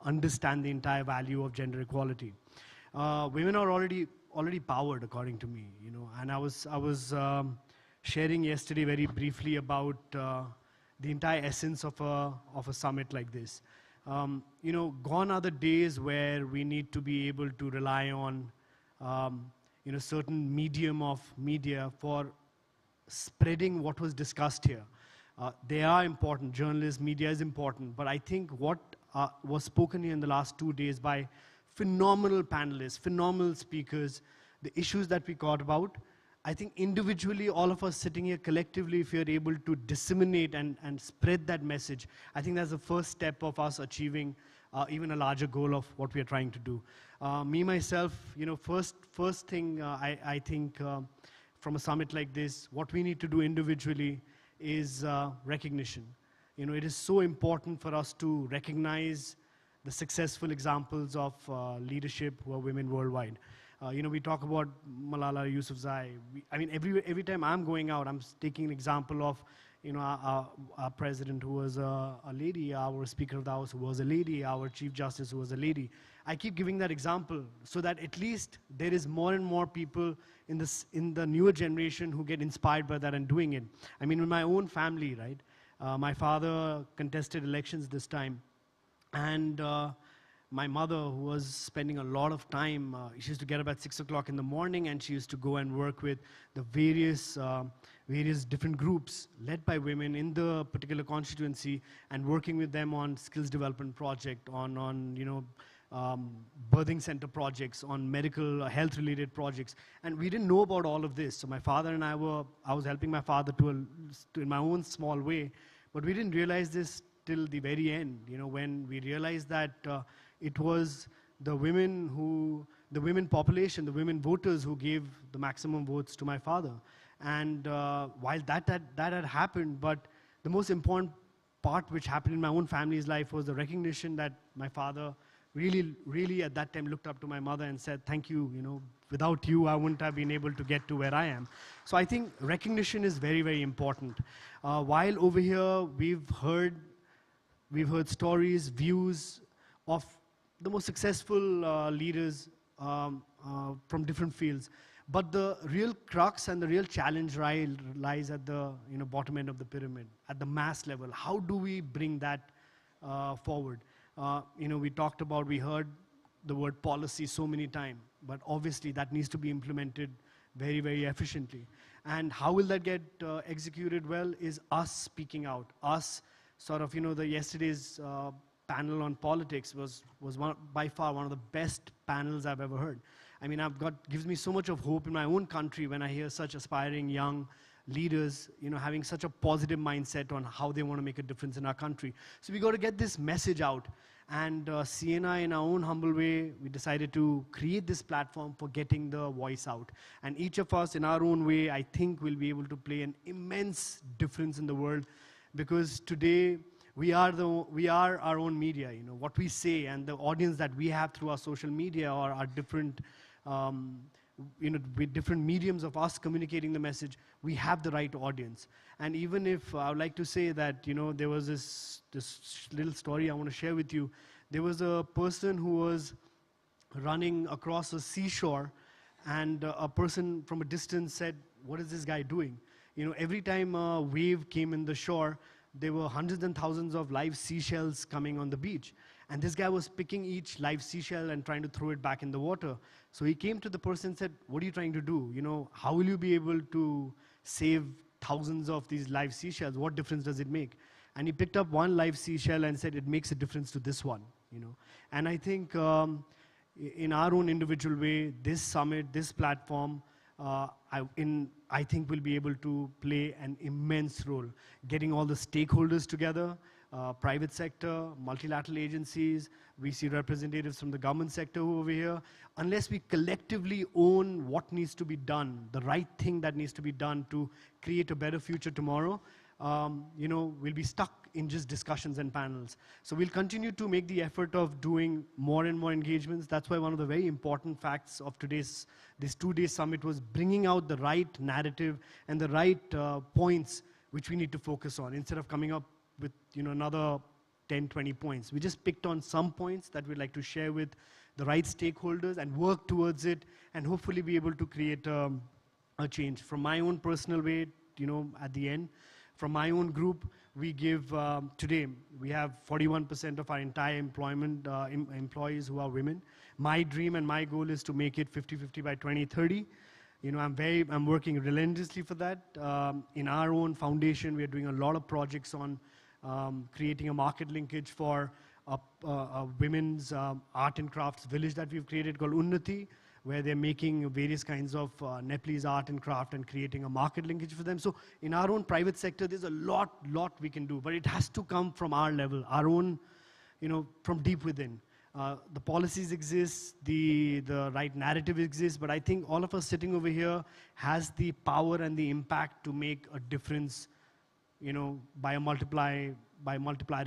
understand the entire value of gender equality. Women are already powered, according to me, you know. And I was sharing yesterday very briefly about the entire essence of a summit like this. You know, gone are the days where we need to be able to rely on, you know, certain medium of media for spreading what was discussed here. They are important, journalists, media is important, but I think what was spoken here in the last 2 days by phenomenal panelists, phenomenal speakers, the issues that we got about, I think individually, all of us sitting here collectively, if you're able to disseminate and spread that message, I think that's the first step of us achieving even a larger goal of what we are trying to do. Me, myself, first thing I think from a summit like this, what we need to do individually is recognition. It is so important for us to recognize the successful examples of leadership who are women worldwide. We talk about Malala Yousafzai. Every time I'm going out, I'm taking an example of, our president who was a lady, our Speaker of the House who was a lady, our Chief Justice who was a lady. I keep giving that example so that at least there is more and more people in the newer generation who get inspired by that and doing it. In my own family, right? My father contested elections this time, and my mother, who was spending a lot of time, she used to get up at 6 o'clock in the morning, and she used to go and work with the various different groups led by women in the particular constituency, and working with them on skills development project, on birthing center projects, on medical health related projects. And we didn't know about all of this. So my father and I was helping my father in my own small way, but we didn't realize this till the very end, when we realized that it was the women population, the women voters who gave the maximum votes to my father. And while that had happened, but the most important part which happened in my own family's life was the recognition that my father really at that time looked up to my mother and said, thank you, without you, I wouldn't have been able to get to where I am. So I think recognition is very, very important. While over here, we've heard stories, views of the most successful leaders from different fields. But the real crux and the real challenge lies at the bottom end of the pyramid, at the mass level. How do we bring that forward? We heard the word policy so many times, but obviously that needs to be implemented very, very efficiently. And how will that get executed well is us speaking out, us yesterday's panel on politics was by far one of the best panels I've ever heard. Gives me so much of hope in my own country when I hear such aspiring young leaders, having such a positive mindset on how they want to make a difference in our country. So we got to get this message out. And CNI, in our own humble way, we decided to create this platform for getting the voice out. And each of us, in our own way, I think will be able to play an immense difference in the world, because today we are our own media. What we say and the audience that we have through our social media or our different with different mediums of us communicating the message, we have the right audience. And even if I would like to say that, there was this little story I want to share with you. There was a person who was running across a seashore, and a person from a distance said, what is this guy doing? Every time a wave came in the shore, there were hundreds and thousands of live seashells coming on the beach. And this guy was picking each live seashell and trying to throw it back in the water. So he came to the person and said, what are you trying to do? How will you be able to save thousands of these live seashells? What difference does it make? And he picked up one live seashell and said, it makes a difference to this one. And I think in our own individual way, this summit, this platform, I think will be able to play an immense role. Getting all the stakeholders together, private sector, multilateral agencies, we see representatives from the government sector over here. Unless we collectively own what needs to be done, the right thing that needs to be done to create a better future tomorrow, we'll be stuck in just discussions and panels. So we'll continue to make the effort of doing more and more engagements. That's why one of the very important facts of this 2-day summit was bringing out the right narrative and the right points which we need to focus on, instead of coming up with another 10, 20 points. We just picked on some points that we'd like to share with the right stakeholders and work towards it, and hopefully be able to create a change. From my own personal way, at the end, from my own group, we give, today, we have 41% of our entire employment employees who are women. My dream and my goal is to make it 50-50 by 2030. I'm working relentlessly for that. In our own foundation, we are doing a lot of projects on creating a market linkage for a women's art and crafts village that we've created called Unnati, where they're making various kinds of Nepalese art and craft and creating a market linkage for them. So in our own private sector, there's a lot we can do, but it has to come from our level, our own, from deep within. The policies exist, the right narrative exists, but I think all of us sitting over here has the power and the impact to make a difference, by a multiplier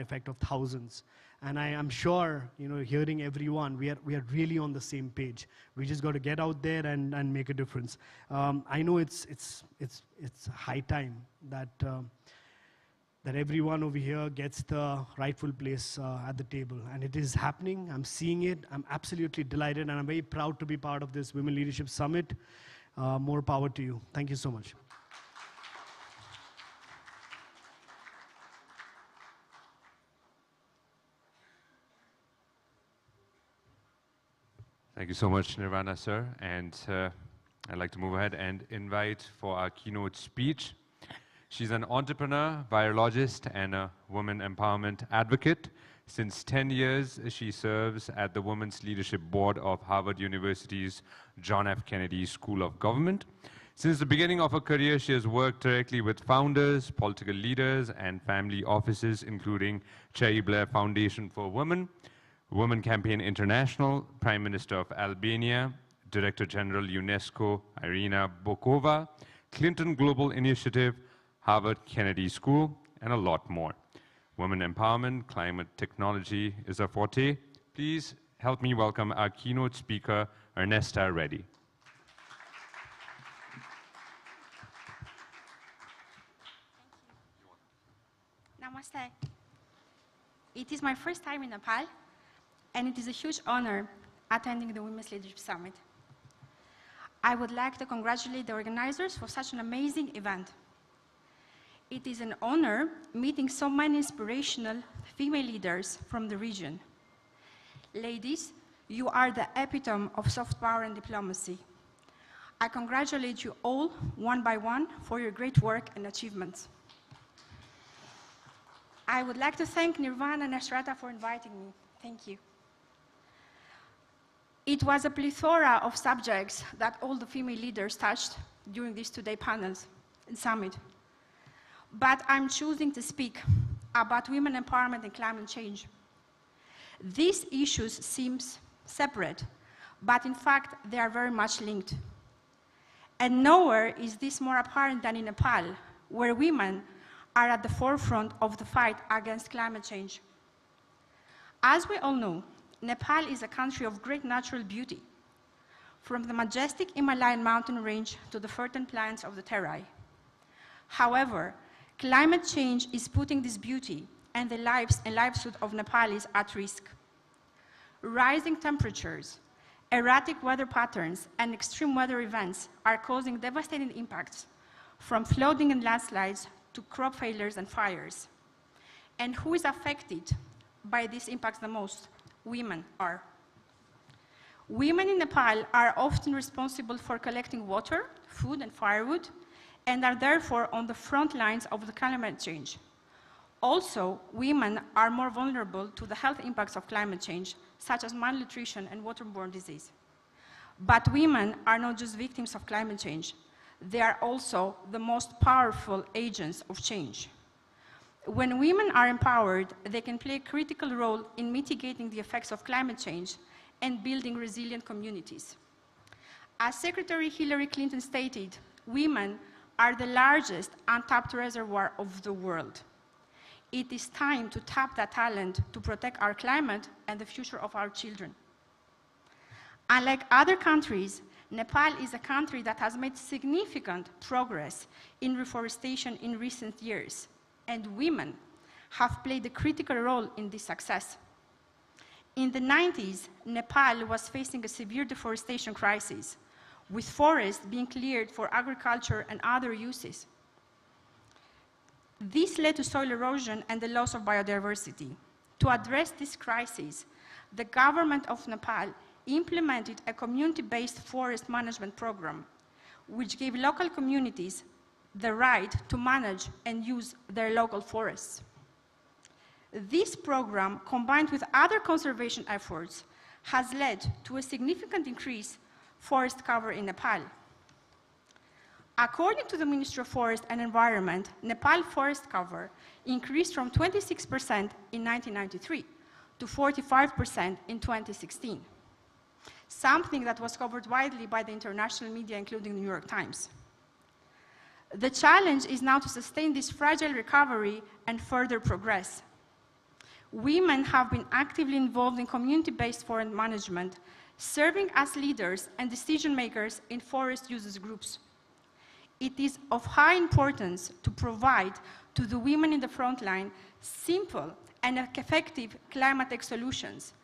effect of thousands. And I am sure, hearing everyone, we are really on the same page. We just got to get out there and make a difference. I know it's high time that that everyone over here gets the rightful place at the table. And it is happening. I'm seeing it. I'm absolutely delighted, and I'm very proud to be part of this Women Leadership Summit. More power to you. Thank you so much. Thank you so much, Nirvana, sir. And I'd like to move ahead and invite for our keynote speech. She's an entrepreneur, virologist, and a woman empowerment advocate. Since 10 years, she serves at the Women's Leadership Board of Harvard University's John F. Kennedy School of Government. Since the beginning of her career, she has worked directly with founders, political leaders, and family offices, including Cherry Blair Foundation for Women, Women Campaign International, Prime Minister of Albania, Director General UNESCO Irina Bokova, Clinton Global Initiative, Harvard Kennedy School, and a lot more. Women empowerment, climate technology is her forte. Please help me welcome our keynote speaker, Ernesta Reddy. Namaste. It is my first time in Nepal, and it is a huge honor attending the Women's Leadership Summit. I would like to congratulate the organizers for such an amazing event. It is an honor meeting so many inspirational female leaders from the region. Ladies, you are the epitome of soft power and diplomacy. I congratulate you all, one by one, for your great work and achievements. I would like to thank Nirvana and Ashrata for inviting me. Thank you. It was a plethora of subjects that all the female leaders touched during these two-day panels and summit. But I'm choosing to speak about women empowerment and climate change. These issues seem separate, but in fact, they are very much linked. And nowhere is this more apparent than in Nepal, where women are at the forefront of the fight against climate change. As we all know, Nepal is a country of great natural beauty, from the majestic Himalayan mountain range to the fertile plains of the Terai. However, climate change is putting this beauty and the lives and livelihood of Nepalis at risk. Rising temperatures, erratic weather patterns, and extreme weather events are causing devastating impacts, from flooding and landslides to crop failures and fires. And who is affected by these impacts the most? Women are. Women in Nepal are often responsible for collecting water, food, and firewood, and are therefore on the front lines of the climate change. Also, women are more vulnerable to the health impacts of climate change, such as malnutrition and waterborne disease. But women are not just victims of climate change. They are also the most powerful agents of change. When women are empowered, they can play a critical role in mitigating the effects of climate change and building resilient communities. As Secretary Hillary Clinton stated, women are the largest untapped reservoir of the world. It is time to tap that talent to protect our climate and the future of our children. Unlike other countries, Nepal is a country that has made significant progress in reforestation in recent years, and women have played a critical role in this success. In the 90s, Nepal was facing a severe deforestation crisis, with forests being cleared for agriculture and other uses. This led to soil erosion and the loss of biodiversity. To address this crisis, the government of Nepal implemented a community-based forest management program, which gave local communities the right to manage and use their local forests. This program, combined with other conservation efforts, has led to a significant increase forest cover in Nepal. According to the Ministry of Forest and Environment, Nepal forest cover increased from 26% in 1993 to 45% in 2016, something that was covered widely by the international media, including the New York Times. The challenge is now to sustain this fragile recovery and further progress. Women have been actively involved in community-based forest management, serving as leaders and decision makers in forest users groups. It is of high importance to provide to the women in the front line simple and effective climate tech solutions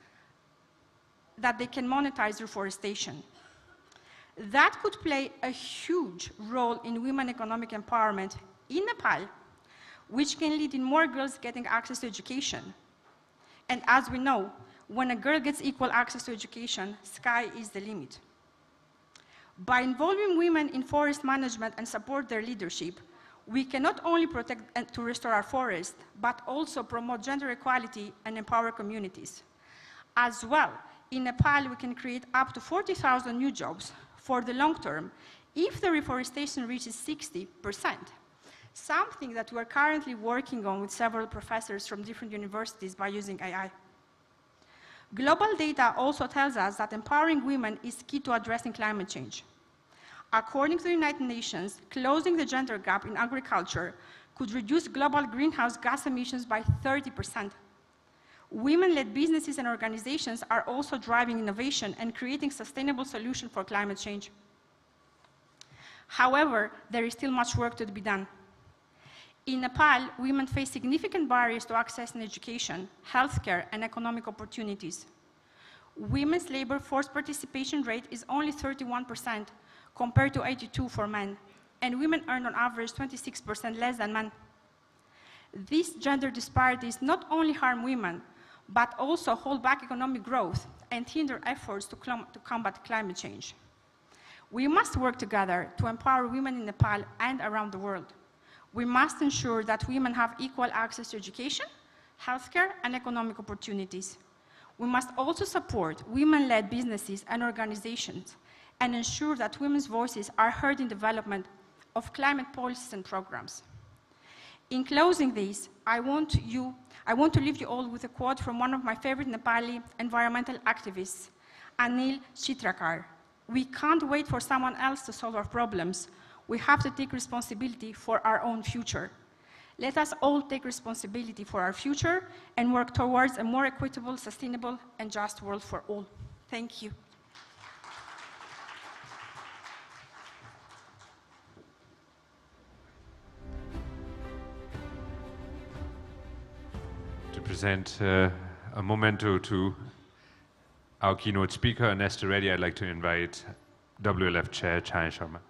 that they can monetize reforestation. That could play a huge role in women economic empowerment in Nepal, which can lead in more girls getting access to education. And as we know, when a girl gets equal access to education, sky is the limit. By involving women in forest management and support their leadership, we can not only protect and to restore our forests, but also promote gender equality and empower communities. As well, in Nepal, we can create up to 40,000 new jobs for the long term if the reforestation reaches 60%, something that we're currently working on with several professors from different universities by using AI. Global data also tells us that empowering women is key to addressing climate change. According to the United Nations, closing the gender gap in agriculture could reduce global greenhouse gas emissions by 30%. Women-led businesses and organizations are also driving innovation and creating sustainable solutions for climate change. However, there is still much work to be done. In Nepal, women face significant barriers to access education, healthcare, and economic opportunities. Women's labor force participation rate is only 31% compared to 82% for men, and women earn on average 26% less than men. These gender disparities not only harm women, but also hold back economic growth and hinder efforts to combat climate change. We must work together to empower women in Nepal and around the world. We must ensure that women have equal access to education, healthcare, and economic opportunities. We must also support women-led businesses and organizations and ensure that women's voices are heard in development of climate policies and programs. In closing this, I want to leave you all with a quote from one of my favorite Nepali environmental activists, Anil Chitrakar. We can't wait for someone else to solve our problems. We have to take responsibility for our own future. Let us all take responsibility for our future and work towards a more equitable, sustainable, and just world for all. Thank you. To present a memento to our keynote speaker, Nesta Reddy, I'd like to invite WLF Chair Chaya Sharma.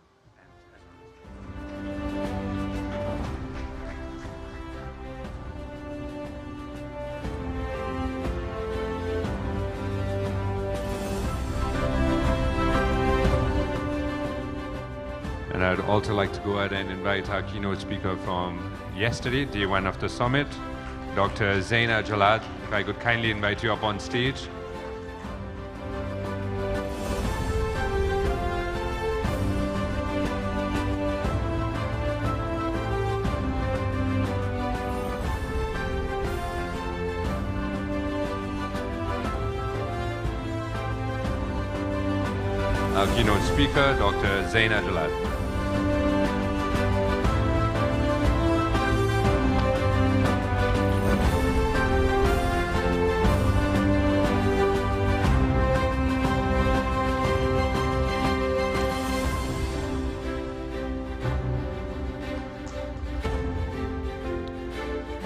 And I'd also like to go ahead and invite our keynote speaker from yesterday, day one of the summit, Dr. Zaina Jalad. If I could kindly invite you up on stage. Our keynote speaker, Dr. Zaina Jalad.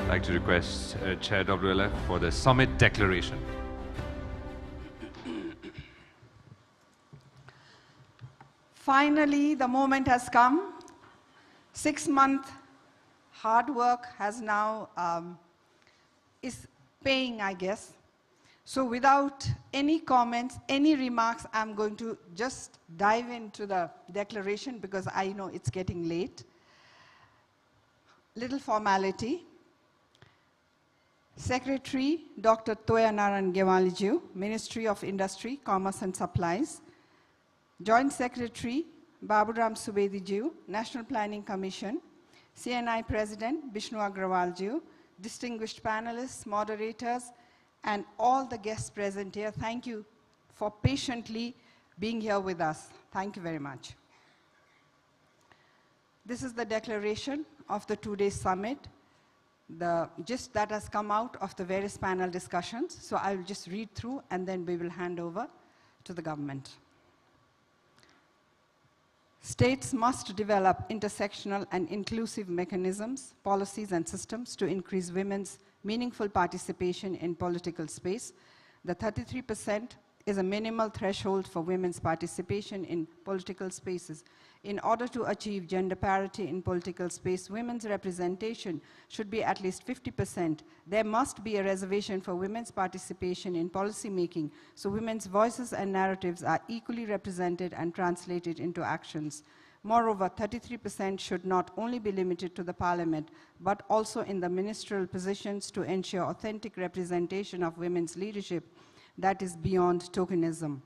I'd like to request Chair WLF for the summit declaration. Finally, the moment has come. 6-month hard work has now is paying, I guess. So without any comments, any remarks, I'm going to just dive into the declaration because I know it's getting late. Little formality. Secretary Dr. Toyanaran Gewaliju, Ministry of Industry, Commerce and Supplies. Joint Secretary Baburam Subediju, National Planning Commission. CNI President Bishnu Agrawalju, distinguished panelists, moderators, and all the guests present here, thank you for patiently being here with us. Thank you very much. This is the declaration of the two-day summit, the gist that has come out of the various panel discussions. So I will just read through and then we will hand over to the government. States must develop intersectional and inclusive mechanisms, policies, and systems to increase women's meaningful participation in political space. The 33% is a minimal threshold for women's participation in political spaces. In order to achieve gender parity in political space, women's representation should be at least 50%. There must be a reservation for women's participation in policy making, so women's voices and narratives are equally represented and translated into actions. Moreover, 33% should not only be limited to the parliament, but also in the ministerial positions to ensure authentic representation of women's leadership that is beyond tokenism.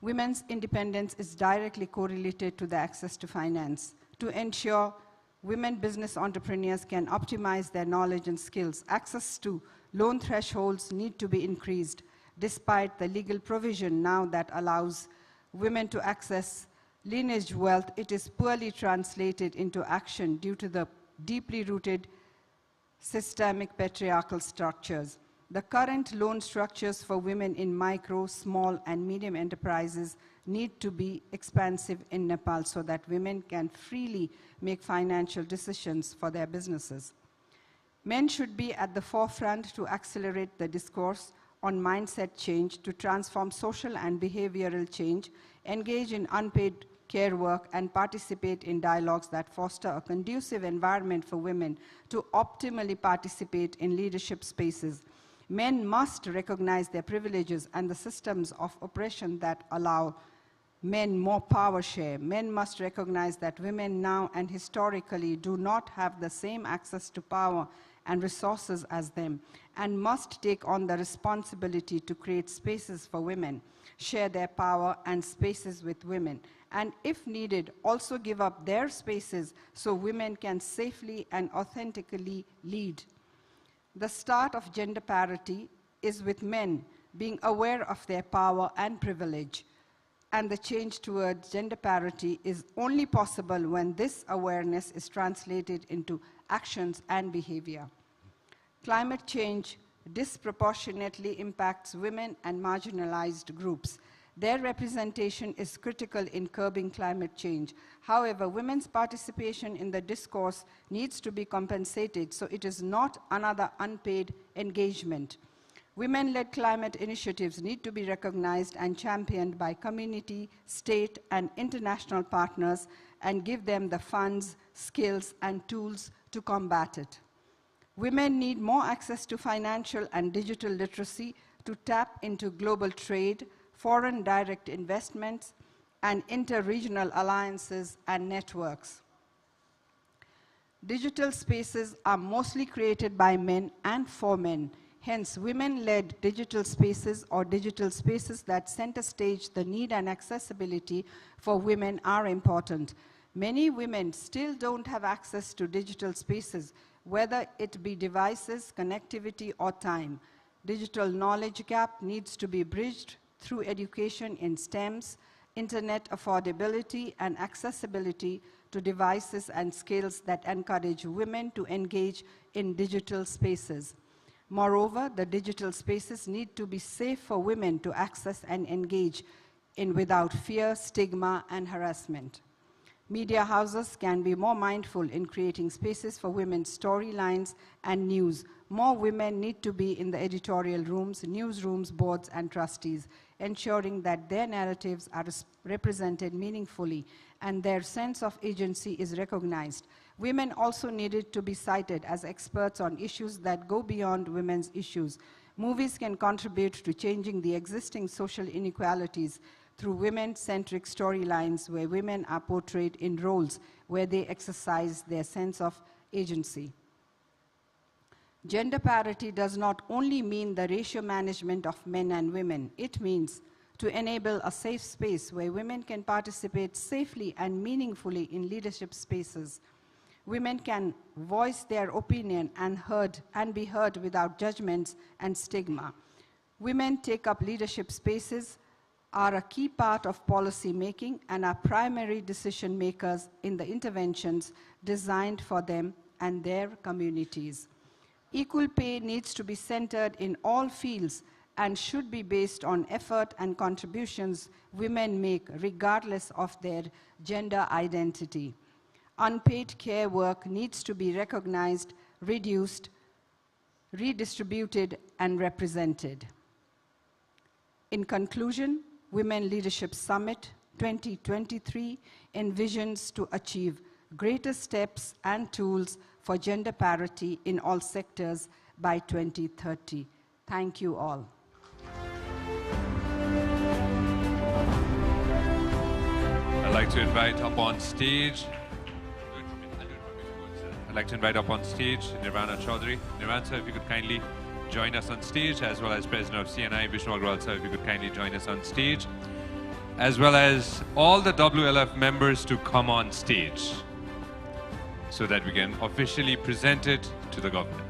Women's independence is directly correlated to the access to finance. To ensure women business entrepreneurs can optimize their knowledge and skills, access to loan thresholds need to be increased. Despite the legal provision now that allows women to access lineage wealth, it is poorly translated into action due to the deeply rooted systemic patriarchal structures. The current loan structures for women in micro, small, and medium enterprises need to be expansive in Nepal so that women can freely make financial decisions for their businesses. Men should be at the forefront to accelerate the discourse on mindset change, to transform social and behavioral change, engage in unpaid care work, and participate in dialogues that foster a conducive environment for women to optimally participate in leadership spaces. Men must recognize their privileges and the systems of oppression that allow men more power share. Men must recognize that women now and historically do not have the same access to power and resources as them, and must take on the responsibility to create spaces for women, share their power and spaces with women, and if needed, also give up their spaces so women can safely and authentically lead. The start of gender parity is with men being aware of their power and privilege, and the change towards gender parity is only possible when this awareness is translated into actions and behavior. Climate change disproportionately impacts women and marginalized groups. Their representation is critical in curbing climate change. However, women's participation in the discourse needs to be compensated, so it is not another unpaid engagement. Women-led climate initiatives need to be recognized and championed by community, state, and international partners, and give them the funds, skills, and tools to combat it. Women need more access to financial and digital literacy to tap into global trade, foreign direct investments, and inter-regional alliances and networks. Digital spaces are mostly created by men and for men. Hence, women-led digital spaces or digital spaces that center stage the need and accessibility for women are important. Many women still don't have access to digital spaces, whether it be devices, connectivity, or time. Digital knowledge gap needs to be bridged through education in STEMs, internet affordability, and accessibility to devices and skills that encourage women to engage in digital spaces. Moreover, the digital spaces need to be safe for women to access and engage in without fear, stigma, and harassment. Media houses can be more mindful in creating spaces for women's storylines and news. More women need to be in the editorial rooms, newsrooms, boards, and trustees, ensuring that their narratives are represented meaningfully and their sense of agency is recognized. Women also needed to be cited as experts on issues that go beyond women's issues. Movies can contribute to changing the existing social inequalities through women-centric storylines where women are portrayed in roles where they exercise their sense of agency. Gender parity does not only mean the ratio management of men and women. It means to enable a safe space where women can participate safely and meaningfully in leadership spaces. Women can voice their opinion and be heard without judgments and stigma. Women take up leadership spaces, are a key part of policy making, and are primary decision makers in the interventions designed for them and their communities. Equal pay needs to be centered in all fields and should be based on effort and contributions women make regardless of their gender identity. Unpaid care work needs to be recognized, reduced, redistributed, and represented. In conclusion, Women Leadership Summit 2023 envisions to achieve greater steps and tools for gender parity in all sectors by 2030. Thank you all. I'd like to invite up on stage. I'd like to invite up on stage Nirvana Chaudhary. Nirvana sir, if you could kindly join us on stage, as well as President of CNI, Vishnu Agrawal sir, if you could kindly join us on stage, as well as all the WLF members to come on stage so that we can officially present it to the government.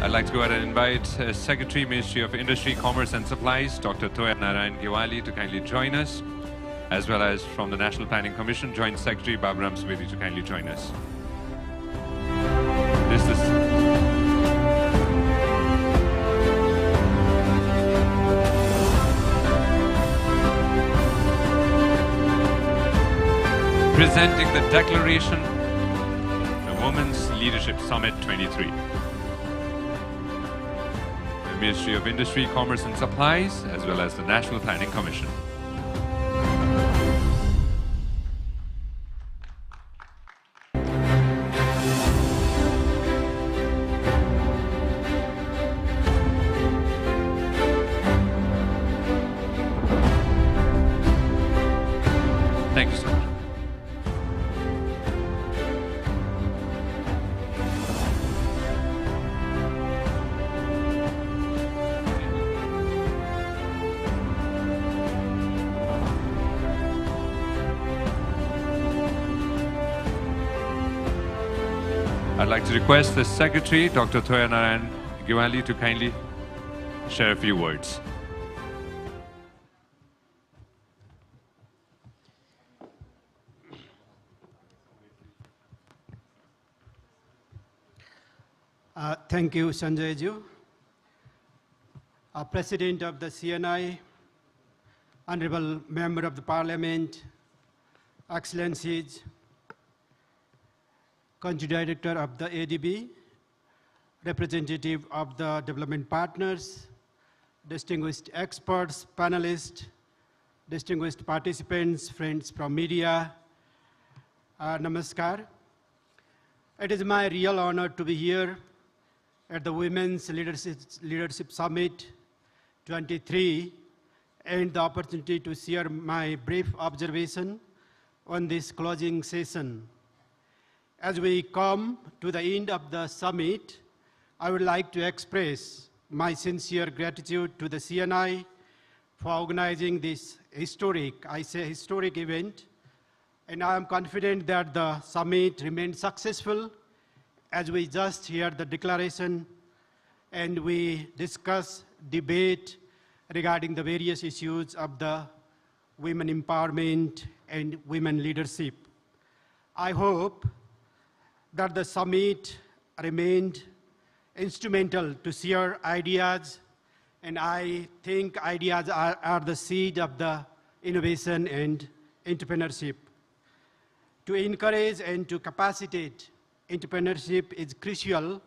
I'd like to go ahead and invite Secretary, Ministry of Industry, Commerce and Supplies, Dr. Toya Narayan Giwali to kindly join us, as well as from the National Planning Commission, Joint Secretary Baburam Subedi to kindly join us. This is presenting the declaration, the Women's Leadership Summit 23. The Ministry of Industry, Commerce and Supplies, as well as the National Planning Commission. Thank you so much. I'd like to request the Secretary, Dr. Toya Narayan Giwali, to kindly share a few words. Thank you, Sanjay Ji. President of the CNI, Honorable Member of the Parliament, Excellencies, Country Director of the ADB, representative of the development partners, distinguished experts, panelists, distinguished participants, friends from media, namaskar. It is my real honor to be here at the Women's Leadership Summit 23 and the opportunity to share my brief observation on this closing session. As we come to the end of the summit, I would like to express my sincere gratitude to the CNI for organizing this historic event, and I am confident that the summit remains successful as we just heard the declaration and we discuss, debate regarding the various issues of the women empowerment and women leadership. I hope that the summit remained instrumental to share ideas, and I think ideas are the seed of the innovation and entrepreneurship. To encourage and to capacitate entrepreneurship is crucial,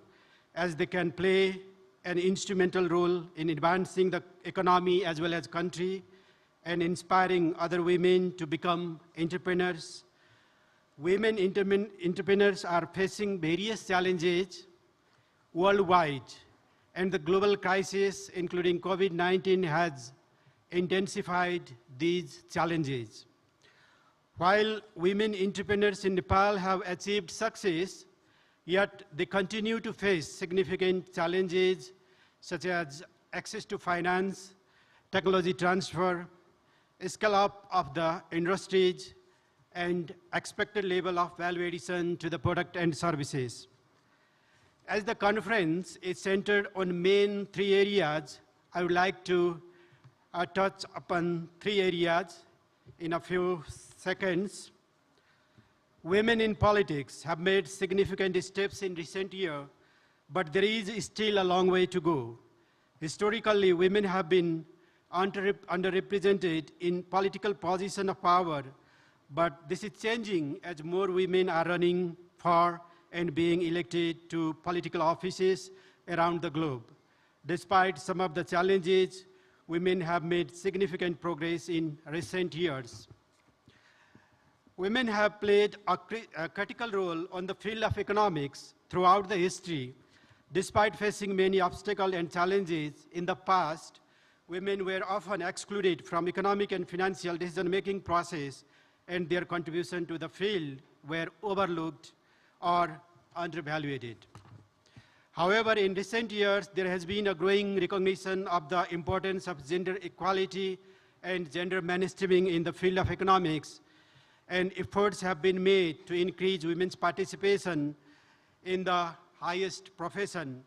as they can play an instrumental role in advancing the economy as well as country and inspiring other women to become entrepreneurs. Women entrepreneurs are facing various challenges worldwide, and the global crisis, including COVID-19, has intensified these challenges. While women entrepreneurs in Nepal have achieved success, yet they continue to face significant challenges such as access to finance, technology transfer, scale-up of the industries, and expected level of value addition to the product and services. As the conference is centered on main three areas, I would like to touch upon three areas in a few seconds. Women in politics have made significant steps in recent years, but there is still a long way to go. Historically, women have been underrepresented in political positions of power, but this is changing as more women are running for and being elected to political offices around the globe. Despite some of the challenges, women have made significant progress in recent years. Women have played a critical role on the field of economics throughout the history. Despite facing many obstacles and challenges in the past, women were often excluded from economic and financial decision-making process, and their contribution to the field were overlooked or undervalued. However, in recent years, there has been a growing recognition of the importance of gender equality and gender mainstreaming in the field of economics, and efforts have been made to increase women's participation in the highest profession.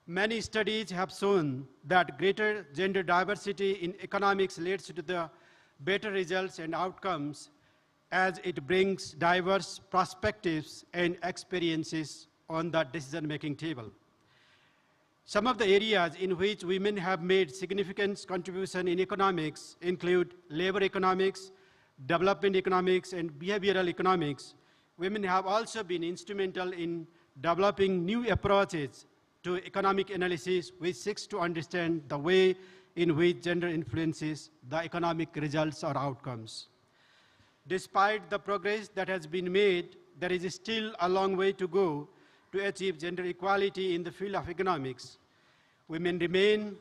Many studies have shown that greater gender diversity in economics leads to the better results and outcomes, as it brings diverse perspectives and experiences on the decision-making table. Some of the areas in which women have made significant contribution in economics include labor economics, development economics, and behavioral economics. Women have also been instrumental in developing new approaches to economic analysis, which seeks to understand the way in which gender influences the economic results or outcomes. Despite the progress that has been made, there is still a long way to go to achieve gender equality in the field of economics. Women remain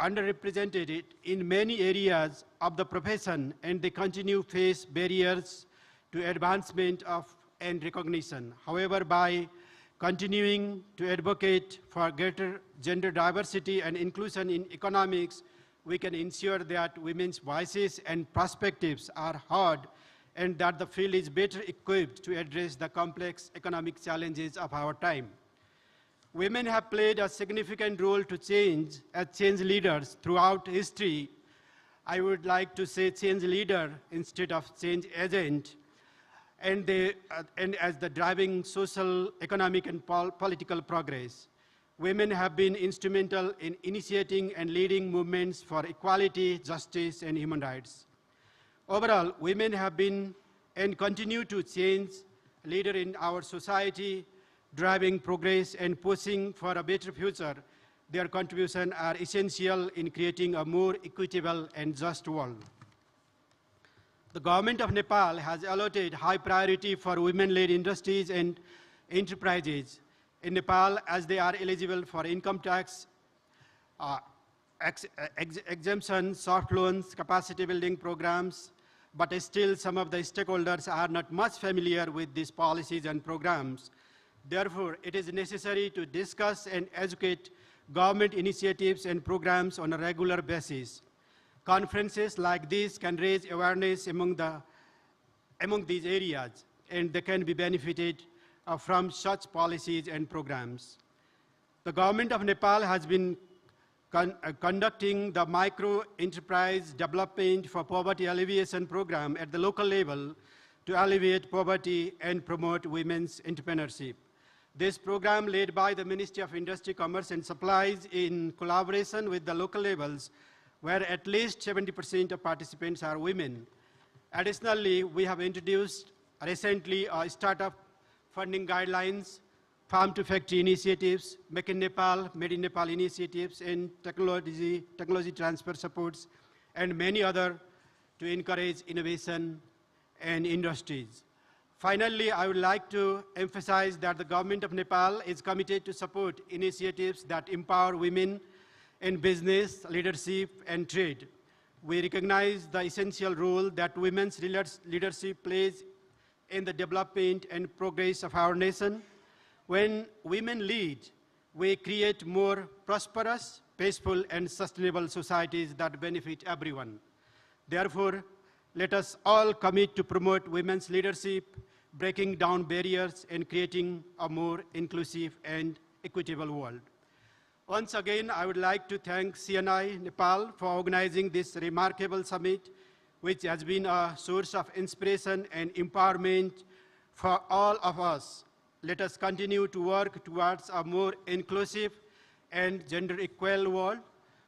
underrepresented in many areas of the profession, and they continue to face barriers to advancement and recognition. However, by continuing to advocate for greater gender diversity and inclusion in economics, we can ensure that women's voices and perspectives are heard, and that the field is better equipped to address the complex economic challenges of our time. Women have played a significant role to change as change leaders throughout history. I would like to say change leader instead of change agent, and as the driving social, economic, and political progress. Women have been instrumental in initiating and leading movements for equality, justice, and human rights. Overall, women have been and continue to change leader in our society, driving progress and pushing for a better future. Their contributions are essential in creating a more equitable and just world. The government of Nepal has allotted high priority for women-led industries and enterprises in Nepal, as they are eligible for income tax exemption, soft loans, capacity building programs, but still some of the stakeholders are not much familiar with these policies and programs. Therefore, it is necessary to discuss and educate government initiatives and programs on a regular basis. Conferences like these can raise awareness among these areas, and they can be benefited from such policies and programs. The government of Nepal has been conducting the Micro Enterprise Development for Poverty Alleviation program at the local level to alleviate poverty and promote women's entrepreneurship. This program, led by the Ministry of Industry, Commerce and Supplies in collaboration with the local levels, where at least 70% of participants are women. Additionally, we have introduced recently startup funding guidelines, farm to factory initiatives, Make in Nepal, Made in Nepal initiatives, and technology transfer supports, and many other to encourage innovation and industries. Finally, I would like to emphasize that the government of Nepal is committed to support initiatives that empower women in business, leadership, and trade. We recognize the essential role that women's leadership plays in the development and progress of our nation. When women lead, we create more prosperous, peaceful, and sustainable societies that benefit everyone. Therefore, let us all commit to promote women's leadership, breaking down barriers, and creating a more inclusive and equitable world. Once again, I would like to thank CNI Nepal for organizing this remarkable summit, which has been a source of inspiration and empowerment for all of us. Let us continue to work towards a more inclusive and gender-equal world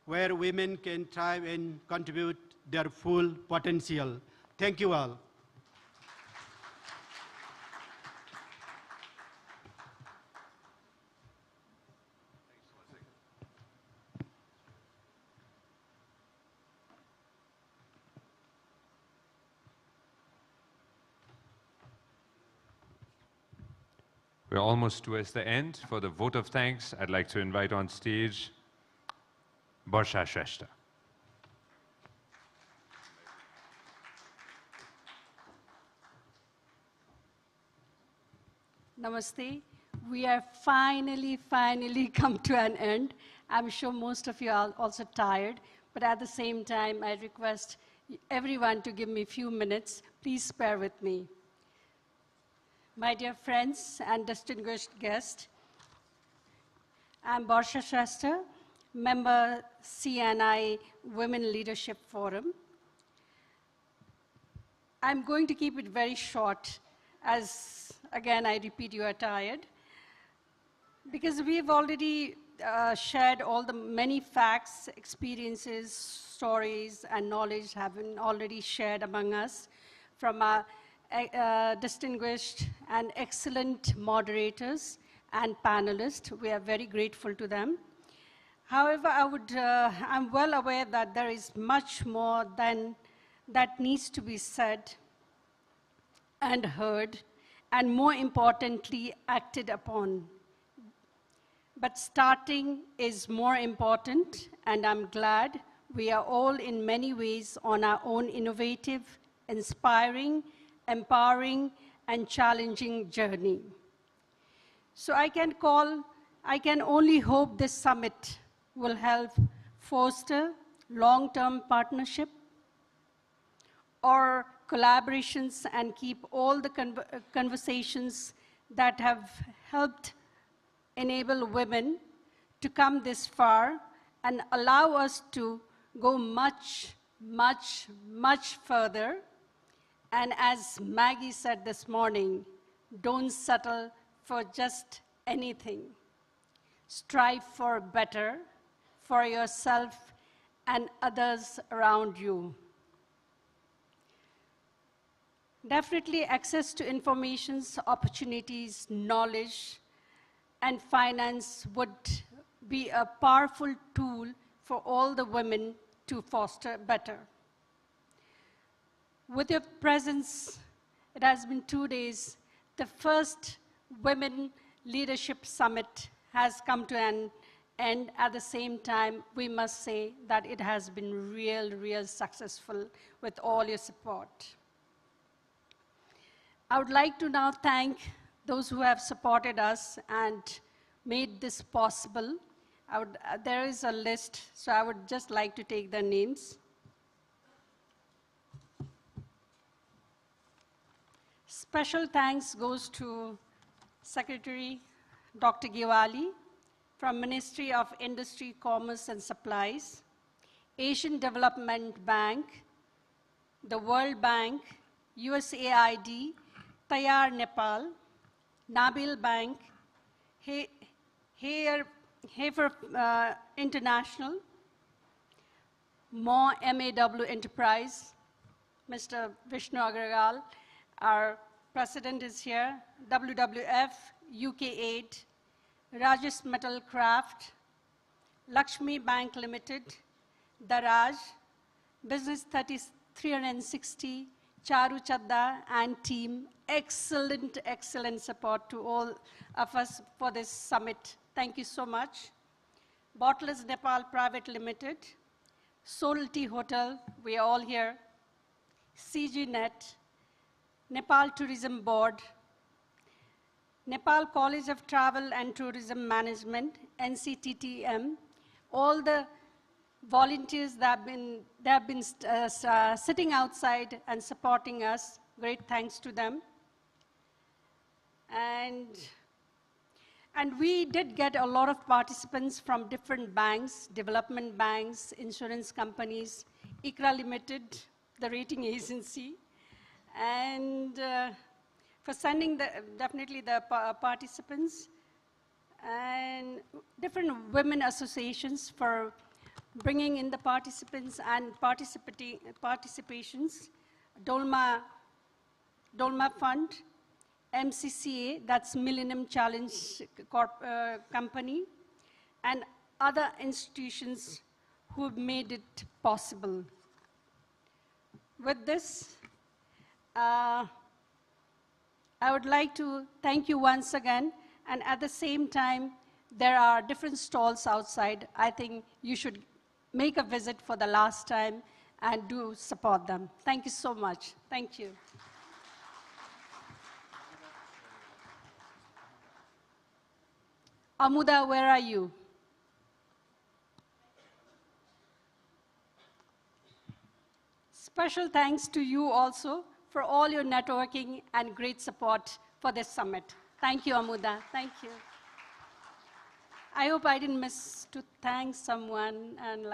where women can thrive and contribute their full potential. Thank you all. We're almost towards the end. For the vote of thanks, I'd like to invite on stage Barsha Shrestha. Namaste. We are finally come to an end. I'm sure most of you are also tired, but at the same time, I request everyone to give me a few minutes. Please spare with me. My dear friends and distinguished guests, I'm Barsha Shrestha, member CNI Women Leadership Forum. I'm going to keep it very short as, again, I repeat, you are tired. Because we've already shared all the many facts, experiences, stories, and knowledge have been already shared among us from our distinguished and excellent moderators and panelists. We are very grateful to them. However, I'm well aware that there is much more than that needs to be said and heard, and more importantly, acted upon. But starting is more important, and I'm glad we are all in many ways on our own innovative, inspiring, empowering, and challenging journey. So I can only hope this summit will help foster long-term partnership or collaborations and keep all the conversations that have helped enable women to come this far and allow us to go much, much, much further. And as Maggie said this morning, don't settle for just anything. Strive for better for yourself and others around you. Definitely access to information, opportunities, knowledge, and finance would be a powerful tool for all the women to foster better. With your presence, it has been 2 days, the first Women Leadership Summit has come to an end. At the same time, we must say that it has been real successful with all your support. I would like to now thank those who have supported us and made this possible. There is a list, so I would just like to take their names. Special thanks goes to Secretary Dr. Giwali, from Ministry of Industry, Commerce and Supplies, Asian Development Bank, the World Bank, USAID, Tayar Nepal, Nabil Bank, Hafer International, MAW Enterprise, Mr. Vishnu Agarwal, our president is here, WWF, UK8, Rajesh Metal Craft, Lakshmi Bank Limited, Daraj, Business 360, Charu Chadda and team. Excellent, excellent support to all of us for this summit. Thank you so much. Bottlers Nepal Private Limited, Solti Hotel, we are all here, CG Net, Nepal Tourism Board, Nepal College of Travel and Tourism Management, NCTTM, all the volunteers that have been sitting outside and supporting us. Great thanks to them. And we did get a lot of participants from different banks, development banks, insurance companies, ICRA Limited, the rating agency, and for sending definitely the participants, and different women associations for bringing in the participants and participations, Dolma Fund, MCCA, that's Millennium Challenge Company, and other institutions who have made it possible. With this, I would like to thank you once again, and at the same time, there are different stalls outside. I think you should make a visit for the last time and do support them. Thank you so much. Thank you. Amuda, where are you? Special thanks to you also for all your networking and great support for this summit. Thank you, Amuda. Thank you. I hope I didn't miss to thank someone, and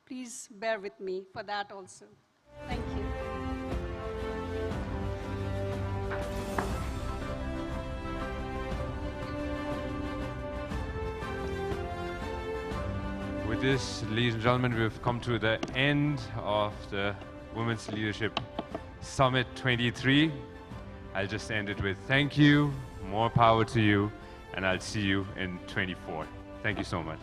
please bear with me for that also. Thank you. With this, ladies and gentlemen, we've come to the end of the Women's Leadership Summit 23. I'll just end it with thank you, more power to you, and I'll see you in 24. Thank you so much.